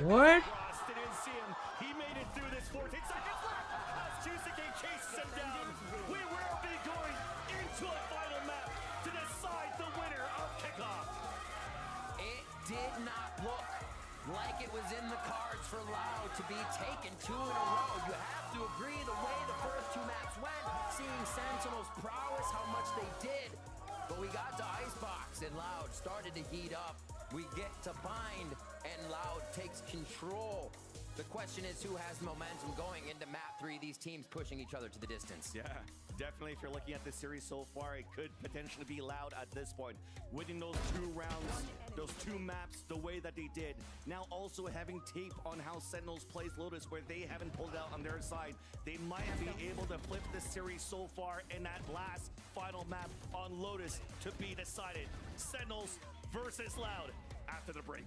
What? Didn't see him. He made it through this 14 seconds left. As QCK chases him down. We will be going into a final map to decide the winner of Kickoff. It did not look like it was in the cards for Loud to be taken 2 in a row. You have to agree the way the first 2 maps went, seeing Sentinels prowess, how much they did. But we got to Icebox and Loud started to heat up. We get to Bind and Loud takes control. The question is who has momentum going into map 3, these teams pushing each other to the distance. Yeah, definitely if you're looking at this series so far, it could potentially be Loud at this point. Winning those 2 rounds, those 2 maps the way that they did. Now also having tape on how Sentinels plays Lotus where they haven't pulled out on their side. They might be able to flip this series so far in that last final map on Lotus to be decided. Sentinels versus Loud after the break.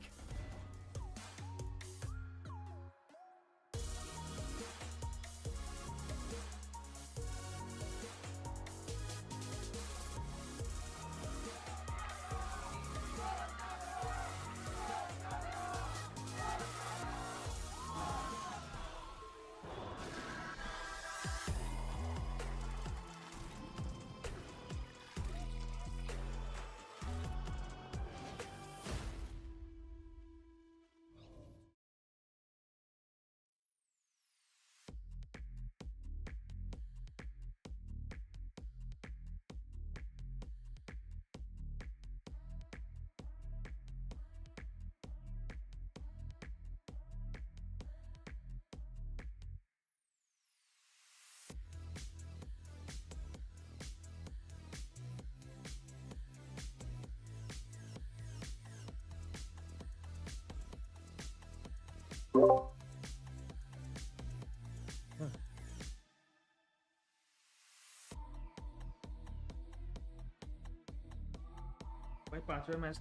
भाई 5वें match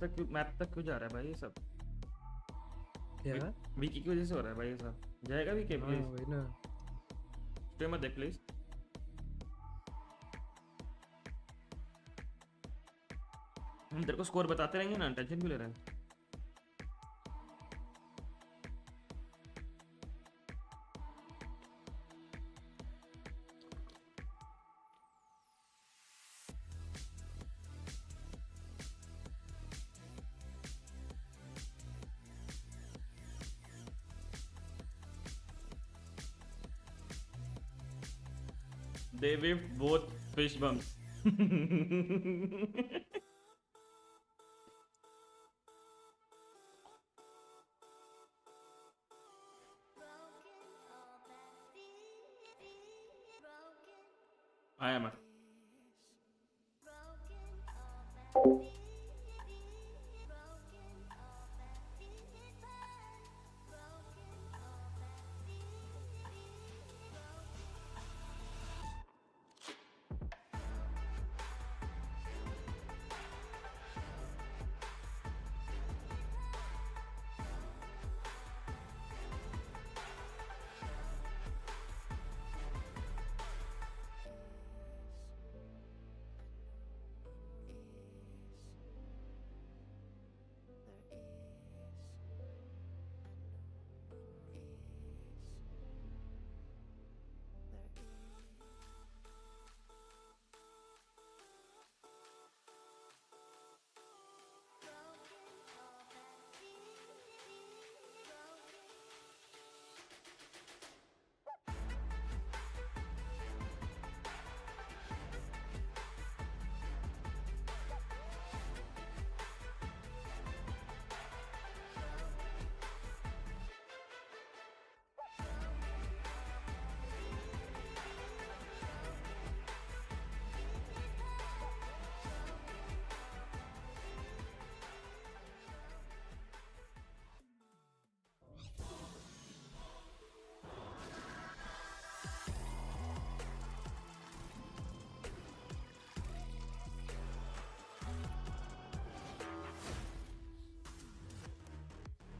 तक क्यों जा रहा है भाई ये सब? क्या? विकी की वजह से हो रहा है भाई ये सब। जाएगा विकी हाँ प्लीज। वही ना। स्ट्रीम मत देख प्लीज। हम तेरे को स्कोर बताते रहेंगे ना, टेंशन क्यों ले रहा है? They whipped both fish bumps. I am.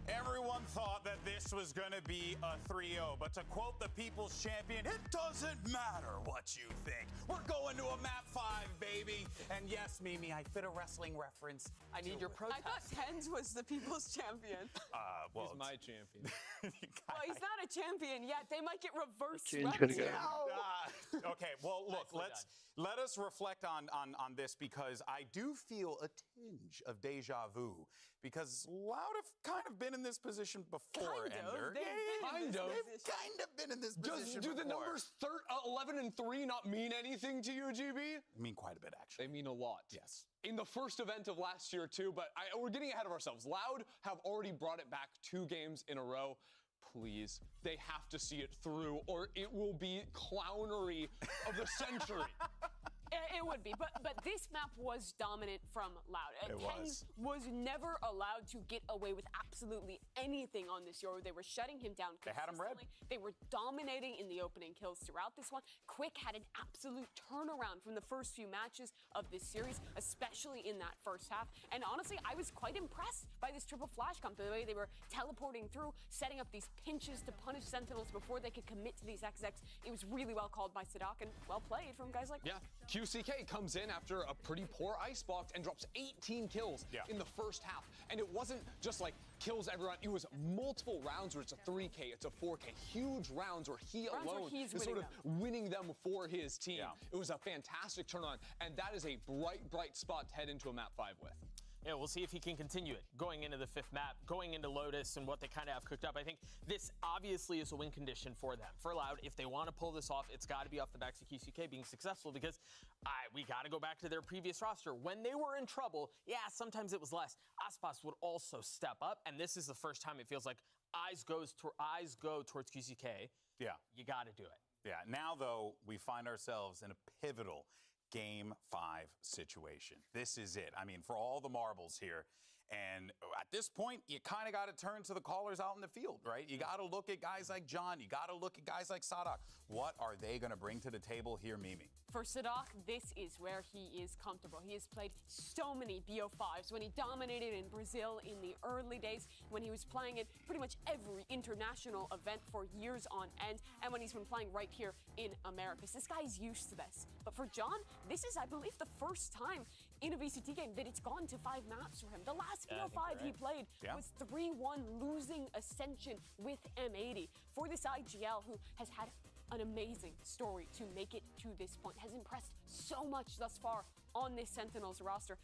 Everyone thought that this was going to be a 3-0, but to quote the people's champion, it doesn't matter what you think. We're going to a map 5, baby. And yes, Mimi, I fit a wrestling reference. I need your protest. I thought Tens was the people's champion. Well, He's my champion. Well, he's not a champion yet. They might get reverse Change swept. karega. Okay, well, look, let us reflect on this, because I do feel a tinge of deja vu, because Loud have kind of been in this position before, Ender. Kind of. They've kind of been in this position Do before. the numbers 11 and 3 not mean anything to you, GB? I mean quite a bit, actually. They mean a lot. Yes. In the first event of last year, too, but we're getting ahead of ourselves. Loud have already brought it back 2 games in a row. Please, they have to see it through, or it will be clownery of the century. It would be, but this map was dominant from Loud. Tens was never allowed to get away with absolutely anything on this Euro. They were shutting him down consistently. They had him red. They were dominating in the opening kills throughout this one. Quick had an absolute turnaround from the first few matches of this series, especially in that first half. And honestly, I was quite impressed by this triple flash comp, the way they were teleporting through, setting up these pinches to punish Sentinels before they could commit to these XX. It was really well called by Sadak and well played from guys like QCK comes in after a pretty poor icebox and drops 18 kills in the first half. And it wasn't just like kills everyone. It was multiple rounds where it's a 3K, it's a 4K, huge rounds where he alone is sort of winning them for his team. It was a fantastic turn on, and that is a bright spot to head into a map 5 with. Yeah, we'll see if he can continue it going into the 5th map, going into Lotus and what they kind of have cooked up. I think this obviously is a win condition for them. For Loud, if they want to pull this off, it's got to be off the backs of QCK being successful, because we got to go back to their previous roster. When they were in trouble, sometimes it was less. Aspas would also step up, and this is the first time it feels like eyes go towards QCK. Yeah. You got to do it. Yeah. Now, though, we find ourselves in a pivotal Game 5 situation. This is it. I mean, for all the marbles here, And at this point, you kind of got to turn to the callers out in the field, right? You got to look at guys like John. You got to look at guys like Sadak. What are they going to bring to the table here, Mimi? For Sadak, this is where he is comfortable. He has played so many BO5s when he dominated in Brazil in the early days, when he was playing at pretty much every international event for years on end, and when he's been playing right here in Americas. This guy is used to this. But for John, this is, I believe, the first time in a VCT game that it's gone to 5 maps for him. The last BO5 he played was 3-1 losing Ascension with M80 for this IGL, who has had an amazing story to make it to this point, has impressed so much thus far on this Sentinels roster.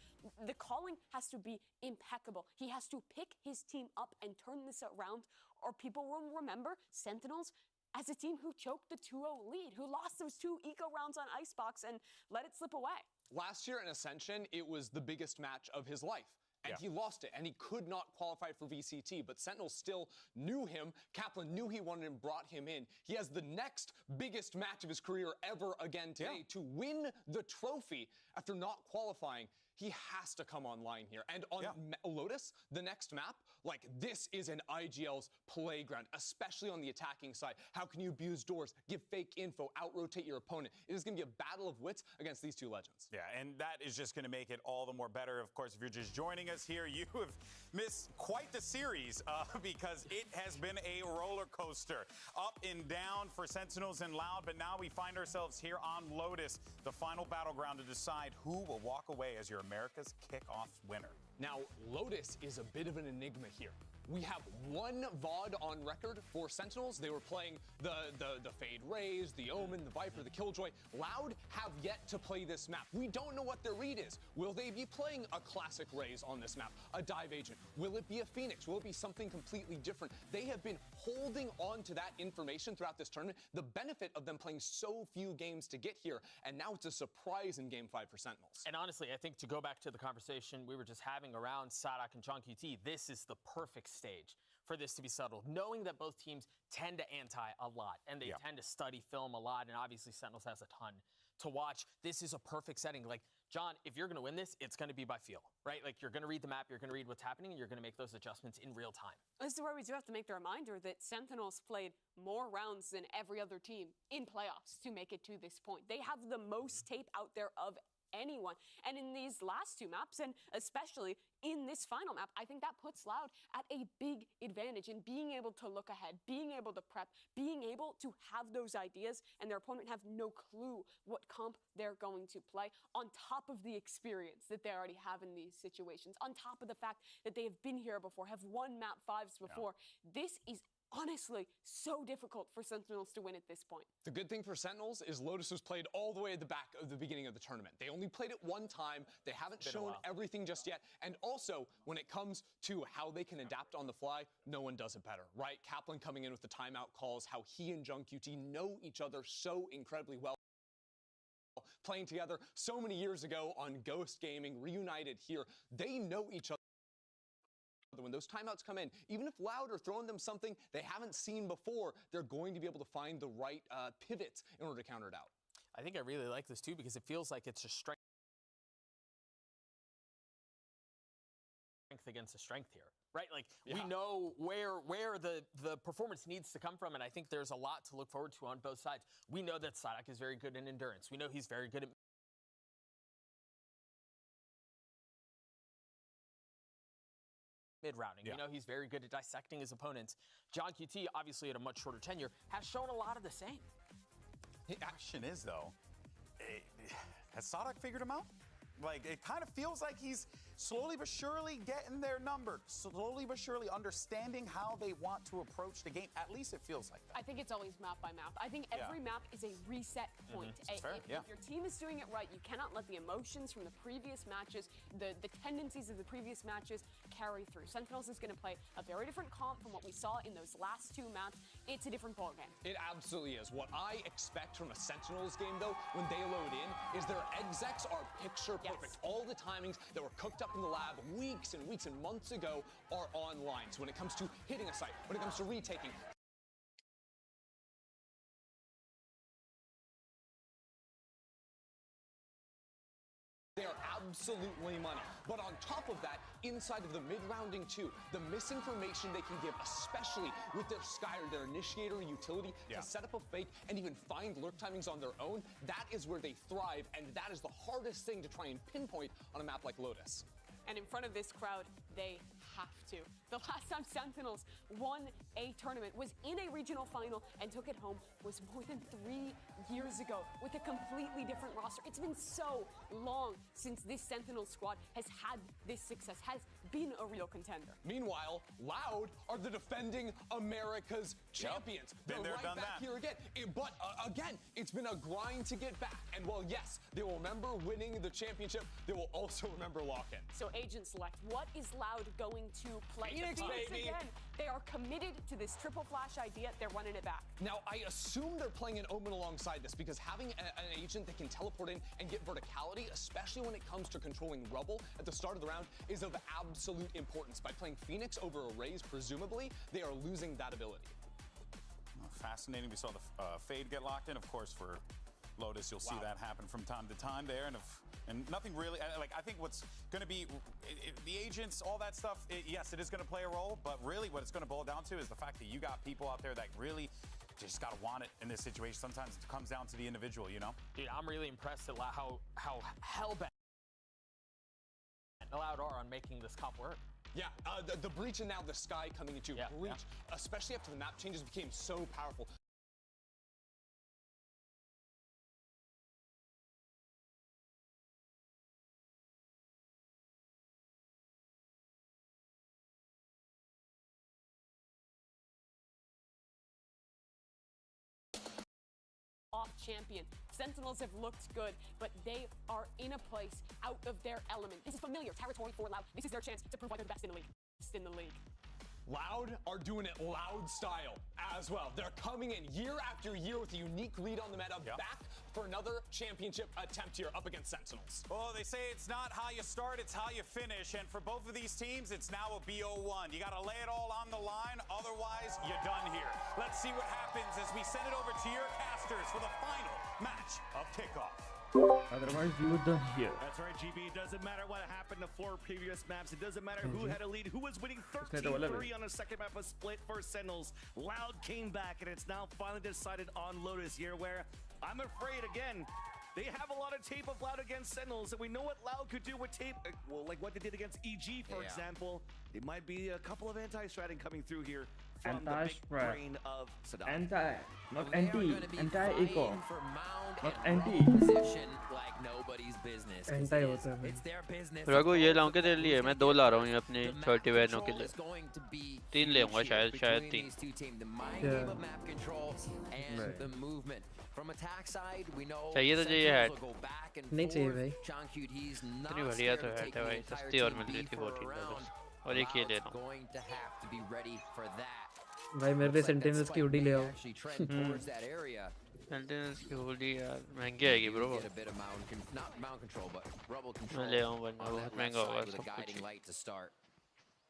The calling has to be impeccable. He has to pick his team up and turn this around, or people will remember Sentinels as a team who choked the 2-0 lead, who lost those 2 eco rounds on Icebox and let it slip away. Last year in Ascension, it was the biggest match of his life. And he lost it, and he could not qualify for VCT, but Sentinel still knew him. Kaplan knew he wanted him, brought him in. He has the next biggest match of his career ever again today to win the trophy after not qualifying. He has to come online here. And on Lotus, the next map, like, this is an IGL's playground, especially on the attacking side. How can you abuse doors, give fake info, out-rotate your opponent? It is going to be a battle of wits against these 2 legends. Yeah, and that is just going to make it all the more better. Of course, if you're just joining us here, you have missed quite the series because it has been a roller coaster. Up and down for Sentinels and Loud, but now we find ourselves here on Lotus, the final battleground to decide who will walk away as your America's Kickoff winner. Now, Lotus is a bit of an enigma here. We have 1 VOD on record for Sentinels. They were playing the Fade Raze, the Omen, the Viper, the Killjoy. Loud have yet to play this map. We don't know what their read is. Will they be playing a classic Raze on this map, a Dive Agent? Will it be a Phoenix? Will it be something completely different? They have been holding on to that information throughout this tournament, the benefit of them playing so few games to get here, and now it's a surprise in Game 5 for Sentinels. And honestly, I think to go back to the conversation we were just having around Sadak and John QT, this is the perfect stage for this to be settled, knowing that both teams tend to anti a lot, and they tend to study film a lot, and obviously Sentinels has a ton to watch. This is a perfect setting. Like, John, if you're going to win this, it's going to be by feel, right? Like, you're going to read the map, you're going to read what's happening, and you're going to make those adjustments in real time. This is where we do have to make the reminder that Sentinels played more rounds than every other team in playoffs to make it to this point. They have the most tape out there of anyone. And in these last 2 maps, and especially in this final map, I think that puts Loud at a big advantage in being able to look ahead, being able to prep, being able to have those ideas, and their opponent have no clue what comp they're going to play, on top of the experience that they already have in these situations, on top of the fact that they have been here before, have won map 5s before. This is honestly so difficult for Sentinels to win at this point. The good thing for Sentinels is Lotus was played all the way at the back of the beginning of the tournament. They only played it 1 time. They haven't shown everything just yet. And also, when it comes to how they can adapt on the fly, no one does it better, right? Kaplan coming in with the timeout calls, how he and Jung QT know each other so incredibly well. Playing together so many years ago on Ghost Gaming, reunited here. They know each other. When those timeouts come in, even if Loud are throwing them something they haven't seen before, they're going to be able to find the right pivots in order to counter it out. I think I really like this too, because it feels like it's a strength against a strength here, right? Like, we know where the performance needs to come from, and I think there's a lot to look forward to on both sides. We know that Sadak is very good in endurance. We know he's very good at mid-rounding. You know, he's very good at dissecting his opponents. John QT, obviously at a much shorter tenure, has shown a lot of the same. The question is, though, has Sadak figured him out? Like, it kind of feels like he's slowly but surely getting their number, slowly but surely understanding how they want to approach the game. At least it feels like that. I think it's always map by map. I think every map is a reset point. If your team is doing it right, you cannot let the emotions from the previous matches, the tendencies of the previous matches carry through. Sentinels is going to play a very different comp from what we saw in those last 2 maps. It's a different ballgame. It absolutely is. What I expect from a Sentinels game, though, when they load in, is their execs are picture perfect. All the timings that were cooked up in the lab weeks and weeks and months ago are online. So when it comes to hitting a site, when it comes to retaking, they are absolutely money. But on top of that, inside of the mid-rounding too, the misinformation they can give, especially with their Sky or their Initiator utility to set up a fake and even find lurk timings on their own, that is where they thrive, and that is the hardest thing to try and pinpoint on a map like Lotus. And in front of this crowd, they have to. The last time Sentinels won a tournament was in a regional final and took it home was more than 3 years ago with a completely different roster. It's been so long since this Sentinel squad has had this success, has been a real contender. Meanwhile, Loud are the defending America's champions. They're there, right done back that. here again. But again, it's been a grind to get back. And while yes, they will remember winning the championship, they will also remember lock-in. So Agent Select, what is Loud going to play? Phoenix, baby! Again, they are committed to this triple flash idea. They're running it back. Now, I assume they're playing an Omen alongside this because having an agent that can teleport in and get verticality, especially when it comes to controlling Rubble at the start of the round, is of absolute importance. By playing Phoenix over a Raze, presumably, they are losing that ability. Fascinating. We saw the Fade get locked in. Of course, for Lotus, you'll see that happen from time to time there. And nothing really, like, I think what's going to be, the agents, all that stuff, yes, it is going to play a role, but really what it's going to boil down to is the fact that you got people out there that really just got to want it in this situation. Sometimes it comes down to the individual, you know? Dude, I'm really impressed at how hell-bent Loud are on making this comp work. Yeah, the Breach and now the Sky coming into Breach, especially after the map changes, became so powerful. Off champion. Sentinels have looked good, but they are in a place out of their element. This is familiar territory for Loud. This is their chance to prove why they're the best in the league. Loud are doing it Loud style as well. They're coming in year after year with a unique lead on the meta, back for another championship attempt here up against Sentinels. Well, they say it's not how you start, it's how you finish. And for both of these teams, it's now a BO1. You got to lay it all on the line, otherwise you're done here. Let's see what happens as we send it over to your casters for the final match of Kickoff. Otherwise, you would done here. That's right, GB. It doesn't matter what happened to 4 previous maps. It doesn't matter who had a lead, who was winning 13-3 on the second map, a split for Sentinels. Loud came back, and it's now finally decided on Lotus here, where I'm afraid, again, they have a lot of tape of Loud against Sentinels, and we know what Loud could do with tape. Well, like what they did against EG, for example. It might be a couple of anti-stratting coming through here from the big brain of Sadat. Not anti, anti-eco. Not anti. Position like nobody's business. Anti होता है It's their business. Raghu ये लाऊं के तेरे लिए मैं 2 ला रहा हूँ ये अपने 30 वैनों के लिए 3 ले आऊँगा शायद 3 The mind game of map control and the movement. From attack side, we know चाहिए तुझे ये हैट go back and नहीं चाहिए भाई Changkyut, he's not इतनी बढ़िया तो scared to हैट take है the भाई entire सस्ती और team मिल रही B थी for a 14 round. और एक ये ले रहा हूँ Going to have to be ready for that. भाई मेरे लिए सेंटिनल्स की हुडी ले आओ Actually trend towards that area. Sentinels की होल्डी यार महंगी आएगी bro Get a bit of not mound control, but rubble control. मैं ले आऊँ वरना on बहुत that महंगा left होगा side with a सब guiding कुछ light to start.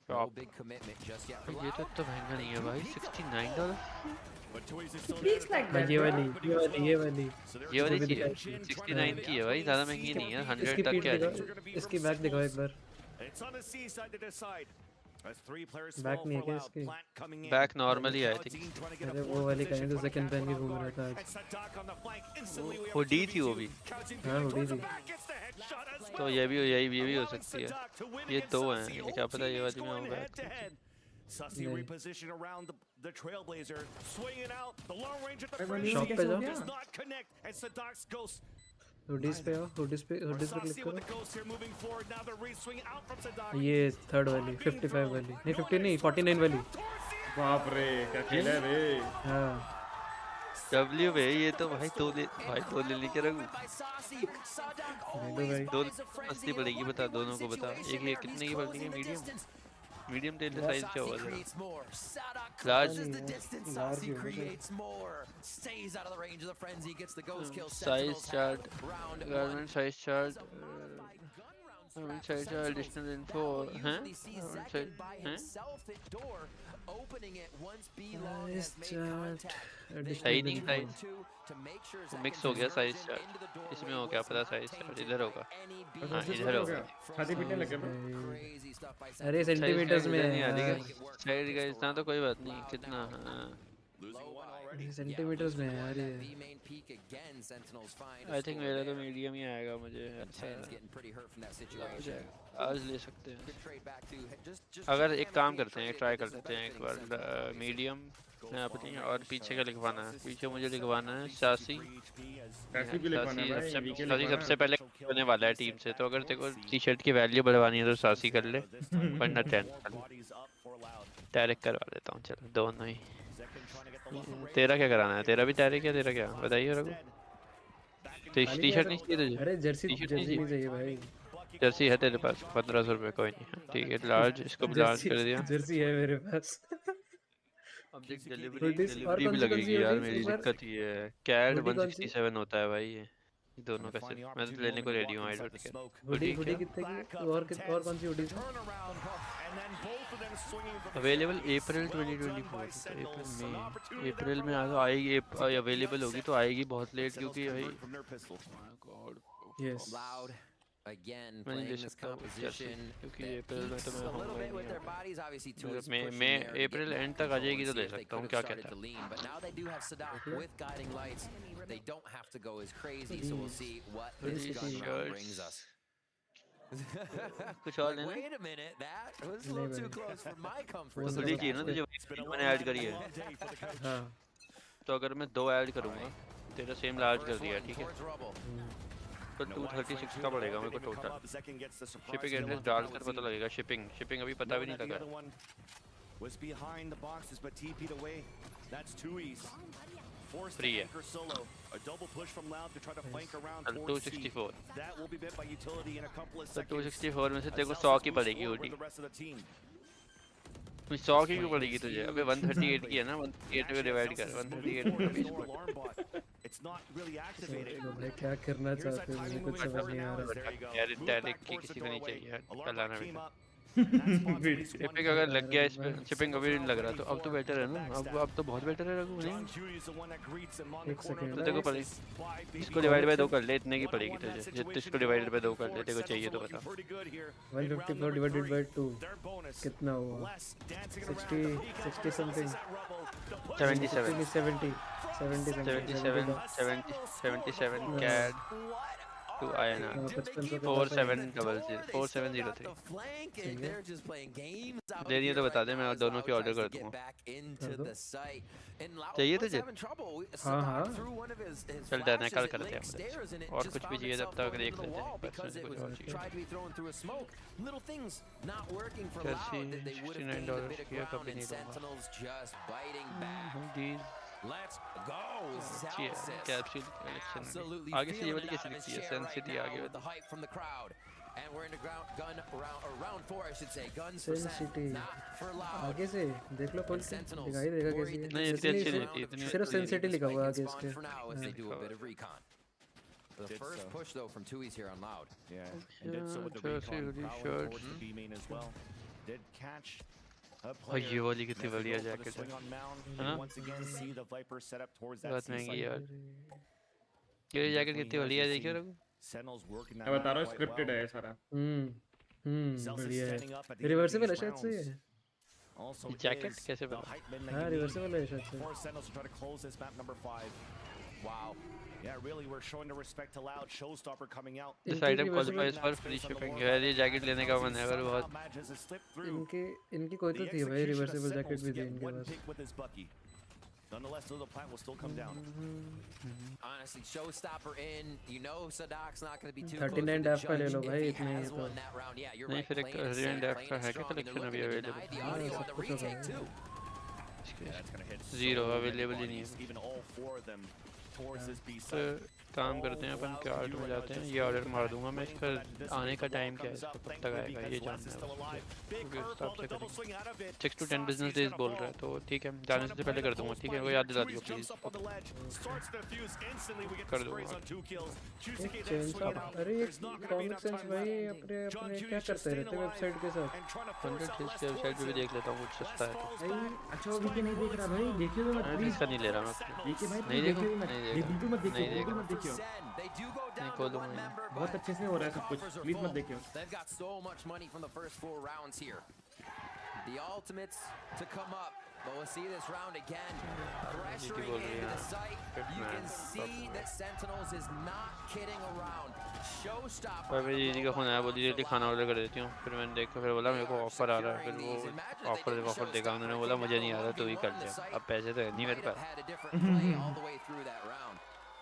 No big commitment just yet. ये तो इतना महंगा नहीं है भाई $69 Please like that. ये वाली ये वाली की है 69 की है भाई ज़्यादा महंगी नहीं है 100 तक की आ जाएगी इसकी बैक दिखाओ एक बार It's on the C side to decide. As 3 players Back fall नहीं है for क्या Loud. इसकी Plant coming in. Back normally I थी अरे वो वाली कहीं तो सेकंड पहन के घूम रहा था आज And Sadak on the flank. Instantly we have hoodie थी वो भी हाँ हुडी थी तो ये भी हो सकती है ये 2 हैं ये क्या पता ये वाली में होगा Sussy reposition around the Trailblazer, swinging out the long range at the shop पे जाओ does not connect, and Sadak's ghost. Hoodies पे आओ हुडीज पे click with the ghost here moving forward. Now the re-swing out from Sadak. करो ये third वाली 55 वाली नहीं 50 नहीं 49 वाली बाप रे क्या खेला है रे हाँ W पे ये तो भाई दो ले लेके रखूं दो मस्ती पड़ेगी बता दोनों को बता एक ये कितने की पड़ती है मीडियम टेल साइज क्या होगा large size chart garment size chart check the additional info. Huh? Check. Huh? सही नहीं साइज मिक्स हो गया साइज चार्ट इसमें हो क्या पता साइज चार्ट इधर होगा हाँ इधर होगा छाती पीटने लगे ब्रो अरे सेंटीमीटर्स में नहीं आ रही साइड का इतना तो कोई बात नहीं कितना सेंटीमीटर्स में है यार ये आई थिंक मेरा तो मीडियम ही आएगा मुझे आज ले सकते हैं अगर एक काम करते हैं ट्राई कर लेते हैं एक बार मीडियम अपनी और पीछे का लिखवाना है पीछे मुझे लिखवाना है शासी सबसे पहले होने वाला है टीम से तो अगर तेरे को टी शर्ट की वैल्यू बढ़वानी है तो शासी कर ले वरना 10 डायरेक्ट करवा लेता हूँ चलो दोनों ही तेरा क्या कराना है तेरा भी डायरेक्ट है तेरा क्या बताइए रघु टी शर्ट नहीं चाहिए तुझे अरे जर्सी नहीं चाहिए भाई जर्सी है तेरे पास 1500 रुपये कोई नहीं ठीक है लार्ज इसको लार्ज कर दिया जर्सी है मेरे पास ऑब्जेक्ट डिलीवरी भी लगेगी यार मेरी दिक्कत ये है कैड 167 होता है भाई ये दोनों का सिर्फ मैं तो लेने को रेडी हूं आई डोंट केयर हुडी कितने की और कौन सी हुडी है अवेलेबल अप्रैल 2024 अप्रैल में आएगी अवेलेबल होगी तो आएगी बहुत लेट क्योंकि भाई गॉड यस again मैं playing ले this सकता हूँ competition क्योंकि अप्रैल में तो a little bit with their bodies obviously too is मैं अप्रैल एंड तक आ जाएगी तो ले सकता हूँ क्या कहता है but now they do have Sadak with guiding lights they don't have to go as crazy so we'll see what this gun round brings us कुछ और लेना wait a minute that was a little too close for my comfort तो थोड़ी चाहिए ना तुझे मैंने add करी है हाँ तो अगर मैं 2 ऐड करूँगा तेरा सेम लार्ज कर दिया ठीक है तो 236 का पड़ेगा मेरे को टोटल शिपिंग एड्रेस डालकर पता लगेगा शिपिंग अभी पता भी नहीं लगा was behind the boxes but TP'd away that's Tui's forced to anchor solo a double push from Loud to try to flank around towards 264 that will be bit by utility in a couple of तो seconds 264 में से तेरे को 100 की पड़ेगी OT 100 की क्यों पड़ेगी तुझे अबे 138 की है ना 138 को डिवाइड कर 138 को बीच में it's not really activated भाई क्या करना चाहते हो मुझे कुछ समझ नहीं आ रहा यार डायरेक्ट की किसी को नहीं चाहिए चलाना बेटा शिपिंग अगर लग गया इस पे शिपिंग अभी नहीं लग रहा तो अब तो बेटर है ना अब तो बहुत बेटर है रघु नहीं एक सेकंड तो देखो पड़ेगी इसको डिवाइड बाय 2 कर ले इतने की पड़ेगी तुझे जितने इसको डिवाइड बाय 2 कर ले तेरे को चाहिए तो बता 154 डिवाइडेड बाय 2 कितना हुआ 60 समथिंग 77 कैड to INR 4703 दे दिए तो बता दे मैं दोनों की ऑर्डर कर दूंगा चाहिए तुझे हाँ हाँ चल डन है कल करते हैं और कुछ भी चाहिए जब तक देख लेते हैं कुछ और चाहिए $69 किया कभी नहीं दूंगा Let's go. कैप्सूल कलेक्शन आगे से ये वाली कैसी दिखती है सेन सिटी आगे with the hype from the crowd. And we're into round 4 I should say. Guns for City. आगे से देख लो कौन सी दिखाई देगा कैसी है नहीं इतनी अच्छी नहीं इतनी सिर्फ सेन सिटी लिखा हुआ है आगे इसके they do a bit of recon. The first push though from Tui's here on Loud. Yeah, and did so with the recon power towards the B main as well. Did catch और ये वाली कितनी बढ़िया jacket है बहुत महंगी यार ये जैकेट कितनी बढ़िया है देखिए रघु मैं बता रहा हूँ स्क्रिप्टेड है सारा बढ़िया है रिवर्सिबल है शायद से ये जैकेट कैसे पता हाँ रिवर्सिबल है शायद से wow yeah really we're showing the respect to Loud showstopper coming out this item qualifies for free shipping यार ये जैकेट लेने का मन है पर बहुत इनकी कोई तो थी भाई रिवर्सिबल जैकेट भी थी इनके पास nonetheless though the plant will still come down honestly showstopper in you know Sadak's not going to be too 39 def का ले लो भाई इतने ही तो नहीं फिर एक 39 डेफ का है क्या कलेक्शन अभी अवेलेबल सब कुछ होगा जीरो अवेलेबल ही नहीं है काम करते हैं अपन के आर्ट में जाते हैं ये ऑर्डर मार दूंगा मैं इसका आने का टाइम क्या है इसका कब तक आएगा ये जानना है क्योंकि उस हिसाब से करेंगे 6 to 10 बिजनेस डेज बोल रहा है तो ठीक है जाने से पहले कर दूंगा ठीक है वो याद दिला दियो प्लीज कर दूंगा अरे कॉमिक सेंस भाई अपने अपने क्या करते रहते वेबसाइट के साथ कंटेंट के वेबसाइट पे भी देख लेता हूँ कुछ सस्ता है तो भाई अच्छा वो वीके नहीं देख रहा भाई देखिए भी मत मैं इसका नहीं ले रहा मैं देखिए भाई नहीं देखो बिल्कुल मत देखिए बिल्कुल मत देखियो नहीं खोलूंगा बहुत अच्छे से हो रहा है सब कुछ प्लीज मत देखियो They've got so much money from the first 4 rounds here. The ultimates to come up. But we'll see this round again. Pressuring into the site. You can see that Sentinels is not kidding around. Showstopper. पर मेरी दीदी का phone आया बोली जल्दी खाना order कर देती हूँ फिर मैंने देखा फिर बोला मेरे को ऑफर आ रहा है फिर वो ऑफर देखा उन्होंने बोला मुझे नहीं आ रहा तू ही कर ले अब पैसे तो है नहीं मेरे पास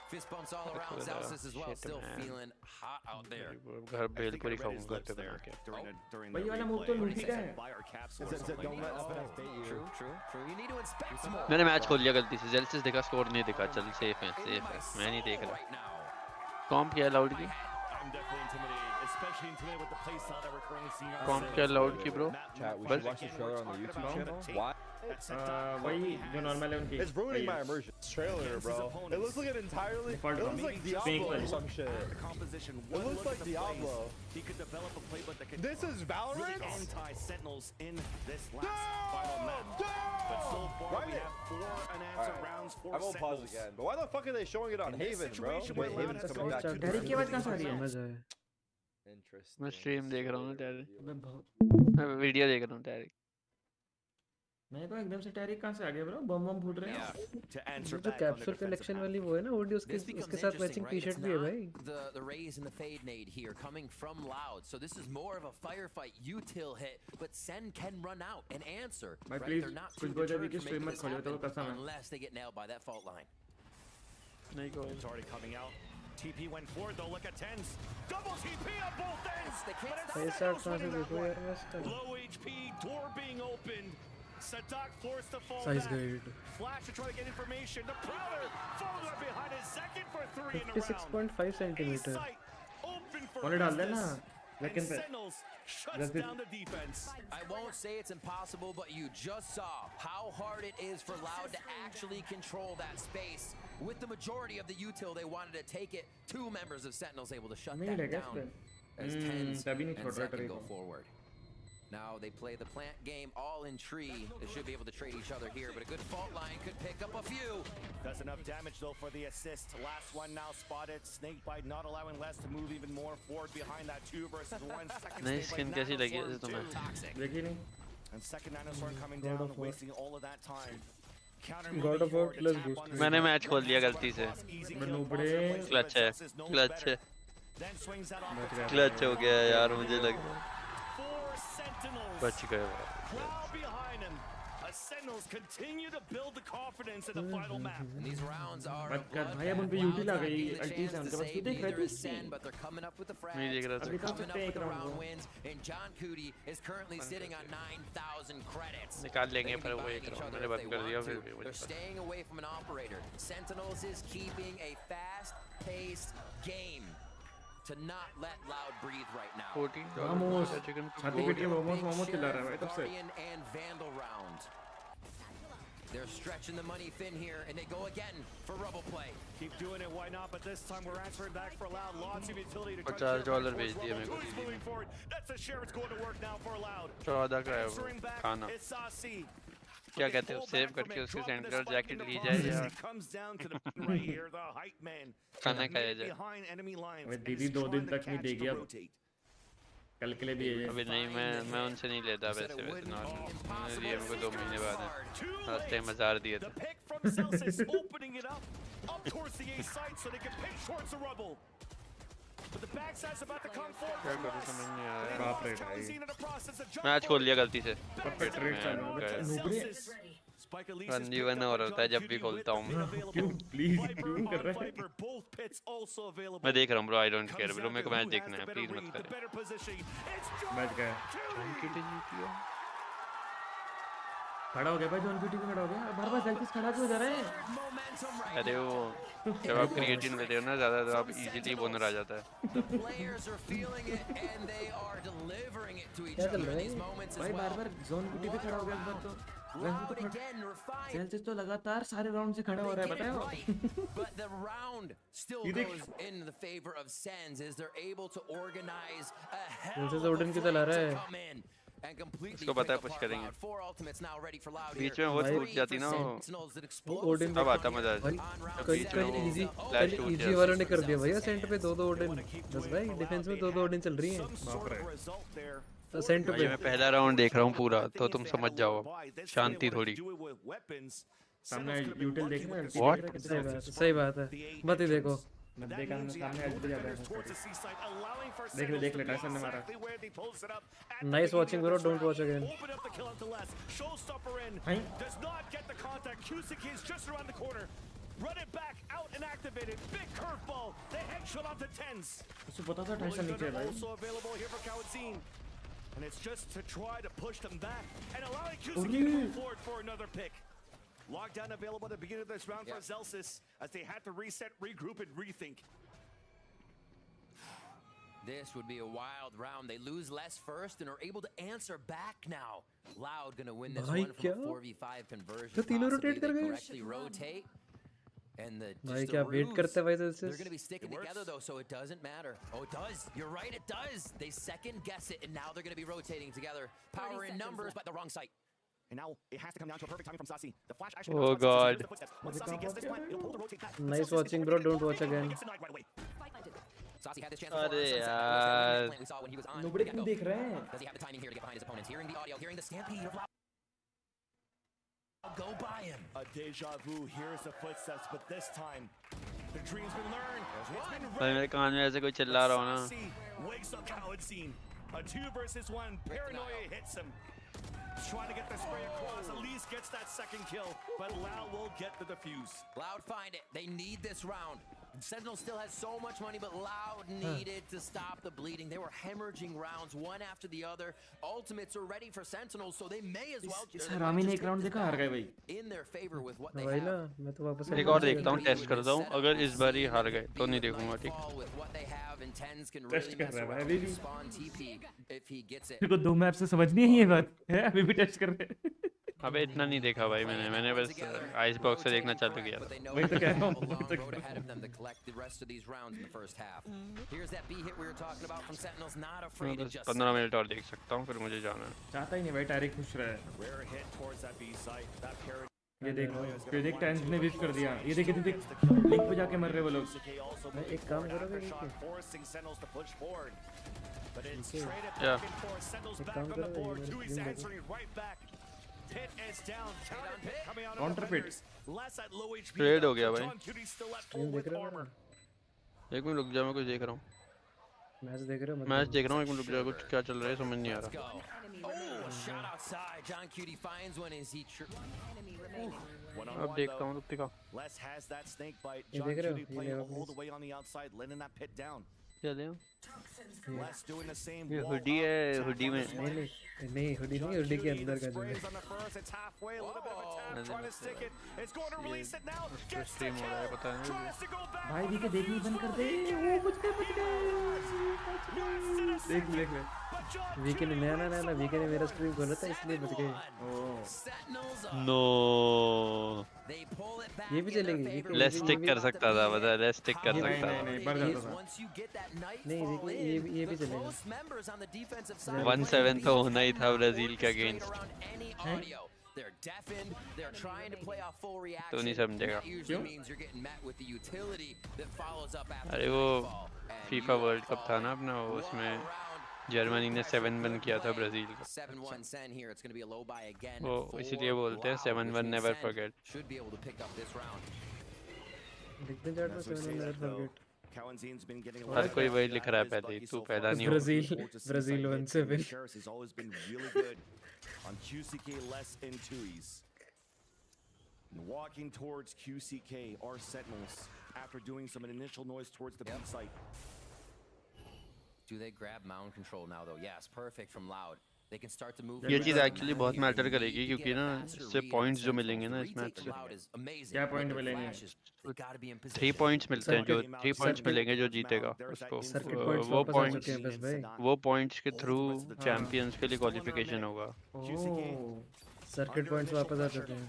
Fist bumps all around. Zelsis as well, still feeling hot out there. घर बेल पूरी खाऊंगा घर पे बना के भाई वाला मूव तो लूटी का है मैंने मैच खोल लिया गलती से जेल्सिस देखा स्कोर नहीं देखा चल सेफ है मैं नहीं देख रहा कॉम्प क्या लाउड की कॉम्प क्या लाउड की ब्रो बस वही जो नॉर्मल है उनकी It's ruining my immersion. Trailer, bro. It looks like an entirely. It looks like Diablo or some shit. It looks like Diablo. He could develop a playbook that could This is Valorant. really anti-Sentinels in this last final map. But so far we have 4 unanswered rounds for I won't pause Sentinels. again. But why the fuck are they showing it on Haven, bro? Wait, Haven's coming back. Dairy की आवाज कहां से आ रही है Interesting. मैं stream देख रहा हूँ ना टैरिक मैं वीडियो देख रहा हूँ टैरिक मैं तो एकदम से टैरिक कहां से आ गया ब्रो बम बम फूट रहे हैं जो कैप्सूल कलेक्शन वाली वो है ना ओडी उसके साथ मैचिंग टी-शर्ट भी है भाई The raise and the fade nade here coming from Loud. So this is more of a firefight util hit, but Sen can run out and answer. भाई Right? प्लीज They're not कुछ too बोल deterred कि from stream making मत this खोलो तो happen कसम है unless they get nailed by that fault line. नहीं कोई It's already coming out. TP went forward though. Look at tens. Double TP on both ends. They can't भाई साहब कहां से देखो यार मैं इसका Low HP, door being opened. Sadak forced to fall Size back. guide. Flash to try to get information. The Prowler falls right behind his second for 3 in a round. 56.5 centimetre Open for कौन डाल देना business. लेकिन And पे Sentinels shuts down the defense. I won't say it's impossible, but you just saw how hard it is for Loud to actually control that space. With the majority of the util, they wanted to take it. 2 members of Sentinels able to shut नहीं that लगा down इस as पे tens तभी नहीं and छोड़ रहा second go टरी forward. Now they play the plant game all in tree. They should be able to trade each other here, but a good fault line could pick up a few. Does enough damage though for the assist. Last one now spotted. Snakebite not allowing Les to move even more forward behind that 2 versus 1. Second नहीं skin कैसी लगी है Snakebite तुम्हें देखिए नहीं and second Dinosaur coming down, wasting all of that time. God of War plus boost मैंने match खोल लिया गलती से नुबड़े क्लच है क्लच हो गया यार मुझे लग बच गए Sentinels continue to build the confidence in the final map. And these rounds are मत कर भाई अब उन पे यूटी लग गई अल्टी से उनके पास तू देख रहा है SEN, but they're coming up with the frags. नहीं देख रहा अभी था तो Coming सकते up हैं with एक the round round wins, and John Cootie is currently sitting on 9,000 credits. निकाल लेंगे They can पर be वो buying एक each राउंड other मैंने if बंद they कर दिया want फिर to. भी They're मुझे staying away from an operator. Sentinels is keeping a fast-paced game to not let Loud breathe right now. Momos छाती पीट के मोमोस चिल्ला रहा है भाई तब से Guardian and Vandal round. They're stretching the money thin here, and they go again for rubble play. Keep doing it, why not? But this time we're answering back for Loud. Lots of utility to $50 भेज दिए मेरे को Who's moving forward? That's a share. It's going to work now for Loud. 14 का है वो Answering back, खाना it's Sasi. क्या कहते हो सेव करके उसके सेंटर जैकेट ली जाए या Comes down to the right here, the hype man. खाना खाया जाए Behind enemy lines. भाई दीदी 2 दिन तक नहीं देगी अब कल के लिए भी है अभी नहीं मैं उनसे नहीं लेता वैसे नॉर्मल दिए मेरे को 2 महीने बाद लास्ट टाइम 1000 दिए थे Pick from Celsius, opening it up towards the A site so they can pick towards the rubble. But the backside's about to come forward. क्या करूं समझ नहीं आ रहा बाप रे भाई मैच खोल लिया गलती से परफेक्ट रेट चालू है नुबड़े बंदी बना हो रहा है जब भी खोलता हूँ मैं क्यों प्लीज क्यों कर रहे हैं मैं देख रहा हूँ bro I don't care bro मेरे को मैच देखना है प्लीज मत कर मैच गया खड़ा हो गया भाई, जॉन क्यूटी भी खड़ा हो गया, बार-बार सेल्फिश खड़ा क्यों हो जा रहा है? अरे वो जब आप क्रिएटिन लेते हो ना ज़्यादा तो आप इजीली बोनर आ जाता है। क्या चल रहा है भाई? बार-बार जॉन क्यूटी भी खड़ा हो गया इस बार तो। सेल्फिश तो लगातार सारे राउंड से खड़ा हो रहा है, पता है वो? But the round still goes in the favor of Sens as they're able to organize a hell of a fight to come in and completely उसको पता है पुश करेंगे। बीच में वो टूट जाती ना वो ओडिन अब आता मजा कल इजी वालों ने कर दिया भैया सेंट पे 2-2 ओडिन। बस भाई डिफेंस में 2-2 ओडिन चल रही हैं। तो सेंट पे मैं पहला राउंड देख रहा हूँ पूरा, तो तुम समझ जाओ अब शांति थोड़ी। सामने यूटिल देख रहे हैं? What? सही बात है, मत ही देखो। मैं देखा हमने सामने एज पे जाता है। देख ले टाइसन ने मारा। Nice watching bro, don't watch again. Does not get the contact. QCK is just around the corner. Run it back, out and activated. Big curveball. They headshot onto tens. उसे पता था टाइसन नीचे है भाई। Also available here for Kawazine. And it's just to try to push them back and allowing QCK to move forward for another pick. Lockdown available at the beginning of this round for Zelsis as they had to reset, regroup, and rethink. This would be a wild round. They lose less first and are able to answer back now. Loud gonna win this one from a 4v5 conversion. Possibly they correctly rotate. And the भाई क्या wait करते हैं भाई Zelsis? They're going to be sticking together though, so it doesn't matter. Oh, it does. You're right, it does. They second guess it, and now they're going to be rotating together. Power in numbers, but the wrong site. And now it has to come down to a perfect timing from Sasi. The flash actually Oh God. Once Sasi gets this plant, it'll pull the rotate back. Nice watching bro, don't watch again. Sasi had this chance अरे यार. We saw when he was on. Nobody क्यों देख रहे हैं? Does he have the timing here to get behind his opponents? Hearing the audio, hearing the stampede of Loud. Go by him. A deja vu. Here's the footsteps, but this time the dream's been learned. भाई मेरे कान में ऐसे कोई चिल्ला रहा हो ना। Sasi wakes up Kawazine. A 2 versus 1. Paranoia hits him. Trying to get the spray across, at least gets that second kill, but Loud will get the defuse. Loud find it. They need this round. Sentinel still has so much money, but Loud needed to stop the bleeding. They were hemorrhaging rounds one after the other. Ultimates are ready for Sentinels, so they may as well इस हरामी ने एक round देखा, हार गए भाई। in their favor with what they भाई ना, have. मैं तो वापस एक और देखता हूँ, टेस्ट करता हूँ। अगर इस बार ही हार गए तो नहीं देखूंगा, ठीक? With what they have, and Tens can test really कर mess रहा है around भाई with अभी spawn TP if he gets it. तेरे को 2 मैप से समझ नहीं आई ये बात है? अभी भी टेस्ट कर रहे हैं। अबे इतना नहीं देखा भाई मैंने बस आइस बॉक्स से देखना चालू किया था। वही तो कह रहा हूँ। Ahead of them to collect the rest of these rounds in the first half. Here's that B hit we were talking about from Sentinels. Not afraid to just 15 minute और देख सकता हूँ, फिर मुझे जाना है। चाहता ही नहीं भाई, टारिक खुश रहा है। Rare hit towards that B site. That parry. ये देख टाइम्स ने विश कर दिया। ये देख लिंक पे जाके मर रहे वो लोग। एक काम करोगे क्या? Forcing Sentinels to push forward. But it's Okay. traded Yeah. back and forth. Sentinels एक back काम on the करो, board. ये Tui's मेरा answering right back. Pit is down. Counter pit coming out Counter of pit. defenders. Less at low HP. Trade हो गया भाई। John Cutie still at full Stream with देख रहे हो armor. ना? एक मिनट रुक जा, मैं कुछ देख रहा हूँ। मैच देख रहे हो? मैच देख रहा हूँ, एक मिनट रुक जा, कुछ क्या चल रहा है समझ नहीं आ Let's रहा। go. Oh, a shot outside. John Cutie finds one as he. One on अब one, देखता though. हूँ, रुक दिखा। Les has that snake bite. ये John देख रहे हो? Cutie ये playing देखो all please। the way on the outside, letting that pit down. क्या दे? Les doing the same. ये wall हुडी up, है, tap हुडी on में। the spike. नहीं हुडी नहीं, हुडी के अंदर का जो है। Sprays on the first, it's halfway, a little bit of a tap, trying to stick it. It's going to release it now. Gets the stream हो रहा है, kill. पता नहीं। Tries to go back. भाई दी के देखनी बंद कर दे। वो बच गए। देख ले। वीके ने नया वीके ने मेरा स्ट्रीम खोला था इसलिए बच गए। नो ये भी चलेगी। लेस स्टिक कर सकता था, बता, लेस स्टिक कर सकता था। नहीं बढ़ जाता था। नहीं ये भी चलेगा। 1-7 तो होना ही था ब्राजील के against. They're deafened. They're trying to play off full reaction. तो नहीं समझेगा। That usually means you're getting met with the utility that follows up after अरे the वो fall. And FIFA world cup था ना अपना, उसमें जर्मनी ने 7-1 किया था ब्राजील को। 7-1 Sen here. It's going to be a low buy again. वो इसीलिए बोलते हैं 7-1 never forget। Should be able to pick up this round. दिखते जाट में 7 never forget. Kawanzine's been getting a her lot कोई of वही bad लिख रहा है out of his पहले ही, lucky तू so पैदा far. नहीं हुआ। Brazil 1-7। Harris has always been really good on QCK less in twoies. And walking towards QCK are Sentinels after doing some initial noise towards the B site. Do they grab mound control now, though? Yes, perfect from Loud. They can start to move. ये चीज़ actually बहुत matter करेगी क्योंकि ना इससे points जो मिलेंगे ना इस मैच से क्या पॉइंट मिलेंगे? 3 पॉइंट्स मिलते हैं जो 3 पॉइंट्स मिलेंगे जो जीतेगा उसको वो पॉइंट्स के थ्रू चैंपियंस के लिए क्वालिफिकेशन होगा सर्किट पॉइंट्स वापस आ चुके हैं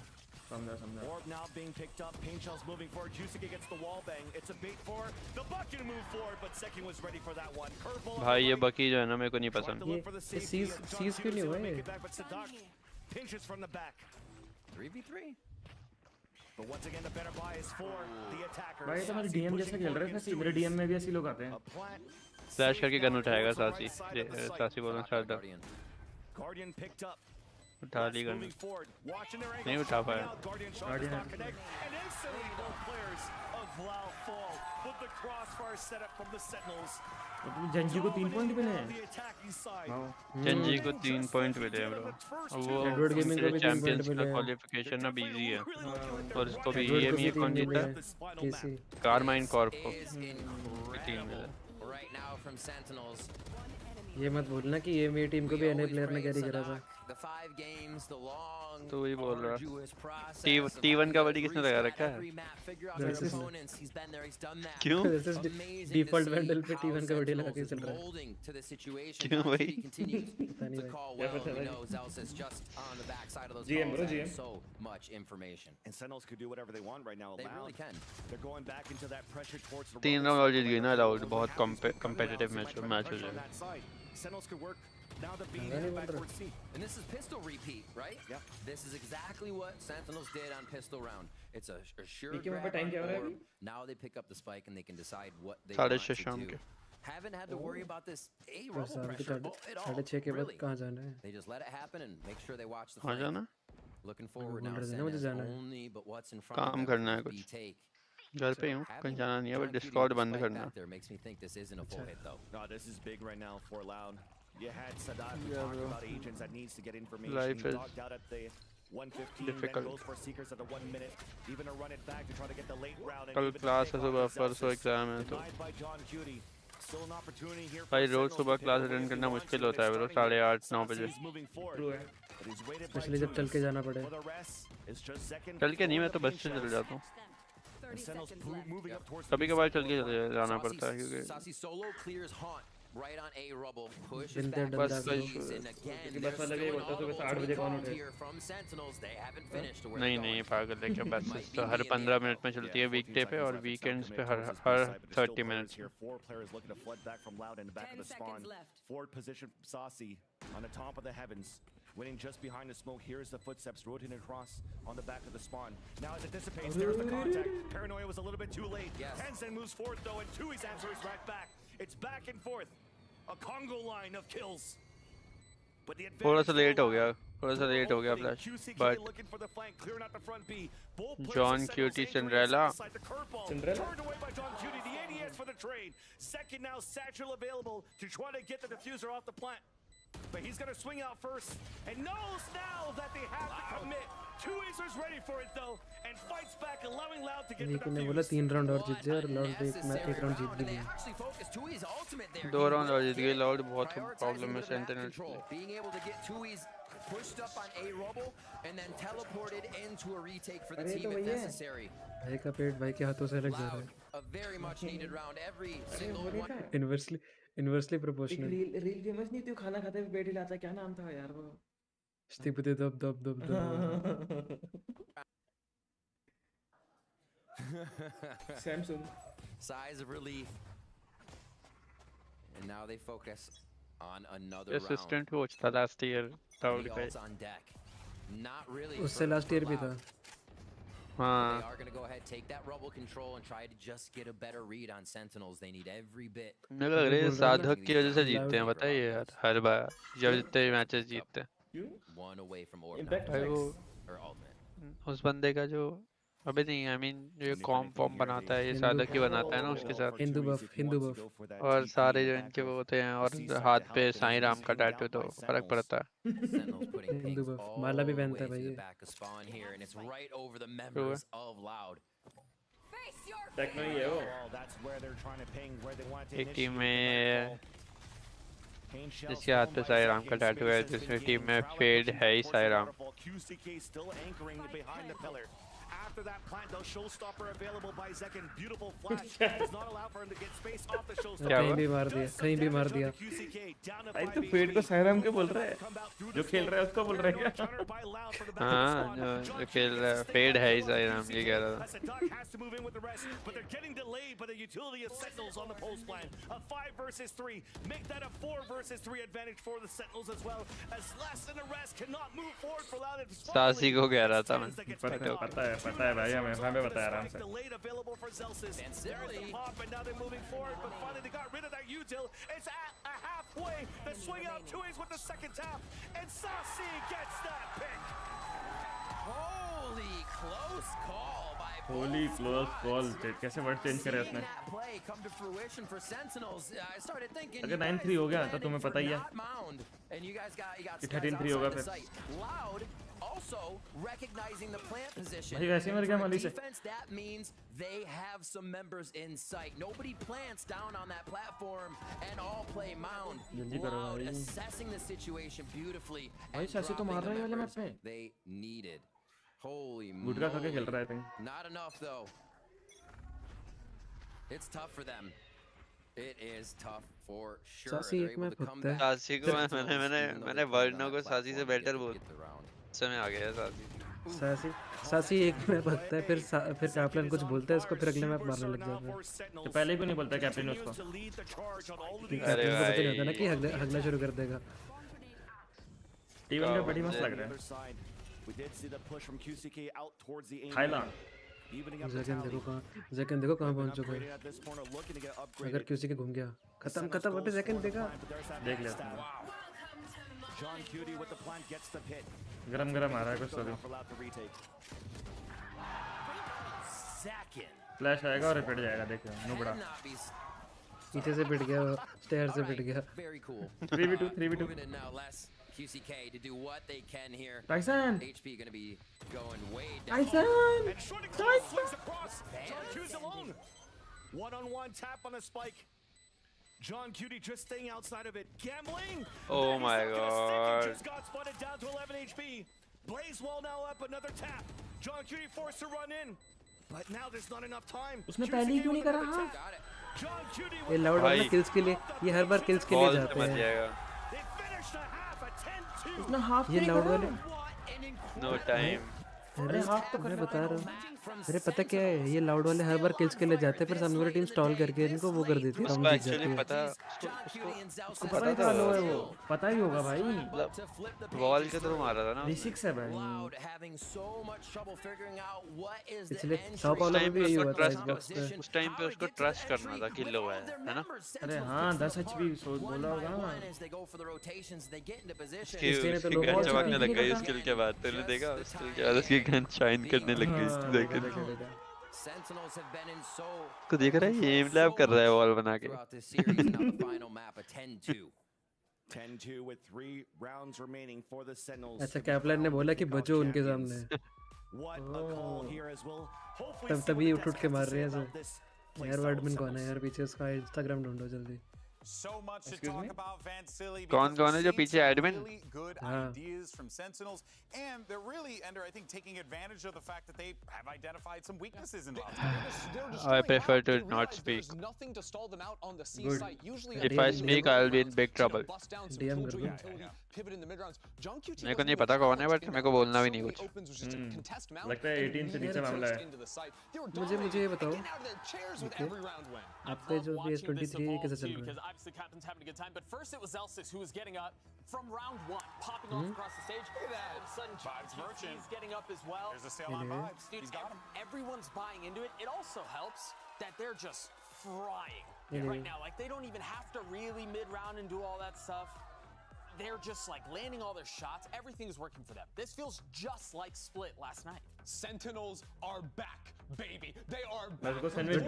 समझा Orb now being picked up. Pain Shell's moving forward. Juicy gets the wall bang. It's a bait for the Bucky to move forward, but Seki was ready for that one. Curveball. भाई ये बकी जो है ना मेरे को नहीं पसंद ये सीज क्यों नहीं हुआ है Pinches from the back. 3v3. But once again the better buy is for the attackers. भाई तुम्हारे डीएम जैसा खेल रहे हैं मेरे डीएम में भी ऐसे लोग आते हैं फ्लैश करके गन उठाएगा सासी बोलना स्टार्ट Guardian picked up. उठा ली गन नहीं उठा पाया जंजी को 3 पॉइंट मिले हैं जंजी को 3 पॉइंट मिले हैं ब्रो वो चैंपियंस का क्वालिफिकेशन ना इजी है और इसको भी ये कौन जीता है कारमाइन कॉर्प को 3 मिले ये मत भूलना कि ये मेरी टीम को भी एनए प्लेयर ने कैरी करा था तो वही बोल रहा T1 का बड़ी किसने लगा रखा है क्यों डिफॉल्ट वैंडल पे T1 का बड़ी लगा के चल रहा है क्यों भाई पता नहीं क्या पता है GM bro GM so much information and Sentinels could do whatever they want right now allowed they're going back into that pressure towards the 3 round और जीत गई ना अलाउड बहुत कॉम्पिटिटिव मैच हो जाएगा Sentinels could work now the being in the backward seat. And this is pistol repeat, right? Yeah. This is exactly what Sentinels did on pistol round. It's a sure grab on the orb. Now they pick up the spike and they can decide what they want to do. Haven't had to worry about this A-rubble pressure at all. Really. They just let it happen and make sure they watch the flame. Looking forward now. Sentinels only, but what's in front काम of करना है them कुछ घर पे हूँ कहीं जाना नहीं है बट डिस्कॉर्ड बंद करना makes me think this isn't a full hit though. No, this is big right now for Loud. You had Sadat talk about agents that needs to get information. Life he is logged out at the 1:15, difficult. then goes for Seekers at the 1 minute, even to run it back to try to get the late round. कल class है सुबह परसों exam है तो भाई रोज सुबह class attend करना मुश्किल होता है ब्रो 8:30-9 बजे स्पेशली जब चल के जाना पड़े चल के नहीं मैं तो बस से चल जाता हूँ कभी कभार चल के जाना पड़ता है क्योंकि Right on A rubble, pushes Been back there, the done that. seas, and again, there's still a way to go here from Sentinels. They haven't finished where नहीं नहीं पागल है क्या बस तो हर 15 मिनट में चलती है वीकडे पे और वीकेंड्स पे हर 30 minute here. 4 players looking to flood back from Loud in the back of the spawn. Forward position Saucy on the top of the heavens. Winning just behind the smoke. Here's the footsteps rotating across on the back of the spawn. Now as it dissipates, there's the contact. Paranoia was a little bit too late. Tenzin moves forward though, and Tui's answer is right back. It's back and forth. A Congo line of kills. But the थोड़ा सा late हो गया flash but John क्यूटी Cinderella turned away by John Cutie, the ADS for the trade. Second now, Satchel available to try to get the diffuser off the plant. But he's going to swing out first and knows now that they have to commit. Two Acers ready for it though and fights back, allowing Loud to get the लेकिन बोला 3 round और जीत गए और loud एक round जीत भी गए 2 round और जीत गए लाउड बहुत प्रॉब्लम है sentinel being able to get Tui's pushed up on A rubble and then teleported into a retake for the team if necessary. भाई का पेट भाई के हाथों से लग जा रहा है A very much needed round. Every single one. Inversely proportional reel famous नहीं थी खाना खाते हुए पेट हिलाता क्या नाम था यार वो स्टिपते दब दब दब Samsung Sighs of relief. And now they focus on another assistant coach था last year round. On deck. Not really. उससे last year भी था They are going to go ahead, take that rubble control, and try to just get a better read on Sentinels. They need every bit. मुझे लग रहा है साधक की वजह से जीतते हैं बताइए यार हर बार जब जितने मैचेस जीतते हैं One away from orb. भाई वो उस बंदे का जो अबे नहीं आई मीन जो कॉम फॉर्म बनाता है ये साधक ही बनाता है ना उसके साथ हिंदू बफ और सारे जो इनके वो होते हैं और हाथ पे साईं राम का टैटू तो फर्क पड़ता है हिंदू बफ माला भी पहनता है भाई टेक्नो ही है वो एक टीम में जिसके हाथ पे साई राम का टैटू है दूसरी टीम में फेड है ही Sai Ram QCK still anchoring behind the pillar. After that plant, though, showstopper available by Zek and beautiful flash does not allow for him to get space off the showstopper. कहीं भी मार दिया, कहीं भी मार दिया। भाई तो फेड को सायराम के बोल रहा है, जो खेल रहा है उसको बोल रहा है क्या? हाँ जो खेल रहा है फेड है ही साई राम ये कह रहा था। Has to move in with the rest, but they're getting delayed by the utility of Sentinels on the post plan. A 5 versus 3, make that a 4 versus 3 advantage for the Sentinels as well. As less than the rest cannot move forward for Loud. सासी को कह रहा था मैं। पता है भाई हमें बताया आराम से। Delayed available for Zelsis. There's the pop, and now they're moving forward, but finally they got rid of that util. It's at a halfway. They're swinging out 2As with the second tap, and Sasi gets that pick. Holy close call by Holy close call. कैसे word change करे उसने? play come to fruition for Sentinels. I started thinking अगर 9-3 हो गया तो तुम्हें पता ही है and you guys got 13-3 होगा फिर। Loud also recognizing the plant position. भाई वैसे ही मर गया माली से। Defense, that means they have some members in sight. Nobody plants down on that platform and all play mound. जल्दी करो Loud भाई। assessing the situation beautifully भाई and सासी तो मार dropping रहा है the वाले members मैच में। they needed. Holy गुटका खा के खेल रहा है moly. कहीं। Not enough though. It's tough for them. It is tough for sure. सासी They're एक able में to come फुकता है। back. सासी को मैंने वर्णों को सासी से बेटर बोल समय आ गया सासी। सासी एक में भगता है फिर कैप्टन कुछ बोलता है इसको फिर अगले मैप मारने लग जाता है। तो पहले क्यों नहीं बोलता कैप्टन उसको? कैप्टन को पता नहीं होता ना कि हगना शुरू कर देगा। टीम का बड़ी मस्त लग रहा है। थाईलैंड। जैकन देखो कहाँ पहुँच चुका है। अगर किसी के घूम गया खत्म अभी जैकन देखा देख लेते हैं। गरम आ रहा है कुछ तो भी। फ्लैश आएगा और रिपीट जाएगा देखो नुबड़ा। पीछे से पिट गया स्टेयर से पिट गया। 3v2 QCK to do what they can here. Tyson. HP going to be going way down. Tyson. And shooting cross swings across. John Q's alone. One-on-one tap on a spike. John Cutie just staying outside of it. Gambling. Oh my god. Just got spotted down to 11 HP. Blaze Wall now up another tap. John Cutie forced to run in. But now there's not enough time. उसने पहले ही क्यों नहीं करा? John Cutie ये loud वाला kills के लिए ये हर बार किल्स के लिए जाते हैं। ये लाउड वाले नो टाइम। अरे मैं बता रहा हूँ अरे पता क्या है ये लाउड वाले हर बार किल्स के लिए जाते हैं फिर सामने वाली टीम स्टॉल करके इनको वो कर देती है। उसको एक्चुअली पता उसको पता था लो है वो पता ही होगा भाई। वॉल के थ्रू मारा था ना। D6 है भाई। इसलिए टॉप वाला में भी यही हुआ था इस बॉक्स पे। उस टाइम पे उसको ट्रस्ट करना था कि लो है ना। अरे हाँ 10 HP सोच बोला होगा। इसकी गन चमकने लग गई स्किल के बाद तूने देखा स्किल के बाद उसकी गन शाइन करने लग गई देख को देख रहा है ये एम लैब कर रहा है वॉल बना के। 10-2 with 3 rounds remaining for the Sentinels. अच्छा कैप्टन ने बोला कि बचो उनके सामने। तभी उठ के मार रहे हैं सब। यार वर्डमैन कौन है यार पीछे उसका इंस्टाग्राम ढूंढो जल्दी। So much to talk about Vansili. कौन है जो पीछे admin? Really good ideas from Sentinels, and they're really I think taking advantage of the fact that they have identified some weaknesses in Loud. I prefer to not speak. Nothing to stall them out on the C Good. site. Usually If I speak, I'll be in big trouble. DM pivot in the mid rounds. John QT मेरे को नहीं पता कौन है but मेरे को बोलना भी नहीं कुछ। लगता है 18 से नीचे मामला है। मुझे ये बताओ आपके जो PS23 कैसे चल रहा है? Obviously, Captain's having a good time, but first it was Zelsis who was getting up from round 1, popping off across the stage. Look at that. All of a sudden, Vibes Merchant. He's getting up as well. There's a sale on Vibes. Dude, He's got him. everyone's buying into it. It also helps that they're just frying right now. Like, they don't even have to really mid-round and do all that stuff. They're just like landing all their shots. Everything's working for them. This feels just like Split last night. Sentinels are back, baby. They are मैं back. उसको sandwich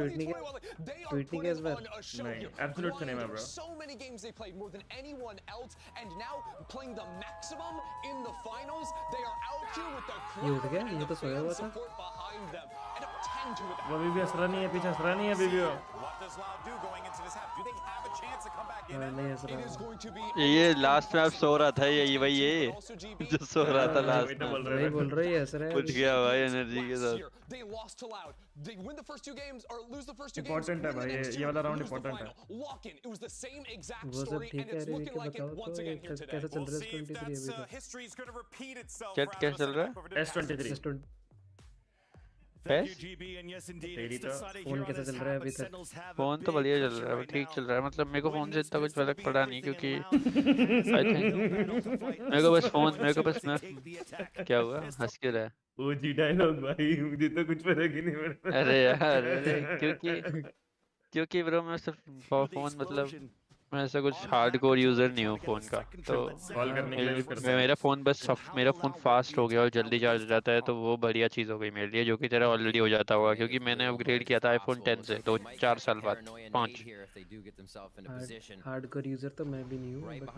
They are tweet नहीं किया इस बार। on a show नहीं here. Absolute नहीं है bro. So many games they played more than anyone else, and now playing the maximum in the finals. They are out here with the ये उठ गया ये तो सोया हुआ था। support behind them. And a 10-2 with वो अभी भी असरा नहीं है पीछे असरा नहीं है अभी भी वो। does Loud do going into this half? Do they have a chance to come back in? It is going to be ये लास्ट में आप सो रहा था यही वही ये जो सो रहा था लास्ट में वही बोल रही है सर उठ गया भाई एनर्जी के साथ They lost to Loud. They win the first two games or lose the first two games. Important है भाई ये वाला राउंड important है Lock in. It was the same exact वो सब story ठीक and है it's रे looking के like बताओ it once तो again here today. कैसा चल रहा है see if 23 that's अभी तक history is going to repeat itself. Chat कैसा चल रहा है S23 फोन कैसा चल रहा है अभी तक फोन तो बढ़िया चल रहा है ठीक चल रहा है मतलब मेरे को फोन से इतना कुछ फर्क पड़ा नहीं क्योंकि आई थिंक मेरे को बस मैं क्या हुआ हंस क्यों रहा है वो जी डायलॉग भाई मुझे तो कुछ फर्क ही नहीं पड़ता अरे यार क्योंकि ब्रो मैं सिर्फ फोन मतलब मैं ऐसा कुछ हार्डकोर यूजर नहीं हूँ फोन का तो कॉल करने के लिए यूज करता मेरा फोन मेरा फोन फास्ट हो गया और जल्दी चार्ज हो जाता है तो वो बढ़िया चीज़ हो गई मेरे लिए जो कि तेरा ऑलरेडी हो जाता होगा क्योंकि मैंने अपग्रेड किया था आईफोन 10 से तो 4 साल बाद 5 हार्डकोर यूजर तो मैं भी नहीं हूँ बट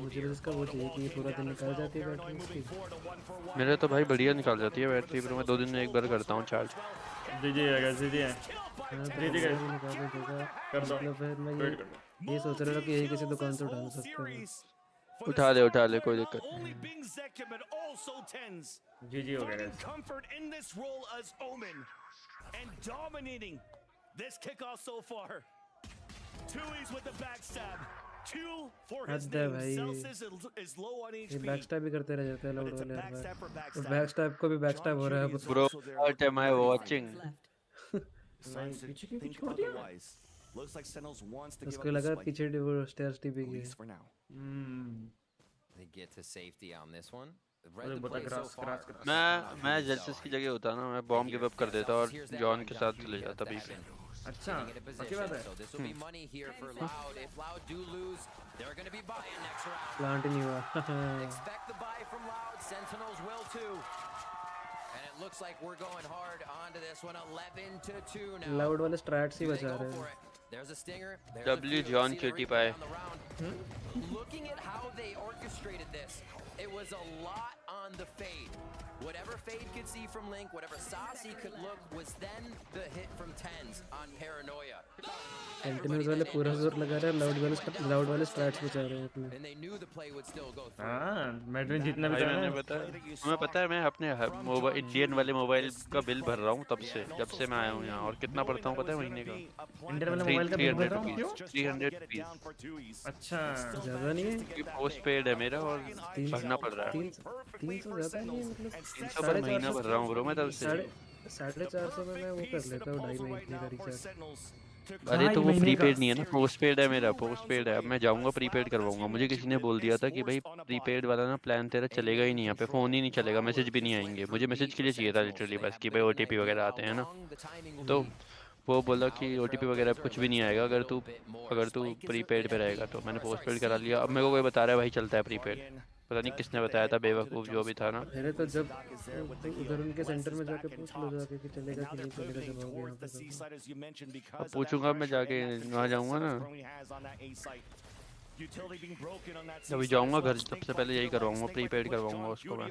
मुझे इसका वो चाहिए कि पूरा दिन निकाल जाती है बैटरी मेरे तो भाई बढ़िया निकाल जाती है बैटरी ब्रो मैं 2 दिन में एक बार करता हूँ चार्ज जी मतलब फिर मैं ये सोच रहा था कि यही किसी दुकान से उठा सकते हैं उठा ले कोई दिक्कत नहीं जी हो गया comfort in this role as Omen and dominating this kickoff so far. Tui's with the backstab. 2 for his name. Celsius is low on HP. ये बैकस्टैब भी करते रह जाते हैं लोग वाले यार बैकस्टैब को भी बैकस्टैब हो रहा है bro what am I watching Looks like Sentinels wants to give उसको लगा पीछे वो स्टेयर्स टीपी की for now. They get to safety on this one. मैं जेल्सिस की जगह होता ना मैं बॉम्ब गिव अप कर देता और जॉन के साथ चले जाता भी अच्छा अच्छी बात है प्लांट नहीं हुआ Looks like we're going hard onto this one 11 to 2 now. Loud वाले स्ट्रैट्स ही बचा रहे हैं There's a stinger. W John cutie pie. Looking at how they orchestrated this, it was a lot on the fade. Whatever Fade could see from Link, whatever Saucy could look, was then the hit from Tens on Paranoia. Sentinels वाले पूरा जोर लगा रहे हैं loud वाले Strats बचा रहे हैं अपने And they knew the play would still go through. हां मैड्रिड जितना भी मैं पता है मैं अपने मोबाइल इंडियन वाले मोबाइल का बिल भर रहा हूँ तब से जब से मैं आया हूँ यहाँ और कितना पढ़ता हूँ पता है महीने का इंडियन वाले मोबाइल का बिल भर रहा हूँ क्यों 300 रुपीस अच्छा ज्यादा नहीं है पोस्ट पेड है मेरा और भरना पड़ रहा है 300 ज्यादा नहीं है मतलब 300 पर महीना भर रहा हूँ ब्रो मैं तब से 450 में मैं वो कर लेता हूँ 2.5 महीने का रिचार्ज अरे तो वो प्रीपेड नहीं है ना पोस्टपेड है मेरा पोस्टपेड है अब मैं जाऊंगा प्रीपेड करवाऊंगा मुझे किसी ने बोल दिया था कि भाई प्रीपेड वाला ना प्लान तेरा चलेगा ही नहीं यहाँ पे फ़ोन ही नहीं चलेगा मैसेज भी नहीं आएंगे मुझे मैसेज के लिए चाहिए था लिटरली बस कि भाई OTP वगैरह आते हैं ना तो वो बोला कि OTP वगैरह कुछ भी नहीं आएगा अगर तू प्रीपेड पे रहेगा तो मैंने पोस्टपेड करा लिया अब मेरे को कोई बता रहा है भाई चलता है प्रीपेड पता नहीं किसने बताया था बेवकूफ़ जो भी था ना मेरे तो जब उधर उनके सेंटर में जाके पूछ लो जाके कि चलेगा कि नहीं चलेगा जब आओगे यहाँ पे अब पूछूंगा मैं जाके वहाँ जाऊँगा ना अभी जाऊँगा घर सबसे पहले यही करवाऊँगा प्रीपेड करवाऊँगा उसको मैं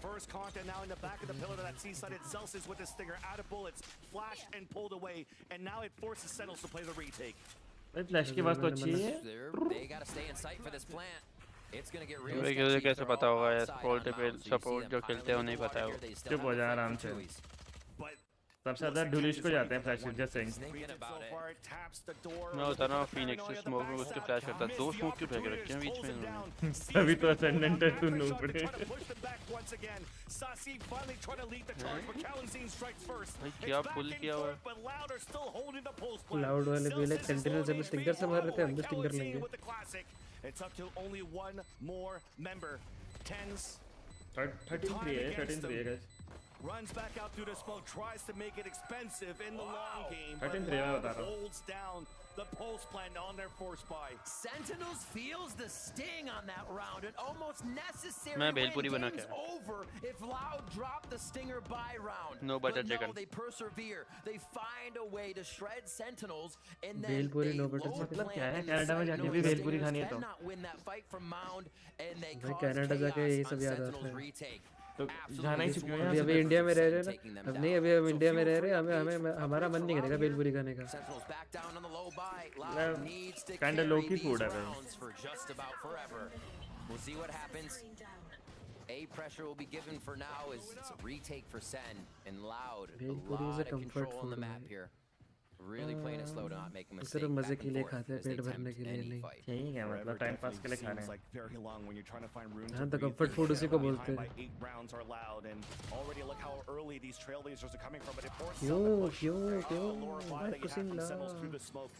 First contact now in the back of the pillar to that C-sided Celsius with the stinger out of bullets, flashed and pulled away, and now it forces Sentinels to play the retake. Flash की बात तो अच्छी है They got to stay in sight for this plant. It's going to get real. मुझे कैसे पता होगा यार सपोर्ट जो खेलते हैं उन्हें पता है चुप हो जा आराम से सबसे ज्यादा डुलिश को जाते हैं फ्लैश जस्ट सेइंग मैं होता ना फिनिक्स स्मोक में उसके फ्लैश करता दो स्मोक क्यों फेंक रखे हैं बीच में अभी तो असेंडेंट है तू नो पड़े भाई क्या पुल किया हुआ है लाउड वाले भी लाइक सेंटिनल जब स्टिंगर से मार रहे थे हम भी स्टिंगर लेंगे It's up to only one more member. Tens 13-3 है guys runs back out through the smoke, tries to make it expensive in the long game. 13-3 holds down the pulse plant on their force buy. Sentinels feels the sting on that round. An almost necessary मैं भेलपुरी बना के over if Loud drop the stinger by round. No butter chicken. No, they persevere. They find a way to shred Sentinels and then bhelpuri no butter chicken मतलब क्या है Canada में जाके भी भेलपुरी खानी है तो win that fight from Mound and they भाई कनाडा जाके यही सब याद आता है तो जाना ही चाहिए यहाँ अभी से। इंडिया में रह रहे ना, अब नहीं अभी हम इंडिया में रह रहे, हमें हमारा मन नहीं करेगा भेलपुरी खाने का। काइंड ऑफ लो की फूड है भाई। We'll see what happens. A pressure will be given for now as it's a retake for Sen and Loud. A lot of control on the map here. Really playing it slow to not make a mistake. सिर्फ मजे Back के and लिए forth खाते हैं, as they पेट भरने attempt के लिए any नहीं। fight. यही है मतलब टाइम पास के लिए खा रहे हैं। Like very long when you're trying to find room हाँ to तो breathe. comfort food उसी को बोलते By हैं। 8 rounds are loud, and already look how early these trailblazers are coming from. But it forces क्यों out the push. क्यों Lower bar that you have from Sentinels through the smoke.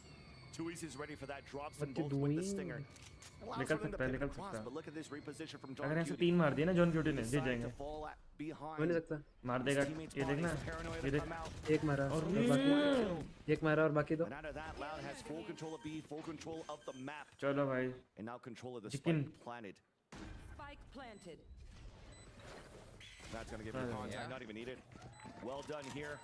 Tui's is ready for that. Drops them both with the stinger. निकल सकता है, निकल सकता है। But look at this reposition from अगर John ऐसे Cutie. 3 मार दिए ना जॉन क्यूटी ने जीत जाएंगे। हो नहीं सकता। मार देगा ये देखना, ये देख एक मारा और बाकी एक मारा और बाकी दो। And out of that, Loud has full control of B, full control of the map, चलो भाई and now control of the Chicken. spike planted. Spike planted. That's gonna give you contact, not even needed. Well done here.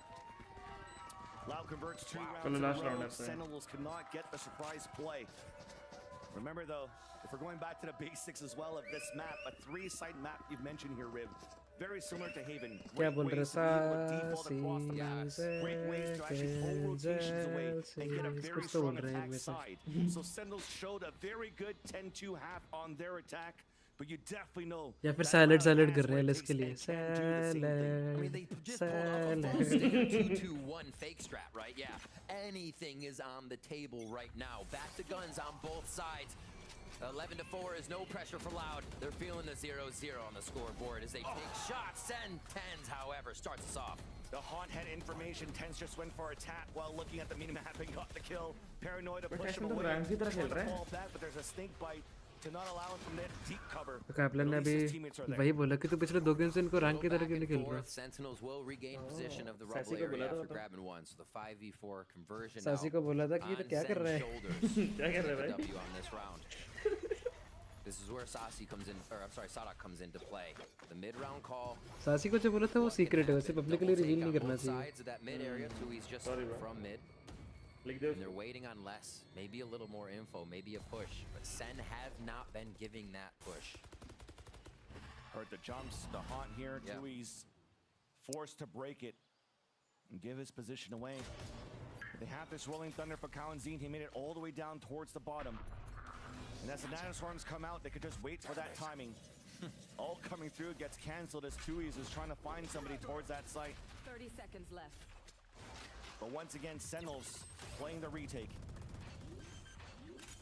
Loud converts 2 rounds चलो in a last round row. है। Sentinels cannot get the surprise play. Remember though, if we're going back to the basics as well of this map, a 3-side map you've mentioned here, Rib. Very similar to Haven. क्या बोल रहे Great ways to actually pull rotations away and get a very कुछ तो बोल strong रहे हैं attack इनमें से। side. So Sentinels showed a very good 10-2 half on their attack, but you definitely know. या फिर that salad Loud salad has कर रहे हैं what it इसके लिए। takes and can do the same thing. I mean, they just pulled off a full stinger 2-2-1 fake strap, right? Yeah. Anything is on the table right now. Back to guns on both sides. 11-4 is no pressure for Loud. They're feeling the 0-0 on the scoreboard as they take shots. Sen Tens, however, starts us off. The Haunt had information. Tens just went for a tap while looking at the minimap and got the kill. Paranoid to push him तो away. Rank की तरह खेल Trying to रहे हैं। fall back, but there's a snake bite to not allow him from that deep cover. तो captain ने At अभी least his teammates are there. वही बोला कि तू पिछले 2 गेम से इनको रैंक की तरह क्यों नहीं खेल रहा। Sentinels will regain position of the Sassy rubble को बोला area था after तो। grabbing one. So the 5v4 conversion सासी को बोला था कि ये तो on क्या कर रहा Sen's है। shoulders. क्या कर रहा है Take भाई? the W on this round. This is where Sasi comes in, or I'm sorry, Sadak comes into play. The mid-round call. सासी को जो बोला था वो सीक्रेट है, वैसे पब्लिकली Double रिवील take नहीं on करना both चाहिए। sides of that mid area. Tui's just Sorry, bro. from mid. लिख दे And they're waiting on less, maybe a little more info, maybe a push. But Sen have not been giving that push. Heard the jumps, the Haunt here. Yeah. Tui's forced to break it and give his position away. They have this Rolling Thunder for Kalanzine. He made it all the way down towards the bottom. And as the Nanoswarms come out, they could just wait for that timing. All coming through gets cancelled as Tui's is trying to find somebody towards that site. 30 seconds left. But once again, Sentinels playing the retake.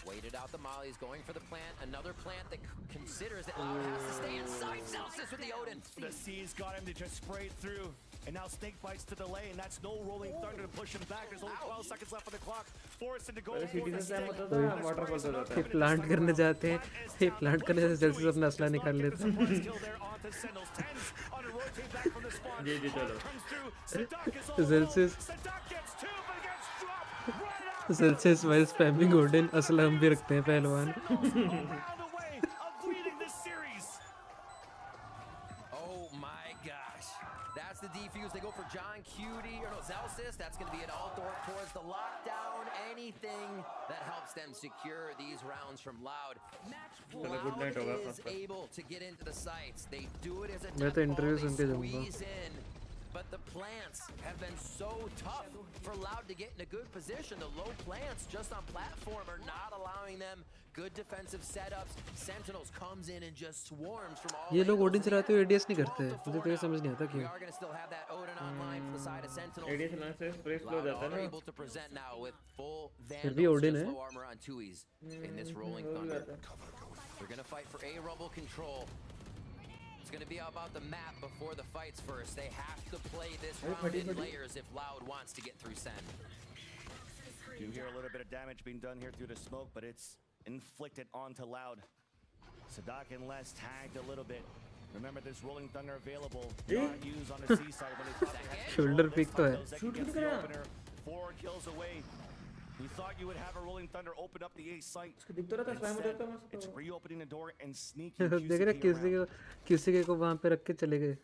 Waited out the mollies, going for the plant. Another plant that considers that Loud has to stay inside Celsius with the Odin. The C's got him to just spray it through. And now Snake bites to delay, and that's no Rolling Thunder to push him back. There's only 12 seconds left on the clock. Forced to go पहले for city the से time stick. होता था waterfall से जाता ये है। Plant करने जाते हैं, ये प्लांट करने से सेल्सियस अपना असला निकाल लेता है। Surprise kill there onto Sentinels. Tens on a rotate back from the spawn. जी जी चलो। Comes through. Sadak is all Celsius alone. Sadak gets 2, but gets dropped right out. Celsius while spamming Odin असला हम भी रखते हैं पहलवान। Round away of leading this series. Oh my gosh. That's the defuse. They go for John Cutie, or no, Celsius. That's going to be an all towards the lockdown. Anything that helps them secure these rounds from Loud. चलो good night होगा Loud is सबका। able to get into the sights. They do it as a मैं तो death interview ball. Soon They के जाऊंगा। squeeze in. But the plants have been so tough for Loud to get in a good position. The low plants just on platform are not allowing them good defensive setups. Sentinels comes in and just swarms from all ये लोग angles. Odin चलाते हुए ADS नहीं करते, मुझे तो ये समझ नहीं आता We क्यों। are going to still have that Odin online for the side of Sentinels. ADS लाने से स्प्रे स्लो हो Loud जाता है are ना। able to present now with full फिर भी Vandals, Odin just है। low armor on Tui's in this Rolling हो Thunder. जाता है। They're going to fight for A rumble control. It's going to be about the map before the fights first. They have to play this round in layers if Loud wants to get through Sen. You hear a little bit of damage being done here through the smoke, but it's inflicted onto Loud. Sadak and Les tagged a little bit. Remember, there's Rolling Thunder available, not used on the seaside when they thought they had Shoulder pick तो है। Zeki gets the opener, 4 kills away. You thought you would have a Rolling Thunder open up the A site. दिख तो रहा था spam हो जाता है Instead, it's reopening the door and sneaking देख रहे QCP किसी को वहाँ पे रख के चले गए।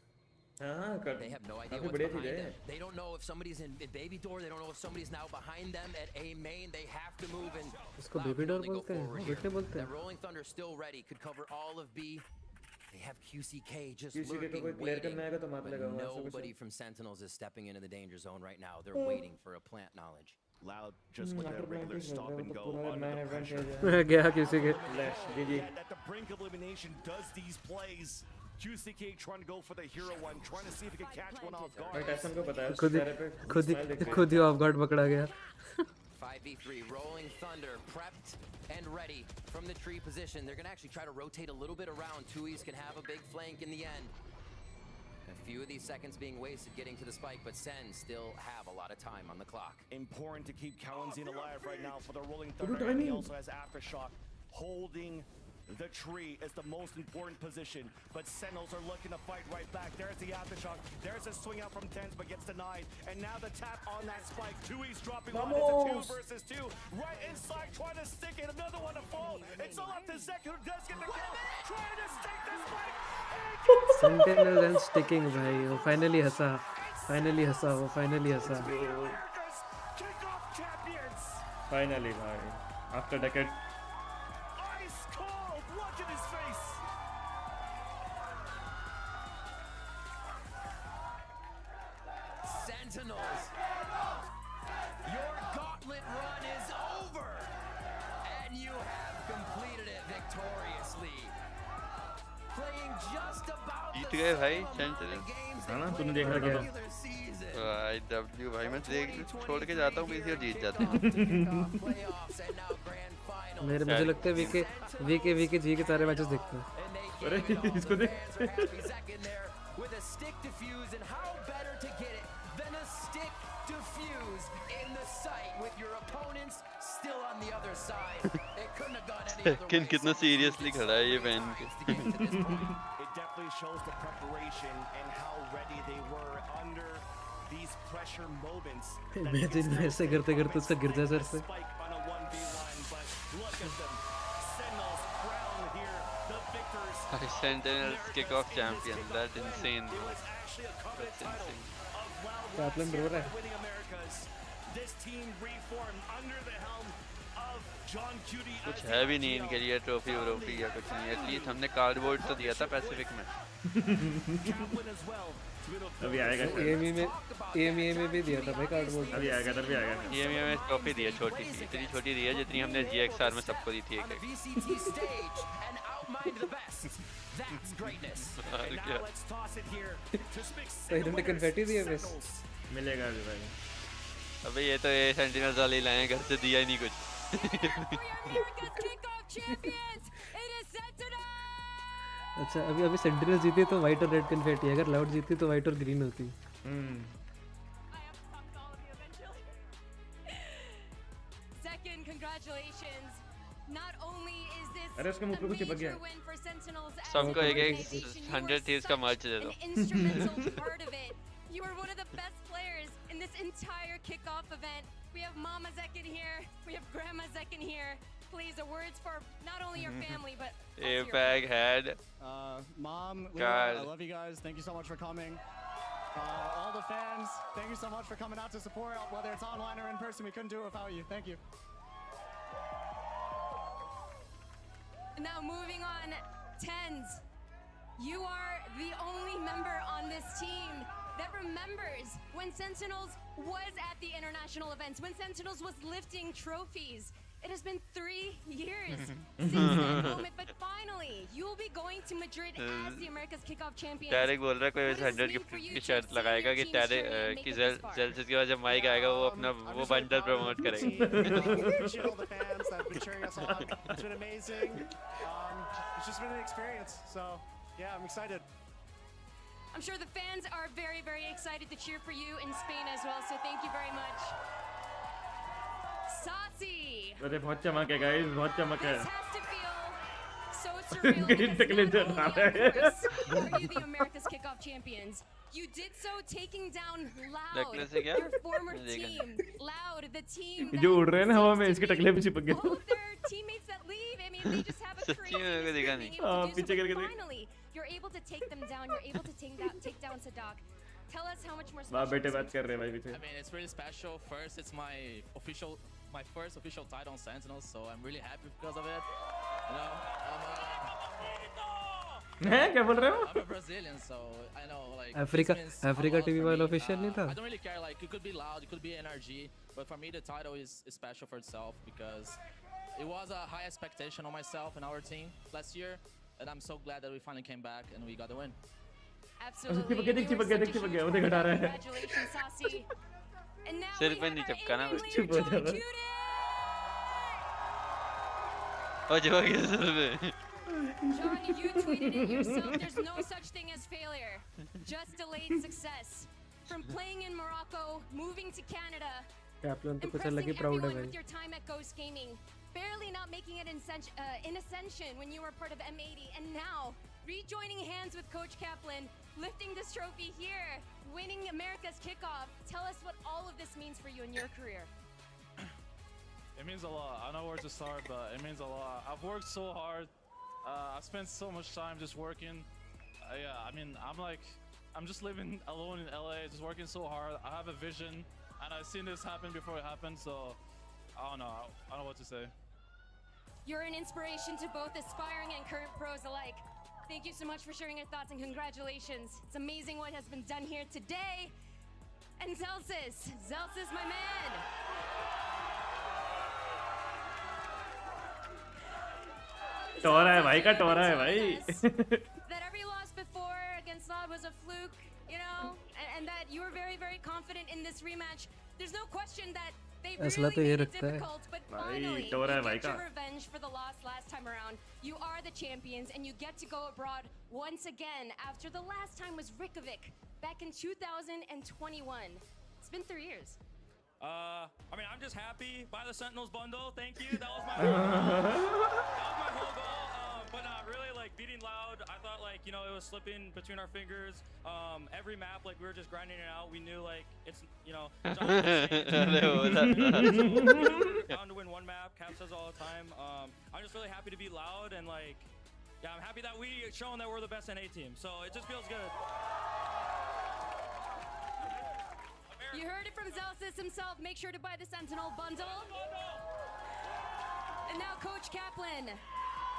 हाँ कर। They have no idea काफी what's बढ़िया behind चीज़ them. है। They don't know if somebody's in baby door. They don't know if somebody's now behind them at A main. They have to move and इसको Loud baby can door only go बोलते हैं, forward वो here. बैठने बोलते That हैं। Rolling Thunder still ready. Could cover all of B. They have QCK just QCK को lurking, कोई clear waiting, करना आएगा तो मार but लेगा वो, ऐसा कुछ nobody है। from Sentinels is stepping into the danger zone right now. They're waiting for a plant knowledge. Loud just with their regular stop and go पूरा under main the event pressure. है Yeah, गया QCK at the brink of elimination does these plays. QCK trying to go for the hero one, trying to see if he can catch one off guard. भाई Tyson को पता है खुद चेहरे पे smile देख के। खुद ही ऑफ गार्ड पकड़ा गया 5v3, Rolling Thunder, prepped and ready from the tree position. They're going to actually try to rotate a little bit around. Tui's can have a big flank in the end. A few of these seconds being wasted getting to the spike, but Sen still have a lot of time on the clock. Important to keep Kalenzin alive right now for the Rolling Thunder. And he also has Aftershock. Holding the tree is the most important position, but Sentinels are looking to fight right back. There's the Aftershock. There's a swing out from Tens, but gets denied. And now the tap on that spike. Tui's dropping one. It's a 2 versus 2. Right inside, trying to stick it. Another one to fall. It's all up to Zek, who does get the kill. Trying to stick the spike. Sentinel and sticking भाई वो finally हंसा वो finally हंसा Kickoff champions. Finally भाई after decade Ice cold. Look at his face. Sentinels, your gauntlet run is over, and you have completed it victoriously. Playing just about Jeet the गए भाई same amount of games हाँ ना they तूने played देखा in the क्या regular season. भाई W भाई मैं देख छोड़ के जाता हूँ किसी और जीत जाते हैं Playoffs and now grand finals. मेरे मुझे लगता है वीके जी के सारे मैचेस देखते हैं अरे इसको देख Second there with a stick defuse, and how better to get it than a stick defuse in the sight with your opponents still on the other side. It couldn't have gone any other way. कितना seriously खड़ा है ये पहन के It definitely shows the preparation and how ready they were under these pressure moments. Imagine ऐसे करते करते उसका गिर जाए सर से Spike on a 1v1, but look at them. Sentinels crown here the victors. Sentinels kickoff champion. That's insane. It was actually a coveted title of Loud Kaplan ro raha hai winning Americas. This team reformed under the helm of John Cutie. कुछ है भी नहीं इनके लिए trophy वॉफी या कुछ नहीं at least हमने कार्डबोर्ड तो दिया था पैसिफिक में अभी आएगा एएमई में भी दिया था भाई कार्डबोर्ड अभी आएगा तब भी आएगा एएमई में ट्रॉफी दी है छोटी सी इतनी छोटी दी है जितनी हमने जीएक्सआर में सबको दी थी एक VCT stage and outmined the best. That's greatness. And now let's toss it here to speak तो इन्होंने कन्फेटी दिया बस मिलेगा अभी भाई अबे ये तो ये सेंटिनल्स वाले ही लाए हैं घर से दिया ही नहीं कुछ अच्छा अभी सेंटिनल जीती तो वाइट और रेड कन्फेटी अगर लाउड जीती तो वाइट और ग्रीन होती Second, congratulations. Not only is this अरे उसके मुंह पे कुछ चिपक गया win for Sentinels as सबको an एक organization, you 100 थी इसका मर्च दे दो an instrumental part of it. You are one of the best players in this entire kickoff event. We have Mama Zekin here. We have Grandma Zekin here. Please, the words for not only your family, but also your A-Bag head. Mom, God. Leah, I love you guys. Thank you so much for coming. All the fans, thank you so much for coming out to support, whether it's online or in person. We couldn't do it without you. Thank you. Now moving on, Tens. You are the only member on this team that remembers when Sentinels was at the international events, when Sentinels was lifting trophies. It has been 3 years since that moment, but finally, you will be going to Madrid as the America's Kickoff champion. टैरिक बोल रहा है कोई 100 gift की शर्त लगाएगा कि टैरिक की जेल्सिस के बाद जब माइक आएगा वो अपना वो बंडल प्रमोट करेगा Appreciate all the fans that have been cheering us on. It's been amazing. It's just been an experience. So, yeah, I'm excited. I'm sure the fans are very, very excited to cheer for you in Spain as well, so thank you very much. Sassy! अरे बहुत चमक है guys बहुत चमक है This has to feel so surreal because not only, of course, are you the America's Kickoff champions, you did so taking down Loud, your former team. Loud, the team जो उड़ रहे हैं ना हवा में इसके टकले पे चिपक गए all of their teammates that leave. I mean, they just have a crazy history of being able to do पीछे so, करके but देख finally, you're able to take them down. You're able to take down Sadak. Tell us how much more वाह special बेटे this बात is. कर रहे हैं भाई पीछे I mean, it's really special. First, it's my first official title on Sentinels, so I'm really happy because of it. You know, हैं क्या बोल रहे हो? I'm a Brazilian, so I know like Africa this means a Africa lot TV for वाला me. official नहीं था? I don't really care. Like it could be loud, it could be NRG, but for me the title is special for itself because it was a high expectation on myself and our team last year, and I'm so glad that we finally came back and we got the win. Absolutely. चिपक गया वो देख हटा रहा है। Congratulations, Saucy. And now सिर we पे have नहीं our चिपका ना Indian चुप leader, हो John जा Cuda. ओ चिपक गया सिर पे John, you tweeted it yourself. There's no such thing as failure, just delayed success. From playing in Morocco, moving to Canada, Kaplan तो कुछ अलग impressing ही proud है everyone भाई. with your time at Ghost Gaming, barely not making it in Ascension when you were part of M80, and now rejoining hands with Coach Kaplan, lifting this trophy here, winning America's Kickoff. Tell us what all of this means for you in your career. It means a lot. I don't know where to start, but it means a lot. I've worked so hard. I've spent so much time just working. Yeah, I mean, I'm just living alone in LA, just working so hard. I have a vision, and I've seen this happen before it happened, so I don't know. I don't know what to say. You're an inspiration to both aspiring and current pros alike. Thank you so much for sharing your thoughts and congratulations. It's amazing what has been done here today. And Zelsis, my man. टोरा है भाई का टोरा है भाई। That every loss before against Loud was a fluke, you know, and that you were very, very confident in this rematch. There's no question that they असला really तो ये made it रखता है। difficult, but भाई, finally टोरा है you भाई get your का। revenge for the loss last time around. You are the champions, and you get to go abroad once again after the last time was Rikovic back in 2021. It's been 3 years. I mean, I'm just happy by the Sentinels bundle. Thank you. That was my whole goal. But not really, like, beating Loud, I thought, like, you know, it was slipping between our fingers. Every map, like, we were just grinding it out. We knew, like, it's, you know, down to win one map. Cap says all the time. I'm just really happy to beat Loud, and, like, yeah, I'm happy that we shown that we're the best NA team. So it just feels good. You heard it from Zelsis himself. Make sure to buy the Sentinel bundle. And now Coach Kaplan,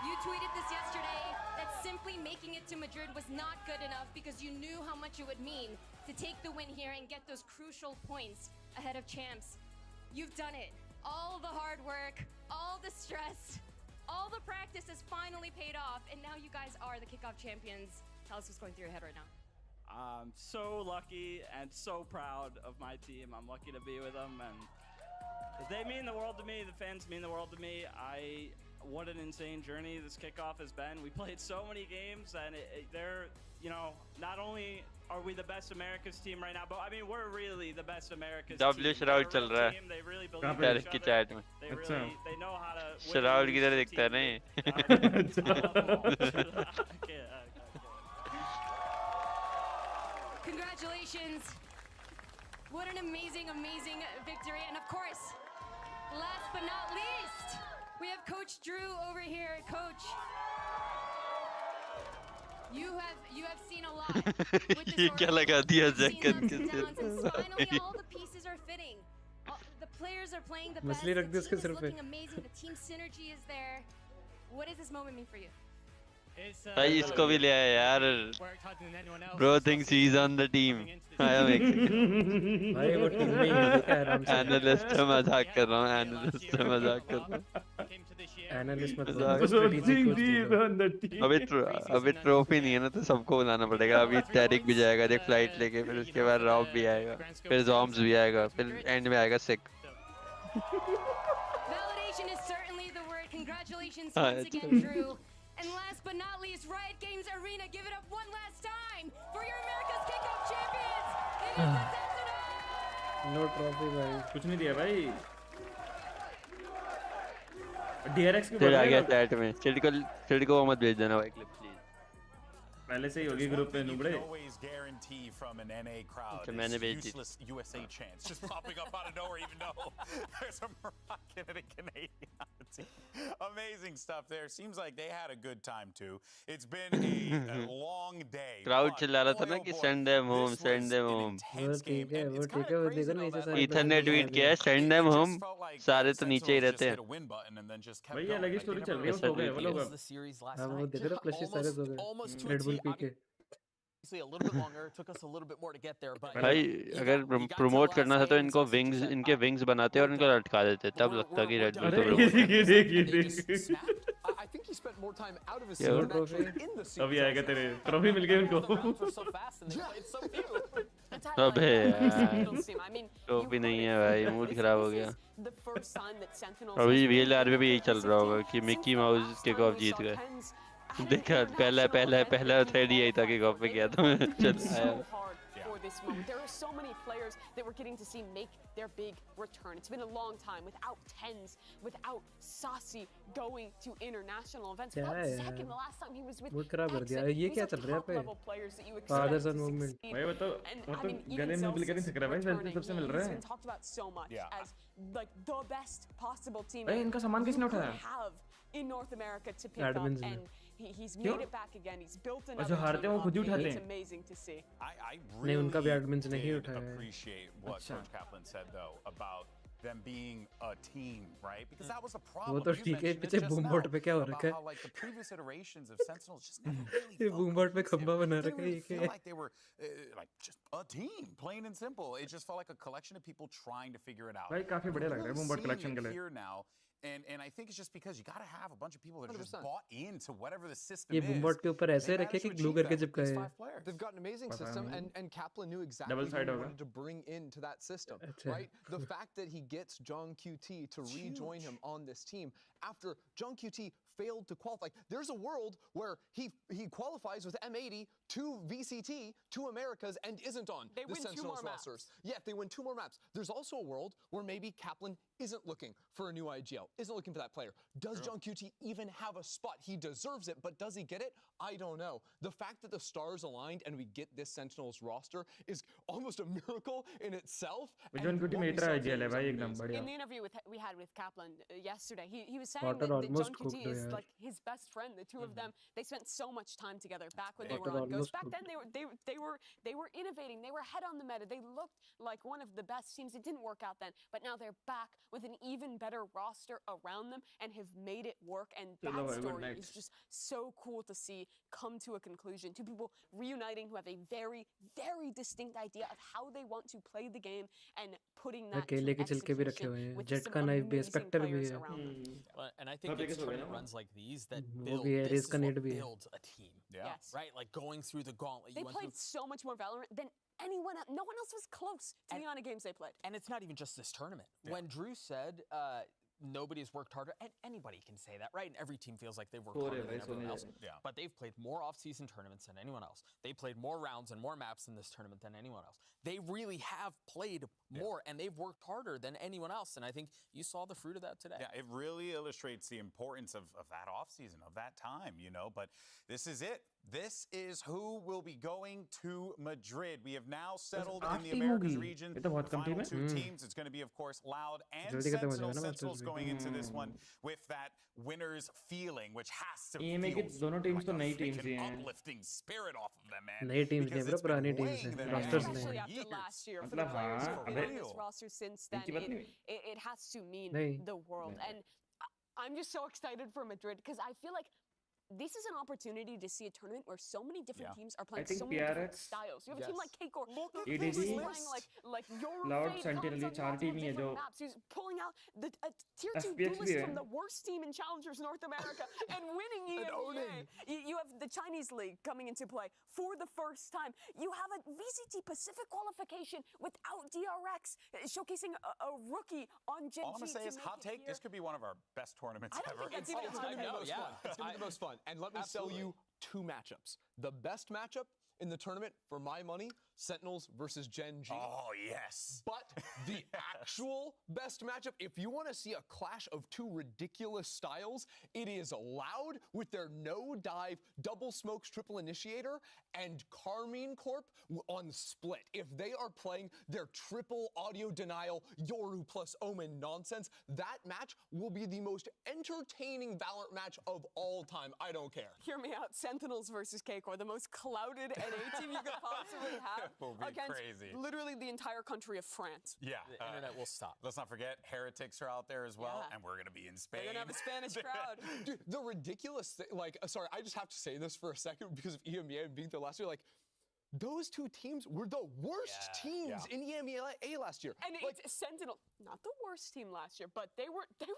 you tweeted this yesterday that simply making it to Madrid was not good enough because you knew how much it would mean to take the win here and get those crucial points ahead of champs. You've done it. All the hard work, all the stress, all the practice has finally paid off, and now you guys are the Kickoff champions. Tell us what's going through your head right now. I'm so lucky and so proud of my team. I'm lucky to be with them, and they mean the world to me. The fans mean the world to me. What an insane journey this Kickoff has been. We played so many games, and they're, you know, not only are we the best America's team right now, but I mean, we're really the best America's team. W Shroud चल रहा है। They really believe in Derek each की other. chat में। They know how to win Shroud and किधर lose दिखता है नहीं? Congratulations. What an amazing, amazing victory. And of course, last but not least, we have Coach Drew over here. Coach, you have seen a lot with this ये क्या लगा दिया jacket के and सिर finally all the pieces are fitting. The players are playing the best. मछली रख The they team उसके is सिर पे। looking amazing. The team synergy is there. What does this moment mean for you? भाई इसको भी ले आया यार Bro thinks he's on the team आया मैं भाई वो टीम में ही है देखा आराम से Analyst है मजाक कर रहा हूँ Analyst है मजाक कर रहा हूँ एनालिस्ट मत अभी ट्रॉफी नहीं है ना तो सबको बुलाना पड़ेगा अभी टैरिक भी जाएगा एक फ्लाइट लेके फिर उसके बाद रॉब भी आएगा फिर जॉम्स भी आएगा फिर एंड में आएगा सिक Validation is certainly the word. Congratulations once again, Drew. And last but not least, Riot Games Arena, give it up one last time for your America's Kickoff champions. It is the Sentinels. No trophy भाई कुछ नहीं दिया भाई DRX की फिर आ गया chat में चिड़ को मत भेज देना भाई क्लिप प्लीज पहले से ही होगी ग्रुप पे नुबड़े guarantee from an NA crowd मैंने is भेज दी useless USA chance just popping up out of nowhere even though there's a Moroccan and a Canadian on the team. Amazing. amazing stuff there. Seems like they had a good time too. It's been a long day. Crowd चिल्ला रहा था ना कि send them home, send them home. वो ठीक है वो देखो नीचे सारे ईथन ने ट्वीट किया है send them home. सारे तो नीचे ही रहते हैं. भैया अलग ही स्टोरी चल रही है, सो गए वो लोग अब. हाँ वो देखो ना प्लस सारे सो गए. रेड बुल पी के. A little bit longer, took us a little bit more to get there, but भाई अगर प्रमोट करना था तो इनको विंग्स इनके विंग्स बनाते और इनको लटका देते तब लगता कि रेड बुल को promote. I think he spent more time out of his Yeah. season actually in the season. अभी आएगा तेरे ट्रॉफी मिल गई उनको. अबे यार ट्रॉफी नहीं है भाई, मूड खराब हो गया. अभी VLR में भी यही चल रहा होगा कि मिकी माउस किक ऑफ जीत गए. देखा पहला थ्रेड यही था किक ऑफ पे किया था. चल आया. For this moment, there are so many players that we're getting to see make their big return. It's been a long time without Tens, without Sasi going to international events. Without Second, the last time he was with mood खराब कर दिया. ये क्या चल रहा है पे? players that you Father expect son to movement. succeed. भाई वो तो गले में मिल कर नहीं सक रहा भाई, सेल्फी सबसे मिल रहा He's है. been talked about so much as like the best possible team. भाई इनका सामान किसने उठाया? Have in North America to pick up, Admins ने. and he's made it back again. He's built और another जो हारते हैं वो खुद ही team. उठाते It's हैं. amazing to see. I नहीं उनका भी really एडमिन्स ने ही did उठाया है. appreciate what Coach Kaplan said though about them being a team, right? Because that was a problem. वो तो You ठीक है, mentioned it पीछे just बूम now बोर्ड पे क्या हो about रखा है? how, like, the previous iterations of Sentinels just never really ये बूम बोर्ड पे खंबा बना didn't रखा है really ये feel क्या है? like they were like just a team, plain and simple. It just felt like a collection of people trying to figure it out. भाई काफी बढ़िया लग रहा है Really boom board seeing collection it के लिए. here now. And I think it's just because you got to have a bunch of people that are just 100%. bought into whatever the system ये is. Boom board के ऊपर ऐसे रखे कि glue करके चिपकाए हैं. They've got an amazing पता system, नहीं. and Kaplan knew exactly Double what side he होगा. wanted to bring into that system, अच्छा. right? The fact that he gets John QT to rejoin him on this team after John QT failed to qualify. There's a world where he qualifies with M80 to VCT to Americas and isn't on They the win 2 Sentinels more rosters. Yeah, they win 2 more maps. There's also a world where maybe Kaplan isn't looking for a new IGL, isn't looking for that player. Does John QT even have a spot? He deserves it, but does he get it? I don't know. The fact that the stars aligned and we get this Sentinels roster is almost a miracle in itself. John QT में इतना IGL है भाई एकदम बढ़िया. In the interview we had with Kaplan yesterday, he was saying Potter that John almost QT cooked is यार. like his best friend. The two of them, they spent so much time together back when they Potter were on Ghost. almost Back then cooked. they were innovating. They were ahead on the meta. They looked like one of the best teams. It didn't work out then, but now they're back with an even better roster around them and have made it work. And that story is just so cool to see come to a conclusion. Two people reuniting who have a very, very distinct idea of how they want to play the game and putting that to अकेले के छिलके भी रखे हुए execution हैं. with jet some का knife भी है, amazing स्पेक्टर भी players है. around them. And I think it's tournament runs like these that वो build, भी है, this रेस is का what नीड भी है. builds a team. Yes. Right? Like going through the gauntlet. They You went played through, so much more Valorant than anyone else. No one else was close to the amount of games they played. and it's not even just this tournament. When Drew said nobody's worked harder, and anybody can say that, right? And every team feels like they've worked harder than everyone else. But they've played more off-season tournaments than anyone else. They played more rounds and more maps in this tournament than anyone else. They really have played more, and they've worked harder than anyone else. And I think you saw the fruit of that today. Yeah, it really illustrates the importance of that offseason, of that time, you know. But this is it. This is who will be going to Madrid. We have now settled in the Americas region. The final 2 teams. It's going to be, of course, Loud and Sentinels. Sentinels going into this one with that winner's feeling, which has to feel दोनों teams तो नई teams he an हैं. uplifting spirit off of them, man. नई teams नहीं Because bro, it's been पुरानी teams weighing हैं. them Rosters down नहीं for हैं. After years. last year, for the मतलब players हाँ, who've been on अबे this roster since then, इनकी बात नहीं हुई. it has to mean नहीं. the world. And I'm just so excited for Madrid because I feel like this is an opportunity to see a tournament where so many different teams are playing think so many different PRX styles. You have a team like Kickoff, EDG, who's playing like your Loud, fate, Sentinel, comes on 4 team ही है different जो maps. He's pulling out the tier 2 FPX duelist भी है. from the worst team in Challengers North America and winning EMEA. You have the Chinese League coming into play for the first time. You have a VCT Pacific qualification without DRX, showcasing a rookie on Gen G. All I'm going to say is, hot take, this could be one of our best tournaments I don't ever. think that's even It's going to be the hot most take. fun. It's going to be the most fun. And let me sell you 2 matchups. The best matchup in the tournament, for my money, Sentinels versus Gen G. Oh, yes. But the actual best matchup, if you want to see a clash of two ridiculous styles, it is Loud with their no dive, double smokes, triple initiator, and Carmine Corp on split. If they are playing their triple audio denial, Yoru plus Omen nonsense, that match will be the most entertaining Valorant match of all time. I don't care. Hear me out. Sentinels versus Kickoff, the most clouded NA team you could possibly have Will be against crazy. literally the entire country of France. Yeah. The internet will stop. Let's not forget, Heretics are out there as well, Yeah. and we're going to be in Spain. They're gonna have a Spanish crowd. Dude, the ridiculous thing, like, sorry, I just have to say this for a second because of EMEA being there last year. Like, those two teams were the worst teams in EMEA last year. And Like, it's Sentinel, not the worst team last year, but they were down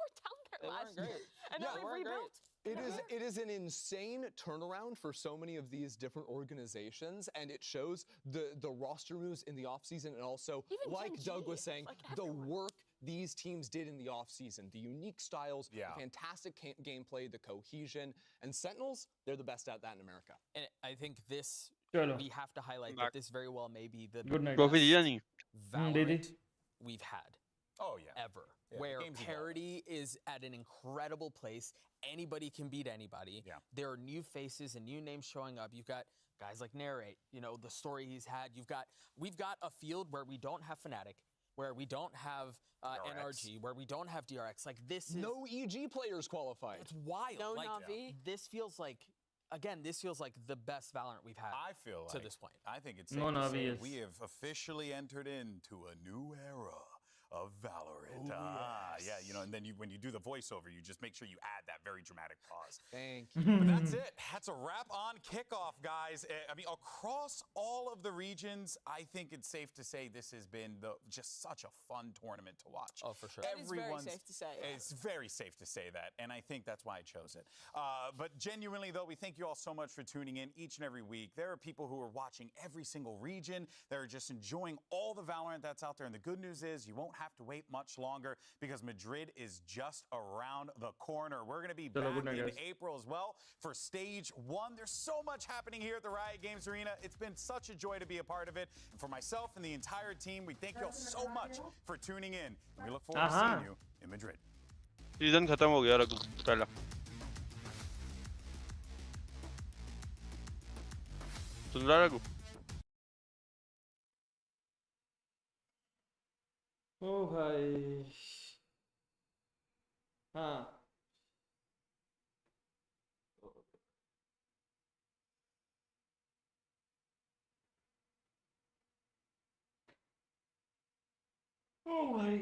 there last year. And Yeah, now they've rebuilt. It is an insane turnaround for so many of these different organizations, and it shows the roster moves in the offseason, and also, Even like Gen G, Doug was saying, like the everyone. work these teams did in the offseason, the unique styles, the fantastic gameplay, the cohesion, and Sentinels, they're the best at that in America. And I think this, Chalo. we have to highlight that this very well may be the Good night. Trophy दिया नहीं? Valorant we've had. Oh, yeah. Ever. Yeah, Where the game's parity is at an incredible place. Anybody can beat anybody. Yeah. There are new faces and new names showing up. You've got guys like Narrate, you know, the story he's had. We've got a field where we don't have Fnatic, where we don't have NRG, where we don't have DRX. Like, this is... No EG players qualified. It's wild. No like, Na'Vi. This feels like... Again, this feels like the best Valorant we've had I feel to like, this point. I think it's No safe to say Na'Vi is- we have officially entered into a new era of Valorant. yes. Yeah, you know, and then when you do the voiceover, you just make sure you add that very dramatic pause. Thank But that's it. That's a wrap on Kickoff, guys. I mean, across all of the regions, I think it's safe to say this has been just such a fun tournament to watch. Oh, for sure. That is very safe to say. It's very safe to say that, and I think that's why I chose it. But genuinely, though, we thank you all so much for tuning in each and every week. There are people who are watching every single region. They're just enjoying all the Valorant that's out there, and the good news is you won't have to wait much longer because Madrid is just around the corner. We're going to be back good night, in guys. April as well for Stage 1. There's so much happening here at the Riot Games Arena. It's been such a joy to be a part of it. And for myself and the entire team, we thank you all so much for tuning in. And we look forward to seeing you in Madrid. Season खत्म हो गया रघु पहला सुन रहा रघु ओ भाई हाँ ओ भाई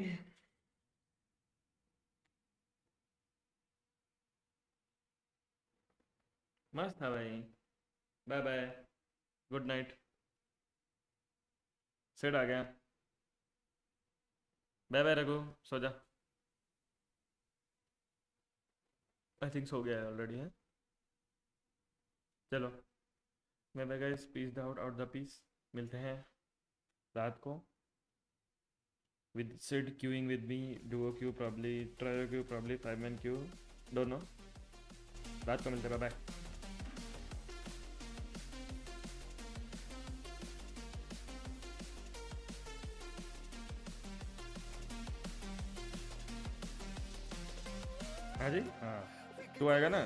मस्त था भाई bye bye good night set आ गया बाय बाय रघु सो जा आई थिंक सो गया है ऑलरेडी है चलो bye bye guys peace out the peace मिलते हैं रात को with Sid queueing with me duo queue probably trio queue probably 5-man queue don't know रात को मिलते हैं बाय बाय हाँ जी हाँ तू आएगा ना